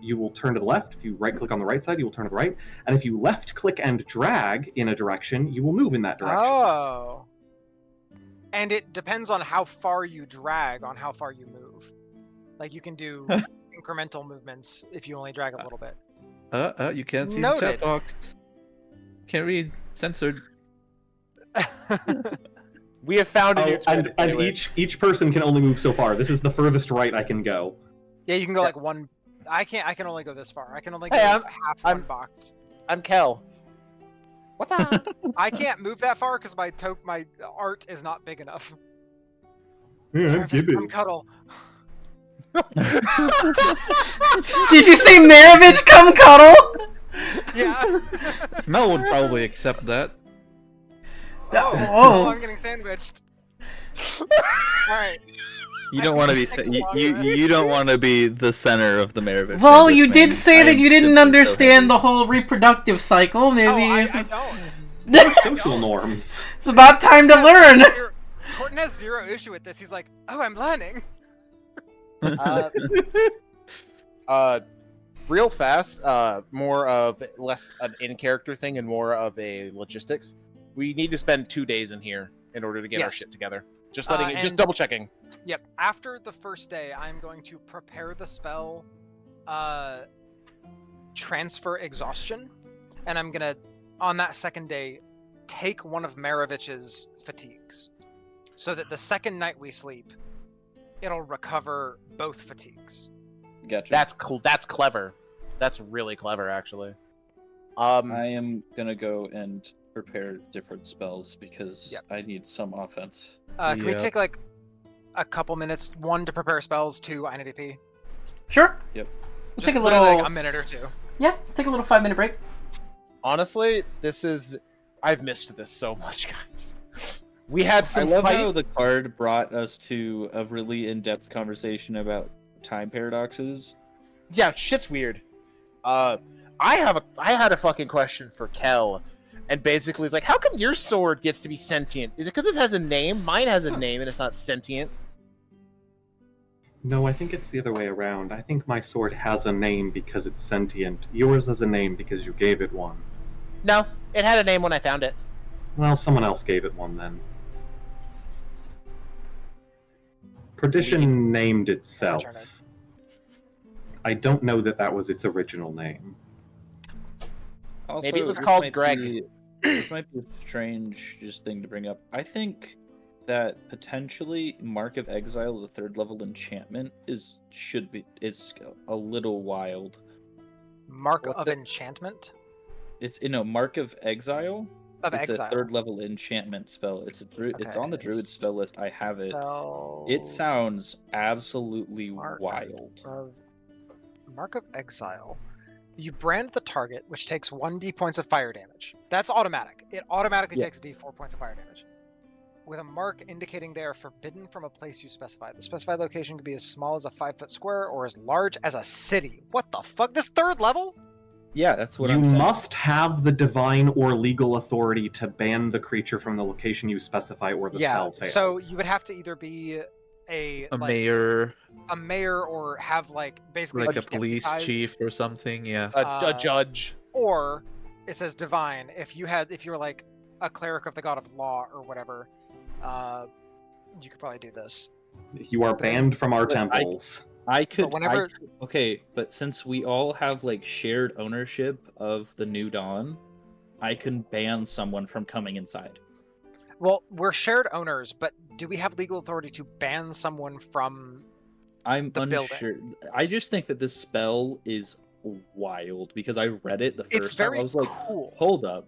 you will turn to the left. If you right-click on the right side, you will turn to the right. And if you left-click and drag in a direction, you will move in that direction. Oh. And it depends on how far you drag on how far you move. Like you can do incremental movements if you only drag a little bit. You can't see the Noted. chat box. Can't read. Censored. We have found a new and tool anyway. each person can only move so far. This is the furthest right I can go. Yeah, you can go like one. I can't. I can only go this far. I can only go Hey, half one box. I'm Kel. What's up? I can't move that far because my art is not big enough. Yeah, I'm Cuddle. Did you say Maravich come cuddle? Yeah. Mel would probably accept that. Oh, I'm getting sandwiched. All right. You don't want to be you don't want to be the center of the Maravich. Well, sandwich, you man. did say I that am you didn't simply so understand the heavy. whole reproductive cycle. Maybe I don't. Social norms. it's about time to learn. Corton has zero issue with this. He's like, oh, I'm learning. Real fast, more of less an in-character thing and more of a logistics. We need to spend 2 days in here in order to get our Yes. shit together. Just letting it, just and- double checking. Yep. After the first day, I'm going to prepare the spell, transfer exhaustion, and I'm gonna, on that second day, take one of Maravich's fatigues, so that the second night we sleep, it'll recover both fatigues. Gotcha. That's cool. That's clever. That's really clever, actually. I am gonna go and prepare different spells because Yep. I need some offense. Can we Yeah. take like a couple minutes? 1 to prepare spells, 2 I need AP. Sure. Yep. We'll Just take a literally, little. like, a minute or 2. Yeah, take a little 5-minute break. Honestly, this is. I've missed this so much, guys. We had I some love fights. how the card brought us to a really in-depth conversation about time paradoxes. Yeah, shit's weird. I had a fucking question for Kel, and basically it's like, how come your sword gets to be sentient? Is it because it has a name? Mine has a name and it's not sentient. No, I think it's the other way around. I think my sword has a name because it's sentient. Yours has a name because you gave it one. No, it had a name when I found it. Well, someone else gave it one then. Perdition named itself. Return it. I don't know that that was its original name. Also, Maybe it was this called might Greg. This might be a strange just thing to bring up. I think that potentially Mark of Exile, the 3rd level enchantment, is a little wild. Mark What's of it? Enchantment? It's Mark of Exile. Of It's Exile. a 3rd level enchantment spell. It's on the Okay. druid spell list. I have it. It Spells sounds absolutely Mark wild. of Mark of Exile. You brand the target, which takes 1d points of fire damage. That's automatic. It automatically Yeah. takes d4 points of fire damage. With a mark indicating they are forbidden from a place you specify. The specified location could be as small as a 5-foot square or as large as a city. What the fuck? This 3rd level? Yeah, that's what You I'm saying. must have the divine or legal authority to ban the creature from the location you specify or the Yeah. spell fails. So you would have to either be a Mayor, a mayor, or have like basically like be a police deputized, chief or something. Yeah. A judge. or it says divine. If you were like a cleric of the god of law or whatever, you could probably do this. You are banned from our But temples. I could. whenever- Okay, but since we all have like shared ownership of the New Dawn, I can ban someone from coming inside. Well, we're shared owners, but do we have legal authority to ban someone from? I'm The building. unsure. I just think that this spell is wild because I read it the It's first time. very I was like, cool. hold up.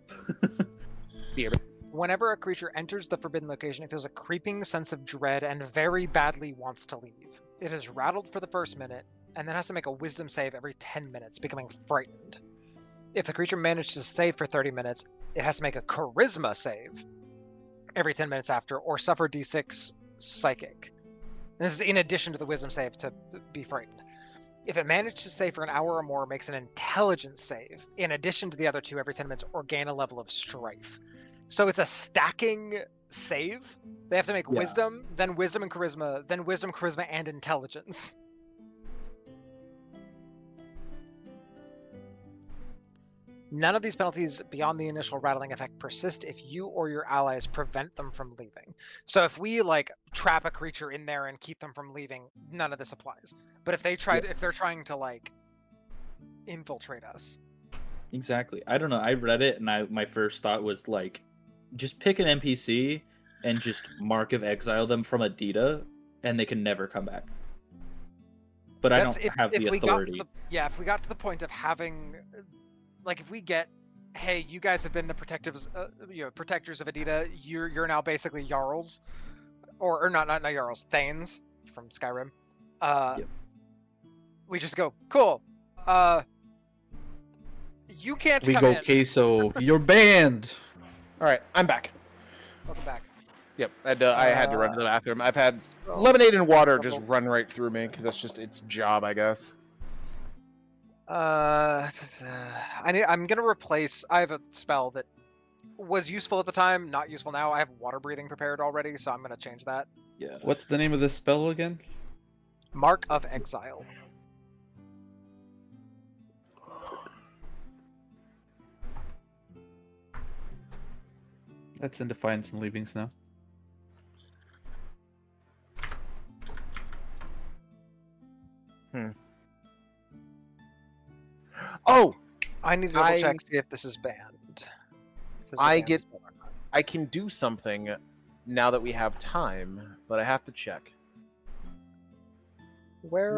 Whenever a creature enters the forbidden location, it feels a creeping sense of dread and very badly wants to leave. It is rattled for the first minute, and then has to make a wisdom save every 10 minutes, becoming frightened. If the creature manages to save for 30 minutes, it has to make a charisma save every 10 minutes after, or suffer d6 psychic. And this is in addition to the wisdom save to be frightened. If it managed to save for an hour or more, makes an intelligence save in addition to the other two every 10 minutes, or gain a level of strife. So it's a stacking save. They have to make wisdom and charisma, then wisdom, charisma, and intelligence. None of these penalties beyond the initial rattling effect persist if you or your allies prevent them from leaving. So if we like trap a creature in there and keep them from leaving, none of this applies. But if they if they're trying to like infiltrate us. Exactly. I don't know. I read it and my first thought was like, just pick an NPC and just Mark of Exile them from Adida, and they can never come back. But I don't have the authority. If we got to the point of having, like, if we get, hey, you guys have been the protectors of Adida. You're now basically Jarls, or not Jarls, Thanes from Skyrim. We just go, cool. You can't We come go in. queso. You're banned. All right, I'm back. Welcome back. Yep, I had to run to the bathroom. I've had lemonade and water just run right through me because that's just its job, I guess. I'm gonna replace. I have a spell that was useful at the time, not useful now. I have water breathing prepared already, so I'm gonna change that. Yeah. What's the name of this spell again? Mark of Exile. That's in Defiance and Leavings now. Oh, I need to double check see if this is banned. I can do something now that we have time, but I have to check. What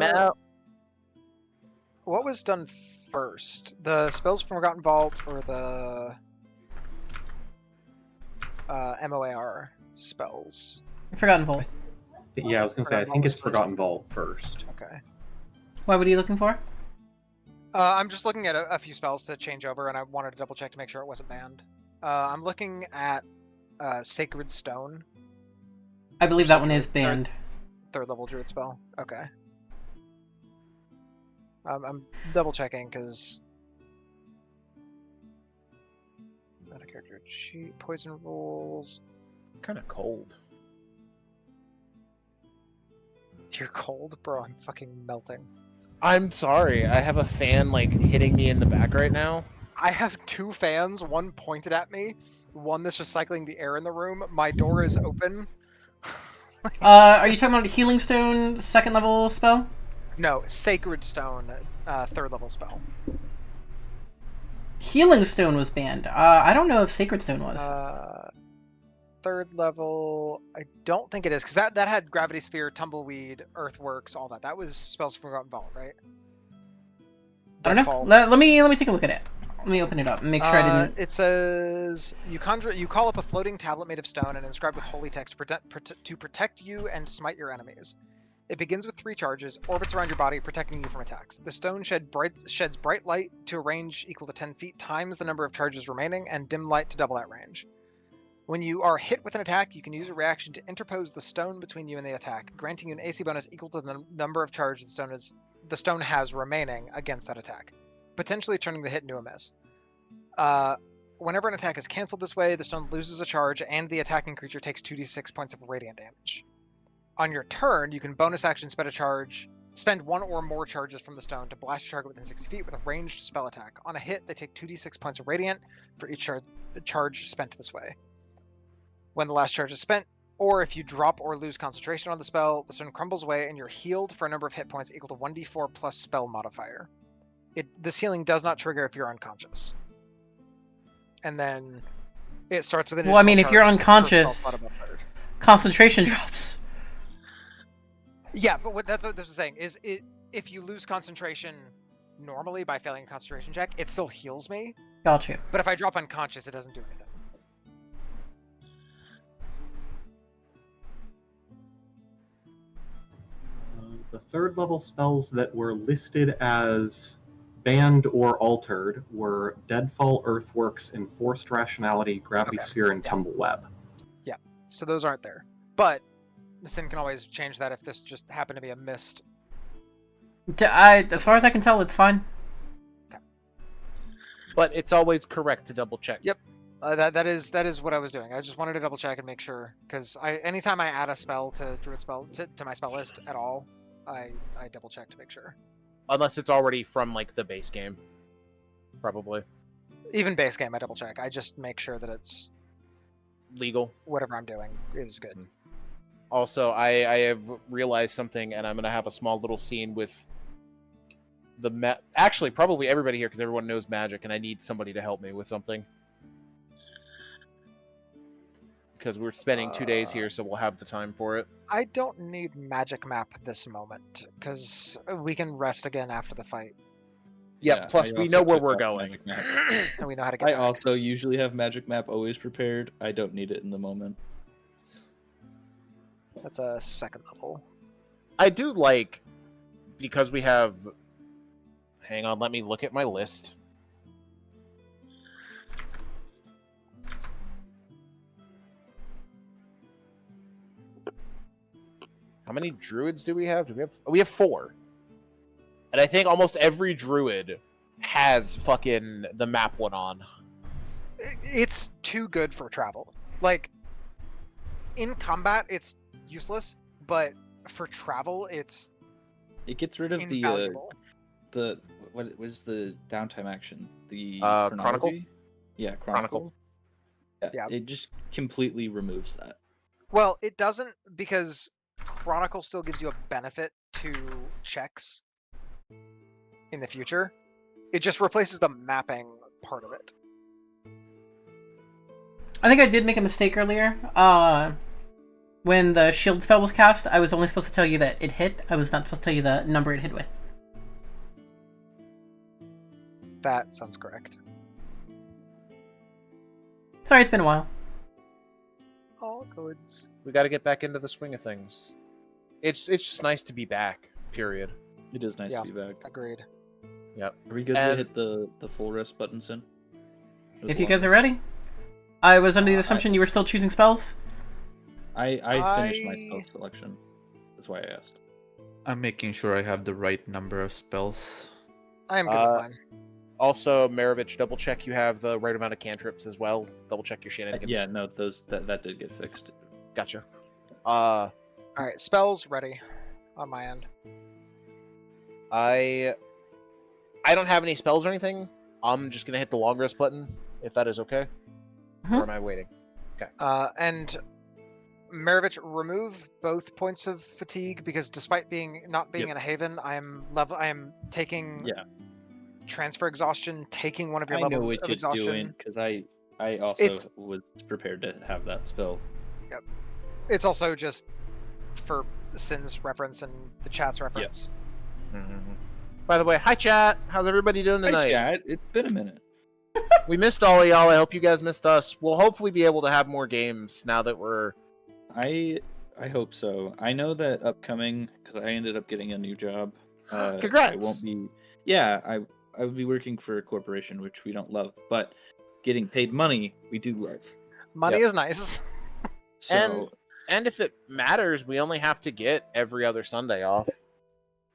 was done first? The spells from Forgotten Vault or the MOAR spells? Forgotten Vault. Yeah, I was gonna say, I think it's Forgotten Vault first. Okay. What are you looking for? I'm just looking at a few spells to change over, and I wanted to double check to make sure it wasn't banned. I'm looking at Sacred Stone. I believe that one is banned. Third level druid spell. Okay. I'm double checking because not a character sheet. Poison rules. Kind of cold. You're cold, bro. I'm fucking melting. I'm sorry. I have a fan like hitting me in the back right now. I have two fans, one pointed at me, one that's just cycling the air in the room. My door is open. Are you talking about Healing Stone second level spell? No, Sacred Stone, third level spell. Healing Stone was banned. I don't know if Sacred Stone was. Third level, I don't think it is, because that had Gravity Sphere, Tumbleweed, Earthworks, all that. That was spells from Forgotten Vault, right? I don't know. Let me take a look at it. Let me open it up and make sure I didn't. It says you call up a floating tablet made of stone and inscribed with holy text to protect you and smite your enemies. It begins with 3 charges, orbits around your body, protecting you from attacks. The stone sheds bright light to a range equal to 10 feet times the number of charges remaining, and dim light to double that range. When you are hit with an attack, you can use a reaction to interpose the stone between you and the attack, granting you an AC bonus equal to the number of charges the stone has remaining against that attack, potentially turning the hit into a miss. Whenever an attack is cancelled this way, the stone loses a charge, and the attacking creature takes 2d6 points of radiant damage. On your turn, you can bonus action spend 1 or more charges from the stone to blast your target within 60 feet with a ranged spell attack. On a hit, they take 2d6 points of radiant for each charge spent this way. When the last charge is spent, or if you drop or lose concentration on the spell, the stone crumbles away and you're healed for a number of hit points equal to 1d4 plus spell modifier. This healing does not trigger if you're unconscious. And then it starts with an Well, I mean, if you're unconscious, concentration drops. Yeah, but that's what this is saying, is if you lose concentration normally by failing a concentration check, it still heals me. Gotcha. But if I drop unconscious, it doesn't do anything. The third level spells that were listed as banned or altered were Deadfall, Earthworks, Enforced Rationality, Gravity Okay, Sphere, and yeah. Tumbleweb. So those aren't there. But Sin can always change that if this just happened to be a missed. As far as I can tell, it's fine. But it's always correct to double check. Yep. That is what I was doing. I just wanted to double check and make sure, because anytime I add a spell to Druid spell to my spell list at all, I double check to make sure. Unless it's already from like the base game, probably Even base game, I double check. I just make sure that it's legal. whatever I'm doing is good. Also, I have realized something, and I'm gonna have a small little scene with the actually probably everybody here, because everyone knows magic, and I need somebody to help me with something. Because we're spending 2 days here, so we'll have the time for it. I don't need magic map this moment, because we can rest again after the fight. Yep. Yeah, Plus, I we also know where took we're off going. Magic Map. And we know how to get I back. also usually have Magic Map always prepared. I don't need it in the moment. That's a second level. I do like, because we have. Hang on, let me look at my list. How many druids do we have? We have 4. And I think almost every druid has fucking the map one on. It's too good for travel. Like, in combat, it's useless, but for travel, it's It gets rid of invaluable. the what was the downtime action? The Chronicle? chronology? Yeah, Chronicle. Yeah. It just completely removes that. Well, it doesn't, because Chronicle still gives you a benefit to checks in the future. It just replaces the mapping part of it. I think I did make a mistake earlier. When the shield spell was cast, I was only supposed to tell you that it hit. I was not supposed to tell you the number it hit with. That sounds correct. Sorry, it's been a while. All goods. We got to get back into the swing of things. It's just nice to be back. Period. It is nice Yeah. to be back. Agreed. Yep. Are we good to And- hit the full rest button soon? If you guys are ready. I was under the assumption you were still choosing spells. I finished my spell selection. That's why I asked. I'm making sure I have the right number of spells. I am good with mine. Also, Maravich, double check you have the right amount of cantrips as well. Double check your shenanigans. Yeah, no, that did get fixed. Gotcha. All right, spells ready on my end. I don't have any spells or anything. I'm just gonna hit the long rest button, if that is okay. Or am I waiting? Okay. And Maravich, remove both points of fatigue, because despite not being in a haven, I am taking transfer exhaustion, taking one of your I know levels what of you're exhaustion. doing because I also was prepared to have that spell. Yep. It's also just for Sin's reference and the chat's reference. Mm-hmm. By the way, hi chat. How's everybody doing tonight? Hi, chat. It's been a minute. We missed all of y'all. I hope you guys missed us. We'll hopefully be able to have more games now that we're. I hope so. I know that upcoming, because I ended up getting a new job. Congrats! I won't be. Yeah, I would be working for a corporation, which we don't love, but getting paid money we do love. Money is nice. So and if it matters, we only have to get every other Sunday off,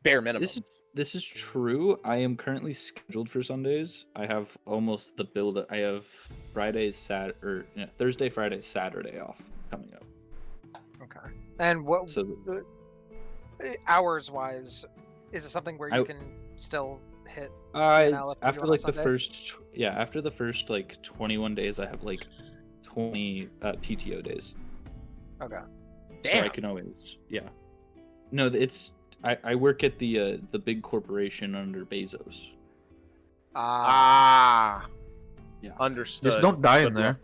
bare minimum. this is true. I am currently scheduled for Sundays. I have almost the build. I have Thursday, Friday, Saturday off coming up. Okay. And what So hours wise, is it something where you can still hit? after like the first like 21 days, I have like 20 PTO days. Okay. Damn. So I can always No, it's I work at the big corporation under Bezos. Yeah. Understood. Just don't die in Good there. luck.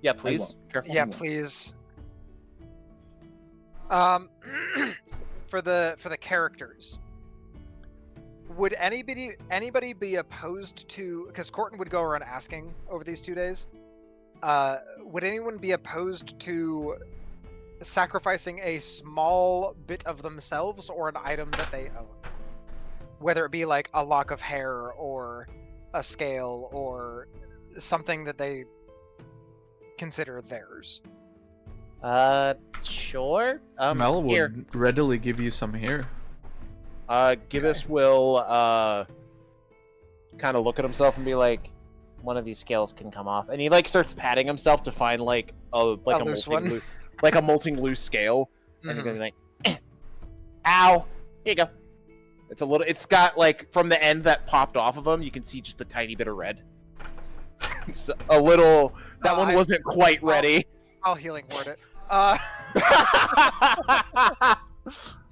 Yeah, please. won't. Careful. Yeah, please. For the characters, would anybody be opposed to? Because Corton would go around asking over these 2 days. Would anyone be opposed to sacrificing a small bit of themselves or an item that they own? whether it be like a lock of hair or a scale or something that they consider theirs. Sure. Mel Here. would readily give you some hair. Gibbous will kind of look at himself and be like, one of these scales can come off, and he like starts patting himself to find like a loose one. like a molting loose scale, and he's Mhm. gonna be like, "Ow, here you go." It's a little. It's got like from the end that popped off of him, you can see just a tiny bit of red. It's a little. That one wasn't quite ready. I'll healing word it.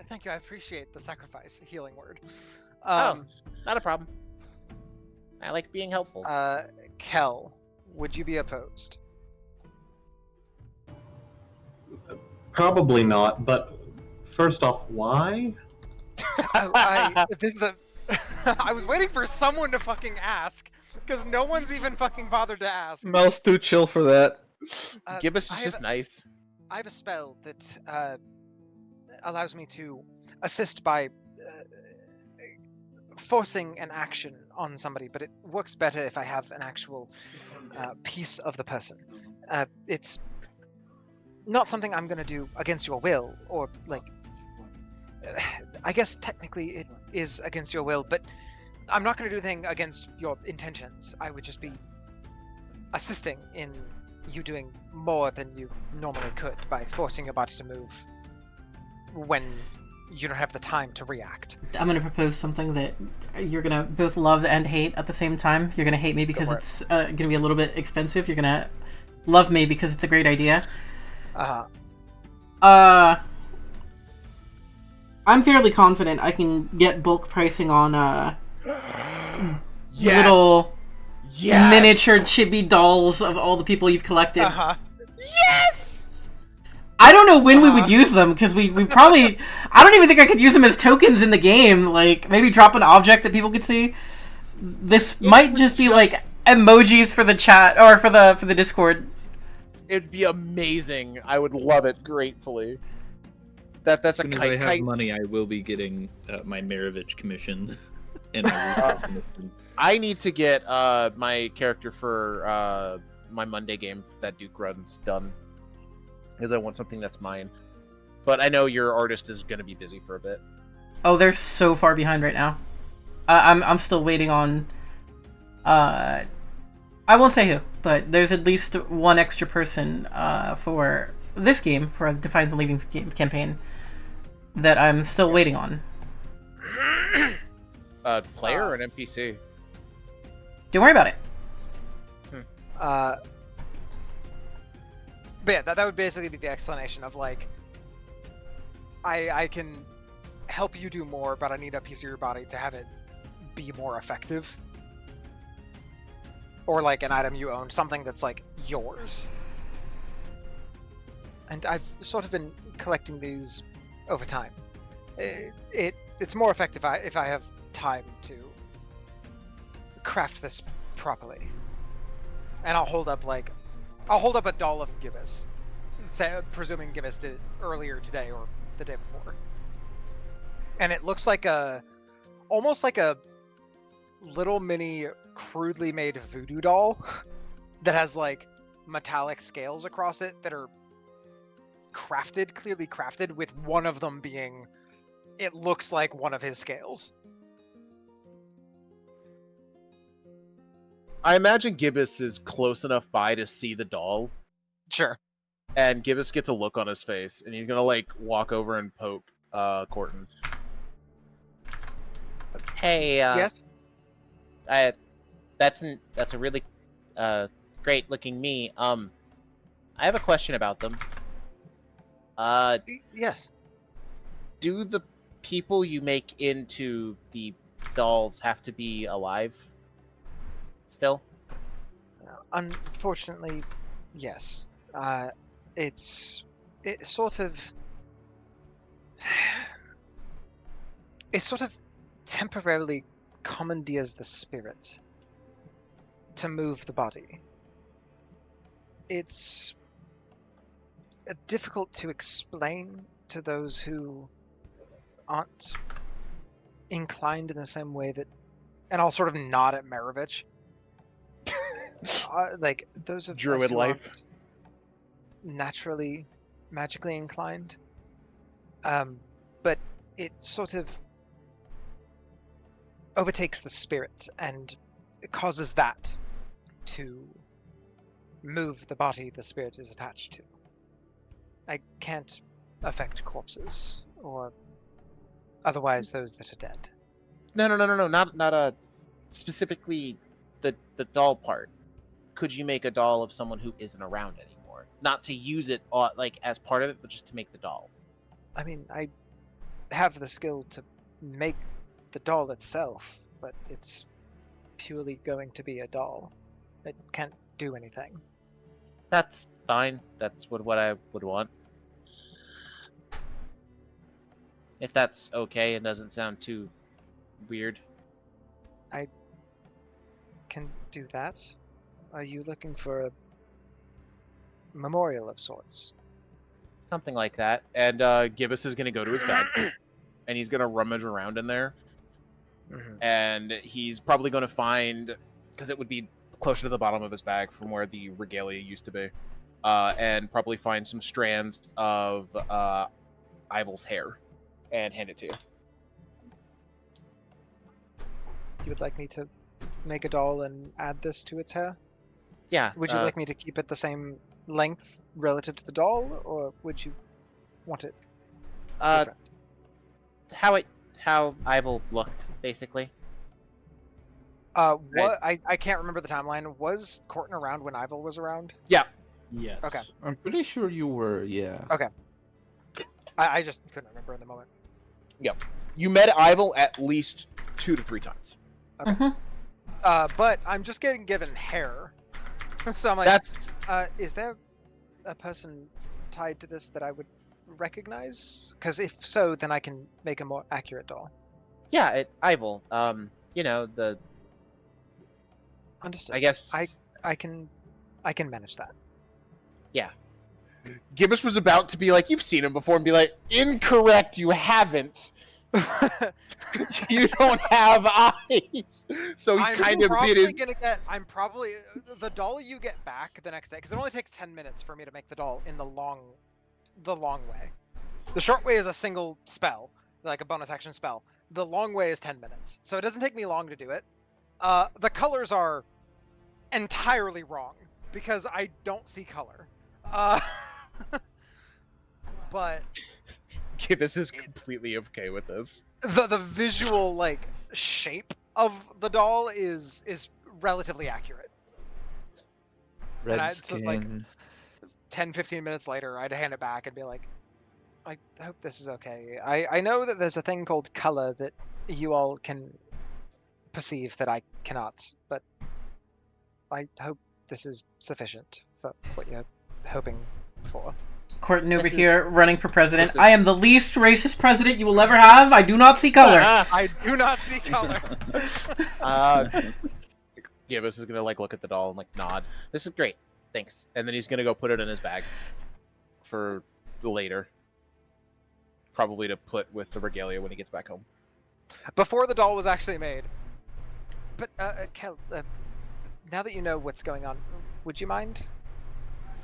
Thank you. I appreciate the sacrifice. Healing word. Oh, not a problem. I like being helpful. Kel, would you be opposed? Probably not, but first off, why? This is the. I was waiting for someone to fucking ask, because no one's even fucking bothered to ask. Mel's too chill for that. Gibbous is just nice. I have a spell that allows me to assist by forcing an action on somebody, but it works better if I have an actual piece of the person. It's not something I'm going to do against your will, or like. I guess technically it is against your will, but I'm not going to do anything against your intentions. I would just be assisting in you doing more than you normally could by forcing your body to move when you don't have the time to react. I'm going to propose something that you're going to both love and hate at the same time. You're going to hate me because it's going to be a little bit expensive. You're going to love me because it's a great idea. I'm fairly confident I can get bulk pricing on little miniature chibi dolls of all the people you've collected. Yes! I don't know when we would use them, because we probably... I don't even think I could use them as tokens in the game. Like, maybe drop an object that people could see. This might just be, like, emojis for the chat, or for the Discord. It'd be amazing. I would love it gratefully. That's As a soon as kite. I have money, I will be getting my Maravich commission and my research commission. I need to get my character for my Monday game that Duke runs done, because I want something that's mine. But I know your artist is going to be busy for a bit. Oh, they're so far behind right now. I'm still waiting on... I won't say who, but there's at least one extra person for this game, for the Defiance and Leavings campaign, that I'm still waiting on. Player or an NPC? Don't worry about it. But yeah, that would basically be the explanation of, like, I can help you do more, but I need a piece of your body to have it be more effective. Or, like, an item you own, something that's, like, yours. And I've sort of been collecting these over time. It's more effective if I have time to craft this properly. And I'll hold up a doll of Gibbous, presuming Gibbous did it earlier today or the day before. And it looks like almost like a little mini crudely made voodoo doll that has like metallic scales across it that are clearly crafted, with one of them being, it looks like one of his scales. I imagine Gibbous is close enough by to see the doll. Sure. And Gibbous gets a look on his face, and he's gonna like walk over and poke Corton. Hey, yes. That's a really great looking me. I have a question about them. Yes. Do the people you make into the dolls have to be alive? Still? Unfortunately, yes. It sort of temporarily commandeers the spirit to move the body. It's difficult to explain to those who aren't inclined in the same way that, and I'll sort of nod at Maravich. Like those of us Druid who life. aren't naturally magically inclined, but it sort of overtakes the spirit and it causes that to move the body the spirit is attached to. I can't affect corpses or otherwise those that are dead. No, not specifically the doll part. Could you make a doll of someone who isn't around anymore? Not to use it like as part of it, but just to make the doll. I mean, I have the skill to make the doll itself, but it's purely going to be a doll. It can't do anything. That's fine. That's what I would want. If that's okay and doesn't sound too weird. Can do that. Are you looking for a memorial of sorts? Something like that. And Gibbous is going to go to his bag, and he's going to rummage around in there. Mm-hmm. And he's probably going to find, because it would be closer to the bottom of his bag from where the regalia used to be, and probably find some strands of Ivel's hair and hand it to you. You would like me to make a doll and add this to its hair? Yeah. Would you like me to keep it the same length relative to the doll, or would you want it different? How Ivel looked, basically. What I can't remember the timeline. Was Corton around when Ivel was around? Yeah. Yes. Okay. I'm pretty sure you were. Yeah. Okay. I just couldn't remember in the moment. Yep. You met Ivel at least 2 to 3 times. Okay. Mm-hmm. But I'm just getting given hair, so I'm like, That's is there a person tied to this that I would recognize? Because if so, then I can make a more accurate doll. yeah, Ivel. You know, the Understood. I guess I can manage that. yeah. Gibbous was about to be like, you've seen him before, and be like, incorrect, you haven't. You don't have eyes. So he kind of did it. I'm probably the doll you get back the next day, because it only takes 10 minutes for me to make the doll in the long way. The short way is a single spell, like a bonus action spell. The long way is 10 minutes, so it doesn't take me long to do it. The colors are entirely wrong because I don't see color. But Gibbous is completely okay with this. the visual like shape of the doll is relatively accurate. Red And so, like, skin. 10-15 minutes later, I'd hand it back and be like, I hope this is okay. I know that there's a thing called color that you all can perceive that I cannot, but I hope this is sufficient for what you're hoping for. Corton over This is- here running for president. this is- I am the least racist president you will ever have. I do not see color. I do not see color. Gibbous is gonna like look at the doll and like nod. This is great, thanks. And then he's gonna go put it in his bag for later, probably to put with the regalia when he gets back home. Before the doll was actually made. But Kel, now that you know what's going on, would you mind?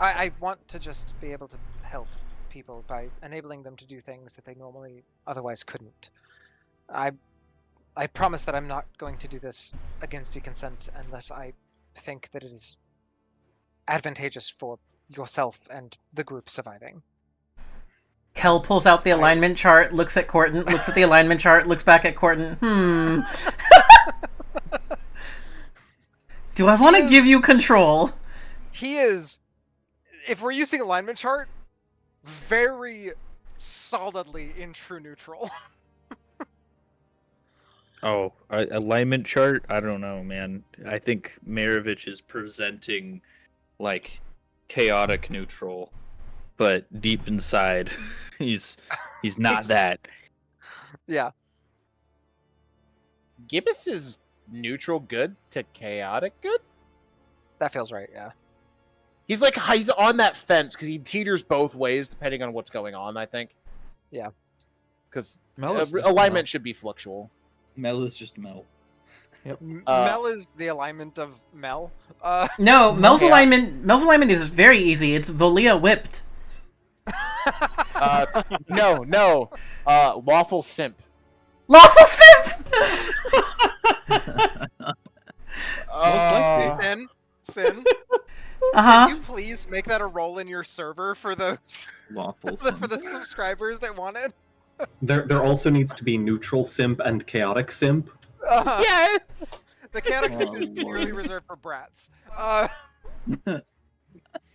I want to just be able to help people by enabling them to do things that they normally otherwise couldn't. I promise that I'm not going to do this against your consent unless I think that it is advantageous for yourself and the group surviving. Kel pulls out the alignment chart, looks at Corton, looks at the alignment chart, looks back at Corton. Do I want to give you control? He is, if we're using alignment chart, very solidly in true neutral. Oh, alignment chart? I don't know, man. I think Maravich is presenting like chaotic neutral, but deep inside, he's not that. Yeah. Gibbous is neutral good to chaotic good. That feels right, yeah. He's like he's on that fence because he teeters both ways depending on what's going on. I think. Yeah. Because Mel is alignment should be fluctual. Mel is just Mel. Mel is the alignment of Mel. No, Mel's Yeah. alignment is very easy. It's Volia whipped. No. Lawful simp. Lawful simp. Sin. Sin. Uh-huh. Can you please make that a role in your server for those Lawful for the subscribers that want it? There also needs to be neutral simp and chaotic simp. Yes. The chaotic simp is Oh, purely Lord. reserved for brats.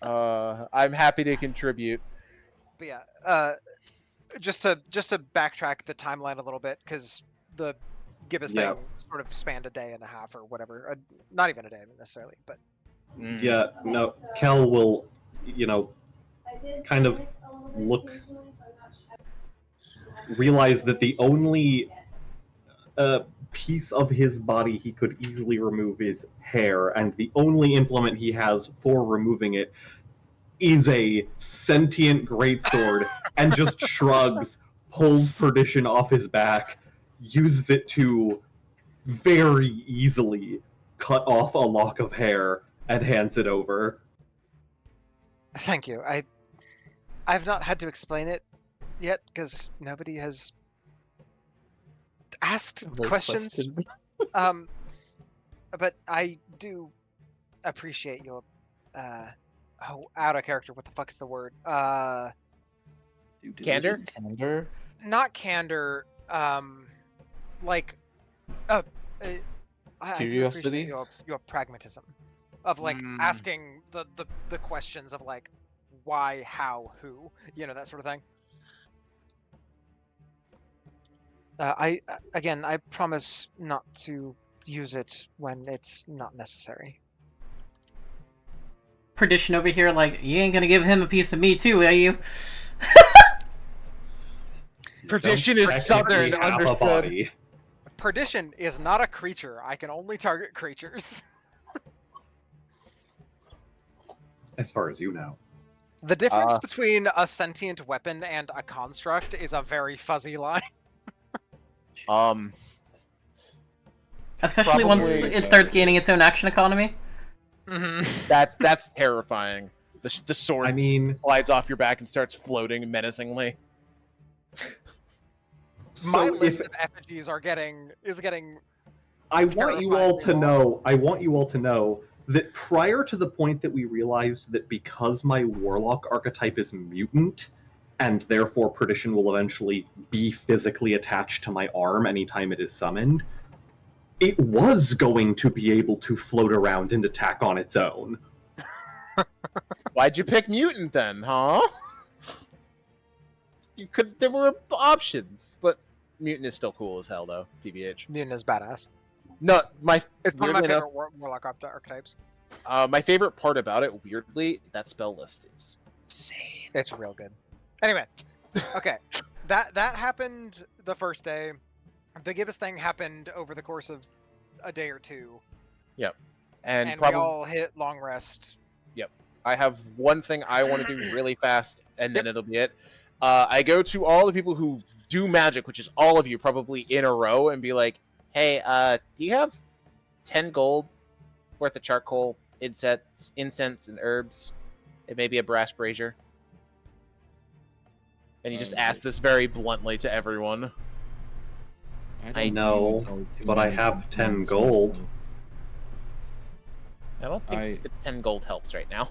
I'm happy to contribute. But yeah, just to backtrack the timeline a little bit, because the Gibbous Yeah. thing sort of spanned a day and a half or whatever. Not even a day necessarily, but Yeah, no, Kel will, kind of realize that the only piece of his body he could easily remove is hair, and the only implement he has for removing it is a sentient greatsword, and just shrugs, pulls Perdition off his back, uses it to very easily cut off a lock of hair, and hands it over. thank you. I've not had to explain it yet because nobody has asked questions. But I do appreciate your out of character. What the fuck is the word? Due Candor? diligence. Candor. Not candor. Like, I do appreciate Curiosity? your pragmatism of like asking the questions of like why, how, who, that sort of thing. I promise not to use it when it's not necessary. Perdition over here, like, you ain't gonna give him a piece of me too, are you? Perdition Don't is southern, technically have a understood. body. Perdition is not a creature. I can only target creatures. As far as you know. The difference between a sentient weapon and a construct is a very fuzzy line. Especially once Probably, it starts gaining its own action economy. That's terrifying. The sword I mean- slides off your back and starts floating menacingly. My So list if of effigies is getting. I want you all to terrifyingly know that prior to the point that we realized that because my warlock archetype is mutant, and therefore Perdition will eventually be physically attached to my arm anytime it is summoned, it was going to be able to float around and attack on its own. Why'd you pick mutant then, huh? There were options, but mutant is still cool as hell, though. TBH. Mutant is badass. No, It's one of my weirdly favorite warlock archetypes. my favorite part about it, weirdly, that spell list is insane. It's real good. Anyway, okay, that happened the first day. The Gibbous thing happened over the course of a day or two, And we probably, all hit long rest. I have one thing I want to do really fast, and then it'll be it. I go to all the people who do magic, which is all of you, probably in a row, and be like, "Hey, do you have 10 gold worth of charcoal, incense, and herbs? It may be a brass brazier." And you just ask this very bluntly to everyone. don't know, know too but I many have 10 components gold. right I don't think the 10 gold helps right now. now.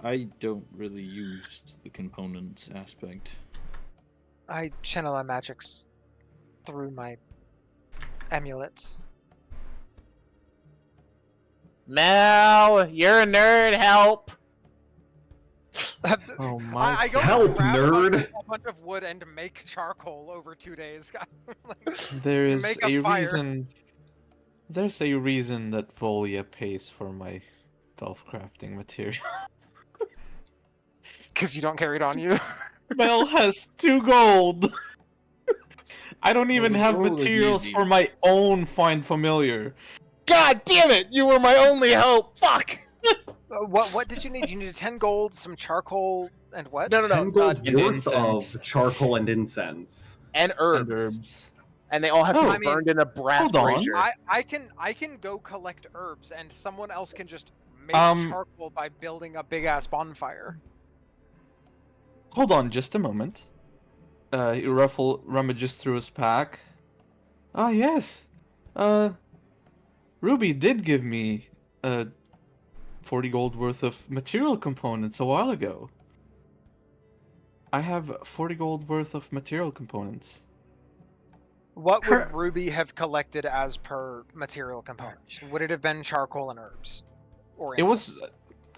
I don't really use the components aspect. I channel my magics through my amulets. Mel, you're a nerd. Help! Oh my! I go Help, grab nerd. a bunch of wood and make charcoal over 2 days. There is make a a fire. reason. There's a reason that Volia pays for my stealth crafting material. Because you don't carry it on you. Mel has 2 gold. I don't even the have gold is materials easy. for my own find familiar. God damn it! You were my only hope. Fuck. What did you need? You needed 10 gold, some charcoal, and what? No. 10 gold And worth incense. of charcoal and incense. And herbs. And herbs. and they all have to Oh, be burned in a brass hold on. brazier. I can go collect herbs, and someone else can just make Um, charcoal by building a big ass bonfire. Hold on just a moment. He rummages through his pack. Ah, yes. Ruby did give me 40 gold worth of material components a while ago. I have 40 gold worth of material components. What would Ruby have collected as per material components? Would it have been charcoal and herbs, or It was. incense?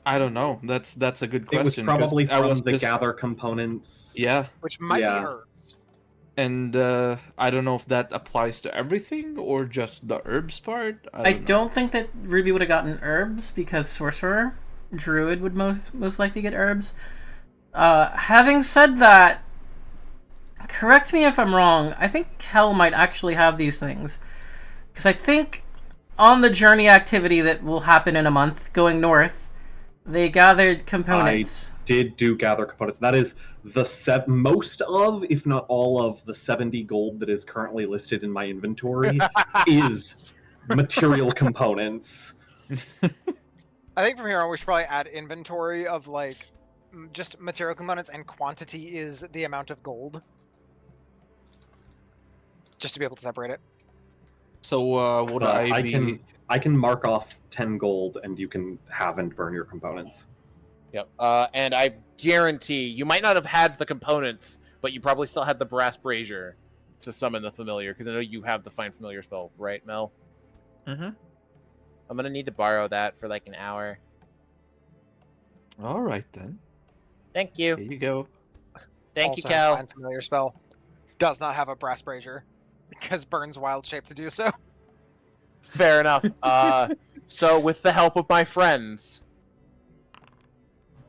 I don't know. That's a good It was question. 'cause probably I from was the just- gather components. Yeah, Which might be Yeah. herbs. and I don't know if that applies to everything or just the herbs part. I don't know. don't think that Ruby would have gotten herbs because sorcerer, druid would most likely get herbs. Having said that, correct me if I'm wrong. I think Kel might actually have these things because I think on the journey activity that will happen in a month going north, they gathered components. Did do gather components. That is the most of, if not all of, the 70 gold that is currently listed in my inventory is material components. I think from here on we should probably add inventory of like just material components, and quantity is the amount of gold. Just to be able to separate it. So would But I be? I can mark off 10 gold and you can have and burn your components. Yep. And I guarantee you might not have had the components, but you probably still had the brass brazier to summon the familiar, because I know you have the find familiar spell, right, Mel? Mm-hmm. I'm gonna need to borrow that for like an hour. All right then. Thank you. Here you go. Thank you, Also, Cal. Find familiar spell does not have a brass brazier because burns wild shape to do so. Fair enough. So with the help of my friends,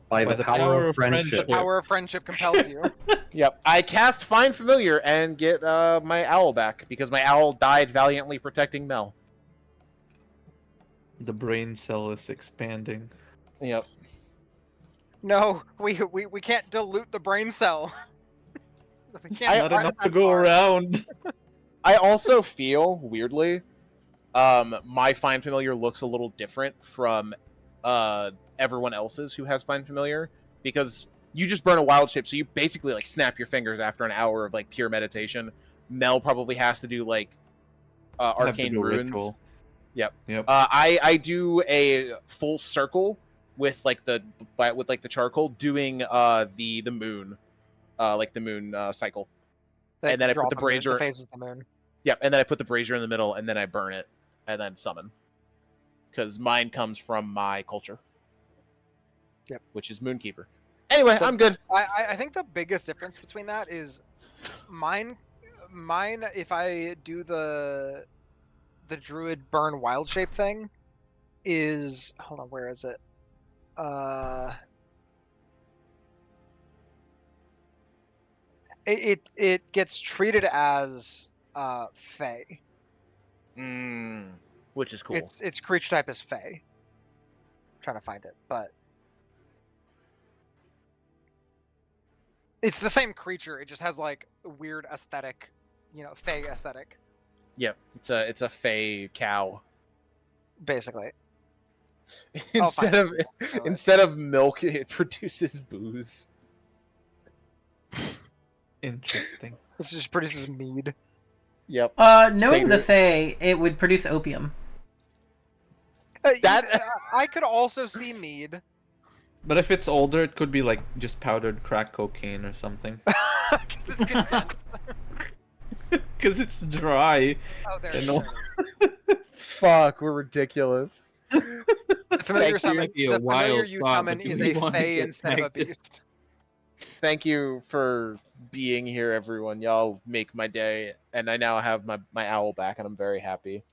By the power of friendship. The power of friendship compels you. yep, I cast Find Familiar and get my owl back, because my owl died valiantly protecting Mel. The brain cell is expanding. Yep. No, we can't dilute the brain cell. We It's can't not run enough that to go far. around. I also feel, weirdly, my Find Familiar looks a little different from everyone else's who has Find Familiar, because you just burn a wild shape, so you basically like snap your fingers after an hour of like pure meditation. Mel probably has to do like arcane do runes. ritual. Yep. Yep. I do a full circle with like the charcoal, doing the moon, like the moon cycle. They And then I draw put the brazier. The phases of the moon. Yep, and then I put the brazier in the middle, and then I burn it, and then summon. Because mine comes from my culture. Yep. Which is Moonkeeper. Anyway, I'm good. I think the biggest difference between that is mine. If I do the druid burn wild shape thing, is, hold on, where is it? It gets treated as Fey. Which is cool. Its creature type is Fey. I'm trying to find it, but it's the same creature. It just has like a weird aesthetic, Fey aesthetic, Yep, it's a Fey cow. basically. Instead of milk, it produces booze. Interesting. This just produces mead. Yep. Knowing the Cider. Fae, it would produce opium. I could also see mead. But if it's older, it could be like just powdered crack cocaine or something. 'Cause it's condensed. Because it's dry. Oh, there. And no- Fuck, we're ridiculous. The familiar Thank you. summon. Be a The familiar wild you thought, summon but do is we a wanna Fey get instead of a connected? beast. Thank you for being here, everyone. Y'all make my day, and I now have my owl back, and I'm very happy.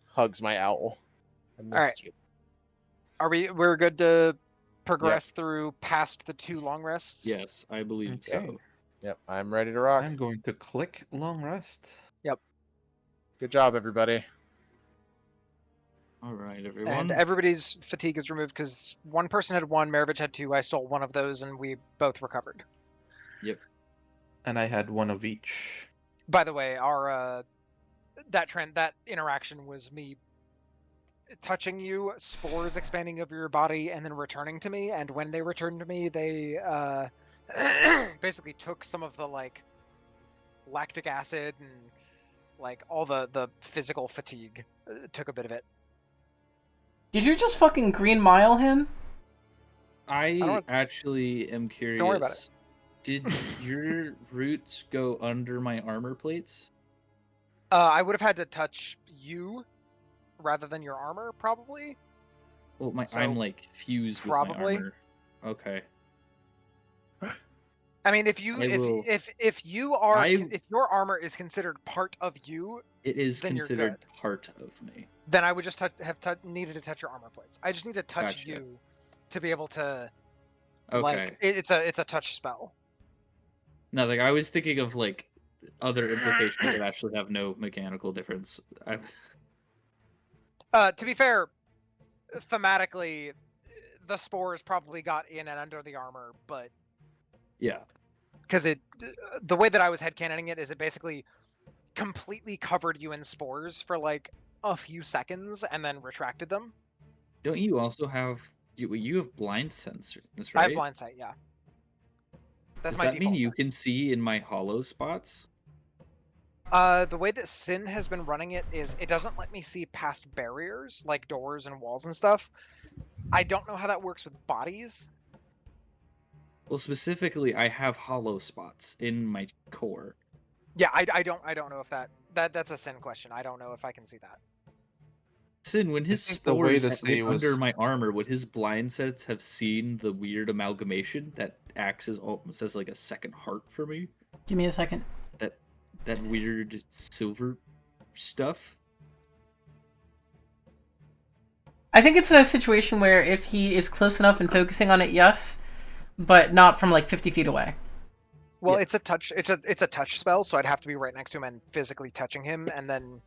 Hugs my owl. I missed Alright. you. We're good to progress through past the 2 long rests? Yes, I believe Okay. so. Yep, I'm ready to rock. I'm going to click long rest. Good job, everybody. All right, everyone. And everybody's fatigue is removed because one person had 1, Maravich had 2. I stole one of those, and we both recovered. And I had one of each. By the way, our that interaction was me touching you, spores expanding over your body, and then returning to me. And when they returned to me, they basically took some of the like lactic acid and like all the physical fatigue. Took a bit of it. Did you just fucking Green Mile him? I actually am curious. Don't worry about it. Did your roots go under my armor plates? I would have had to touch you rather than your armor, probably. Well, So, I'm like fused probably. with my armor. Okay. I mean, if you I will- if you are I- if your armor is considered part of you, It is then you're considered good. part of me. Then I would just needed to touch your armor plates. I just need to touch Gotcha. you to be able to Okay. like it's a touch spell. No, like I was thinking of like other implications that actually have no mechanical difference. To be fair, thematically, the spores probably got in and under the armor, but Yeah. because the way that I was headcanoning it is it basically completely covered you in spores for like a few seconds and then retracted them. Don't you also have you have blind sense? That's I right. have blind sight, yeah. That's Does my that default mean you sense. can see in my hollow spots? The way that Sin has been running it is it doesn't let me see past barriers like doors and walls and stuff. I don't know how that works with bodies. Well, specifically, I have hollow spots in my core. Yeah, I don't know if that's a Sin question. I don't know if I can see that. Sin, when his think the way spores this have been thing was- under my armor, would his blind sets have seen the weird amalgamation that acts as almost as like a second heart for me? Give me a second. That weird silver stuff? I think it's a situation where if he is close enough and focusing on it, yes, but not from like 50 feet away. Well, Yeah. it's a touch spell, so I'd have to be right next to him and physically touching him, and then.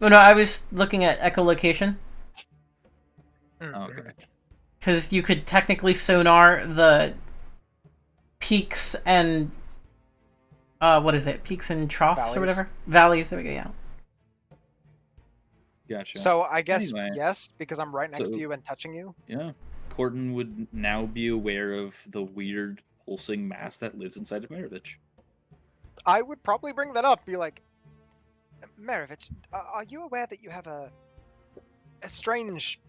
Oh no, I was looking at echolocation Okay. because you could technically sonar the peaks and what is it? Peaks and troughs Valleys. or whatever. Valleys. There we go. Yeah. Gotcha. So I guess Anyway. yes, because I'm right next So- to you and touching you. Yeah. Corton would now be aware of the weird pulsing mass that lives inside of Maravich. I would probably bring that up. Be like, Maravich, are you aware that you have a strange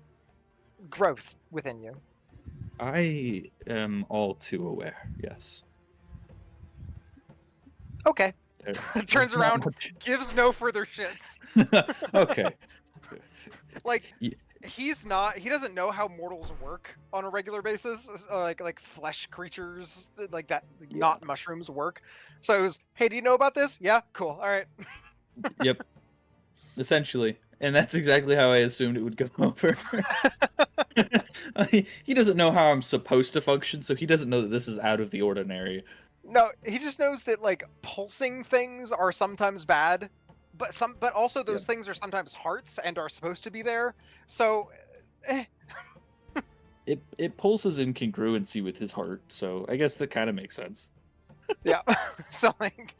growth within you? I am all too aware, yes. Okay. There- Turns there's not around, much- gives no further shits. Okay. Like Ye- he doesn't know how mortals work on a regular basis, like flesh creatures like that, not mushrooms work. So it was, hey, do you know about this? Yeah, cool. All right. Yep. Essentially. And that's exactly how I assumed it would go over. He doesn't know how I'm supposed to function, so he doesn't know that this is out of the ordinary. No, he just knows that like pulsing things are sometimes bad, but also those things are sometimes hearts and are supposed to be there. So, It pulses in congruency with his heart, so I guess that kind of makes sense. yeah. So like,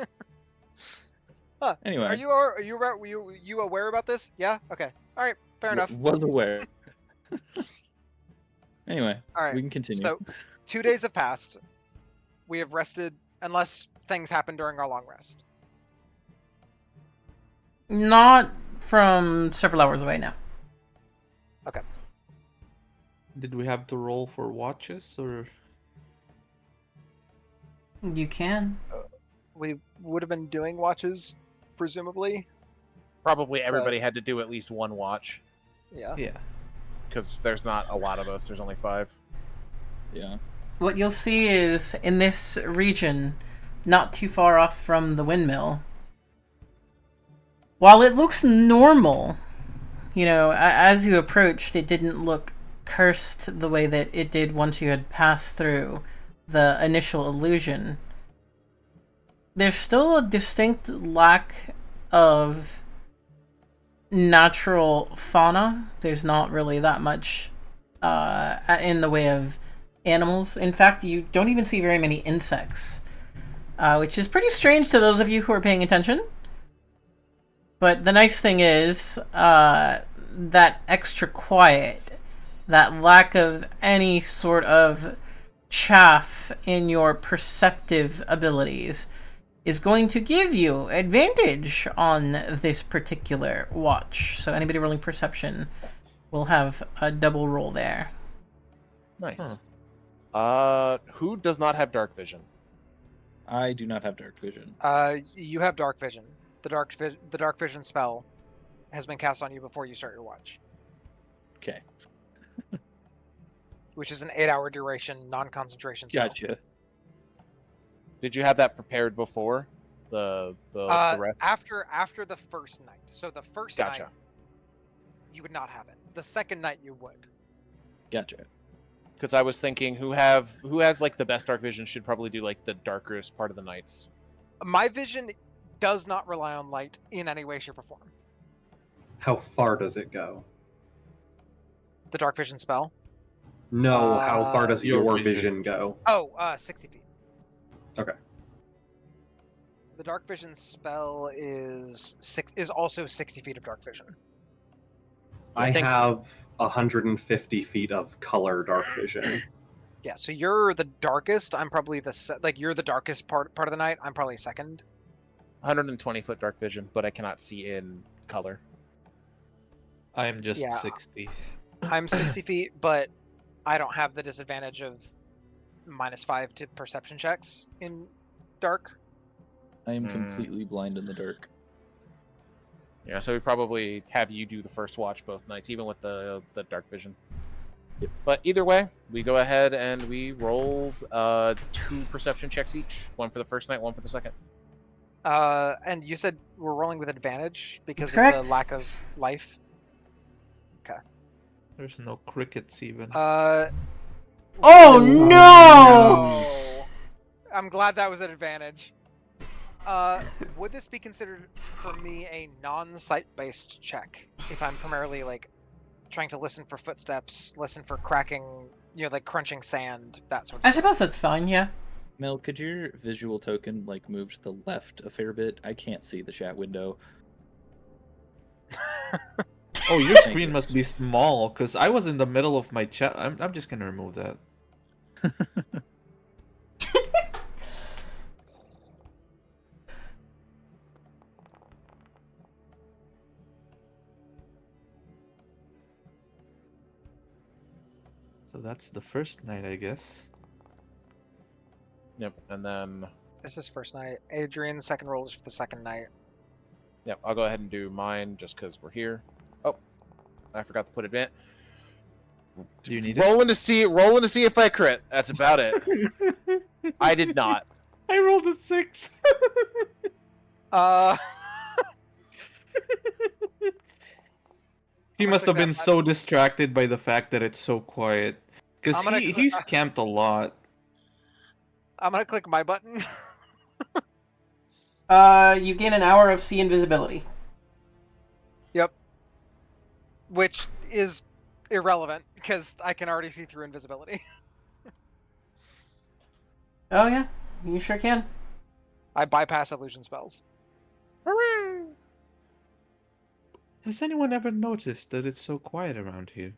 Anyway, are you aware about this? Yeah. Okay. All right. Fair enough. was aware. Anyway, All right. we can continue. So, 2 days have passed. We have rested, unless things happen during our long rest. Not from several hours away now. Did we have to roll for watches or? You can. We would have been doing watches, presumably. Probably everybody had to do at least one watch Yeah. Yeah. because there's not a lot of us. There's only 5. Yeah. What you'll see is in this region, not too far off from the windmill, while it looks normal, you know, as you approached, it didn't look cursed the way that it did once you had passed through the initial illusion. There's still a distinct lack of natural fauna. There's not really that much in the way of animals. In fact, you don't even see very many insects, which is pretty strange to those of you who are paying attention. But the nice thing is, that extra quiet, that lack of any sort of chaff in your perceptive abilities is going to give you advantage on this particular watch. So anybody rolling perception will have a double roll there. Nice. Who does not have dark vision? I do not have dark vision. You have dark vision. The dark vision spell has been cast on you before you start your watch, Okay, which is an 8-hour duration, non-concentration spell. gotcha. Did you have that prepared before the rest? After the first night. So the first Gotcha. night, you would not have it. The second night, you would. Gotcha. Because I was thinking, who has like the best dark vision should probably do like the darkest part of the nights. My vision does not rely on light in any way, shape, or form. How far does it go? The dark vision spell. No, how far does your your vision. vision go? Oh, 60 feet. Okay. The dark vision spell is also 60 feet of dark vision. I think- have 150 feet of color dark vision. Yeah, so you're the darkest. I'm probably you're the darkest part of the night. I'm probably second. 120-foot dark vision, but I cannot see in color. I am just Yeah. 60. I'm 60 feet, but I don't have the disadvantage of -5 to perception checks in dark. I am completely blind in the dark. Yeah, so we probably have you do the first watch both nights, even with the dark vision. Yep. But either way, we go ahead and we roll 2 perception checks each. One for the first night, one for the second. And you said we're rolling with advantage because That's of correct. the lack of life. There's no crickets even. Oh no! Oh, I'm glad that was an advantage. Would this be considered for me a non-sight-based check if I'm primarily like trying to listen for footsteps, listen for cracking, like crunching sand, that sort of I stuff? suppose that's fine, yeah. Mel, could your visual token like move to the left a fair bit? I can't see the chat window. Oh, your Thank screen you. must be small, because I was in the middle of my chat. I'm just gonna remove that. So that's the first night, I guess. Yep, and then This is first night. Adrian, second roll is for the second night. yep, I'll go ahead and do mine just because we're here. Oh, I forgot to put advance. Do you need it? Rolling to see if I crit. That's about it. I did not. I rolled a 6. He I'm gonna must have click been that so distracted by the fact that it's so quiet. Because I'm gonna he's camped a lot. I'm gonna click my button. You gain an hour of sea invisibility. Yep. Which is irrelevant because I can already see through invisibility. Oh yeah, you sure can. I bypass illusion spells. Has anyone ever noticed that it's so quiet around here?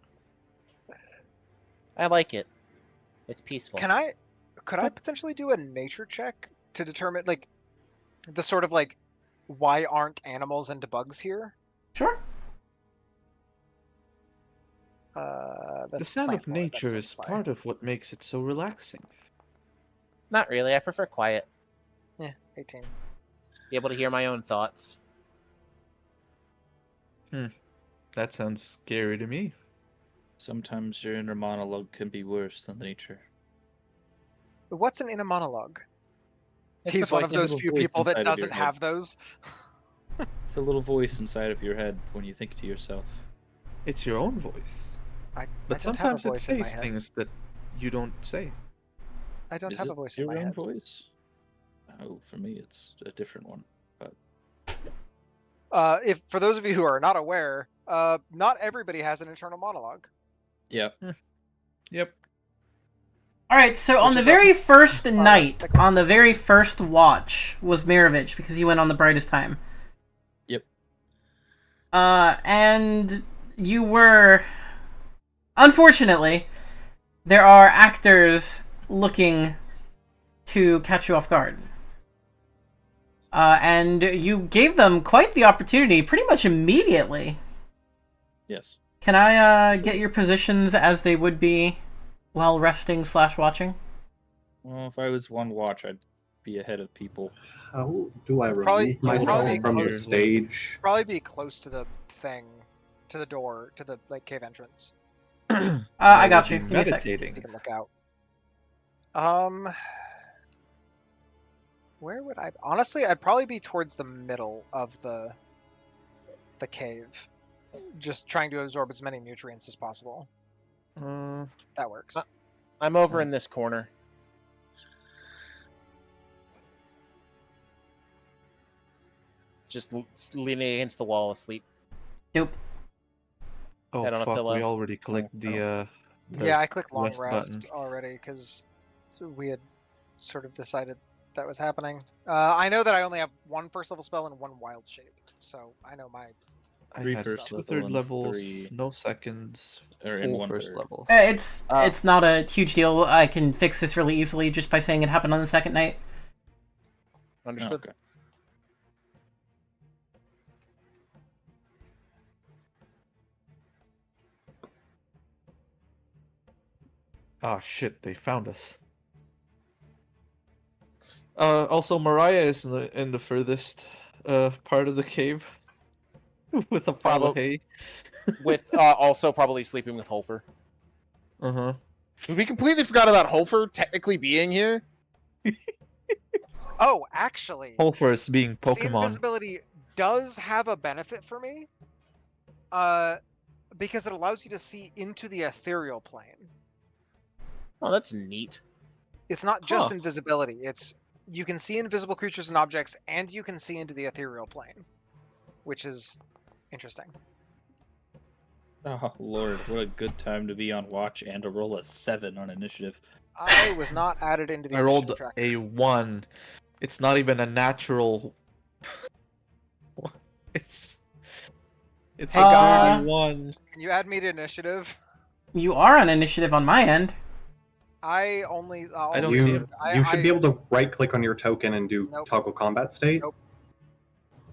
I like it. It's peaceful. Could I potentially do a nature check to determine like the sort of like why aren't animals and bugs here? Sure. The sound of nature is part of what makes it so relaxing. Not really. I prefer quiet. Yeah, 18. Be able to hear my own thoughts. That sounds scary to me. Sometimes your inner monologue can be worse than nature. What's an inner monologue? It's He's the one of voice- those little few voice people that inside of your doesn't head. have those. It's a little voice inside of your head when you think to yourself. It's your own voice. I But don't have a sometimes it voice in my says head. things that you don't say. I don't Is have it a voice in your my own head. voice? Oh, for me, it's a different one. But If for those of you who are not aware, not everybody has an internal monologue. yeah, Yep. All right, so on Which the is very first like- night, on the very first watch, was Mirovich because he went on the brightest time. yep. And you were... Unfortunately, there are actors looking to catch you off guard. And you gave them quite the opportunity pretty much immediately. Yes. Can I get your positions as they would be while resting / watching? Well, if I was one watch, I'd be ahead of people. How do I Probably- remove you'll myself probably from the close- stage? Probably be close to the thing, to the door, to the like cave entrance. I got you. Give me a sec. Meditating. You can look out. Where would I? Honestly, I'd probably be towards the middle of the cave, just trying to absorb as many nutrients as possible. That works. I'm over in this corner. Just leaning against the wall asleep. Nope. Oh Head on a fuck, pillow. we already clicked the Yeah, I clicked long rest rest button. already because we had sort of decided that was happening. I know that I only have one first level spell and one wild shape, so I know my. I Three had first 2 level third and levels, 3 no seconds, or in full one first third. level. It's not a huge deal. I can fix this really easily just by saying it happened on the second night. Understood. Okay. Oh shit, they found us. Also Mariah is in the furthest part of the cave with a pile of hay. With also probably sleeping with Holfer. Uh-huh. We completely forgot about Holfer technically being here. Oh, actually, Holfirst being see, Pokemon. invisibility does have a benefit for me. Because it allows you to see into the ethereal plane. Oh, that's neat. It's not just Huh. invisibility. It's you can see invisible creatures and objects, and you can see into the ethereal plane, which is interesting. Oh lord, what a good time to be on watch and to roll a 7 on initiative. I was not added into the I rolled initiative tracker. a 1. It's not even a natural. It's Hey, guys. a 1. Can you add me to initiative? You are on initiative on my end. I only. I don't see You him. you should be able to right click on your token and do Nope. toggle combat state. Nope.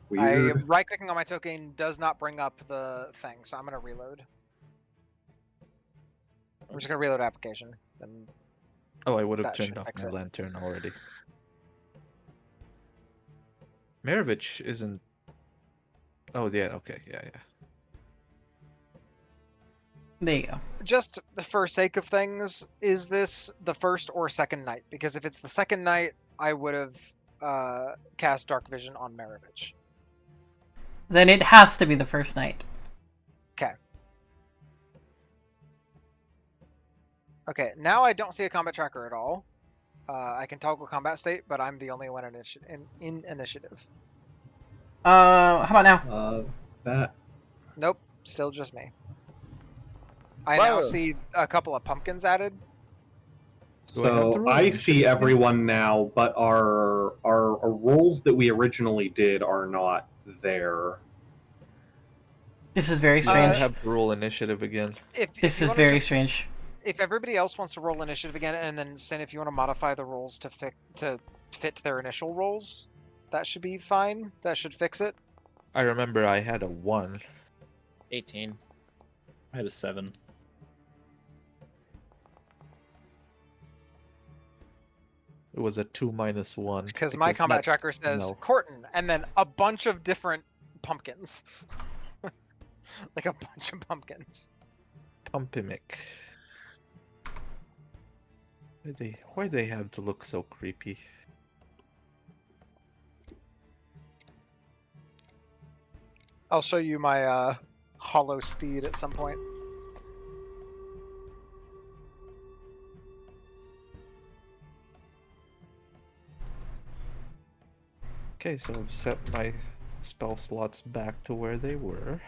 Weird. Right clicking on my token does not bring up the thing, so I'm gonna reload. I'm just gonna reload application. Then Oh, I would have That should turned off fix my it. lantern already. Maravich isn't. Oh yeah, okay, yeah. There you go. just for sake of things, is this the first or second night? Because if it's the second night, I would have cast Dark Vision on Maravich. Then it has to be the first night. Okay, now I don't see a combat tracker at all. I can toggle combat state, but I'm the only one in initiative. How about now? That Nope, still just me. I now Whoa. see a couple of pumpkins added. Do I have to so roll I initiative see again? everyone now, but our rolls that we originally did are not there. This is very I strange. have to roll initiative again. If This you is wanna very just- strange. If everybody else wants to roll initiative again, and then Sin, if you want to modify the rolls to fit their initial rolls, that should be fine. That should fix it. I remember I had a 1. 18. I had a 7. It was a 2 minus 1. Because my combat that- tracker says no. Corton, and then a bunch of different pumpkins. Like a bunch of pumpkins. Why they have to look so creepy? I'll show you my hollow steed at some point. Okay, so I've set my spell slots back to where they were.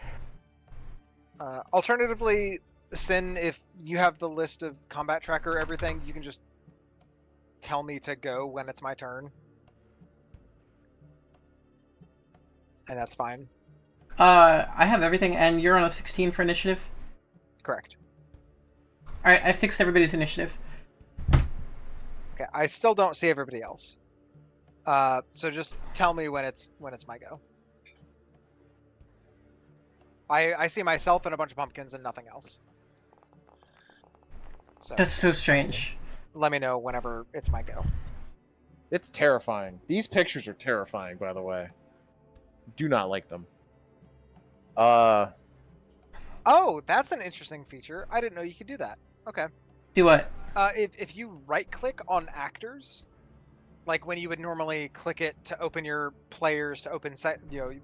Alternatively, Sin, if you have the list of combat tracker everything, you can just tell me to go when it's my turn. And that's fine. I have everything, and you're on a 16 for initiative. Correct. All right, I fixed everybody's initiative. Okay, I still don't see everybody else. So just tell me when it's my go. I see myself and a bunch of pumpkins and nothing else. So That's so strange. let me know whenever it's my go. It's terrifying. These pictures are terrifying, by the way. Do not like them. Oh, that's an interesting feature. I didn't know you could do that. Okay. Do what? If you right click on actors, like when you would normally click it to open your players, to open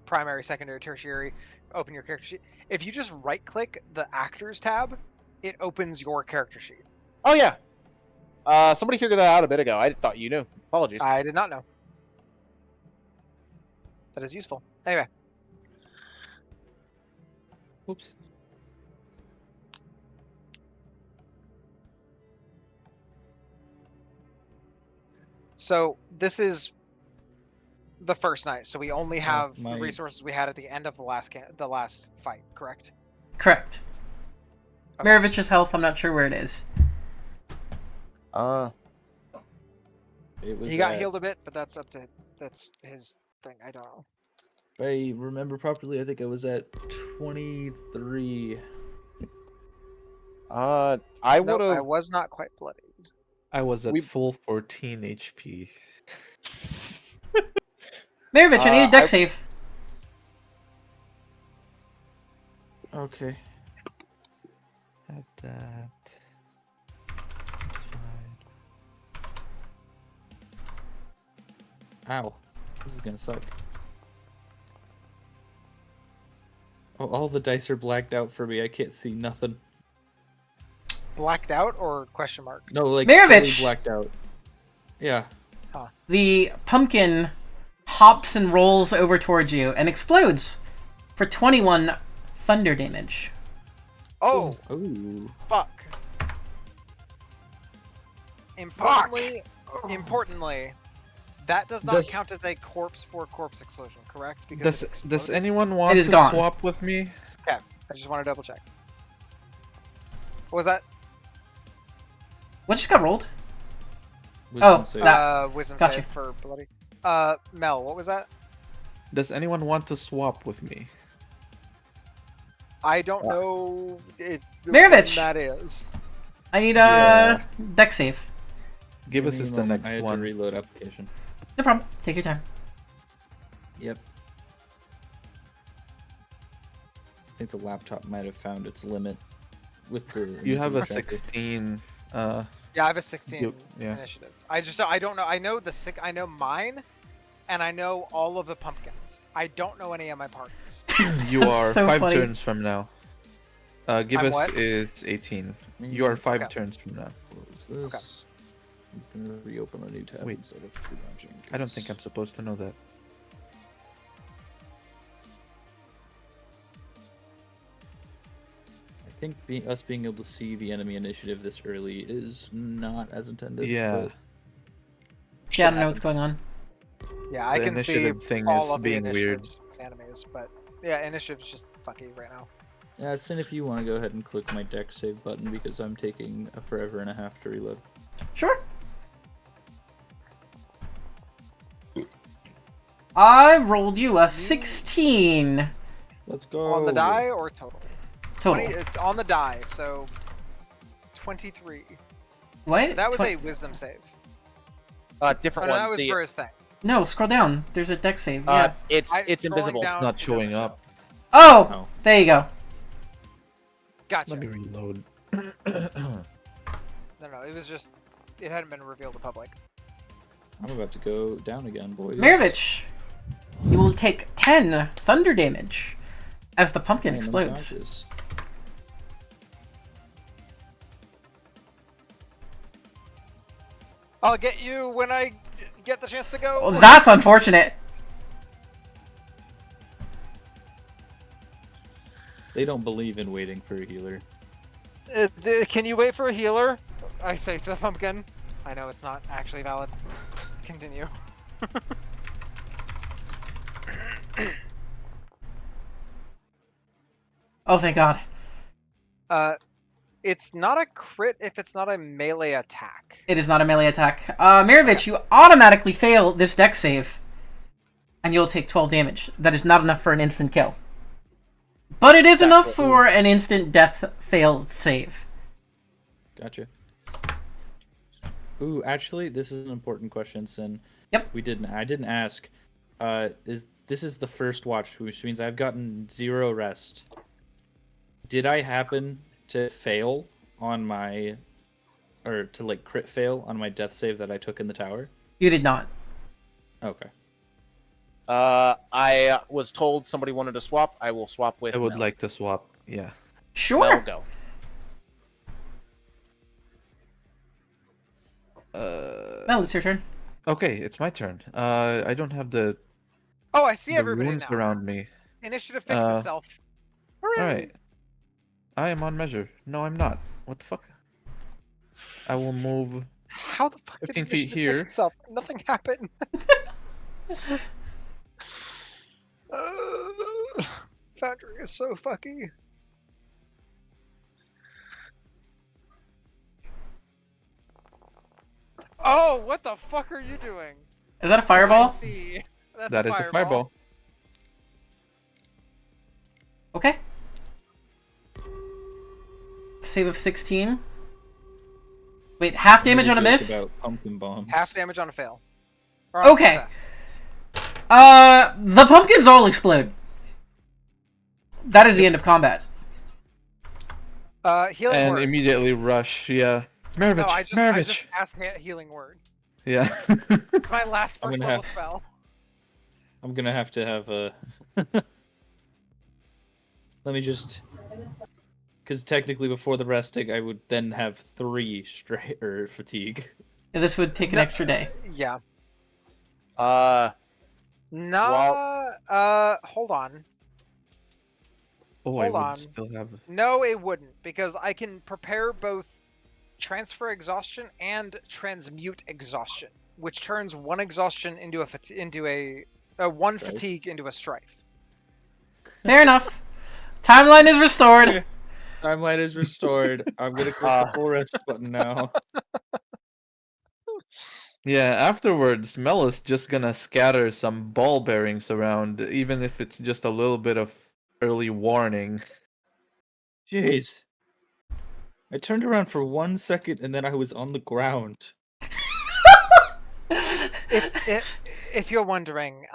primary, secondary, tertiary, open your character sheet. If you just right click the actors tab, it opens your character sheet. Oh yeah. Somebody figured that out a bit ago. I thought you knew. Apologies. I did not know. That is useful. Anyway, Oops. so this is the first night, so we only have my- the resources we had at the end of the last fight, correct? Correct. Okay. Miravich's health, I'm not sure where it is. It was He got at- healed a bit, but that's his thing. I don't know. If I remember properly, I think I was at 23. I Nope, would I have. was not quite bloodied. I was at We- full 14 HP. Miravich, I need a deck I- save. Okay. Had that. That's fine. Ow. This is gonna suck. Oh, all the dice are blacked out for me. I can't see nothing. Blacked out or question mark? No, like Miravich! fully blacked out. Yeah. The pumpkin hops and rolls over towards you and explodes for 21 thunder damage. Oh, Ooh. fuck. Importantly, that does not Does- count as a corpse for corpse explosion, correct? Because it's Does exploded? anyone want is to gone. swap with me? Okay, I just want to double check. What was that? What just got rolled? Wisdom Oh, save. that- Wisdom gotcha. save for bloody. Mel, what was that? Does anyone want to swap with me? I don't know if Miravich! when that is. I need a Yeah. deck save. Give us me a the moment, next I had to one. reload application. No problem. Take your time. Yep. I think the laptop might have found its limit with the. You have a imaging tracker. 16. Yeah, I have a 16 yeah. initiative. I don't know. I know I know mine, and I know all of the pumpkins. I don't know any of my partners. You That's are so 5 funny. turns from now. Give I'm us what? is 18. You are 5 Okay. turns from now. Close this. I'm gonna reopen a new tab Wait. instead of relaunching. I don't think I'm supposed to know that. I think us being able to see the enemy initiative this early is not as intended. Yeah. but Yeah, I don't know what's going on. Yeah, I The can see initiative thing all is of the being weird. initiatives animes, but yeah, initiative's just fucky right now. Yeah, Sin, if you want to go ahead and click my deck save button because I'm taking a forever and a half to reload. Sure. I rolled you a 16 Let's go. On the die or total? total. 20, it's on the die, so 23. What? That was Twen- a wisdom save. Different Oh, no, one. that was The- for his thing. No, scroll down. There's a deck save. Yeah. it's I'm scrolling invisible. down It's not to showing the up. Oh, Oh. there you go. Gotcha. Let me reload. No, it was just it hadn't been revealed to public. I'm about to go down again, boys. Miravich, you will take 10 thunder damage as the pumpkin Man, explodes. unconscious. I'll get you when I get the chance to go. Oh, that's unfortunate. They don't believe in waiting for a healer. Can you wait for a healer? I say to the pumpkin. I know it's not actually valid. Continue. Oh, thank God. It's not a crit if it's not a melee attack. It is not a melee attack. Mirovich, you automatically fail this dex save. And you'll take 12 damage. That is not enough for an instant kill. But it is enough for an instant death failed save. Gotcha. Ooh, actually, this is an important question, Sin. Yep. I didn't ask. This is the first watch, which means I've gotten 0 rest. Did I happen to fail on my, or to like crit fail on my death save that I took in the tower? You did not. Okay. I was told somebody wanted to swap. I will swap with I would Mel. like to swap. Yeah. Sure. Mel, go. Mel, it's your turn. Okay, it's my turn. I don't have the Oh, I see everybody runes now. around me. Initiative fixed itself. All right. I am on measure. No, I'm not. What the fuck? I will move. How the fuck 15 did feet initiative here. fix itself? Nothing happened. Foundry is so fucky. Oh, what the fuck are you doing? Is that a I fireball? see. That's That is a fireball. Okay. Save of 16. Wait, half damage on a Joke miss? About pumpkin bombs. Half damage on a fail. Or on a Okay. success. The pumpkins all explode. That is the end of combat. Healing And word. immediately rush. Yeah. Maravich. No, I Maravich. just asked healing word. Yeah. My last I'm first gonna level have- spell. I'm gonna have to have a. Let me just. Because technically, before the resting, I would then have 3 straight or fatigue. This would take an No. extra day. Yeah. Well- Hold on. Oh, I Hold would on. still have. No, it wouldn't, because I can prepare both transfer exhaustion and transmute exhaustion, which turns one exhaustion into one Strife. fatigue into a strife. Fair enough. Timeline is restored. Timeline is restored. I'm gonna click the full rest button now. Yeah, afterwards, Mel is just gonna scatter some ball bearings around, even if it's just a little bit of early warning. Jeez. I turned around for 1 second and then I was on the ground. If you're wondering,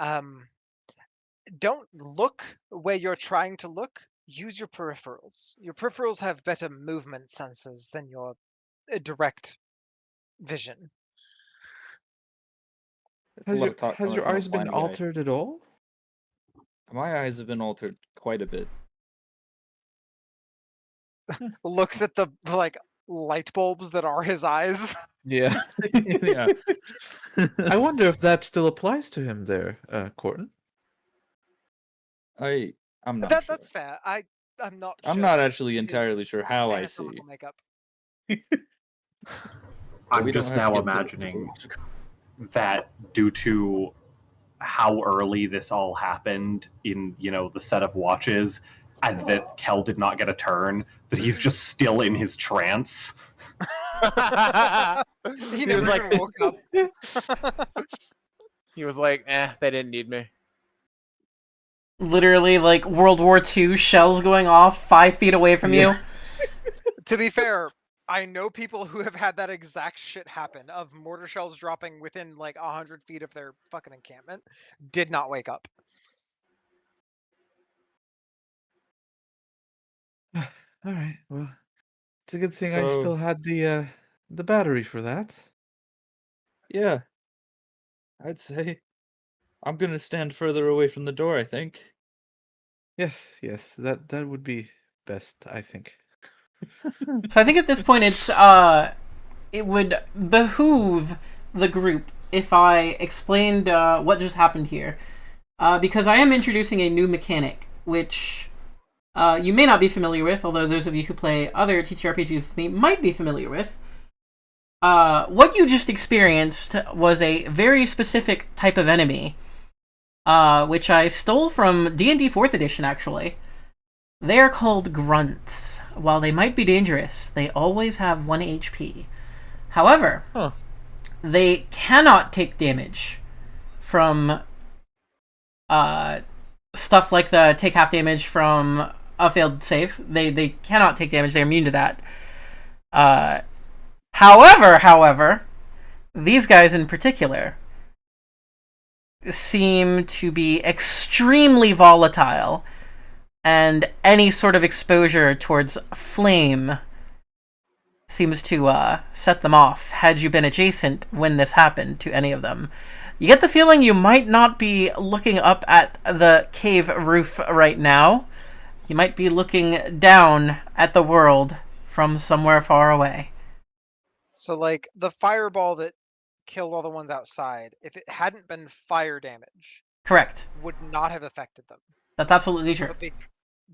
don't look where you're trying to look. Use your peripherals. Your peripherals have better movement senses than your direct vision. That's a lot of talk Has coming your from a eyes been blind guy. altered at all? My eyes have been altered quite a bit. Looks at the light bulbs that are his eyes. Yeah. Yeah. I wonder if that still applies to him there, Corton. I'm not sure. That's fair. I'm not. I'm sure not actually his entirely sure how I see. anatomical makeup. I'm We don't just have to now get too imagining into that due to how early this all happened in, the set of watches, and that Kel did not get a turn, that he's just still in his trance. He was never like- even woke up. He was like, they didn't need me. Literally, like, World War II shells going off 5 feet away from you. To be fair, I know people who have had that exact shit happen, of mortar shells dropping within 100 feet of their fucking encampment. Did not wake up. All right. Well, it's a good thing I So- still had the battery for that. Yeah. I'd say I'm gonna stand further away from the door, I think. Yes, that would be best, I think. So I think at this point it would behoove the group if I explained what just happened here. Because I am introducing a new mechanic, which you may not be familiar with, although those of you who play other TTRPGs with me might be familiar with. What you just experienced was a very specific type of enemy, which I stole from D&D 4th edition, actually. They are called grunts. While they might be dangerous, they always have 1 HP. However, Huh. they cannot take damage from stuff like the take half damage from a failed save. They cannot take damage. They're immune to that. However, these guys in particular seem to be extremely volatile, and any sort of exposure towards flame seems to set them off. Had you been adjacent when this happened to any of them, you get the feeling you might not be looking up at the cave roof right now. You might be looking down at the world from somewhere far away. So, like, the fireball that killed all the ones outside, if it hadn't been fire damage, Correct. would not have affected them. That's absolutely true.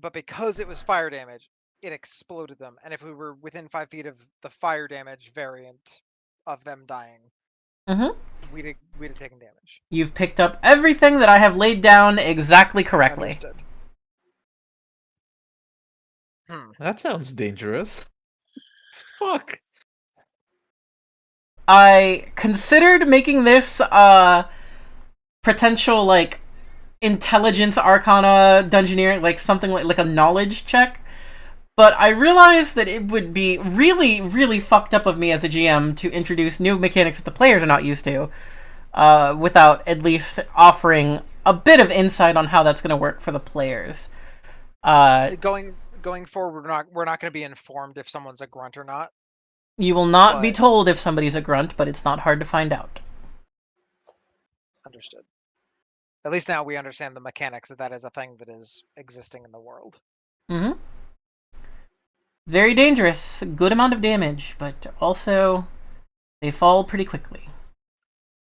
But because it was fire damage, it exploded them. And if we were within 5 feet of the fire damage variant of them dying, we'd have taken damage. You've picked up everything that I have laid down exactly correctly. Understood. That sounds dangerous. Fuck. I considered making this potential like intelligence arcana dungeoneering, like something like a knowledge check, but I realized that it would be really, really fucked up of me as a GM to introduce new mechanics that the players are not used to, without at least offering a bit of insight on how that's going to work for the players. Going forward, we're not going to be informed if someone's a grunt or not. You will not be told if somebody's a grunt, but it's not hard to find out. Understood. At least now we understand the mechanics that is a thing that is existing in the world. Very dangerous, good amount of damage, but also they fall pretty quickly.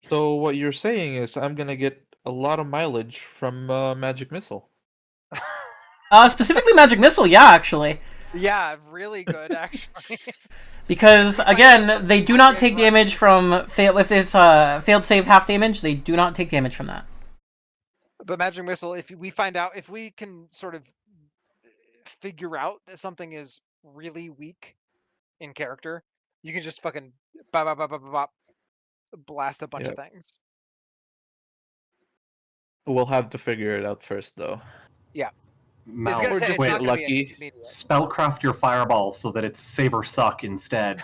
So what you're saying is I'm gonna get a lot of mileage from Magic Missile. Specifically Magic Missile, yeah, actually. Yeah, really good, actually. Because, again, they do not take damage from... If it's failed save half damage, they do not take damage from that. But Magic Missile, if we find out... If we can sort of figure out that something is really weak in character, you can just fucking... blast a bunch of things. We'll have to figure it out first, though. Yeah. Mal, Or just get lucky. Spellcraft your fireball so that it's save or suck instead.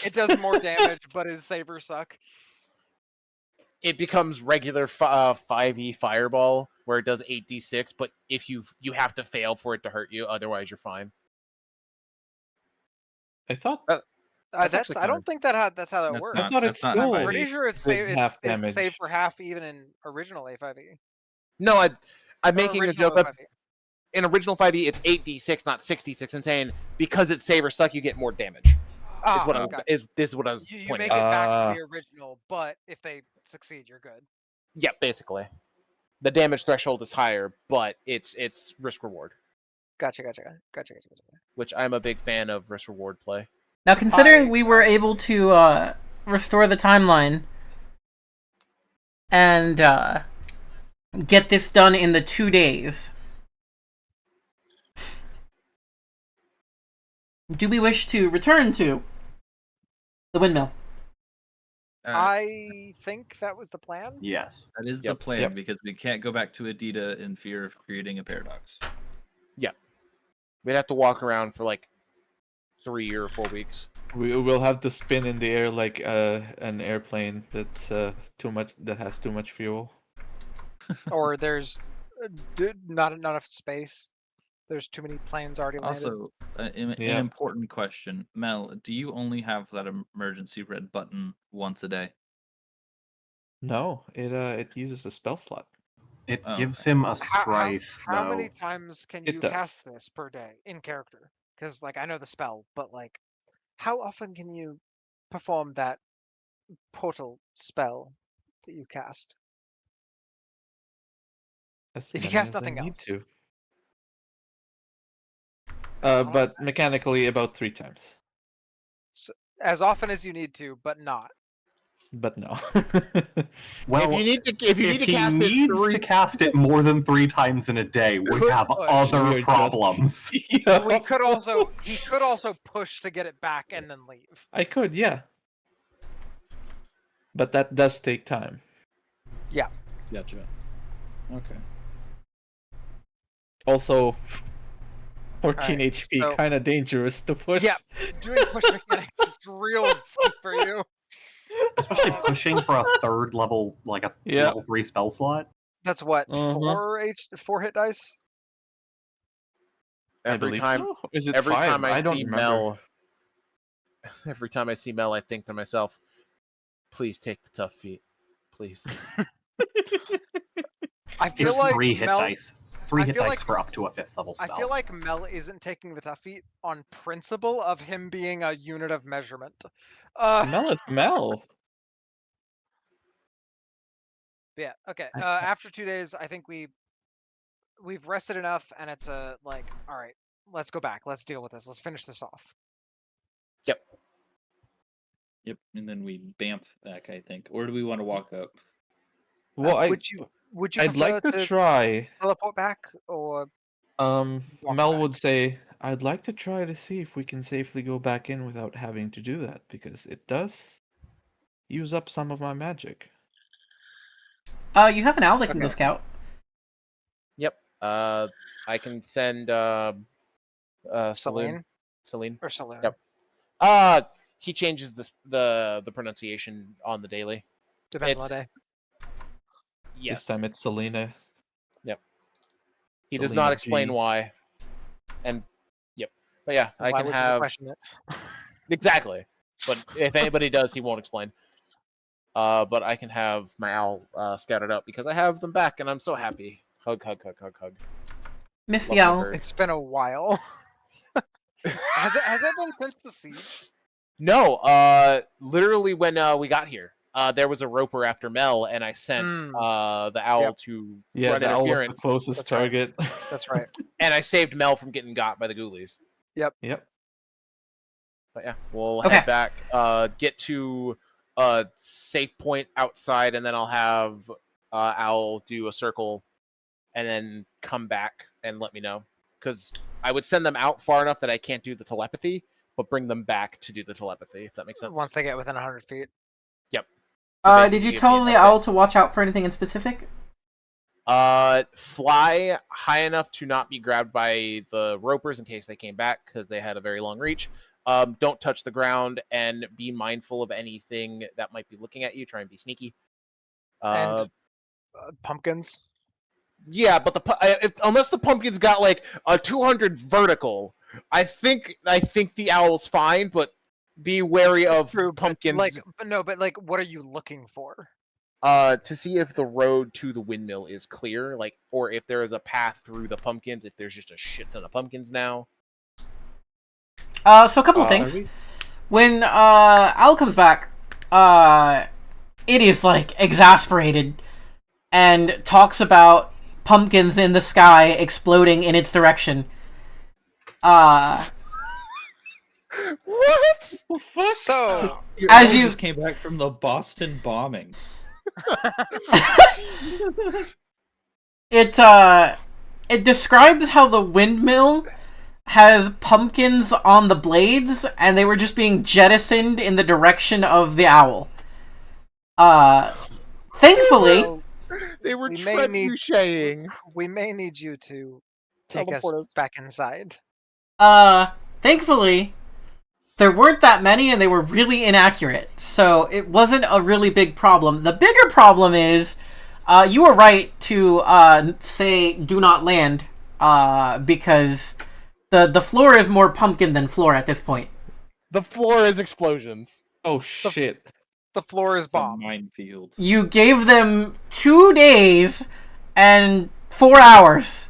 It does more damage, but is save or suck. It becomes regular 5e fireball, where it does 8d6, but if you have to fail for it to hurt you, otherwise you're fine. I thought I don't think that's how that works. I thought it's still I'm pretty sure it's save for half even in original A5E. No, I'm making a joke. In original 5e, it's 8d6, not 6d6. I'm saying because it's save or suck, you get more damage. This is what I was You pointing make it out. back to the original, but if they succeed, you're good. Yeah, basically. The damage threshold is higher, but it's risk reward. Gotcha. Which I'm a big fan of risk reward play. Now, considering we were able to restore the timeline and get this done in the 2 days, do we wish to return to the windmill? I think that was the plan. Yes. That is the plan, because we can't go back to Adida in fear of creating a paradox. Yeah. We'd have to walk around for like 3 or 4 weeks. We will have to spin in the air like an airplane that's that has too much fuel. Or there's not enough space. There's too many planes already landed. Also, an important question. Mel, do you only have that emergency red button once a day? No, it uses a spell slot. It gives him a strife. How many times can you cast this per day in character? Because like I know the spell, but like how often can you perform that portal spell that you cast? If you cast nothing else. But mechanically about 3 times. So, as often as you need to, but not. but no. Well, if you need to, if you need to he cast it needs three, to cast it more than 3 times in a day, we Could have push. We other are just- problems. Yeah. We could also he could also push to get it back and then leave. I could, yeah. But that does take time. Gotcha. Okay. Also, 14 Alright, HP, so- kind of dangerous to push. Yeah, doing push mechanics is real steep for you. Especially pushing for a third level, like a Yeah. level 3 spell slot. That's what Uh-huh. 4 hit dice. I every believe time, so? Is it every 5? time I don't see remember. Mel, every time I see Mel, I think to myself, please take the tough feat, please. I feel Here's like 3 hit Mel. dice. 3 I hit feel dice like- for up to a 5th level spell. I feel like Mel isn't taking the tough feat on principle of him being a unit of measurement. Mel is Mel. Yeah. Okay. After 2 days, I think we've rested enough, and it's like, all right, let's go back. Let's deal with this. Let's finish this off. Yep. And then we bamf back, I think. Or do we want to walk up? Well, Would you I'd prefer like to to try. teleport back, or walk Mel back? would say, I'd like to try to see if we can safely go back in without having to do that, because it does use up some of my magic. You have an owl that can go Okay. scout. Yep. I can send Celine Celine. or Celine? Yep. He changes the pronunciation on the daily. Depends on the day. Yes. This time it's Selena. He does Selena not explain G. why. And yep. But yeah, I Why can would you have question it? exactly. But if anybody does, he won't explain. But I can have my owl scouted out because I have them back, and I'm so happy. Hug, hug, hug, hug, hug. Miss Love the my owl. bird. It's been a while. Has it been since the siege? No, literally when we got here, there was a roper after Mel, and I sent the owl Yep. to Yeah, run the owl was the interference, closest That's right. target. That's right. and I saved Mel from getting got by the ghoulies. Yep. But yeah, we'll Okay. head back, get to a safe point outside, and then I'll have Owl do a circle, and then come back and let me know. Because I would send them out far enough that I can't do the telepathy, but bring them back to do the telepathy, if that makes sense. Once they get within 100 feet. Did basically you give me tell an the update. owl to watch out for anything in specific? Fly high enough to not be grabbed by the ropers in case they came back, because they had a very long reach. Don't touch the ground, and be mindful of anything that might be looking at you. Try and be sneaky. And pumpkins. Yeah, but unless the pumpkin's got like a 200 vertical, I think the owl's fine. But be wary of True, but, pumpkins. but what are you looking for? To see if the road to the windmill is clear, like, or if there is a path through the pumpkins. If there's just a shit ton of pumpkins now. So a couple of things. When Owl comes back, it is like exasperated and talks about pumpkins in the sky exploding in its direction. What? So Your As owl you- just came back from the Boston bombing. It describes how the windmill has pumpkins on the blades, and they were just being jettisoned in the direction of the owl. Thankfully, well, They were We may need- trebucheting. we may need you to take us Teleport us. back inside. thankfully, there weren't that many, and they were really inaccurate, so it wasn't a really big problem. The bigger problem is, you were right to say "do not land," because the floor is more pumpkin than floor at this point. The floor is explosions. Oh shit. The floor is A bomb. minefield. You gave them 2 days and 4 hours.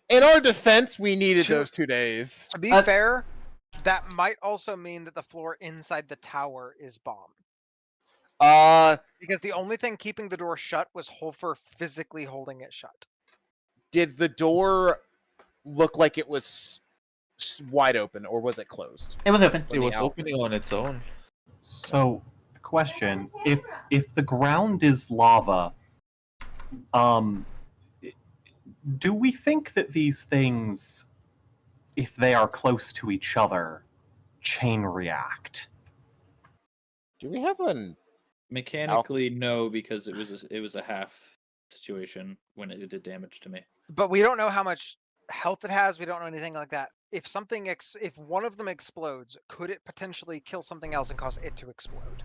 In our defense, we needed Two- those 2 days. To be Uh, fair, that might also mean that the floor inside the tower is bombed. Because the only thing keeping the door shut was Holfer physically holding it shut. Did the door look like it was wide open, or was it closed? It was open. It was opening on its own. So, question: if the ground is lava, do we think that these things, if they are close to each other, chain react? Do we have an? Mechanically, no, because it was a half situation when it did damage to me. But we don't know how much health it has. We don't know anything like that. If something if one of them explodes, could it potentially kill something else and cause it to explode?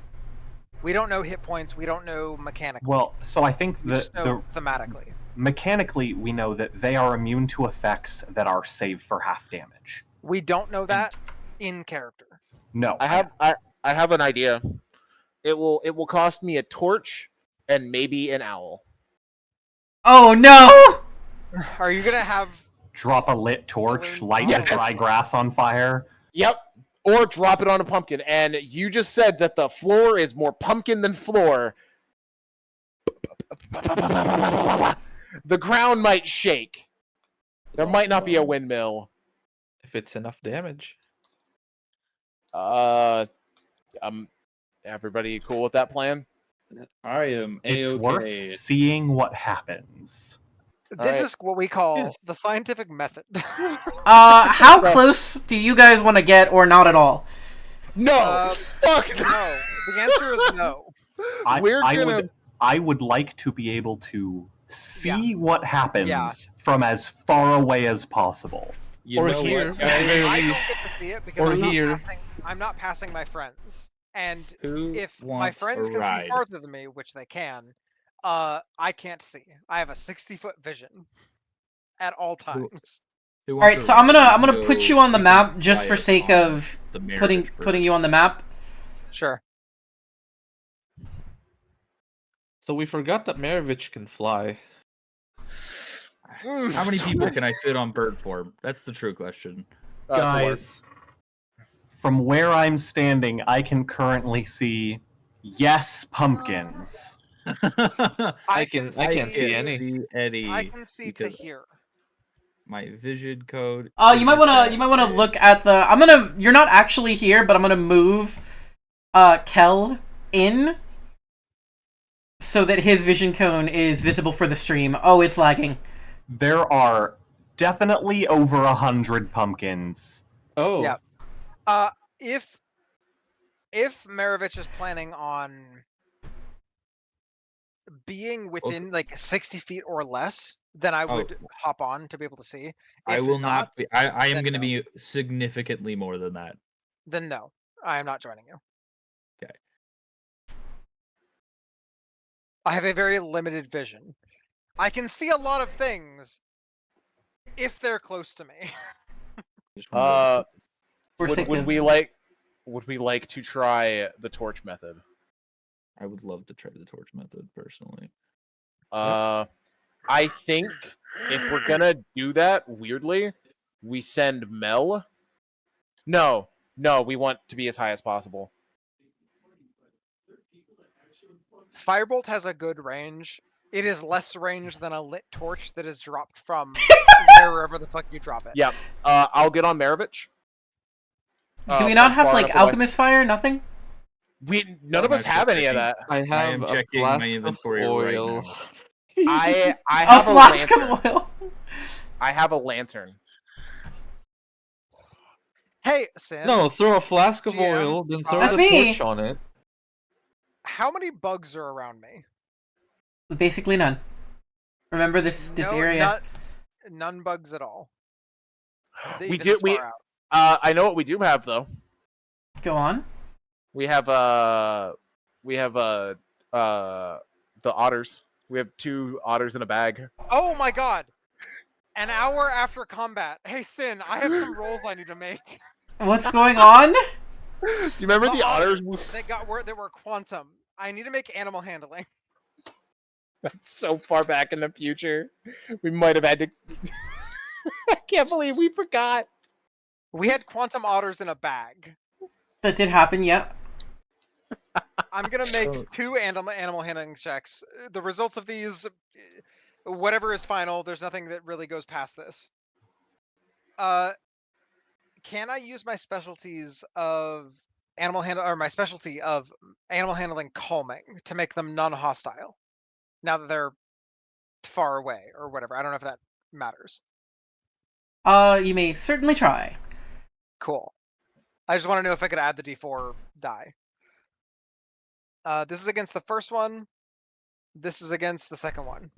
We don't know hit points. We don't know mechanically. Well, so I think we just know thematically. Mechanically, we know that they are immune to effects that are saved for half damage. We don't know that in character. No, I have an idea. It will cost me a torch and maybe an owl. Oh no! Are you gonna have drop a lit torch, light Yes. the dry grass on fire. Yep. Or drop it on a pumpkin. And you just said that the floor is more pumpkin than floor. The ground might shake. There might not be a windmill. If it's enough damage. Everybody cool with that plan? I am It's A-okay. worth seeing what happens. This Alright. is what we call Yes. the scientific method. How close do you guys want to get, or not at all? No. Fuck. No. The answer is no. I would like to be able to see what happens Yeah. from as far away as possible. You Or know here, what, at the very I don't least. get to see it because Or I'm here. not passing my friends. And Who if my wants friends a can see ride? farther than me, which they can, I can't see. I have a 60-foot vision at all times. Who All wants right, a so I'm ride? gonna You put know, you on the can map just fly for us sake on of the putting Marriage putting you on the map. Sure. So we forgot that Maravich can fly. How many people can I fit on bird form? That's the true question. Guys, from where I'm standing, I can currently see pumpkins. I can see any. see any. I can see to because here. my vision code. You might wanna look at the. You're not actually here, but I'm gonna move, Kel in, so that his vision cone is visible for the stream. Oh, it's lagging. There are definitely over 100 pumpkins. Oh. Yeah. If Maravich is planning on being within like 60 feet or less, then I would hop on to be able to see. I If will not be. I am then going to no. be significantly more than that. Then no, I am not joining you. Okay. I have a very limited vision. I can see a lot of things if they're close to me. Just wanna go For sake Would of- we like to try the torch method? I would love to try the torch method personally. I think if we're gonna do that, weirdly, we send Mel. No, we want to be as high as possible. Firebolt has a good range. It is less range than a lit torch that is dropped from wherever the fuck you drop it. Yeah. I'll get on Maravich. Do we not from have far like enough away. alchemist fire? Nothing. None of us have any of that. I have am a checking my flask of inventory right oil. now. I A have a flask lantern. of oil. I have a lantern. Hey, Sin. No, throw a flask of GM, oil, then throw That's the me. torch on it. How many bugs are around me? Basically none. Remember this No, area. None bugs at all. We Even do. this far out. I know what we do have though. Go on. We have the otters. We have 2 otters in a bag. Oh my god! An hour after combat. Hey, Sin, I have some rolls I need to make. What's going on? Do you remember the otters? They were quantum. I need to make animal handling. That's so far back in the future. We might have had to. I can't believe we forgot. We had quantum otters in a bag. That did happen, yeah. I'm gonna make 2 animal handling checks. The results of these, whatever is final, there's nothing that really goes past this. Can I use my specialties of my specialty of animal handling calming to make them non-hostile. Now that they're far away or whatever. I don't know if that matters. You may certainly try. Cool. I just want to know if I could add the D4 die. This is against the first one. This is against the second one.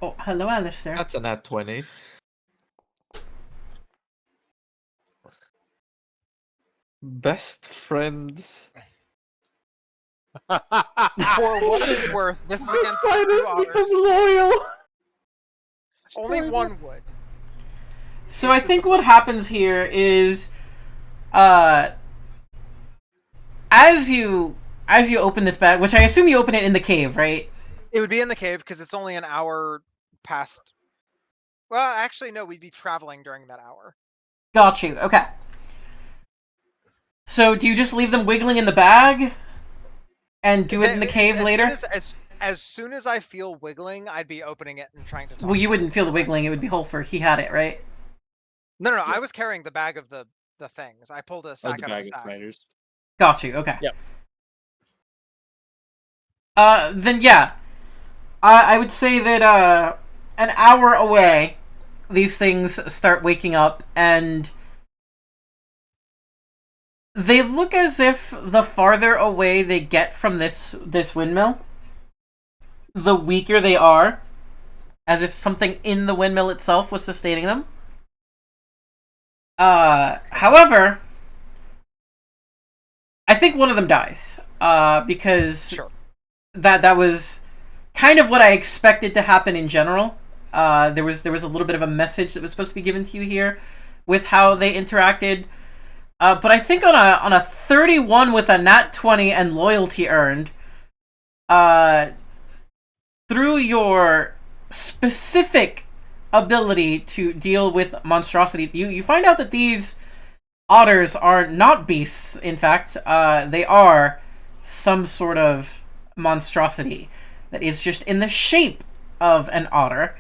Oh, hello, Alistair. That's a nat 20. Best friends. For what it's worth, this is The against spiders two become otters. loyal. Only one would. So I think what happens here is, as you open this bag, which I assume you open it in the cave, right? It would be in the cave because it's only an hour past. Well, actually, no. We'd be traveling during that hour. Got you. Okay. So do you just leave them wiggling in the bag, and do it in the cave later? As soon as I feel wiggling, I'd be opening it and trying to talk. Well, you wouldn't feel the wiggling. It would be Holfer. He had it, right? No. I was carrying the bag of the things. I pulled a sack the out of bag the of sack. spiders. Got you. Okay. Yep. Then yeah, I would say that an hour away, these things start waking up, and they look as if the farther away they get from this windmill, the weaker they are, as if something in the windmill itself was sustaining them. However, I think one of them dies, because Sure. that was kind of what I expected to happen in general. There was a little bit of a message that was supposed to be given to you here with how they interacted. But I think on a 31 with a nat 20 and loyalty earned, through your specific ability to deal with monstrosities, you find out that these otters are not beasts. In fact, they are some sort of monstrosity that is just in the shape of an otter.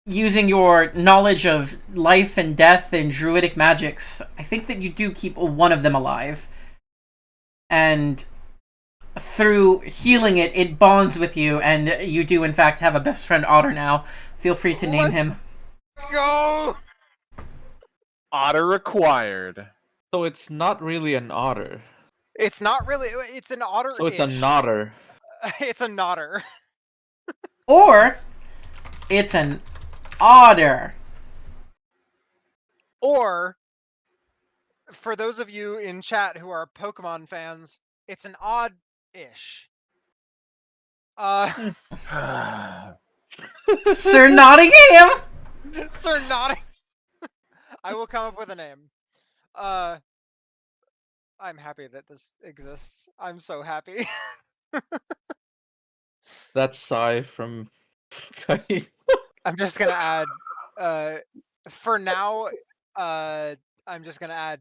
Using your knowledge of life and death and druidic magics, I think that you do keep one of them alive. And through healing it, it bonds with you, and you do in fact have a best friend otter now. Feel free to name him. Go! Otter acquired. So it's not really an otter. It's not really. It's an otter. So it's a nodder. It's a nodder. Or it's an otter. Or, for those of you in chat who are Pokemon fans, it's an odd-ish. Sir Nottingham. Sir Nottingham. I will come up with a name. I'm happy that this exists. I'm so happy. That's Sai from. I'm just gonna add. For now, I'm just gonna add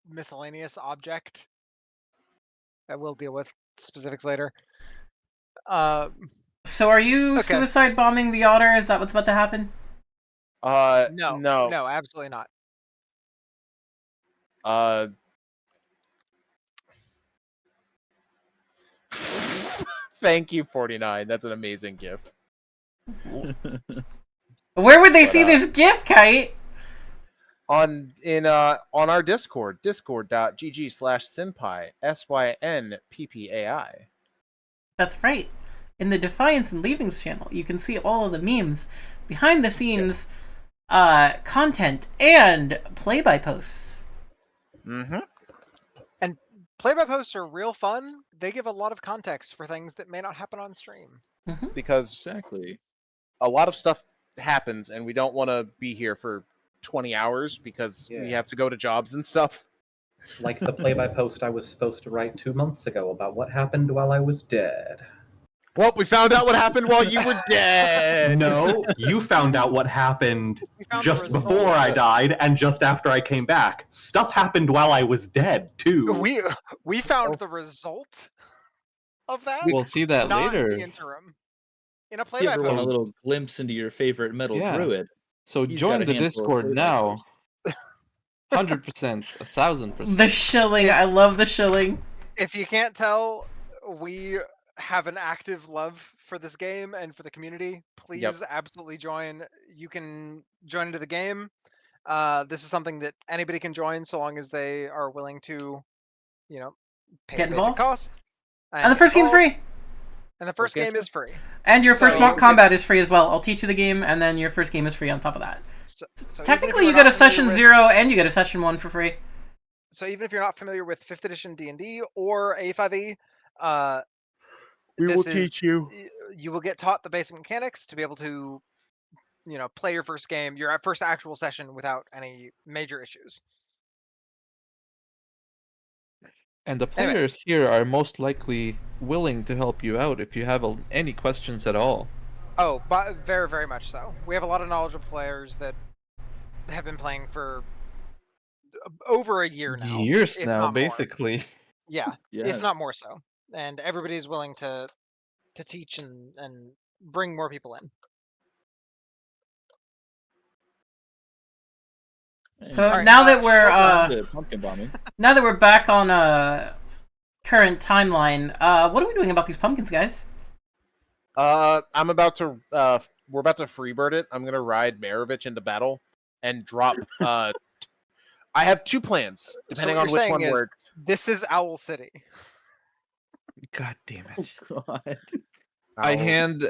miscellaneous object. I will deal with specifics later. So are you Okay. suicide bombing the otter? Is that what's about to happen? No, absolutely not. Thank you, 49. That's an amazing gift. Where would they see this GIF, Kite? On our Discord, discord.gg/synpai, SYNPPAI. That's right. In the Defiance and Leavings channel, you can see all of the memes, behind the scenes content, and play-by posts. Mm-hmm. And play-by posts are real fun. They give a lot of context for things that may not happen on stream. Because Exactly. a lot of stuff happens, and we don't want to be here for 20 hours because we have to go to jobs and stuff. Like the play-by-post I was supposed to write 2 months ago about what happened while I was dead. Well, we found out what happened while you were dead. No, you found out what happened found just the result. before I died and just after I came back. Stuff happened while I was dead, too. We found the result of that. We'll see that not later. the interim. In a Give everyone a play-by-post. little glimpse into your favorite metal Yeah. druid. So He's join got a the handful of Discord play now. doctors. 100%, 1000%. The shilling. I love the shilling. If you can't tell, we have an active love for this game and for the community. Please absolutely join. You can join into the game. This is something that anybody can join so long as they are willing to, pay Get the basic involved. cost. And the get first game's involved. free. And the first game game's is free. And your first So mock if- combat is free as well. I'll teach you the game, and then your first game is free on top of that. So even if Technically, you're you get not a session familiar 0 and you get a session 1 for free. So even if you're not familiar with 5th edition D&D or A5E, We will teach you. You will get taught the basic mechanics to be able to, play your first game, your first actual session without any major issues. And the Anyway. players here are most likely willing to help you out if you have any questions at all. Oh, but very, very much so. We have a lot of knowledgeable players that have been playing for over a year now. Years if now, not more. basically. Yeah, Yeah. if not more so. And everybody's willing to teach and bring more people in. So Alright, now that we're The pumpkin bombing. now that we're back on current timeline, what are we doing about these pumpkins, guys? I'm about to. We're about to freebird it. I'm gonna ride Marovich into battle and drop. I have two plans, depending what on you're which saying one is, works. This is Owl City. God damn it. God. I hand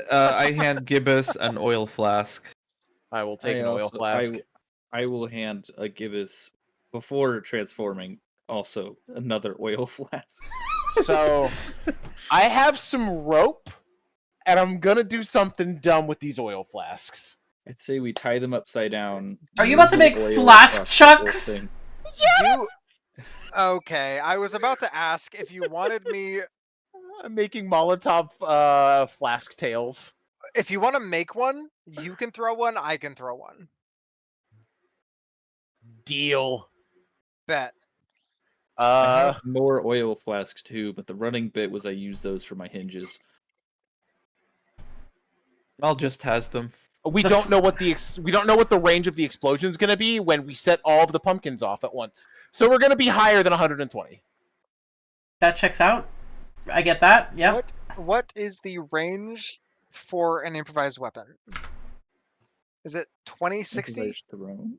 Gibbous an oil flask. I will take an oil flask. I will hand a Gibbous before transforming also another oil flask. So I have some rope, and I'm gonna do something dumb with these oil flasks. I'd say we tie them upside down. Are you about to make drizzle oil flask across the whole chucks? thing. Okay, I was about to ask if you wanted me. I'm making Molotov flask tails. If you want to make one, you can throw one. I can throw one. Deal. Bet. I have more oil flasks too, but the running bit was I use those for my hinges. I'll just has them. We don't know what the range of the explosion is going to be when we set all of the pumpkins off at once. So we're going to be higher than 120. That checks out. I get that. Yep. What is the range for an improvised weapon? Is it 2060? Improvised thrown?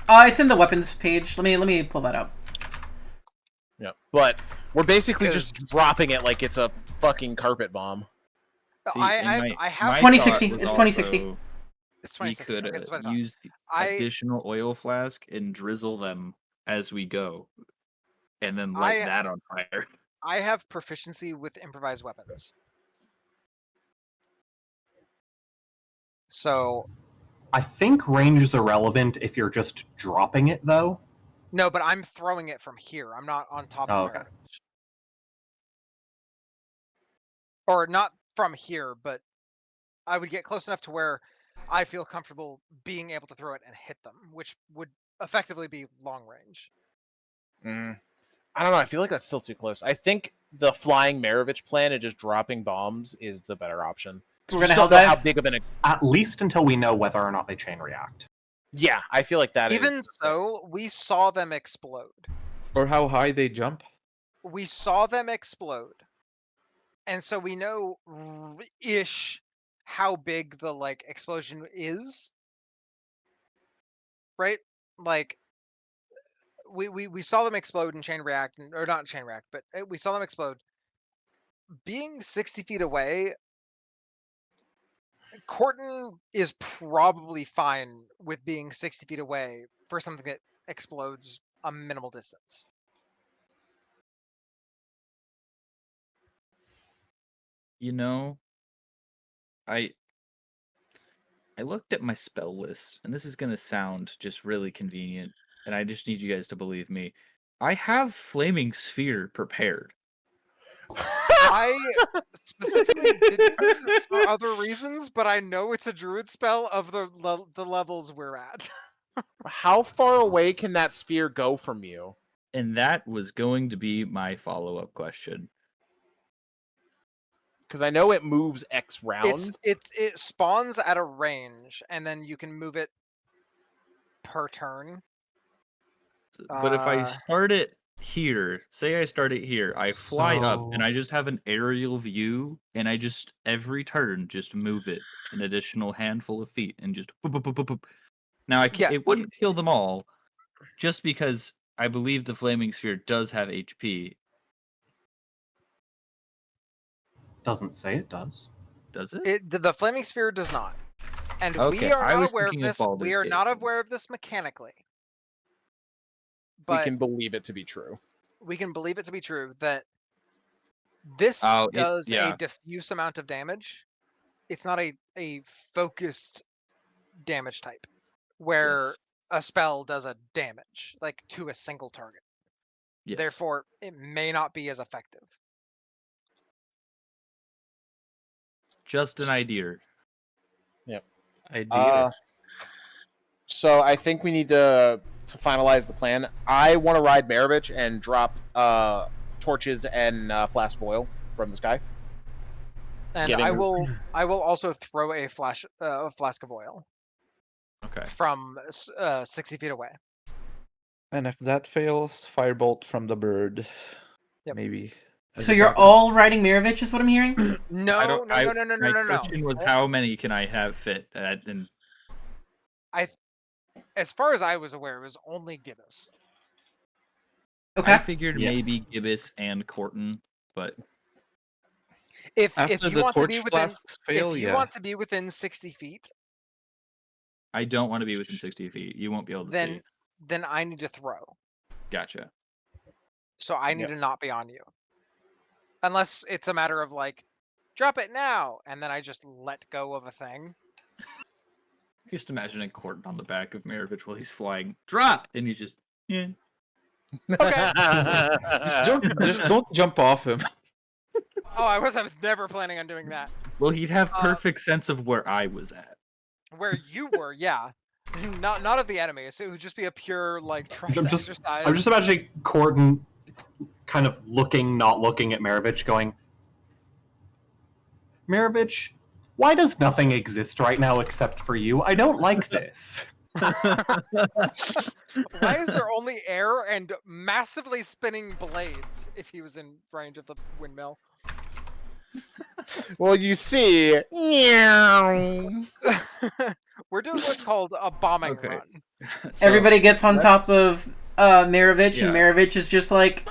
It's in the weapons page. Let me pull that up. Yeah, but we're basically just dropping it like it's a fucking carpet bomb. See, I have my 2060. thought was It's 2060. also It's We 2060. could Okay, that's what I thought. use the additional oil flask and drizzle them as we go, and then light that on fire. I have proficiency with improvised weapons. So I think range is irrelevant if you're just dropping it, though. no, but I'm throwing it from here. I'm not on top of okay. Maravich. Or not from here, but I would get close enough to where I feel comfortable being able to throw it and hit them, which would effectively be long range. I don't know. I feel like that's still too close. I think the flying Marovich plan and just dropping bombs is the better option. We're We gonna still hell know dive. how big of an. At least until we know whether or not they chain react. Yeah, I feel like that is. Even so, we saw them explode. Or how high they jump. We saw them explode. And so we know ish how big the explosion is. Right? Like we saw them explode and chain react, or not chain react, but we saw them explode. Being 60 feet away, Corton is probably fine with being 60 feet away for something that explodes a minimal distance. You know, I looked at my spell list, and this is gonna sound just really convenient, and I just need you guys to believe me. I have Flaming Sphere prepared. I specifically didn't use it for other reasons, but I know it's a druid spell of the levels we're at. How far away can that sphere go from you? And that was going to be my follow-up question. Because I know it moves X rounds. It spawns at a range, and then you can move it per turn. But if I Uh, start it here, say I start it here, I fly up So- and I just have an aerial view, and I just every turn just move it an additional handful of feet and just boop, boop, boop, boop, boop. Now I Yeah, it wouldn't kill them all, just because I believe the flaming sphere does have HP. Doesn't say it does. Does it? the flaming sphere does not, and Okay, we are I not was aware of thinking of this. Baldur's We are Gate. not aware of this mechanically, We but can believe it to be true. we can believe it to be true that this Oh, does a yeah. diffuse amount of damage. It's not a focused damage type, where a spell does a damage like to a single target. Yes. Therefore, it may not be as effective. Just an idea. Idea. So I think we need to finalize the plan. I want to ride Maravich and drop torches and flask of oil from the sky. And Giving I her- will also throw a flask of oil Okay. from 60 feet away. And if that fails, firebolt from the bird. Yep. Maybe. as So a you're backup. all riding Mirovich, is what I'm hearing? No, I no, don't, no, I, no, no, no, my no, no. question was how many can I have fit? And As far as I was aware, it was only Gibbous. Okay. I figured Yes. maybe Gibbous and Corton, but If After you the want to torch be within, flasks fail, if you yeah. want to be within 60 feet, I don't want to be within 60 feet. You won't be able to see. then I need to throw. Gotcha. So I need Yep. to not be on you. Unless it's a matter of like, drop it now, and then I just let go of a thing. Just imagining Corton on the back of Maravich while he's flying. Drop! And he's just, yeah. Okay. Just don't jump off him. Oh, I was never planning on doing that. Well, he'd have perfect sense of where I was at. Where you were, yeah. Not of the enemy, so it would just be a pure like trust I'm just exercise. imagining Corton kind of not looking at Maravich, going, Maravich, why does nothing exist right now except for you? I don't like this. Why is there only air and massively spinning blades if he was in range of the windmill? Well, you see, meow. We're doing what's called a bombing Okay. run. So, Everybody gets on top of Mirovich, Yeah. and Mirovich is just like,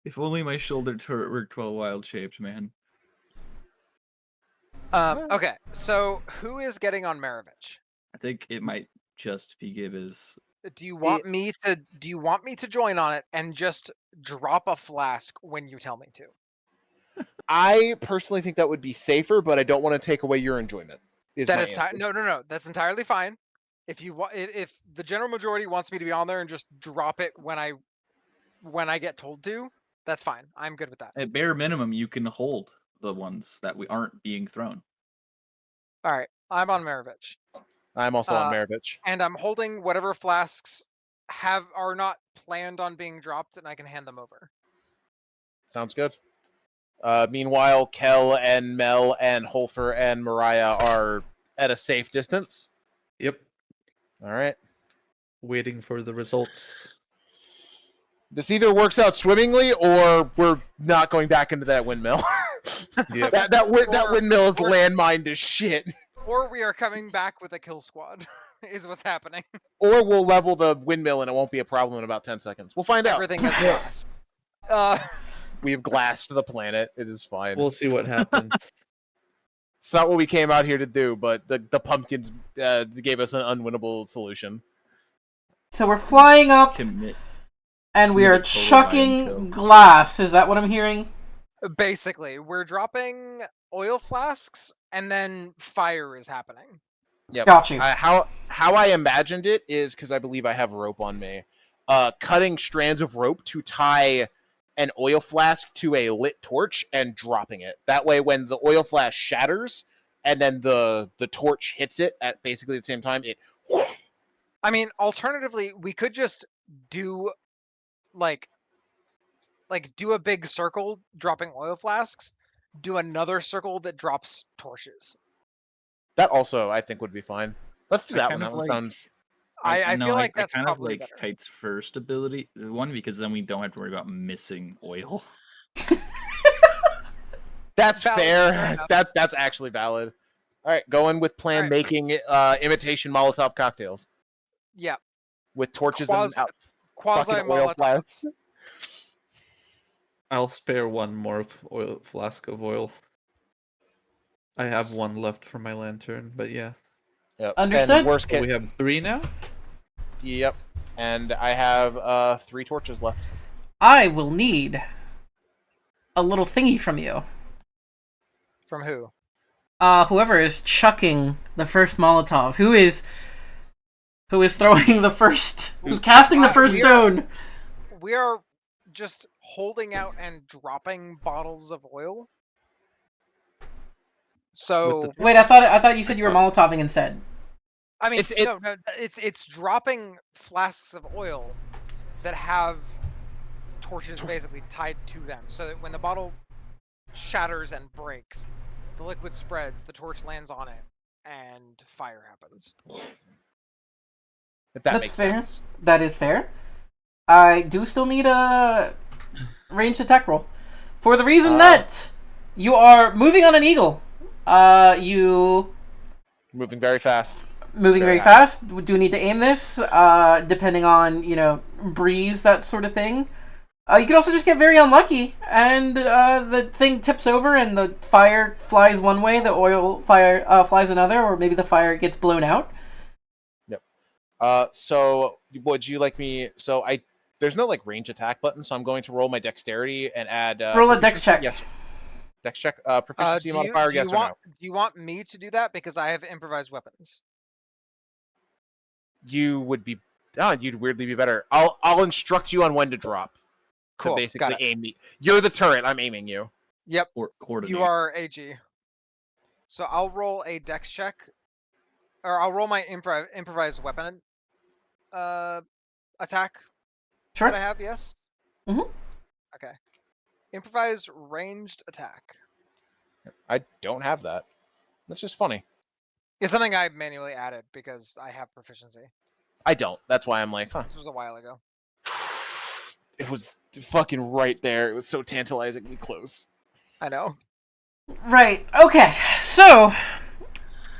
if only my shoulder turret worked well wild shaped, man. Okay, so who is getting on Maravich? I think it might just be Gibbous. Do you want me to join on it and just drop a flask when you tell me to? I personally think that would be safer, but I don't want to take away your enjoyment. That my is answer. no. That's entirely fine. If you if the general majority wants me to be on there and just drop it when I get told to, that's fine. I'm good with that. At bare minimum, you can hold the ones that we aren't being thrown. All right, I'm on Maravich, I'm also on Maravich. and I'm holding whatever flasks are not planned on being dropped, and I can hand them over. Sounds good. Meanwhile, Kel and Mel and Holfer and Mariah are at a safe distance. Yep. All right. Waiting for the results. This either works out swimmingly, or we're not going back into that windmill. Yep. that windmill is or- landmined as shit. Or we are coming back with a kill squad, is what's happening. Or we'll level the windmill and it won't be a problem in about 10 seconds. We'll find out. Everything is glass. We have glassed the planet. It is fine. We'll see what happens. It's not what we came out here to do, but the pumpkins gave us an unwinnable solution. so we're flying up, Commit. and we Commit are a total chucking mind kill. glass. Is that what I'm hearing? Basically, we're dropping oil flasks, and then fire is happening. Yep. Got you. How I imagined it is, because I believe I have rope on me, cutting strands of rope to tie an oil flask to a lit torch and dropping it. That way, when the oil flask shatters, and then the torch hits it at basically the same time. It. I mean, alternatively, we could just do like do a big circle dropping oil flasks, do another circle that drops torches. That also, I think, would be fine. Let's do I that kind one. of That one like- sounds. I no, feel like I that's kind of probably like better. Kite's first ability one because then we don't have to worry about missing oil. That's Valid, fair. fair enough. That's actually valid. All right, going with plan Alright. making imitation Molotov cocktails Yeah, with torches Quasi- and out, quasi fucking oil Molotov. flasks. I'll spare one more flask of oil. I have one left for my lantern, but yeah. Yep. Understood. And worst So case, we have 3 now? Yep. And I have 3 torches left. I will need a little thingy from you. From who? Whoever is chucking the first Molotov, who is throwing the first, who's casting the first stone. We are just holding out and dropping bottles of oil. So Wait, I thought you said you were Molotoving instead. I mean, It's- no, it's dropping flasks of oil that have torches basically tied to them, so that when the bottle shatters and breaks, the liquid spreads, the torch lands on it, and fire happens. If that That's makes fair. sense. That is fair. I do still need a ranged attack roll, for the reason that you are moving on an eagle. You Moving very fast. moving very fast. Do need to aim this, depending on breeze, that sort of thing. You could also just get very unlucky, and the thing tips over, and the fire flies one way, the oil fire flies another, or maybe the fire gets blown out. Yep. So would you like me? So there's no like range attack button, so I'm going to roll my dexterity and add. Roll a dex check. Yes. Dex check. Proficiency modifier. Yes or no? Do you want me to do that because I have improvised weapons? You would be. You'd weirdly be better. I'll instruct you on when to drop. Cool, To got basically it. aim me. You're the turret. I'm aiming you. Yep, Or coordinate. you are AG. So I'll roll a dex check, or I'll roll my improvised weapon attack Sure. that I have. Yes. Mhm. Okay. Improvised ranged attack. I don't have that. That's just funny. It's something I manually added because I have proficiency. I don't. That's why I'm like, huh. This was a while ago. It was fucking right there. It was so tantalizingly close. I know. Right. Okay. So,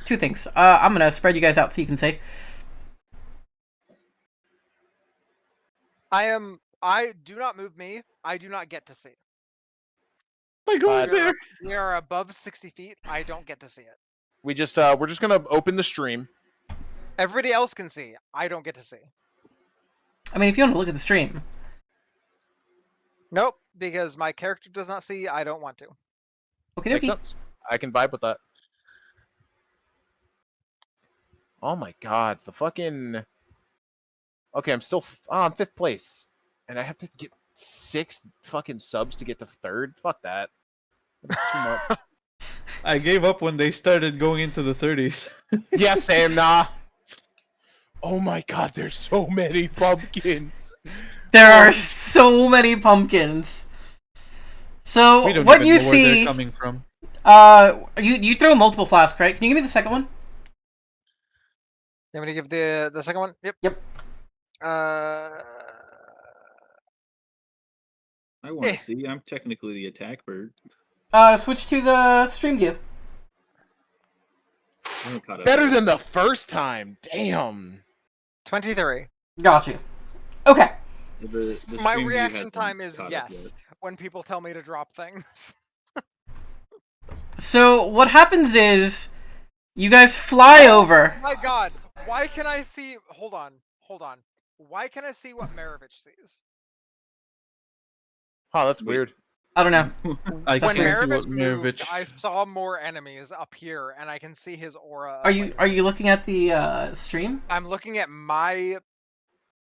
2 things. I'm gonna spread you guys out so you can say. I do not move me. I do not get to see. My God, We are- there! We are above 60 feet. I don't get to see it. We're just gonna open the stream. Everybody else can see. I don't get to see. I mean, if you want to look at the stream. Nope, because my character does not see. I don't want to. Okay, Makes dokie. sense. I can vibe with that. Oh my God, the fucking. Okay, I'm still. I'm 5th place, and I have to get 6 fucking subs to get to 3rd. Fuck that. That's too much. I gave up when they started going into the 30s. Yeah, same. Nah. Oh my God, there's so many pumpkins. There are so many pumpkins. So We don't what even you know where they're see, coming from. you throw multiple flasks, right? Can you give me the second one? You want me to give the second one? Yep. Yep. I want Eh. to see. I'm technically the attack bird. Switch to the stream view. I'm caught up. Better than the first time. Damn. 23. Got you. Okay. The My stream view reaction hasn't time is caught up yes when people tell me to drop things. So what happens is, you guys fly over. My God, why can I see? Hold on. Why can I see what Maravich sees? Oh, that's Wait. weird. I don't know. I When can't see Maravich what moved, Maravich... I saw more enemies up here, and I can see his aura. Are you looking at the stream? I'm looking at my.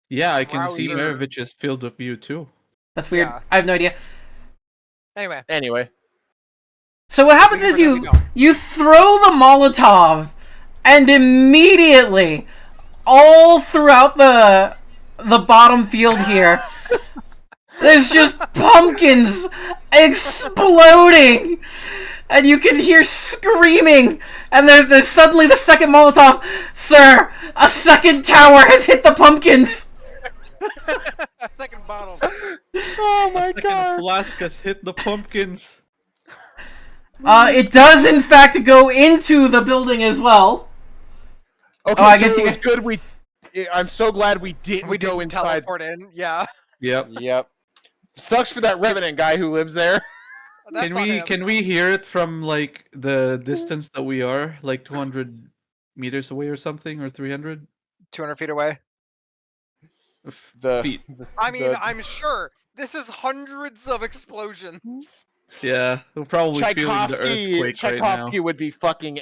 Yeah, I can see Browser. Maravich's field of view too. That's weird. Yeah. I have no idea. Anyway, Anyway. So what happens We is never know. you throw the Molotov, and immediately, all throughout the bottom field here, there's just pumpkins exploding, and you can hear screaming. And there's suddenly the second Molotov. Sir, a second tower has hit the pumpkins. Second bottle. Oh my Second god! flask has hit the pumpkins. It does in fact go into the building as well. Okay, I so guess it you was get- good. I'm so glad we didn't We go didn't inside. teleport in. Yeah. Yep. Yep. Sucks for that Revenant guy who lives there. That's on him. Can we hear it from like the distance that we are, like 200 meters away or something, or 300 200 feet away? feet? I mean, The- I'm sure this is hundreds of explosions. Yeah, we're probably feeling the earthquake right now. Tchaikovsky would be fucking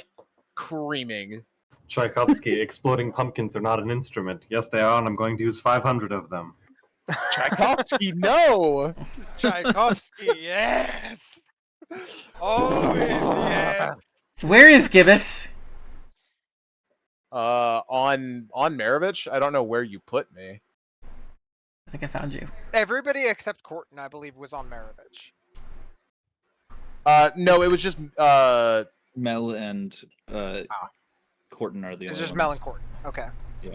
creaming. Tchaikovsky, exploding pumpkins are not an instrument. Yes, they are, and I'm going to use 500 of them. Tchaikovsky, no! Tchaikovsky, yes. Oh yes. Where is Gibbous? On Maravich? I don't know where you put me. I think I found you. Everybody except Corton, I believe, was on Maravich. No, it was just Mel and Corton are the It's only just ones. Mel and Corton. Okay.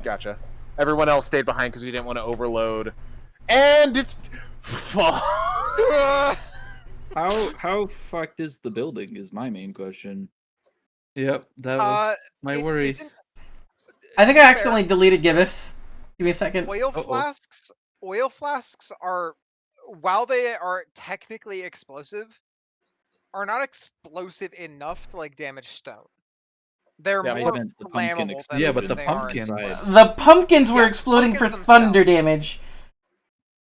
gotcha. Everyone else stayed behind because we didn't want to overload. And it's fuck. How fucked is the building? Is my main question. Yep, that was my it worry. isn't- I think I fair. accidentally deleted Gibbous. Give me a second. Oil flasks are, while they are technically explosive, are not explosive enough to like damage stone. They're Yeah, more meant the pumpkin flammable than Yeah, but the they are pumpkins. inside. The pumpkins were Yeah, exploding for pumpkins thunder themselves. damage.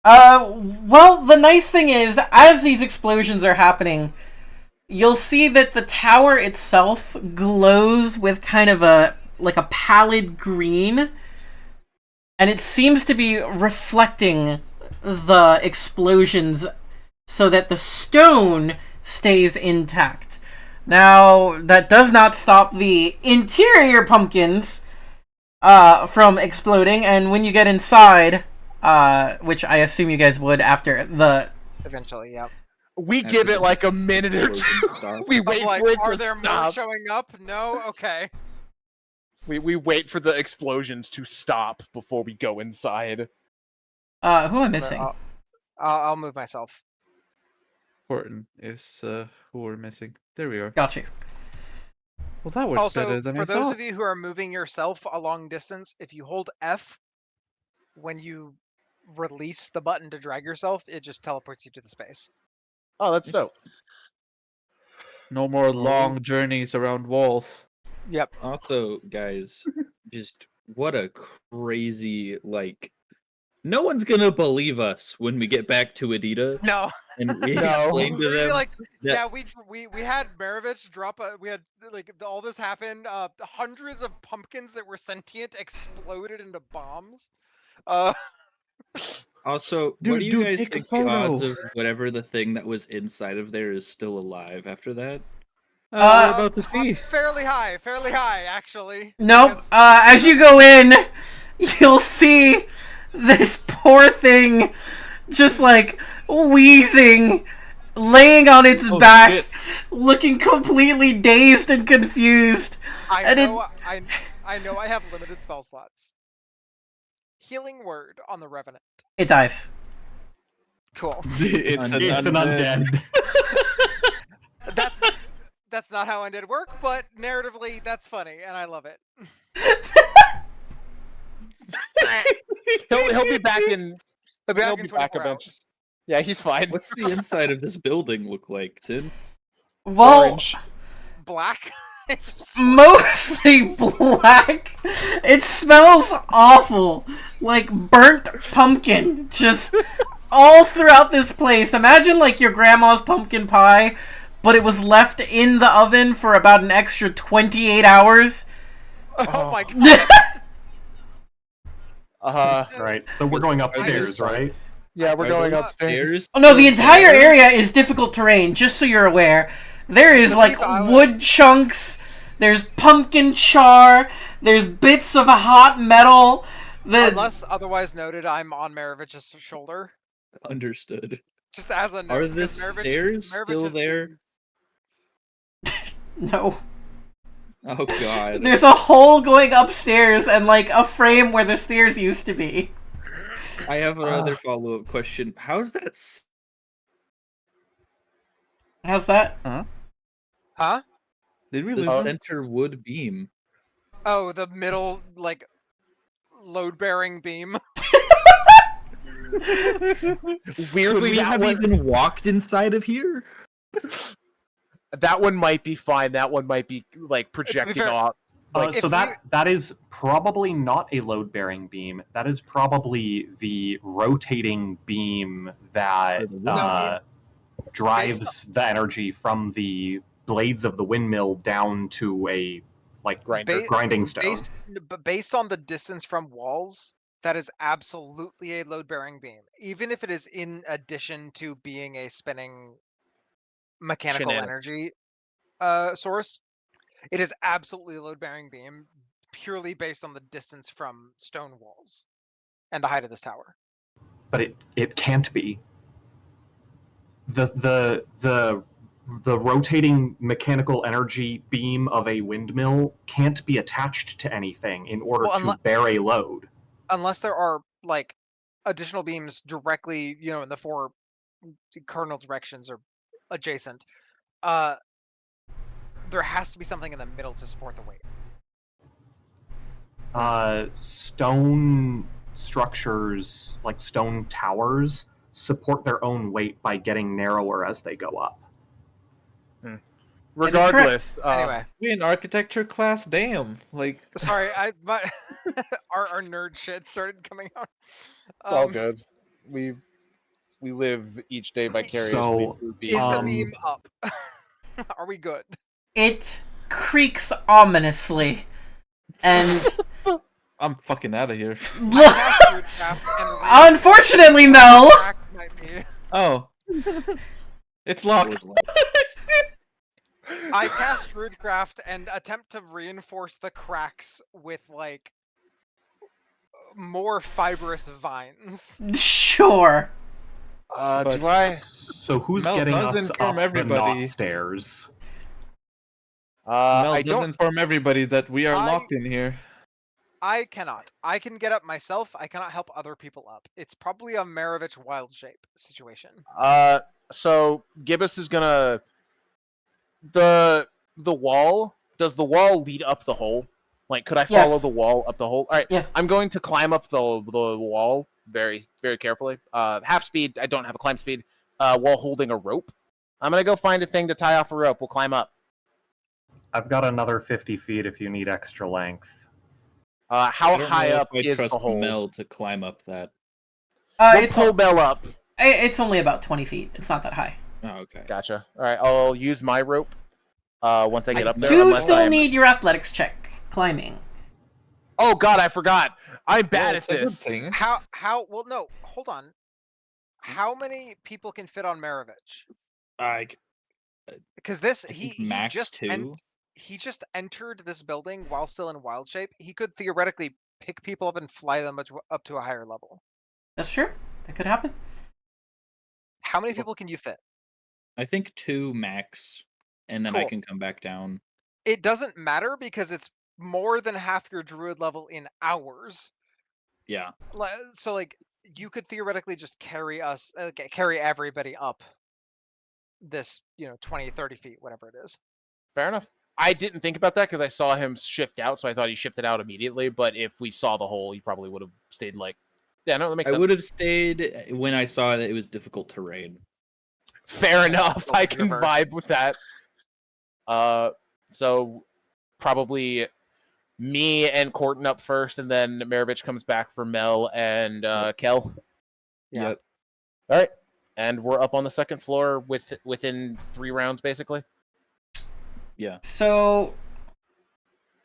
Well, the nice thing is, as these explosions are happening, you'll see that the tower itself glows with kind of a pallid green, and it seems to be reflecting the explosions so that the stone stays intact. Now, that does not stop the interior pumpkins from exploding, and when you get inside, which I assume you guys would after the... Eventually, yeah. We give it like a minute or two. We wait I'm like, for it are to there more stop. showing up? No? Okay. We wait for the explosions to stop before we go inside. who am I missing? I'll move myself. Important is who we're missing. There we are. Got you. Well, that worked Also, better than for I those thought. of you who are moving yourself a long distance, if you hold F when you release the button to drag yourself, it just teleports you to the space. Oh, that's dope. No more long journeys around walls. Yep. Also, guys, just what a crazy no one's gonna believe us when we get back to Adida No. and we No. explain to We're gonna be them. like, that- yeah, we had Maravich drop we had like all this happened. Hundreds of pumpkins that were sentient exploded into bombs. Also, what Dude, do you dude, guys take a think the odds photo. of whatever the thing that was inside of there is still alive after that? We're about to see. Fairly high, actually. Nope. because- As you go in, you'll see this poor thing just like wheezing, laying on its Oh, back, shit. looking completely dazed and confused. I and it- know I know I have limited spell slots. Healing word on the Revenant. It dies. Cool. It's an It's an undead. undead. That's not how undead work, but narratively that's funny and I love it. He'll be back in. He'll be He'll back in be back 24 eventually. hours. Yeah, he's fine. What's the inside of this building look like, Tin? Well, Orange. Black. It's mostly black. It smells awful. Like burnt pumpkin. Just all throughout this place. Imagine like your grandma's pumpkin pie, but it was left in the oven for about an extra 28 hours. Oh my god. Right. So we're going upstairs, right? Yeah, we're Are going those upstairs. Oh no, the still entire there? area is difficult terrain, just so you're aware. There is like wood chunks. There's pumpkin char. There's bits of hot metal. Unless otherwise noted, I'm on Maravich's shoulder. Understood. Just as a note. Are the because stairs still is there? No. Oh god. There's a hole going upstairs and like a frame where the stairs used to be. I have another follow-up question. How's that? How's that? Huh? Did we The lose him? center wood beam. Oh, the middle, like, load-bearing beam. Weirdly, Could we that have one, even walked inside of here? that one might be fine. That one might be like projecting fair- off. So that is probably not a load-bearing beam. That is probably the rotating beam that drives the energy from the blades of the windmill down to a grinding stone. Based on the distance from walls, that is absolutely a load-bearing beam. Even if it is in addition to being a spinning mechanical energy source, it is absolutely a load-bearing beam, purely based on the distance from stone walls and the height of this tower. But it can't be. The rotating mechanical energy beam of a windmill can't be attached to anything in order to bear a load. Unless there are like additional beams directly, in the 4 cardinal directions or adjacent. There has to be something in the middle to support the weight. Stone structures, like stone towers, support their own weight by getting narrower as they go up. Regardless, anyway, we in architecture class. Damn, like sorry, our nerd shit started coming out. It's all good. We live each day vicariously through being. Is the beam up? Are we good? It creaks ominously, and I'm fucking out of here. Unfortunately, no. Oh, it's locked. I cast Rudecraft and attempt to reinforce the cracks with like more fibrous vines. Sure. Do I? So who's Mel getting does us inform up everybody. the knot stairs? Mel I does don't. inform everybody that we are locked in here. I cannot. I can get up myself. I cannot help other people up. It's probably a Maravich wild shape situation. So Gibbous is gonna the wall. Does the wall lead up the hole? Like, could I follow Yes. the wall up the hole? All right. Yes. I'm going to climb up the wall very, very carefully. Half speed. I don't have a climb speed. While holding a rope. I'm gonna go find a thing to tie off a rope. We'll climb up. I've got another 50 feet if you need extra length. How I don't high know up if I is trust the hole? Mel to climb up that. We'll It's pull Bell up. It's only about 20 feet. It's not that high. Oh, okay. Gotcha. All right. I'll use my rope. Once I get up there. Do unless still I'm- need your athletics check climbing. Oh God, I forgot. I'm bad it's at a good this. thing. How? Well, no. Hold on. How many people can fit on Maravich? Because this he max just 2. he just entered this building while still in wild shape. He could theoretically pick people up and fly them up to a higher level. That's true. That could happen. How many people can you fit? I think 2 max, and then I Cool. can come back down. It doesn't matter because it's more than half your druid level in hours. Yeah. So like you could theoretically just carry us, carry everybody up this, 20, 30 feet, whatever it is. Fair enough. I didn't think about that because I saw him shift out, so I thought he shifted out immediately. But if we saw the hole, he probably would have stayed like. Yeah, no, that makes I sense. would have stayed when I saw that it was difficult terrain. Fair enough. I can Universe. vibe with that. So probably me and Corton up first, and then Maravich comes back for Mel and Kel. Yeah. Yep. All right, and we're up on the second floor within 3 rounds, basically. Yeah. So,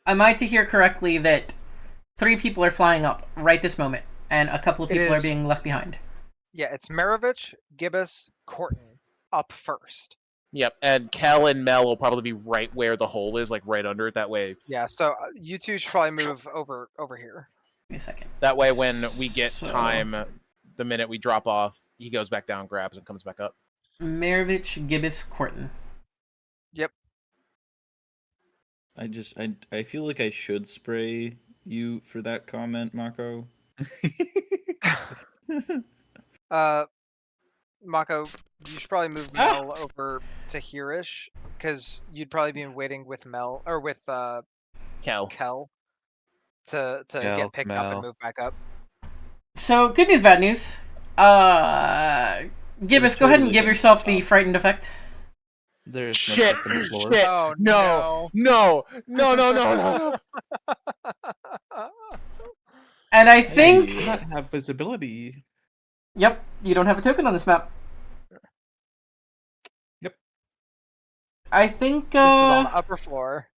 am I to hear correctly that 3 people are flying up right this moment, and a couple of It people are is- being left behind? Yeah, it's Maravich, Gibbous, Corton up first. Yep, and Kel and Mel will probably be right where the hole is, like right under it. That way, Yeah. So you two should probably move over here. Give me a second. that way when we get So- time, the minute we drop off, he goes back down, grabs, and comes back up. Maravich, Gibbous, Corton. I feel like I should spray you for that comment, Mako. Mako, you should probably move Mel over to here-ish, because you'd probably be waiting with Mel or with Kel. Kel to Kel, get picked up and Mel. move back up. So, good news, bad news. Gibbous, go ahead and totally give been yourself the stopped. frightened effect. There's Shit! no on the floor. Shit! Oh No! No! No! No! No! No! No! And I I think... do not have visibility. Yep, you don't have a token on this map. Yep. I think, This is on the upper floor.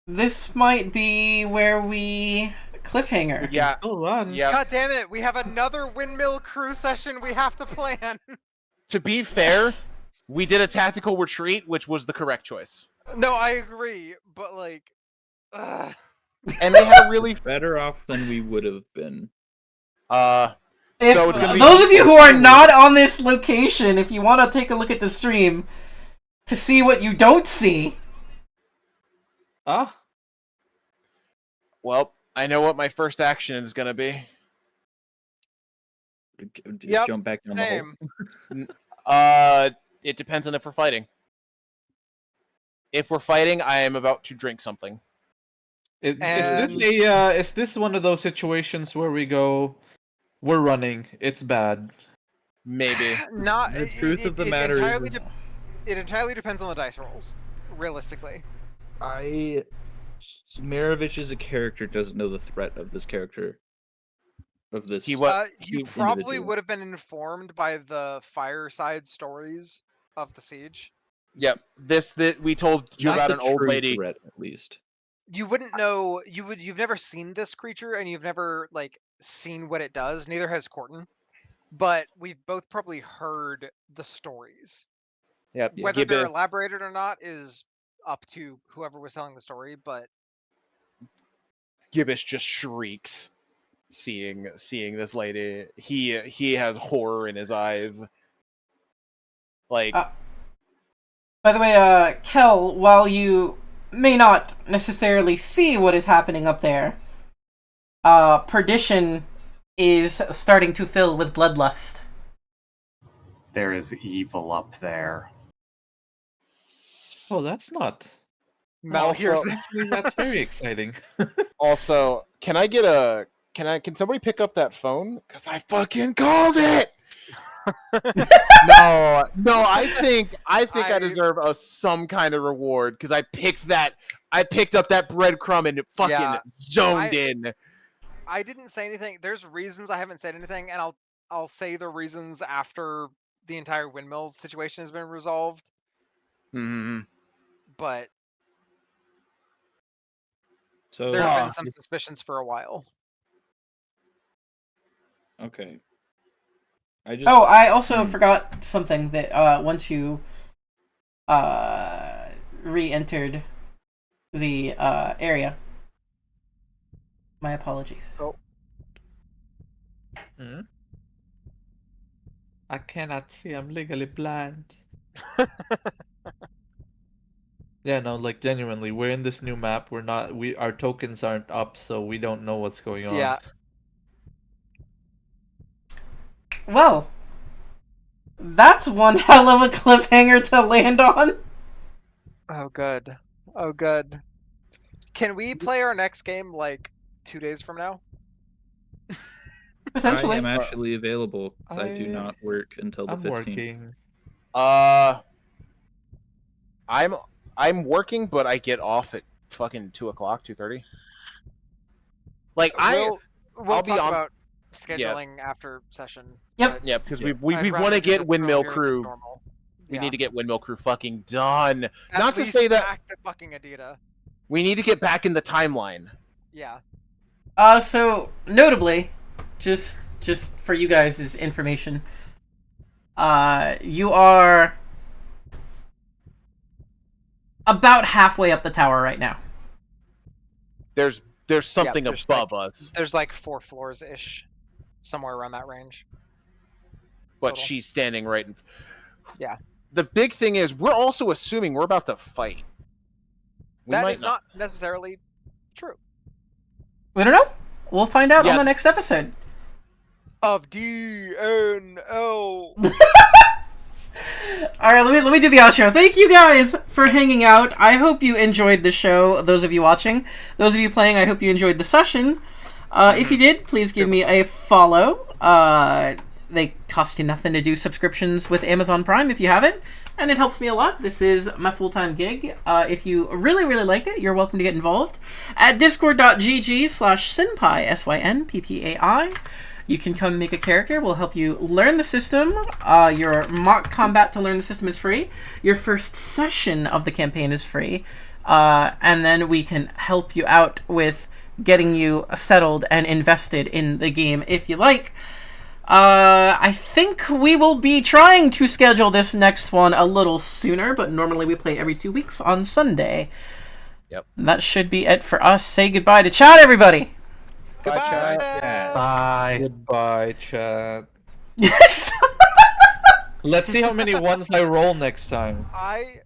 this might be where we cliffhanger. Yeah. Still run. Yeah. God damn it! We have another windmill crew session we have to plan. To be fair, we did a tactical retreat, which was the correct choice. No, I agree, but like, ugh. And they had a really Better off than we would have been. If So it's gonna be- those of you who are not on this location, if you want to take a look at the stream to see what you don't see, Ah, well, I know what my first action is gonna be. Yep, Jump back down the same. hole. It depends on if we're fighting. If we're fighting, I am about to drink something. Is this one of those situations where we go, we're running, it's bad? Maybe. Not The truth of the matter entirely is, it entirely depends on the dice rolls, realistically. Maravich as a character doesn't know the threat of this character. Of this. He was- You probably would have been informed by the fireside stories of the siege. Yep. We told you Not about the an old true lady. threat, at least. You wouldn't know. You've never seen this creature, and you've never like seen what it does. Neither has Corton. But we've both probably heard the stories. Yep. Whether they're Gibbous, elaborated or not is up to whoever was telling the story. But Gibbous just shrieks, seeing this lady. He has horror in his eyes. Like. by the way, Kel, while you may not necessarily see what is happening up there, Perdition is starting to fill with bloodlust. There is evil up there. Oh, that's not. Mel hears Also- that. Actually, that's very exciting. Also, can somebody pick up that phone? Because I fucking called it! No, I think I deserve some kind of reward because I picked up that breadcrumb and it fucking Yeah, zoned in. I didn't say anything. There's reasons I haven't said anything, and I'll say the reasons after the entire windmill situation has been resolved. Mm-hmm. But So there have been some suspicions for a while. okay. I just Oh, I also forgot something that once you re-entered the area. My apologies. Oh. I cannot see. I'm legally blind. Yeah, no, like genuinely, we're in this new map. Our tokens aren't up, so we don't know what's going on. Yeah. Well, that's one hell of a cliffhanger to land on. Oh, good. Oh, good. Can we play our next game like 2 days from now? Potentially. I am actually available because I do I- not work until the I'm 15th. working. I'm working, but I get off at fucking 2:00, 2:30. Like We'll I'll be talk on- about scheduling after session. Yep. but yeah, because Yeah. we I'd want rather to do get this Windmill earlier than Crew. normal. We Yeah. need to get Windmill Crew fucking done. At Not to least say that back to fucking Adida. we need to get back in the timeline. Yeah. So notably, just for you guys' information, you are about halfway up the tower right now. There's something there's above us, There's like 4 floors ish, somewhere around that range. but total. she's standing right in. Yeah. The big thing is, we're also assuming we're about to fight. We That might is not necessarily true. We don't know. We'll find out Yeah. on the next episode. Of DNL. All right, let me do the outro. Thank you guys for hanging out. I hope you enjoyed the show. Those of you watching, those of you playing, I hope you enjoyed the session. If you did, please give me a follow. They cost you nothing to do subscriptions with Amazon Prime if you have it, and it helps me a lot. This is my full-time gig. If you really like it, you're welcome to get involved at discord.gg/synpai, SYNPPAI. You can come make a character. We'll help you learn the system. Your mock combat to learn the system is free. Your first session of the campaign is free. And then we can help you out with getting you settled and invested in the game if you like. I think we will be trying to schedule this next one a little sooner, but normally we play every 2 weeks on Sunday. Yep. That should be it for us. Say goodbye to chat, everybody. Goodbye. Bye. Goodbye, chat. Yes. Let's see how many ones I roll next time. I